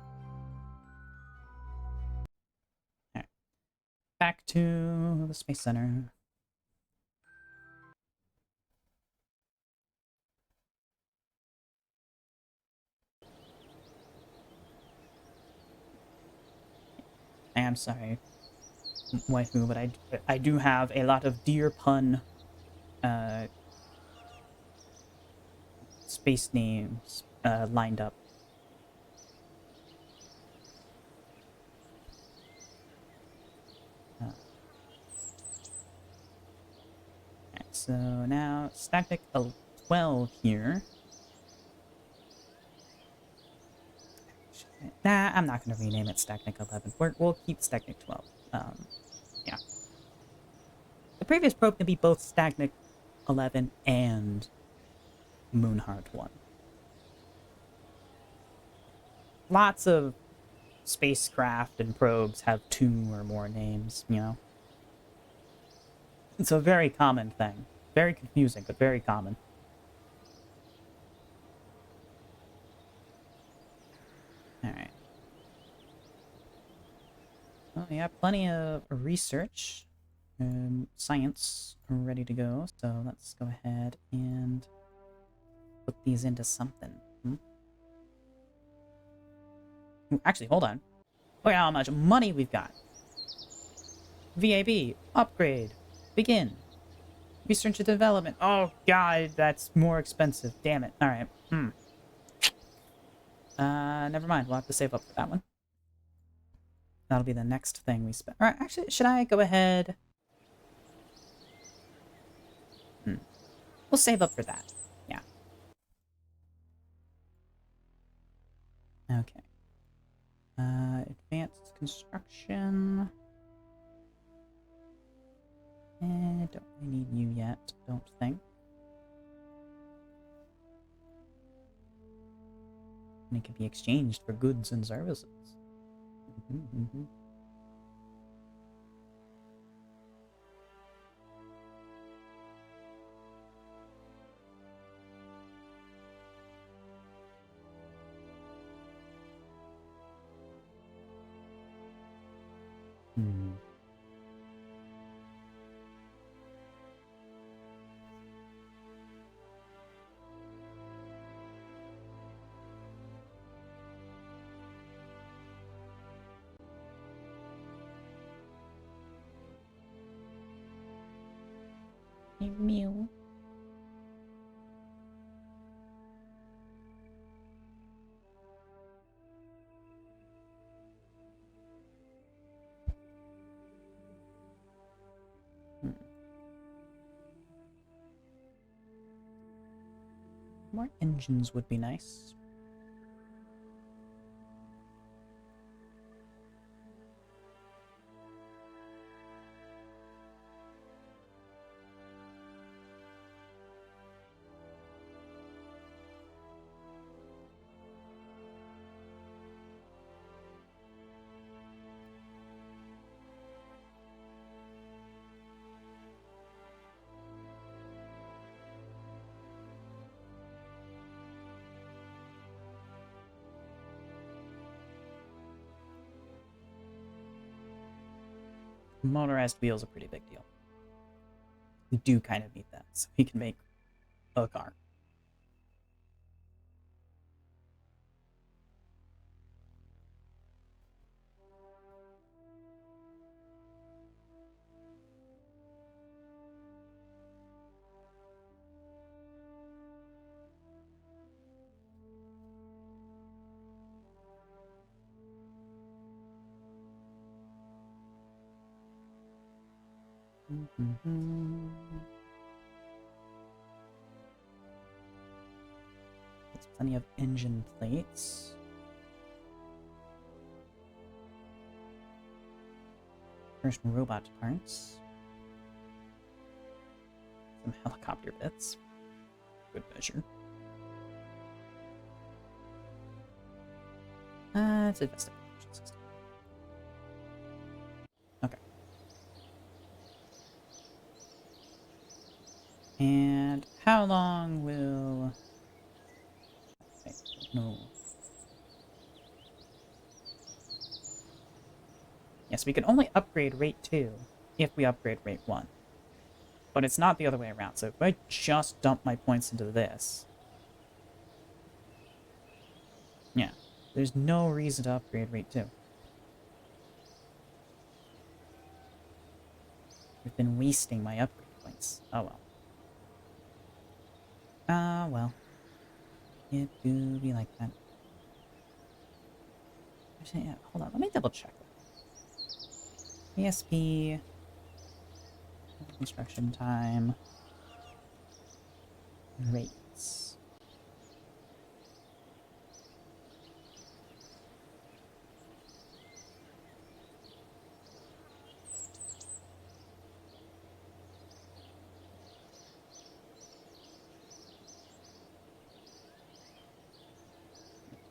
Alright. Back to the Space Center. I am sorry, waifu, but I do have a lot of deer pun space names lined up. Alright, so now Stachnik 12 here. Nah, I'm not going to rename it Stachnik 11. We'll keep Stachnik 12. Yeah. The previous probe can be both Stachnik 11 and Moonheart 1. Lots of spacecraft and probes have 2 or more names, you know? It's a very common thing. Very confusing, but very common. Alright. Well, yeah, plenty of research and science ready to go. So let's go ahead and put these into something. Ooh, actually, hold on. Look at how much money we've got. VAB. Upgrade. Begin. Research and development. Oh, God, that's more expensive. Damn it. Alright. Never mind. We'll have to save up for that one. That'll be the next thing we spend. Alright, actually, should I go ahead? We'll save up for that. Yeah. Okay. Advanced construction. Don't really need you yet, don't think. And it can be exchanged for goods and services. Mew. More engines would be nice. Motorized wheels a pretty big deal. We do kind of need that, so we can make a car. There's plenty of engine plates. First robot parts. Some helicopter bits. Good measure. It's a vested system. Okay. And how long will... No. Yes, we can only upgrade rate 2 if we upgrade rate 1. But it's not the other way around, so if I just dump my points into this... Yeah, there's no reason to upgrade rate 2. I've been wasting my upgrade points. Oh well. Ah, well. It do be like that. Actually, yeah, hold on, let me double check that. ASP... Construction time... Rates...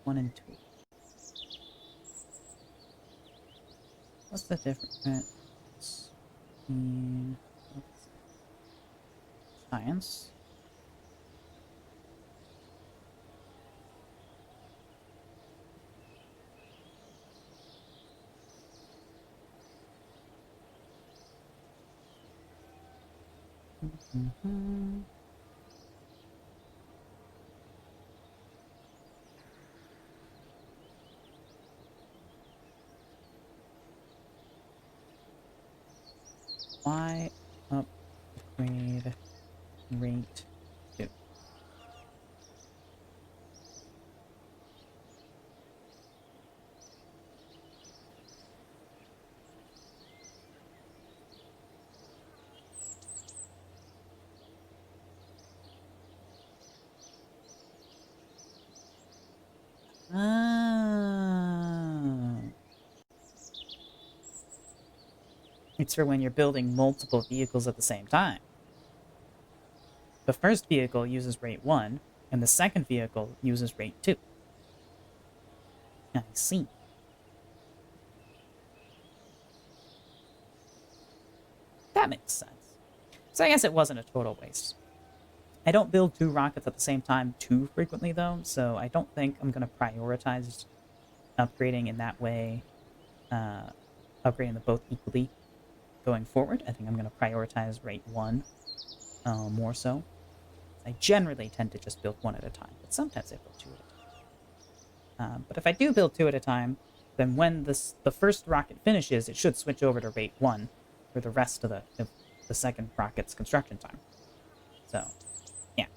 One and 2. What's the difference? Science. Fly upgrade rate 2. Ah. It's for when you're building multiple vehicles at the same time. The first vehicle uses rate 1, and the second vehicle uses rate 2. I see. That makes sense. So I guess it wasn't a total waste. I don't build 2 rockets at the same time too frequently, though, so I don't think I'm going to prioritize upgrading in that way, upgrading them both equally going forward. I think I'm going to prioritize rate 1 more so. I generally tend to just build 1 at a time, but sometimes I build 2 at a time. But if I do build 2 at a time, then when the first rocket finishes, it should switch over to rate 1 for the rest of the second rocket's construction time. So, yeah.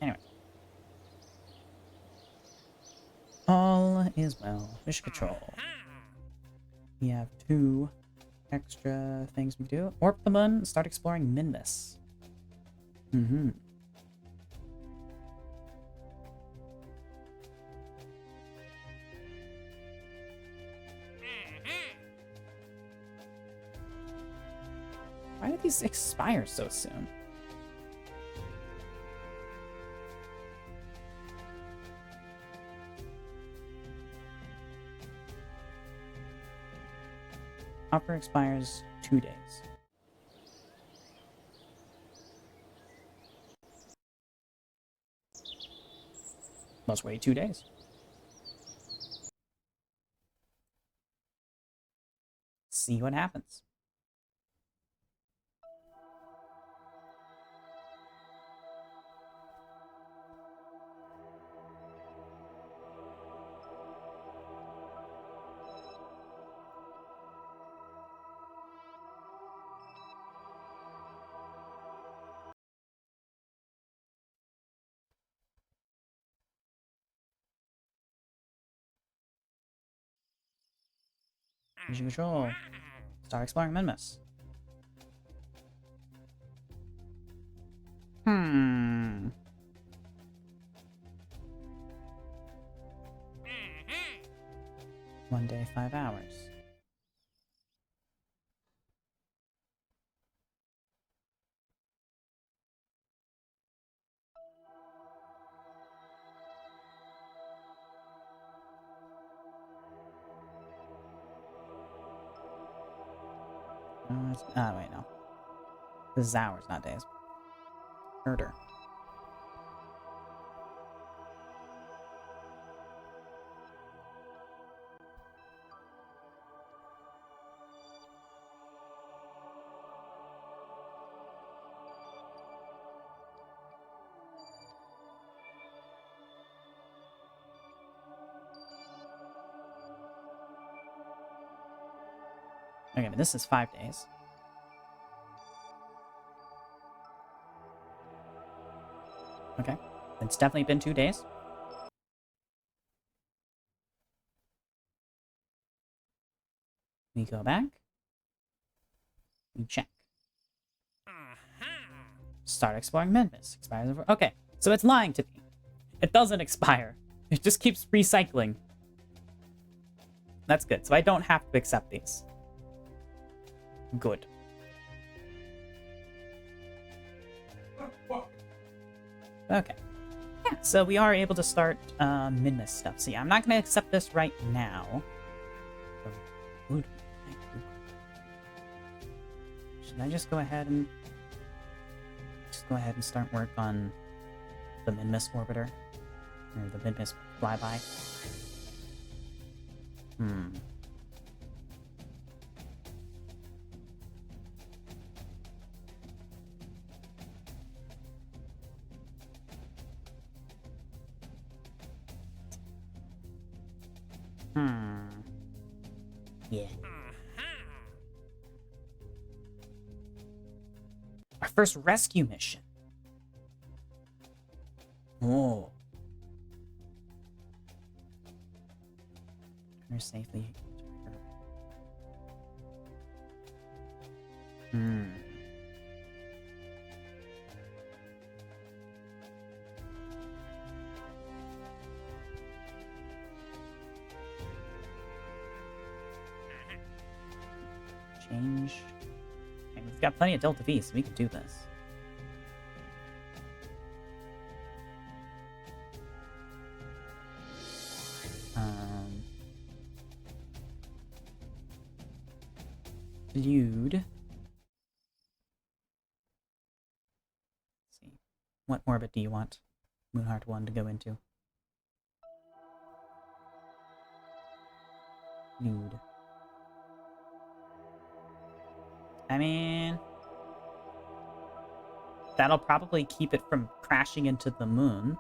Anyway. All is well. Mission control. We have 2 extra things we can do. Warp the moon, start exploring Minmus. Mm-hmm. Why did these expire so soon? Offer expires 2 days. Let's wait 2 days. See what happens. Mission control. Start exploring Minmus. Hmm. One day, 5 hours. Wait, no. This is hours, not days. Murder. Okay, but this is 5 days. Okay. It's definitely been 2 days. We go back. We check. Start exploring Minmus. Expires over. Okay, so it's lying to me. It doesn't expire. It just keeps recycling. That's good. So I don't have to accept these. Good. Okay. Yeah, so we are able to start Minmus stuff. So yeah, I'm not going to accept this right now. Should I just go ahead and start work on the Minmus orbiter? Or the Minmus flyby? Yeah. first rescue mission. Oh. Return safely. Hmm. Change. Okay, we've got plenty of Delta V, so we can do this. Feud. Let's see. What orbit do you want Moonheart 1 to go into? Feud. I mean, that'll probably keep it from crashing into the moon.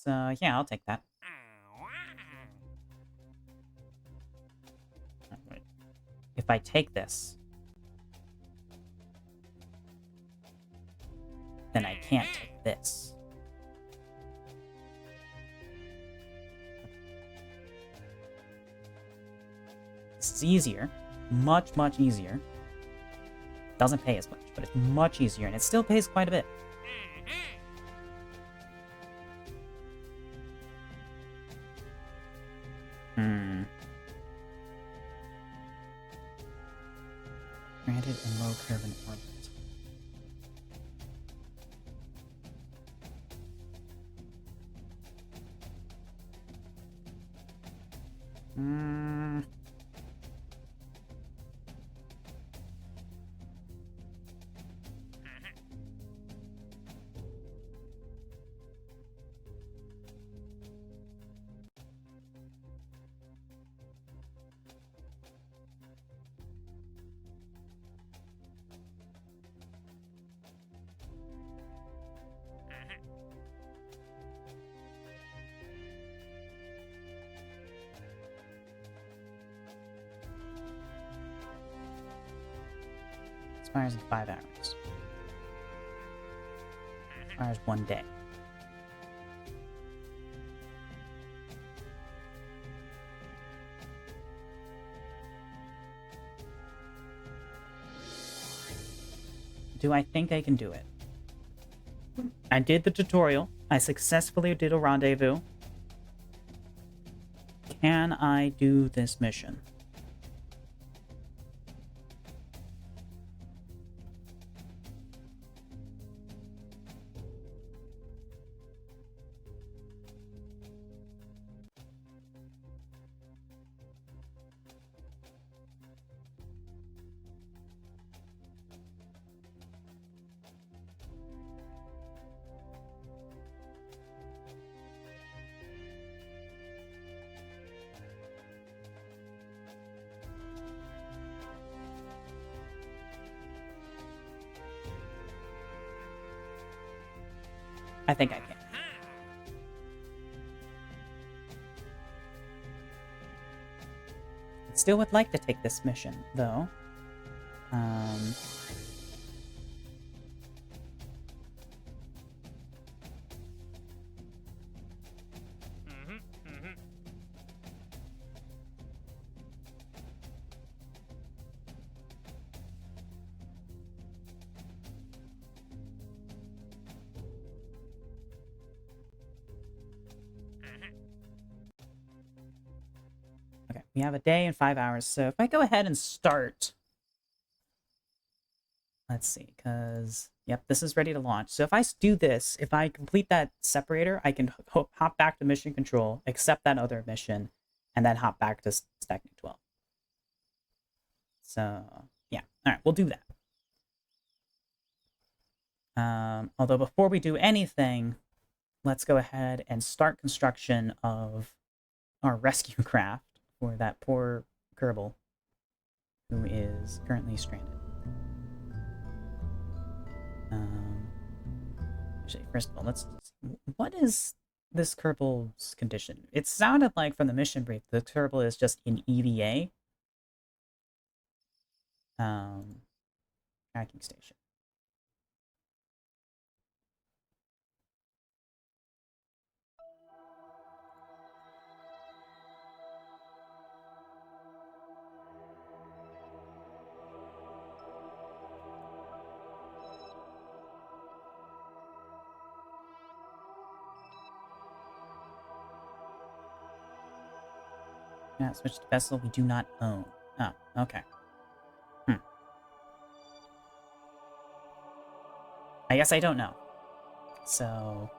So, yeah, I'll take that. If I take this, then I can't take this. This is easier. Much, much easier. Doesn't pay as much, but it's much easier, and it still pays quite a bit. Granted in low Kerbal orbit. Expires in 5 hours. Expires 1 day. Do I think I can do it? I did the tutorial. I successfully did a rendezvous. Can I do this mission? I think I can. Still would like to take this mission, though. Okay, we have a day and 5 hours, so if I go ahead and start... Let's see, because... Yep, this is ready to launch. So if I do this, if I complete that separator, I can hop back to mission control, accept that other mission, and then hop back to stacking 12. So, yeah. Alright, we'll do that. Although before we do anything, let's go ahead and start construction of our rescue craft for that poor Kerbal who is currently stranded. Actually, first of all, let's see. What is this Kerbal's condition? It sounded like from the mission brief, the Kerbal is just in EVA. Tracking station. Yeah, switch to vessel we do not own. Oh, okay. I guess I don't know. So...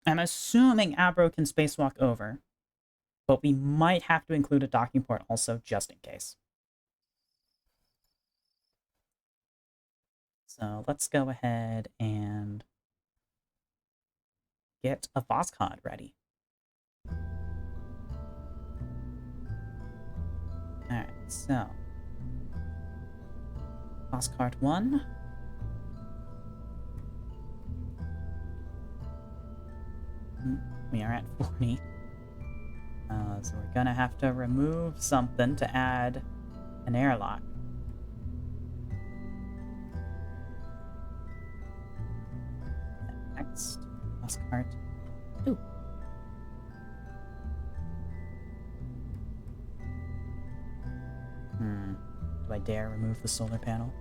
I'm assuming Abro can spacewalk over, but we might have to include a docking port also, just in case. So let's go ahead and get a Voscod ready. Alright, so... Voscard 1. We are at 40. So we're gonna have to remove something to add an airlock. Next, Voscard 2. Do I dare remove the solar panel?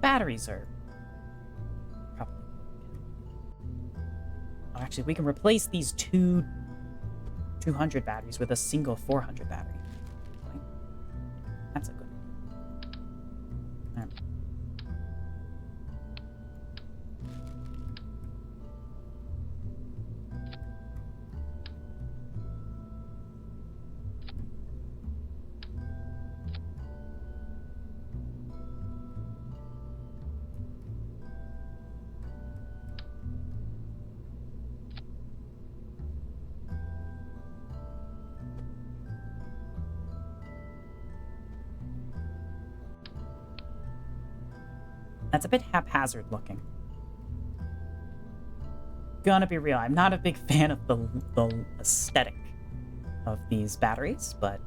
Batteries are probably... Oh, actually, we can replace these two 200 batteries with a single 400 battery. Okay. That's a good one. Right. That's a bit haphazard looking. Gonna be real, I'm not a big fan of the aesthetic of these batteries, but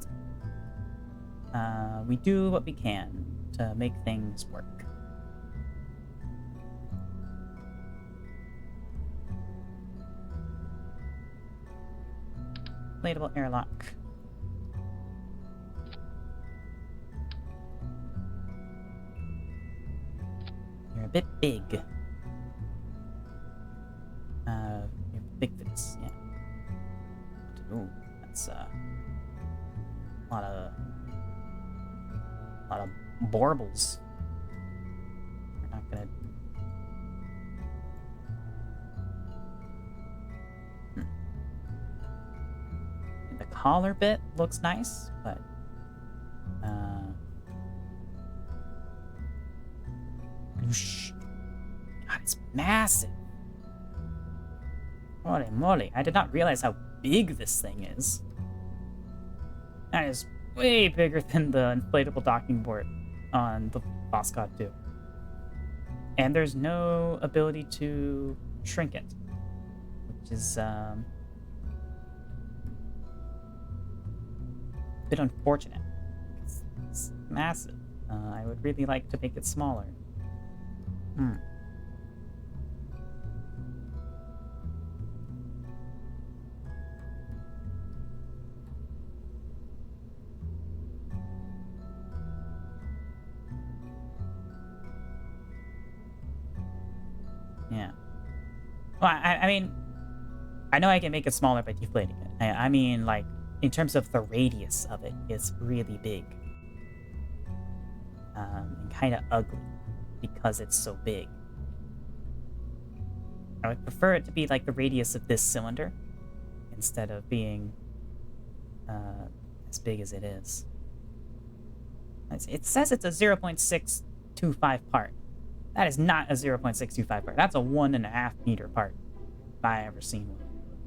we do what we can to make things work. Inflatable airlock. You're a bit big. You're big for this, yeah. Ooh, that's a lot of baubles. We're not gonna... The collar bit looks nice, but God, it's massive. Holy moly, I did not realize how big this thing is. That is way bigger than the inflatable docking port on the Voscod 2. And there's no ability to shrink it, which is a bit unfortunate. It's massive. I would really like to make it smaller. Yeah. Well, I mean, I know I can make it smaller by deflating it. I mean, like, in terms of the radius of it, it's really big. And kind of ugly because it's so big. I would prefer it to be like the radius of this cylinder instead of being as big as it is. It says it's a 0.625 part. That is not a 0.625 part. That's a 1.5 meter part, if I ever seen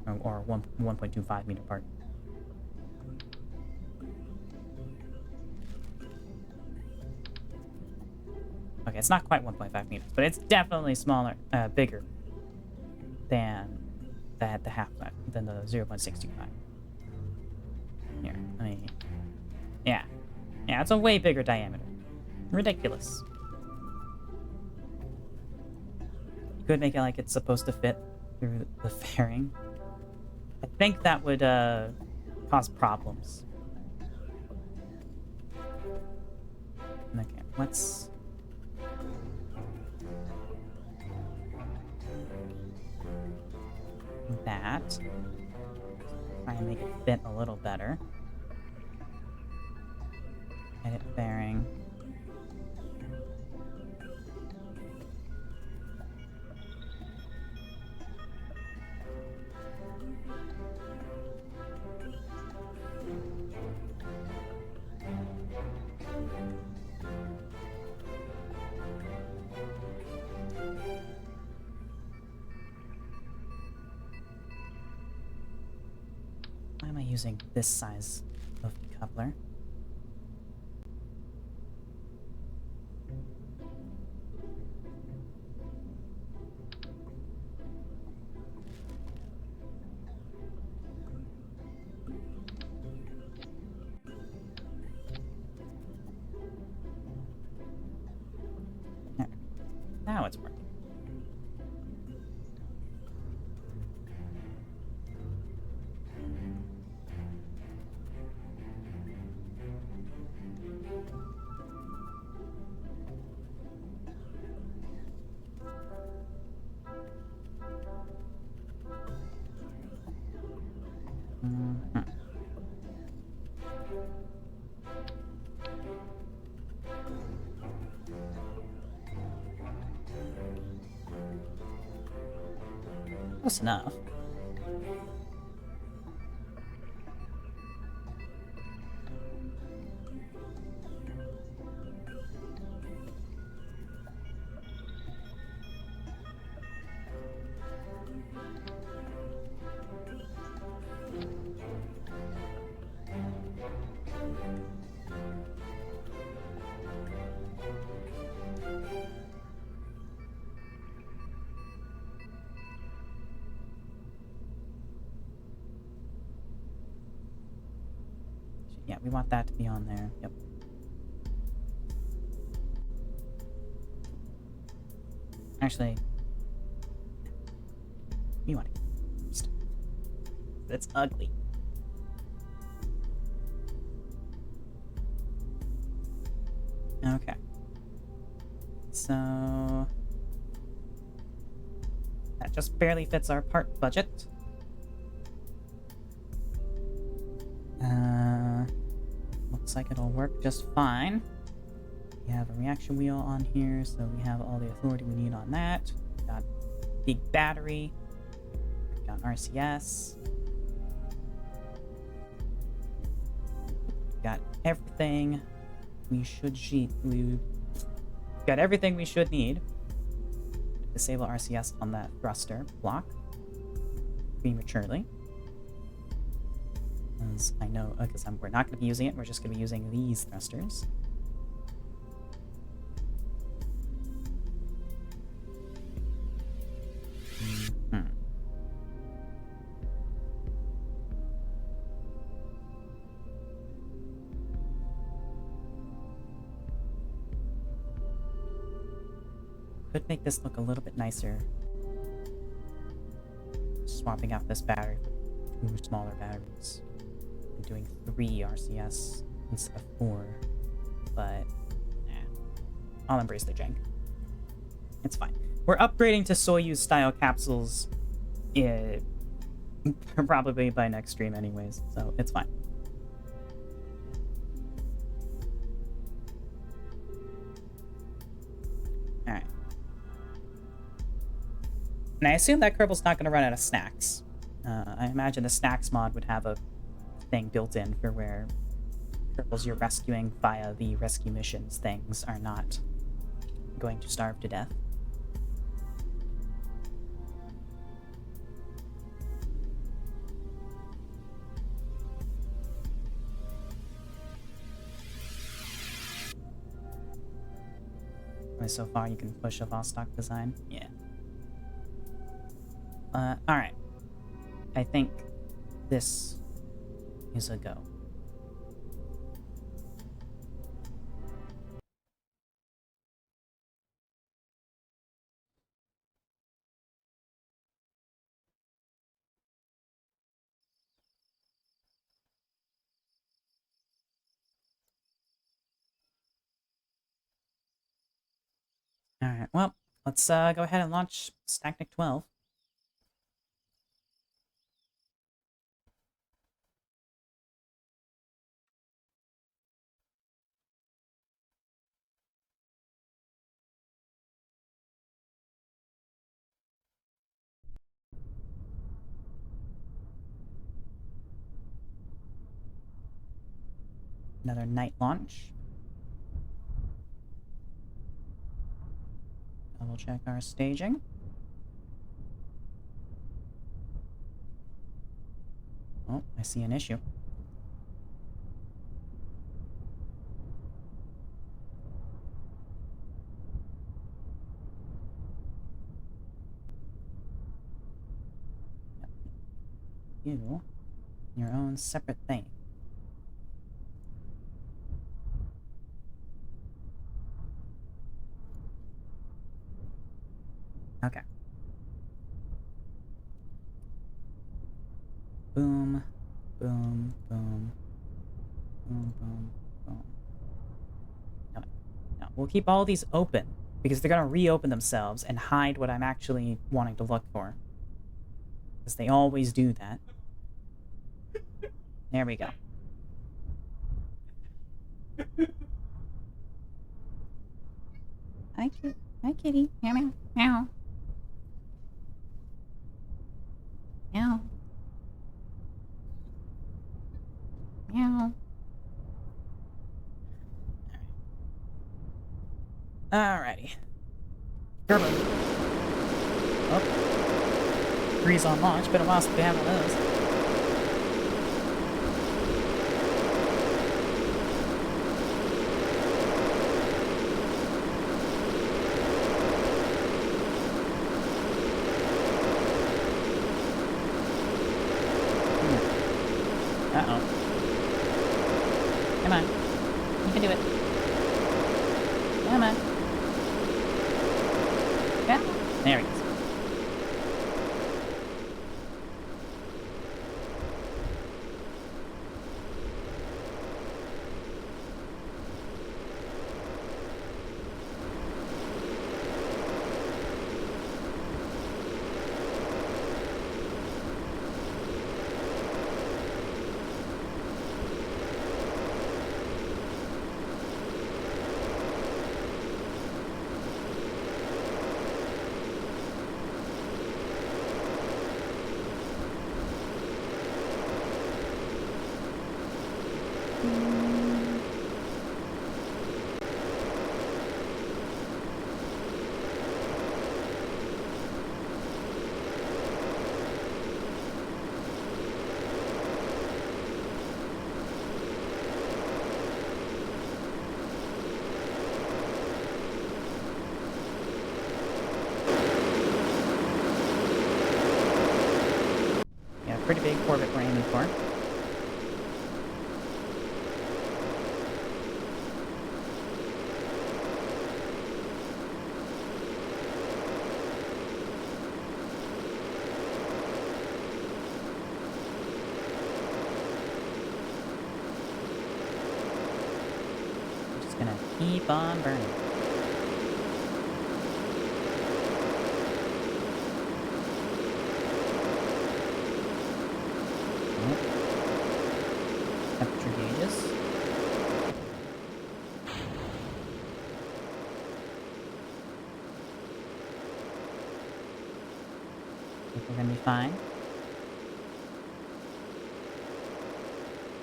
one, or 1.25 meter part. Okay, it's not quite 1.5 meters, but it's definitely smaller, bigger than the than the 0.625. Here, let me. Yeah, it's a way bigger diameter. Ridiculous. You could make it like it's supposed to fit through the fairing. I think that would cause problems. Okay, let's. That. Try and make it fit a little better. Edit fairing. Why am I using this size of coupler? There. Now it's working. Close enough. Yeah, we want that to be on there. Yep. Actually, we want it. That's ugly. Okay. So that just barely fits our part budget. Looks like it'll work just fine. We have a reaction wheel on here, so we have all the authority we need on that. We've got big battery. We've got RCS. We've got everything we should We've got everything we should need to disable RCS on that thruster block prematurely. As I know, because we're not going to be using it, we're just going to be using these thrusters. Could make this look a little bit nicer. Swapping out this battery for 2 smaller batteries. I'm doing 3 RCS instead of 4, but I'll embrace the jank. It's fine. We're upgrading to Soyuz style capsules probably by next stream anyways, so it's fine. Alright. And I assume that Kerbal's not going to run out of snacks. I imagine the snacks mod would have a thing built in for where Kerbals you're rescuing via the rescue missions things are not going to starve to death. So far, you can push a Vostok design. Yeah. Alright. I think this is a go. Alright, well, let's go ahead and launch Stacnic 12. Another night launch. Double check our staging. Oh, I see an issue. You, your own separate thing. Okay. Boom, boom, boom, boom, boom, boom. No, we'll keep all these open, because they're gonna reopen themselves and hide what I'm actually wanting to look for. Because they always do that. There we go. Hi, kitty. Meow, meow, meow. Meow. Meow. Alrighty. Kerbal. Oh. 3's on launch. Been a while since we have one of those. Uh-oh. Come on. You can do it. Come on. Yeah. There he is. Pretty big Corvette we're aiming for. We're just gonna keep on burning. Temperature gauges. I think we're gonna be fine.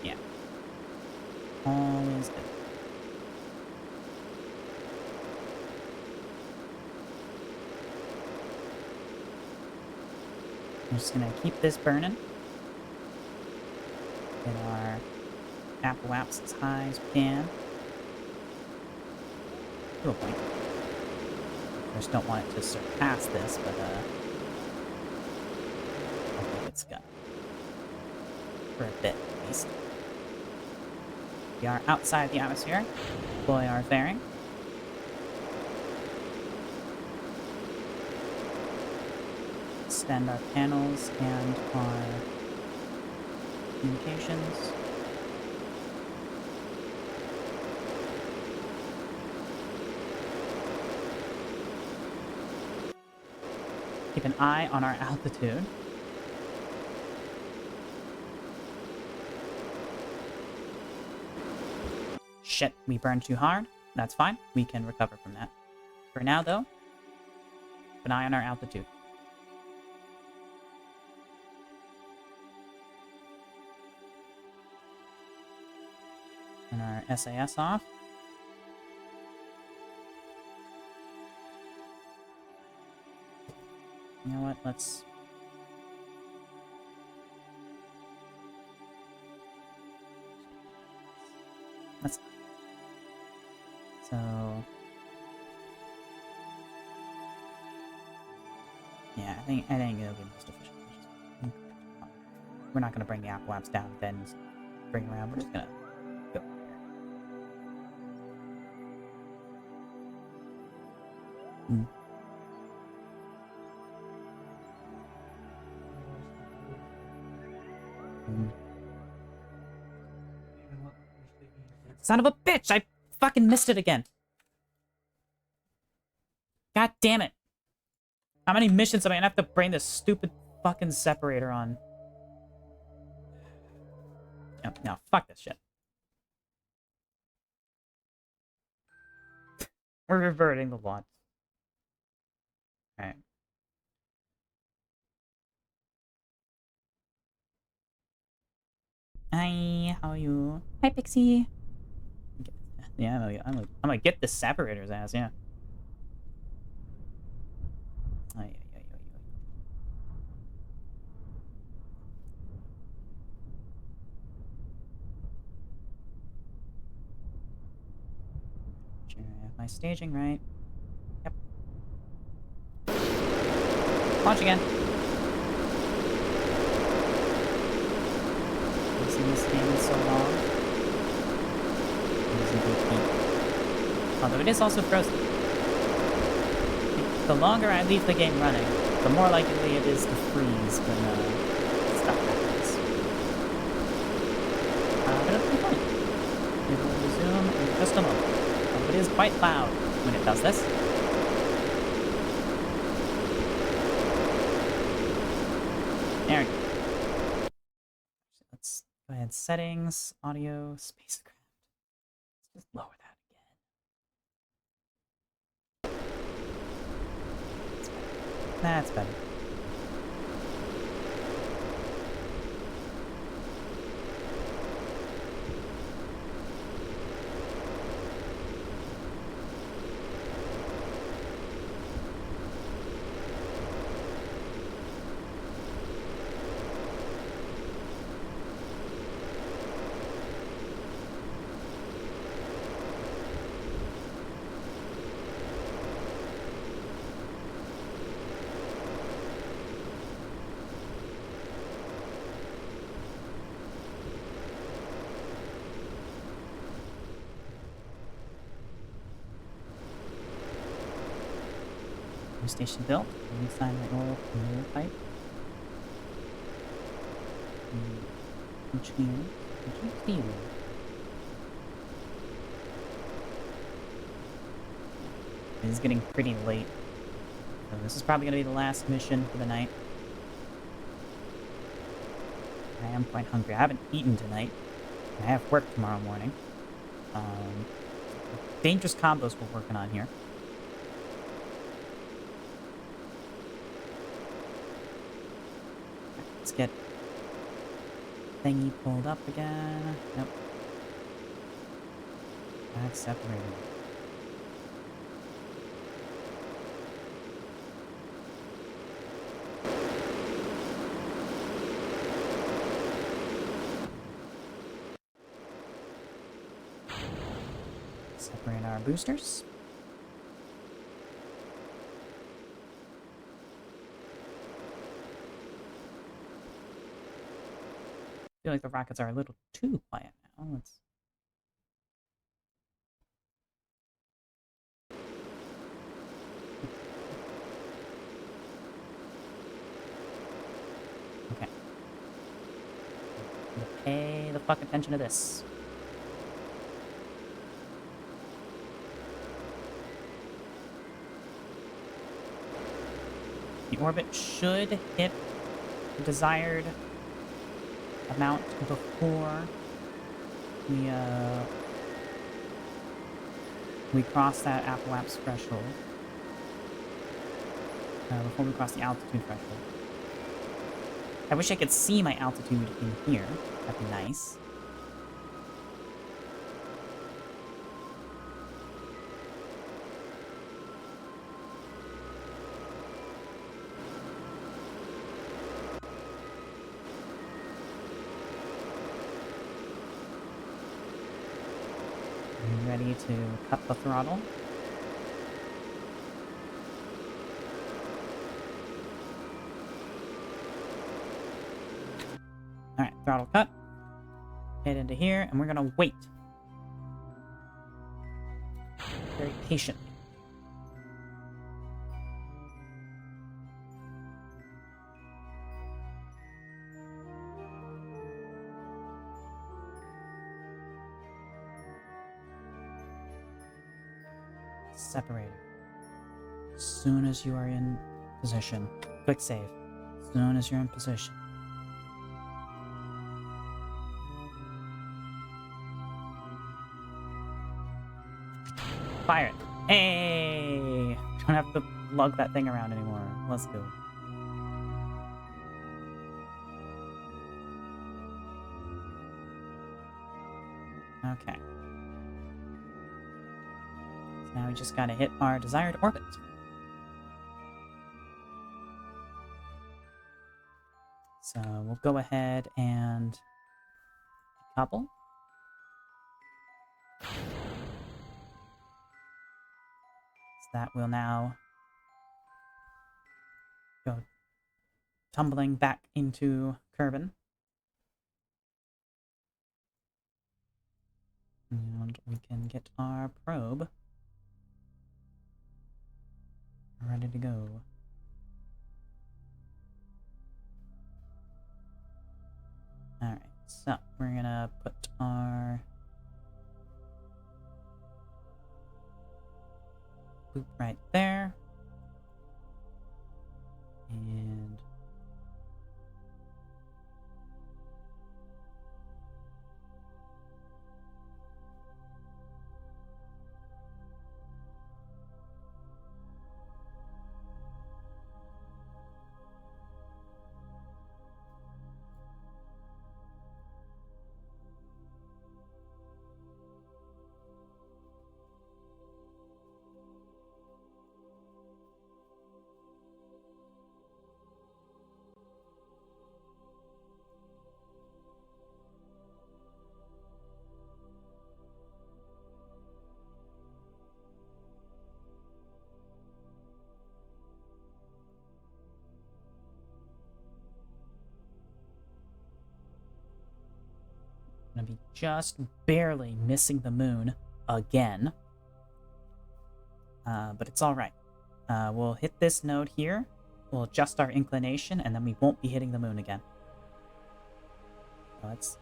Yeah. All is good. I'm just gonna keep this burning. Get our apple waps as high as we can. To a point. Of course, don't want it to surpass this, but I think it's good. For a bit, at least. We are outside the atmosphere. Deploy our fairing. Extend our panels and our communications. Keep an eye on our altitude. Shit, we burned too hard. That's fine. We can recover from that. For now, though, keep an eye on our altitude. And our SAS off. You know what? Let's... So... Yeah, I think it'll be most efficient. We're not gonna bring the apple apps down, then bring around. We're just gonna go here. Son of a bitch! I fucking missed it again. God damn it. How many missions am I gonna have to bring this stupid fucking separator on? No, fuck this shit. We're reverting the launch. Alright. Hi, how are you? Hi, Pixie. Yeah, I'm gonna get this separator's ass, yeah. Ay, ay, ay, ay, ay. Sure, I have my staging right. Yep. Launch again. I've seen this game in so long. It is indeed deep. Although it is also frozen. I think the longer I leave the game running, the more likely it is to freeze when stuff happens. But it'll be fine. It will resume in just a moment. It is quite loud when it does this. There we go. Let's go ahead. Settings, audio, spacecraft. Let's just lower that again. That's better. New station built. Resign my old pipe. Engineer. Steel. It is getting pretty late. So this is probably going to be the last mission for the night. I am quite hungry. I haven't eaten tonight. I have work tomorrow morning. Dangerous combos we're working on here. Let's get thingy pulled up again. Nope. Back separated. Separate our boosters. I feel like the rockets are a little too quiet now. Let's... Okay. Pay the fuck attention to this. The orbit should hit the desired amount before we cross that apoapse threshold. Before we cross the altitude threshold. I wish I could see my altitude in here. That'd be nice. Are you ready to cut the throttle? Alright, throttle cut. Head into here, and we're gonna wait. Very patiently. Separating. As soon as you are in position. Quick save. As soon as you're in position. Fire it. Hey! Don't have to lug that thing around anymore. Let's go. Okay. So now we just gotta hit our desired orbit. So we'll go ahead and decouple. So that will now go tumbling back into Kerbal. And we can get our probe ready to go. Alright, so we're gonna put our loop right there. And gonna be just barely missing the moon again. But it's alright. We'll hit this node here. We'll adjust our inclination, and then we won't be hitting the moon again. Let's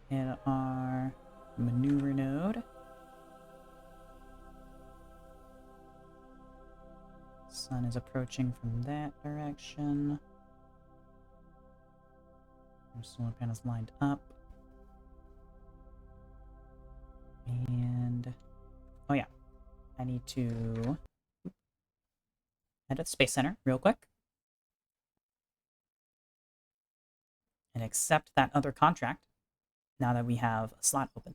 hit our maneuver node. Sun is approaching from that direction. Our solar panels lined up. And... oh yeah. I need to head to the Space Center real quick. And accept that other contract now that we have a slot open.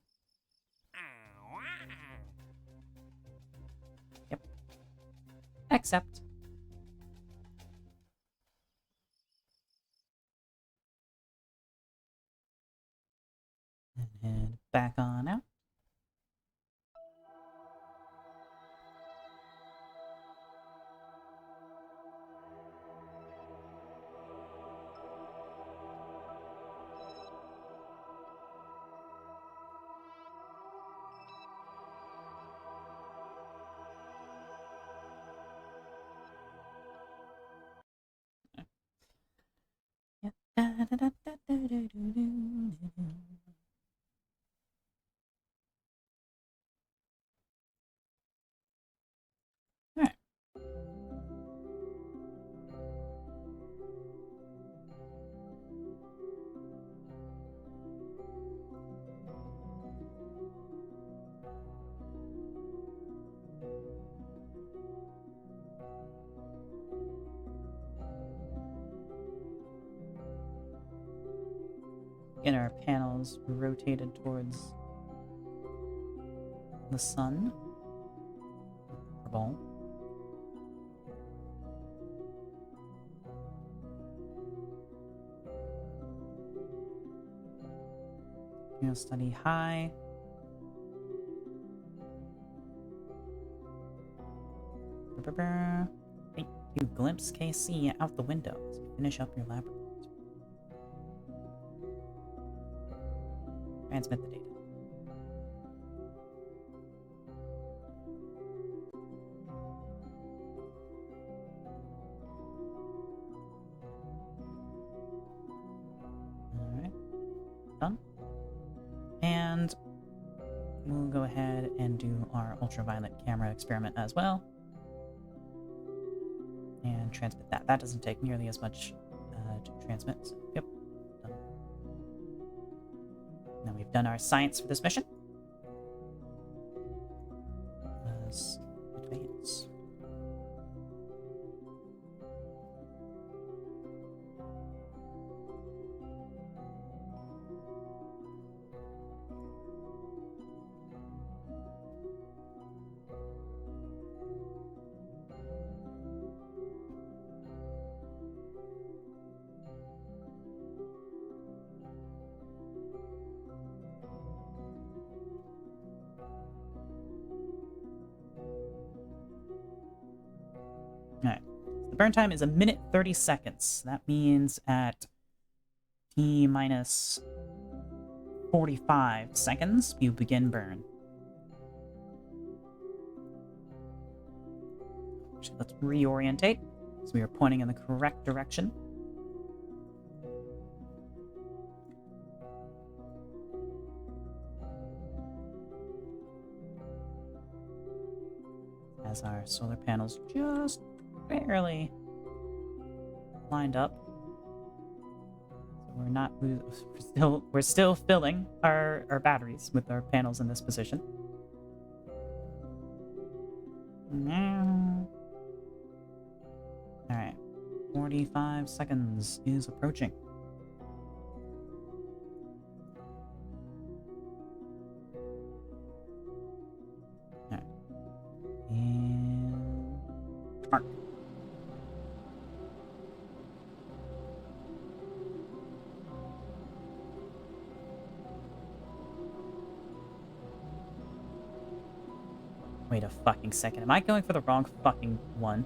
Yep. Accept. And head back on out. get our panels rotated towards the sun. Kerbal. Study high. Hey, you glimpse KC out the window as you finish up your lab report. Transmit the data. Alright. Done. And we'll go ahead and do our ultraviolet camera experiment as well. And transmit that. That doesn't take nearly as much to transmit. So, yep. Done. Now we've done our science for this mission. Let's advance. Alright. The burn time is 1 minute 30 seconds. That means at T minus 45 seconds, you begin burn. Actually, let's reorientate so we are pointing in the correct direction. As our solar panels just barely lined up. So we're still filling our batteries with our panels in this position. Now, all right, 45 seconds is approaching. All right, and mark. Wait a fucking second. Am I going for the wrong fucking one?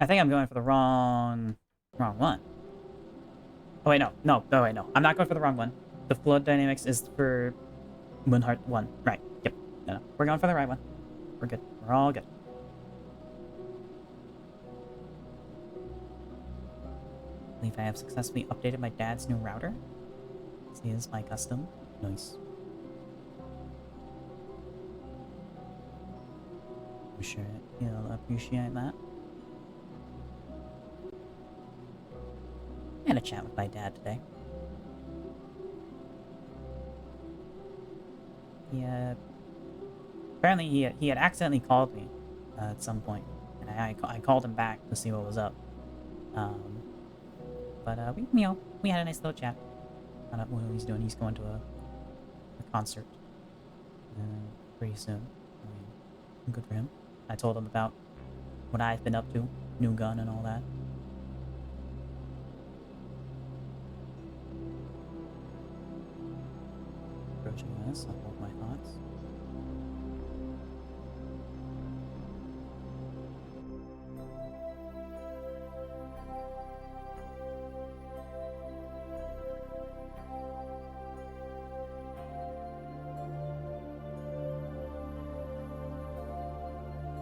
I think I'm going for the wrong one. Oh wait, no. Oh wait, no. I'm not going for the wrong one. The flood dynamics is for Moonheart 1. Right. Yep. No. We're going for the right one. We're good. We're all good. I believe I have successfully updated my dad's new router. This is my custom. Nice. I'm sure he'll appreciate that. I had a chat with my dad today. Apparently he had accidentally called me at some point, and I called him back to see what was up. But we had a nice little chat. Found out what he's doing. He's going to a concert pretty soon. I mean, good for him. I told him about what I've been up to, new gun and all that. Approaching this, I'll hold my thoughts.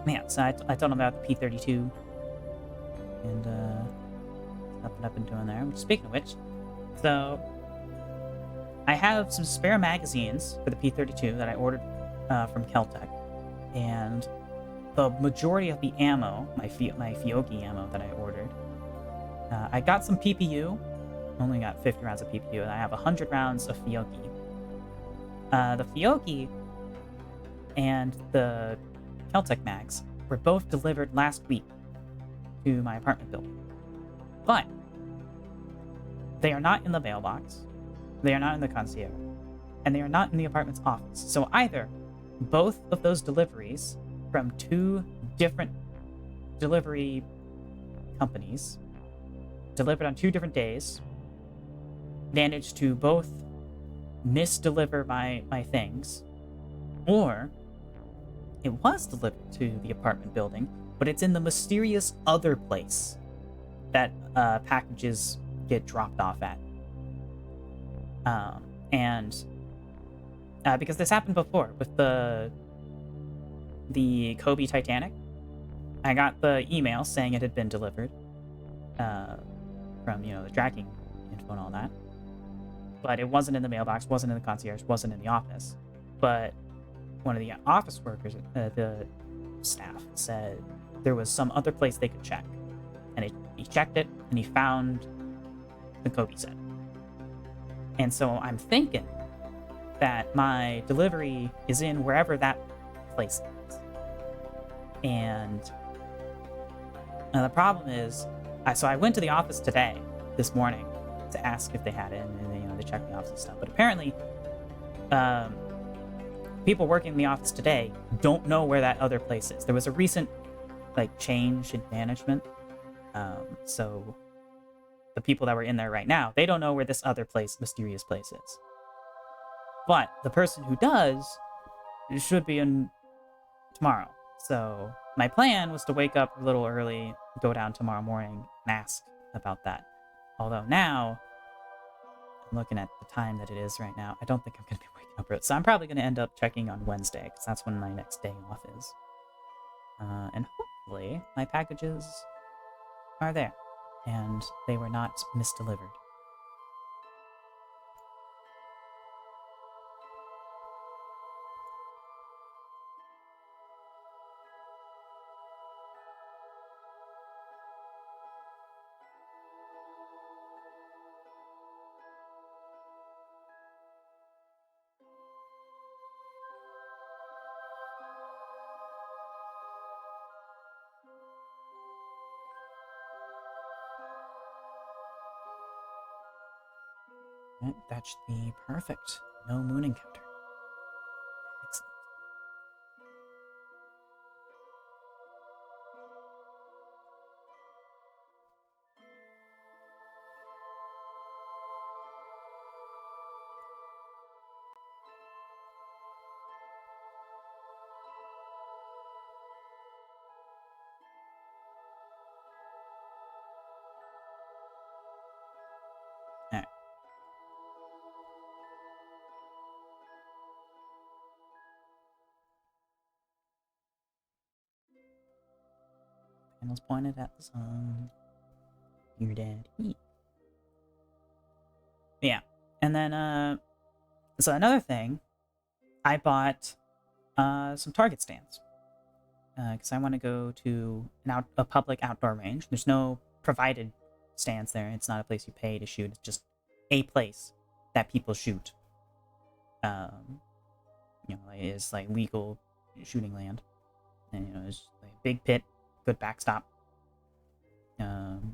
Yeah, so I told him about the P32 and stuff that I've been doing there. Speaking of which, so I have some spare magazines for the P32 that I ordered from Keltec, and the majority of the ammo, my Fiocchi ammo that I ordered, I got some PPU. Only got 50 rounds of PPU, and I have 100 rounds of Fiocchi. The Fiocchi and the Keltec mags were both delivered last week to my apartment building. But they are not in the mailbox, they are not in the concierge, and they are not in the apartment's office. So either both of those deliveries from two different delivery companies, delivered on 2 different days, managed to both misdeliver my things, or it was delivered to the apartment building, but it's in the mysterious other place that packages get dropped off at. And because this happened before with the Kobe Titanic, I got the email saying it had been delivered from the tracking info and all that, but it wasn't in the mailbox, wasn't in the concierge, wasn't in the office. But one of the office workers, the staff, said there was some other place they could check, and he checked it and he found the Kobe set. And so I'm thinking that my delivery is in wherever that place is. And the problem is, so I went to the office this morning, to ask if they had it, and they checked the office and stuff. But apparently, people working in the office today don't know where that other place is. There was a recent change in management, so the people that were in there right now, they don't know where this other mysterious place is. But the person who does should be in tomorrow. So my plan was to wake up a little early, go down tomorrow morning, and ask about that. Although now, I'm looking at the time that it is right now, I don't think I'm going to be waking up early. So I'm probably going to end up checking on Wednesday, because that's when my next day off is. And hopefully, my packages are there, and they were not misdelivered. That should be perfect. No moon encounter. Excellent. Alright. Panels pointed at the sun. Your daddy. Yeah. And then, so another thing, I bought some Target stands. Because I want to go to a public outdoor range. There's no provided stands there. It's not a place you pay to shoot. It's just a place that people shoot. It is legal shooting land. And it's a big pit, good backstop.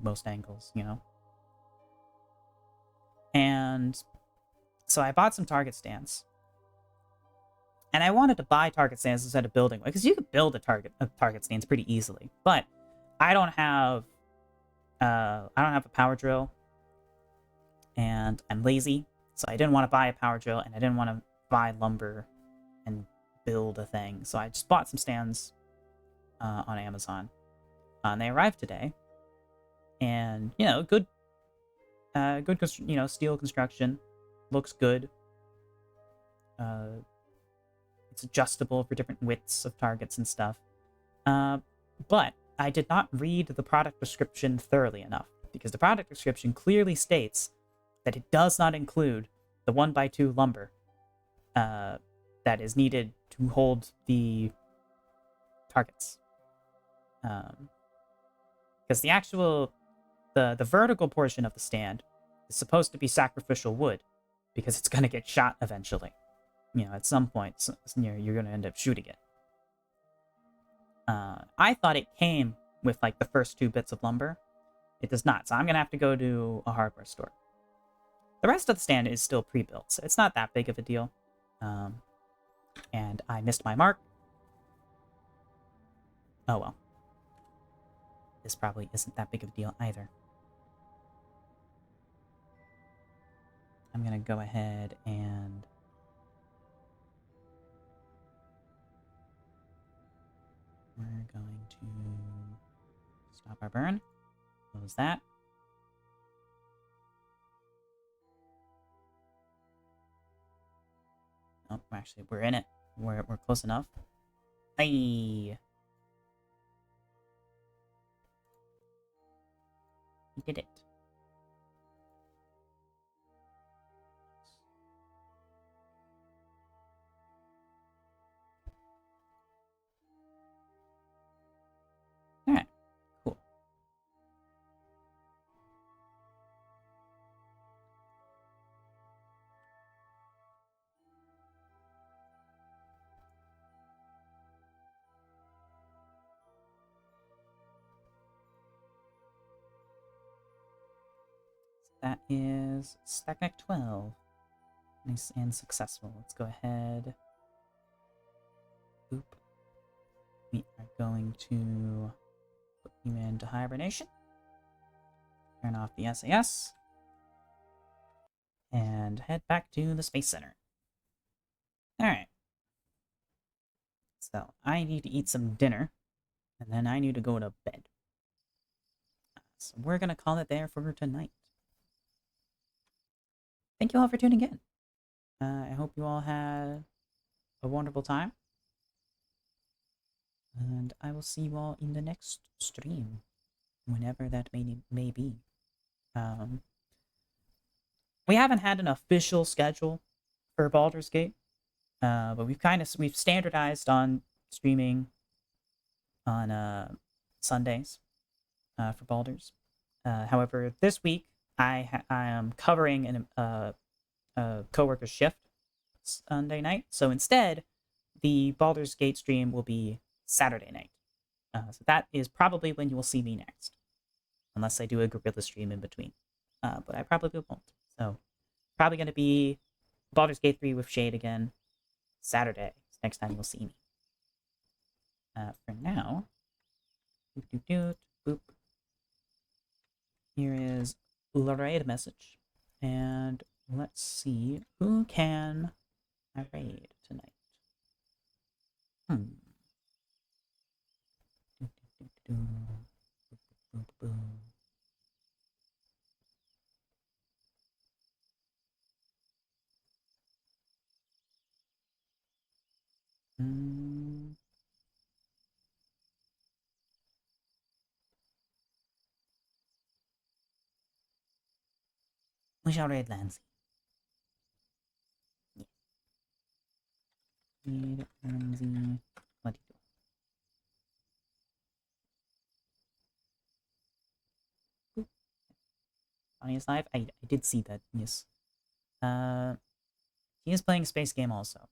Most angles, And so I bought some Target stands. And I wanted to buy Target stands instead of building one, because you could build a Target stands pretty easily. But I don't have a power drill, and I'm lazy, so I didn't want to buy a power drill, and I didn't want to buy lumber and build a thing. So I just bought some stands on Amazon, and they arrived today. And good steel construction, looks good. It's adjustable for different widths of targets and stuff. But I did not read the product description thoroughly enough, because the product description clearly states that it does not include the 1x2 lumber that is needed to hold the targets. Because the actual, the vertical portion of the stand is supposed to be sacrificial wood, because it's going to get shot eventually. At some point, you're going to end up shooting it. I thought it came with the first 2 bits of lumber, It does not, so I'm gonna have to go to a hardware store. The rest of the stand is still pre-built, so it's not that big of a deal. And I missed my mark. Oh well. This probably isn't that big of a deal either. I'm gonna go ahead and we're going to stop our burn. Close that. Oh, actually, we're in it. We're close enough. Hey! We did it. Alright, cool. That is Stackneck 12. Nice and successful. Let's go ahead. Boop. We are going to put you into hibernation. Turn off the SAS. And head back to the Space Center. Alright. So, I need to eat some dinner. And then I need to go to bed. So we're going to call it there for tonight. Thank you all for tuning in. I hope you all had a wonderful time. And I will see you all in the next stream. Whenever that may be. We haven't had an official schedule for Baldur's Gate. But we've standardized on streaming on Sundays for Baldur's. However, this week I am covering a coworker's shift Sunday night, so instead the Baldur's Gate stream will be Saturday night. So that is probably when you will see me next, unless I do a guerrilla stream in between. But I probably won't. So probably going to be Baldur's Gate 3 with Shade again Saturday. Next time you'll see me. For now, boop. Here is the raid message, and let's see who can I raid tonight. We shall raid Lancy. Yeah. Raid Lancy. What do you do? Bonnie is live? I did see that, yes. He is playing a space game also.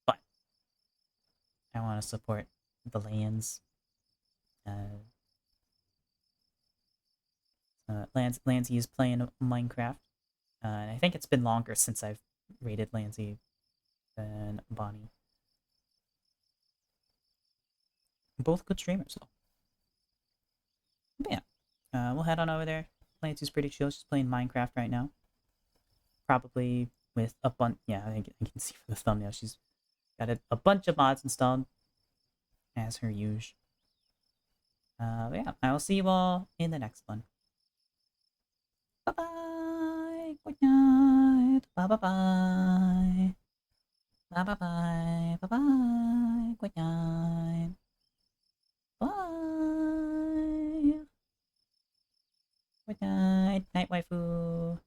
But I want to support the lands. Lancey is playing Minecraft. And I think it's been longer since I've rated Lancey than Bonnie. Both good streamers, though. But yeah, we'll head on over there. Lancey's pretty chill. She's playing Minecraft right now. Probably with a bunch. Yeah, I can see from the thumbnail. She's got a bunch of mods installed, as her usual. But yeah, I will see you all in the next one. Bye-bye. Good night. Bye-bye-bye. Bye-bye-bye. Bye-bye. Good night. Bye. Good night. Night waifu.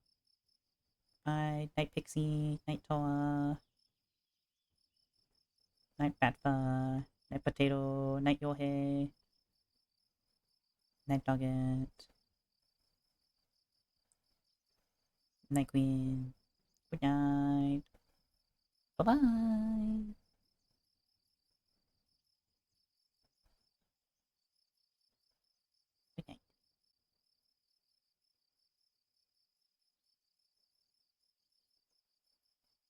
Bye. Night pixie. Night toa. Night batfa. Night potato. Night yohei. Night dogget. Night queen. Good night. Bye-bye.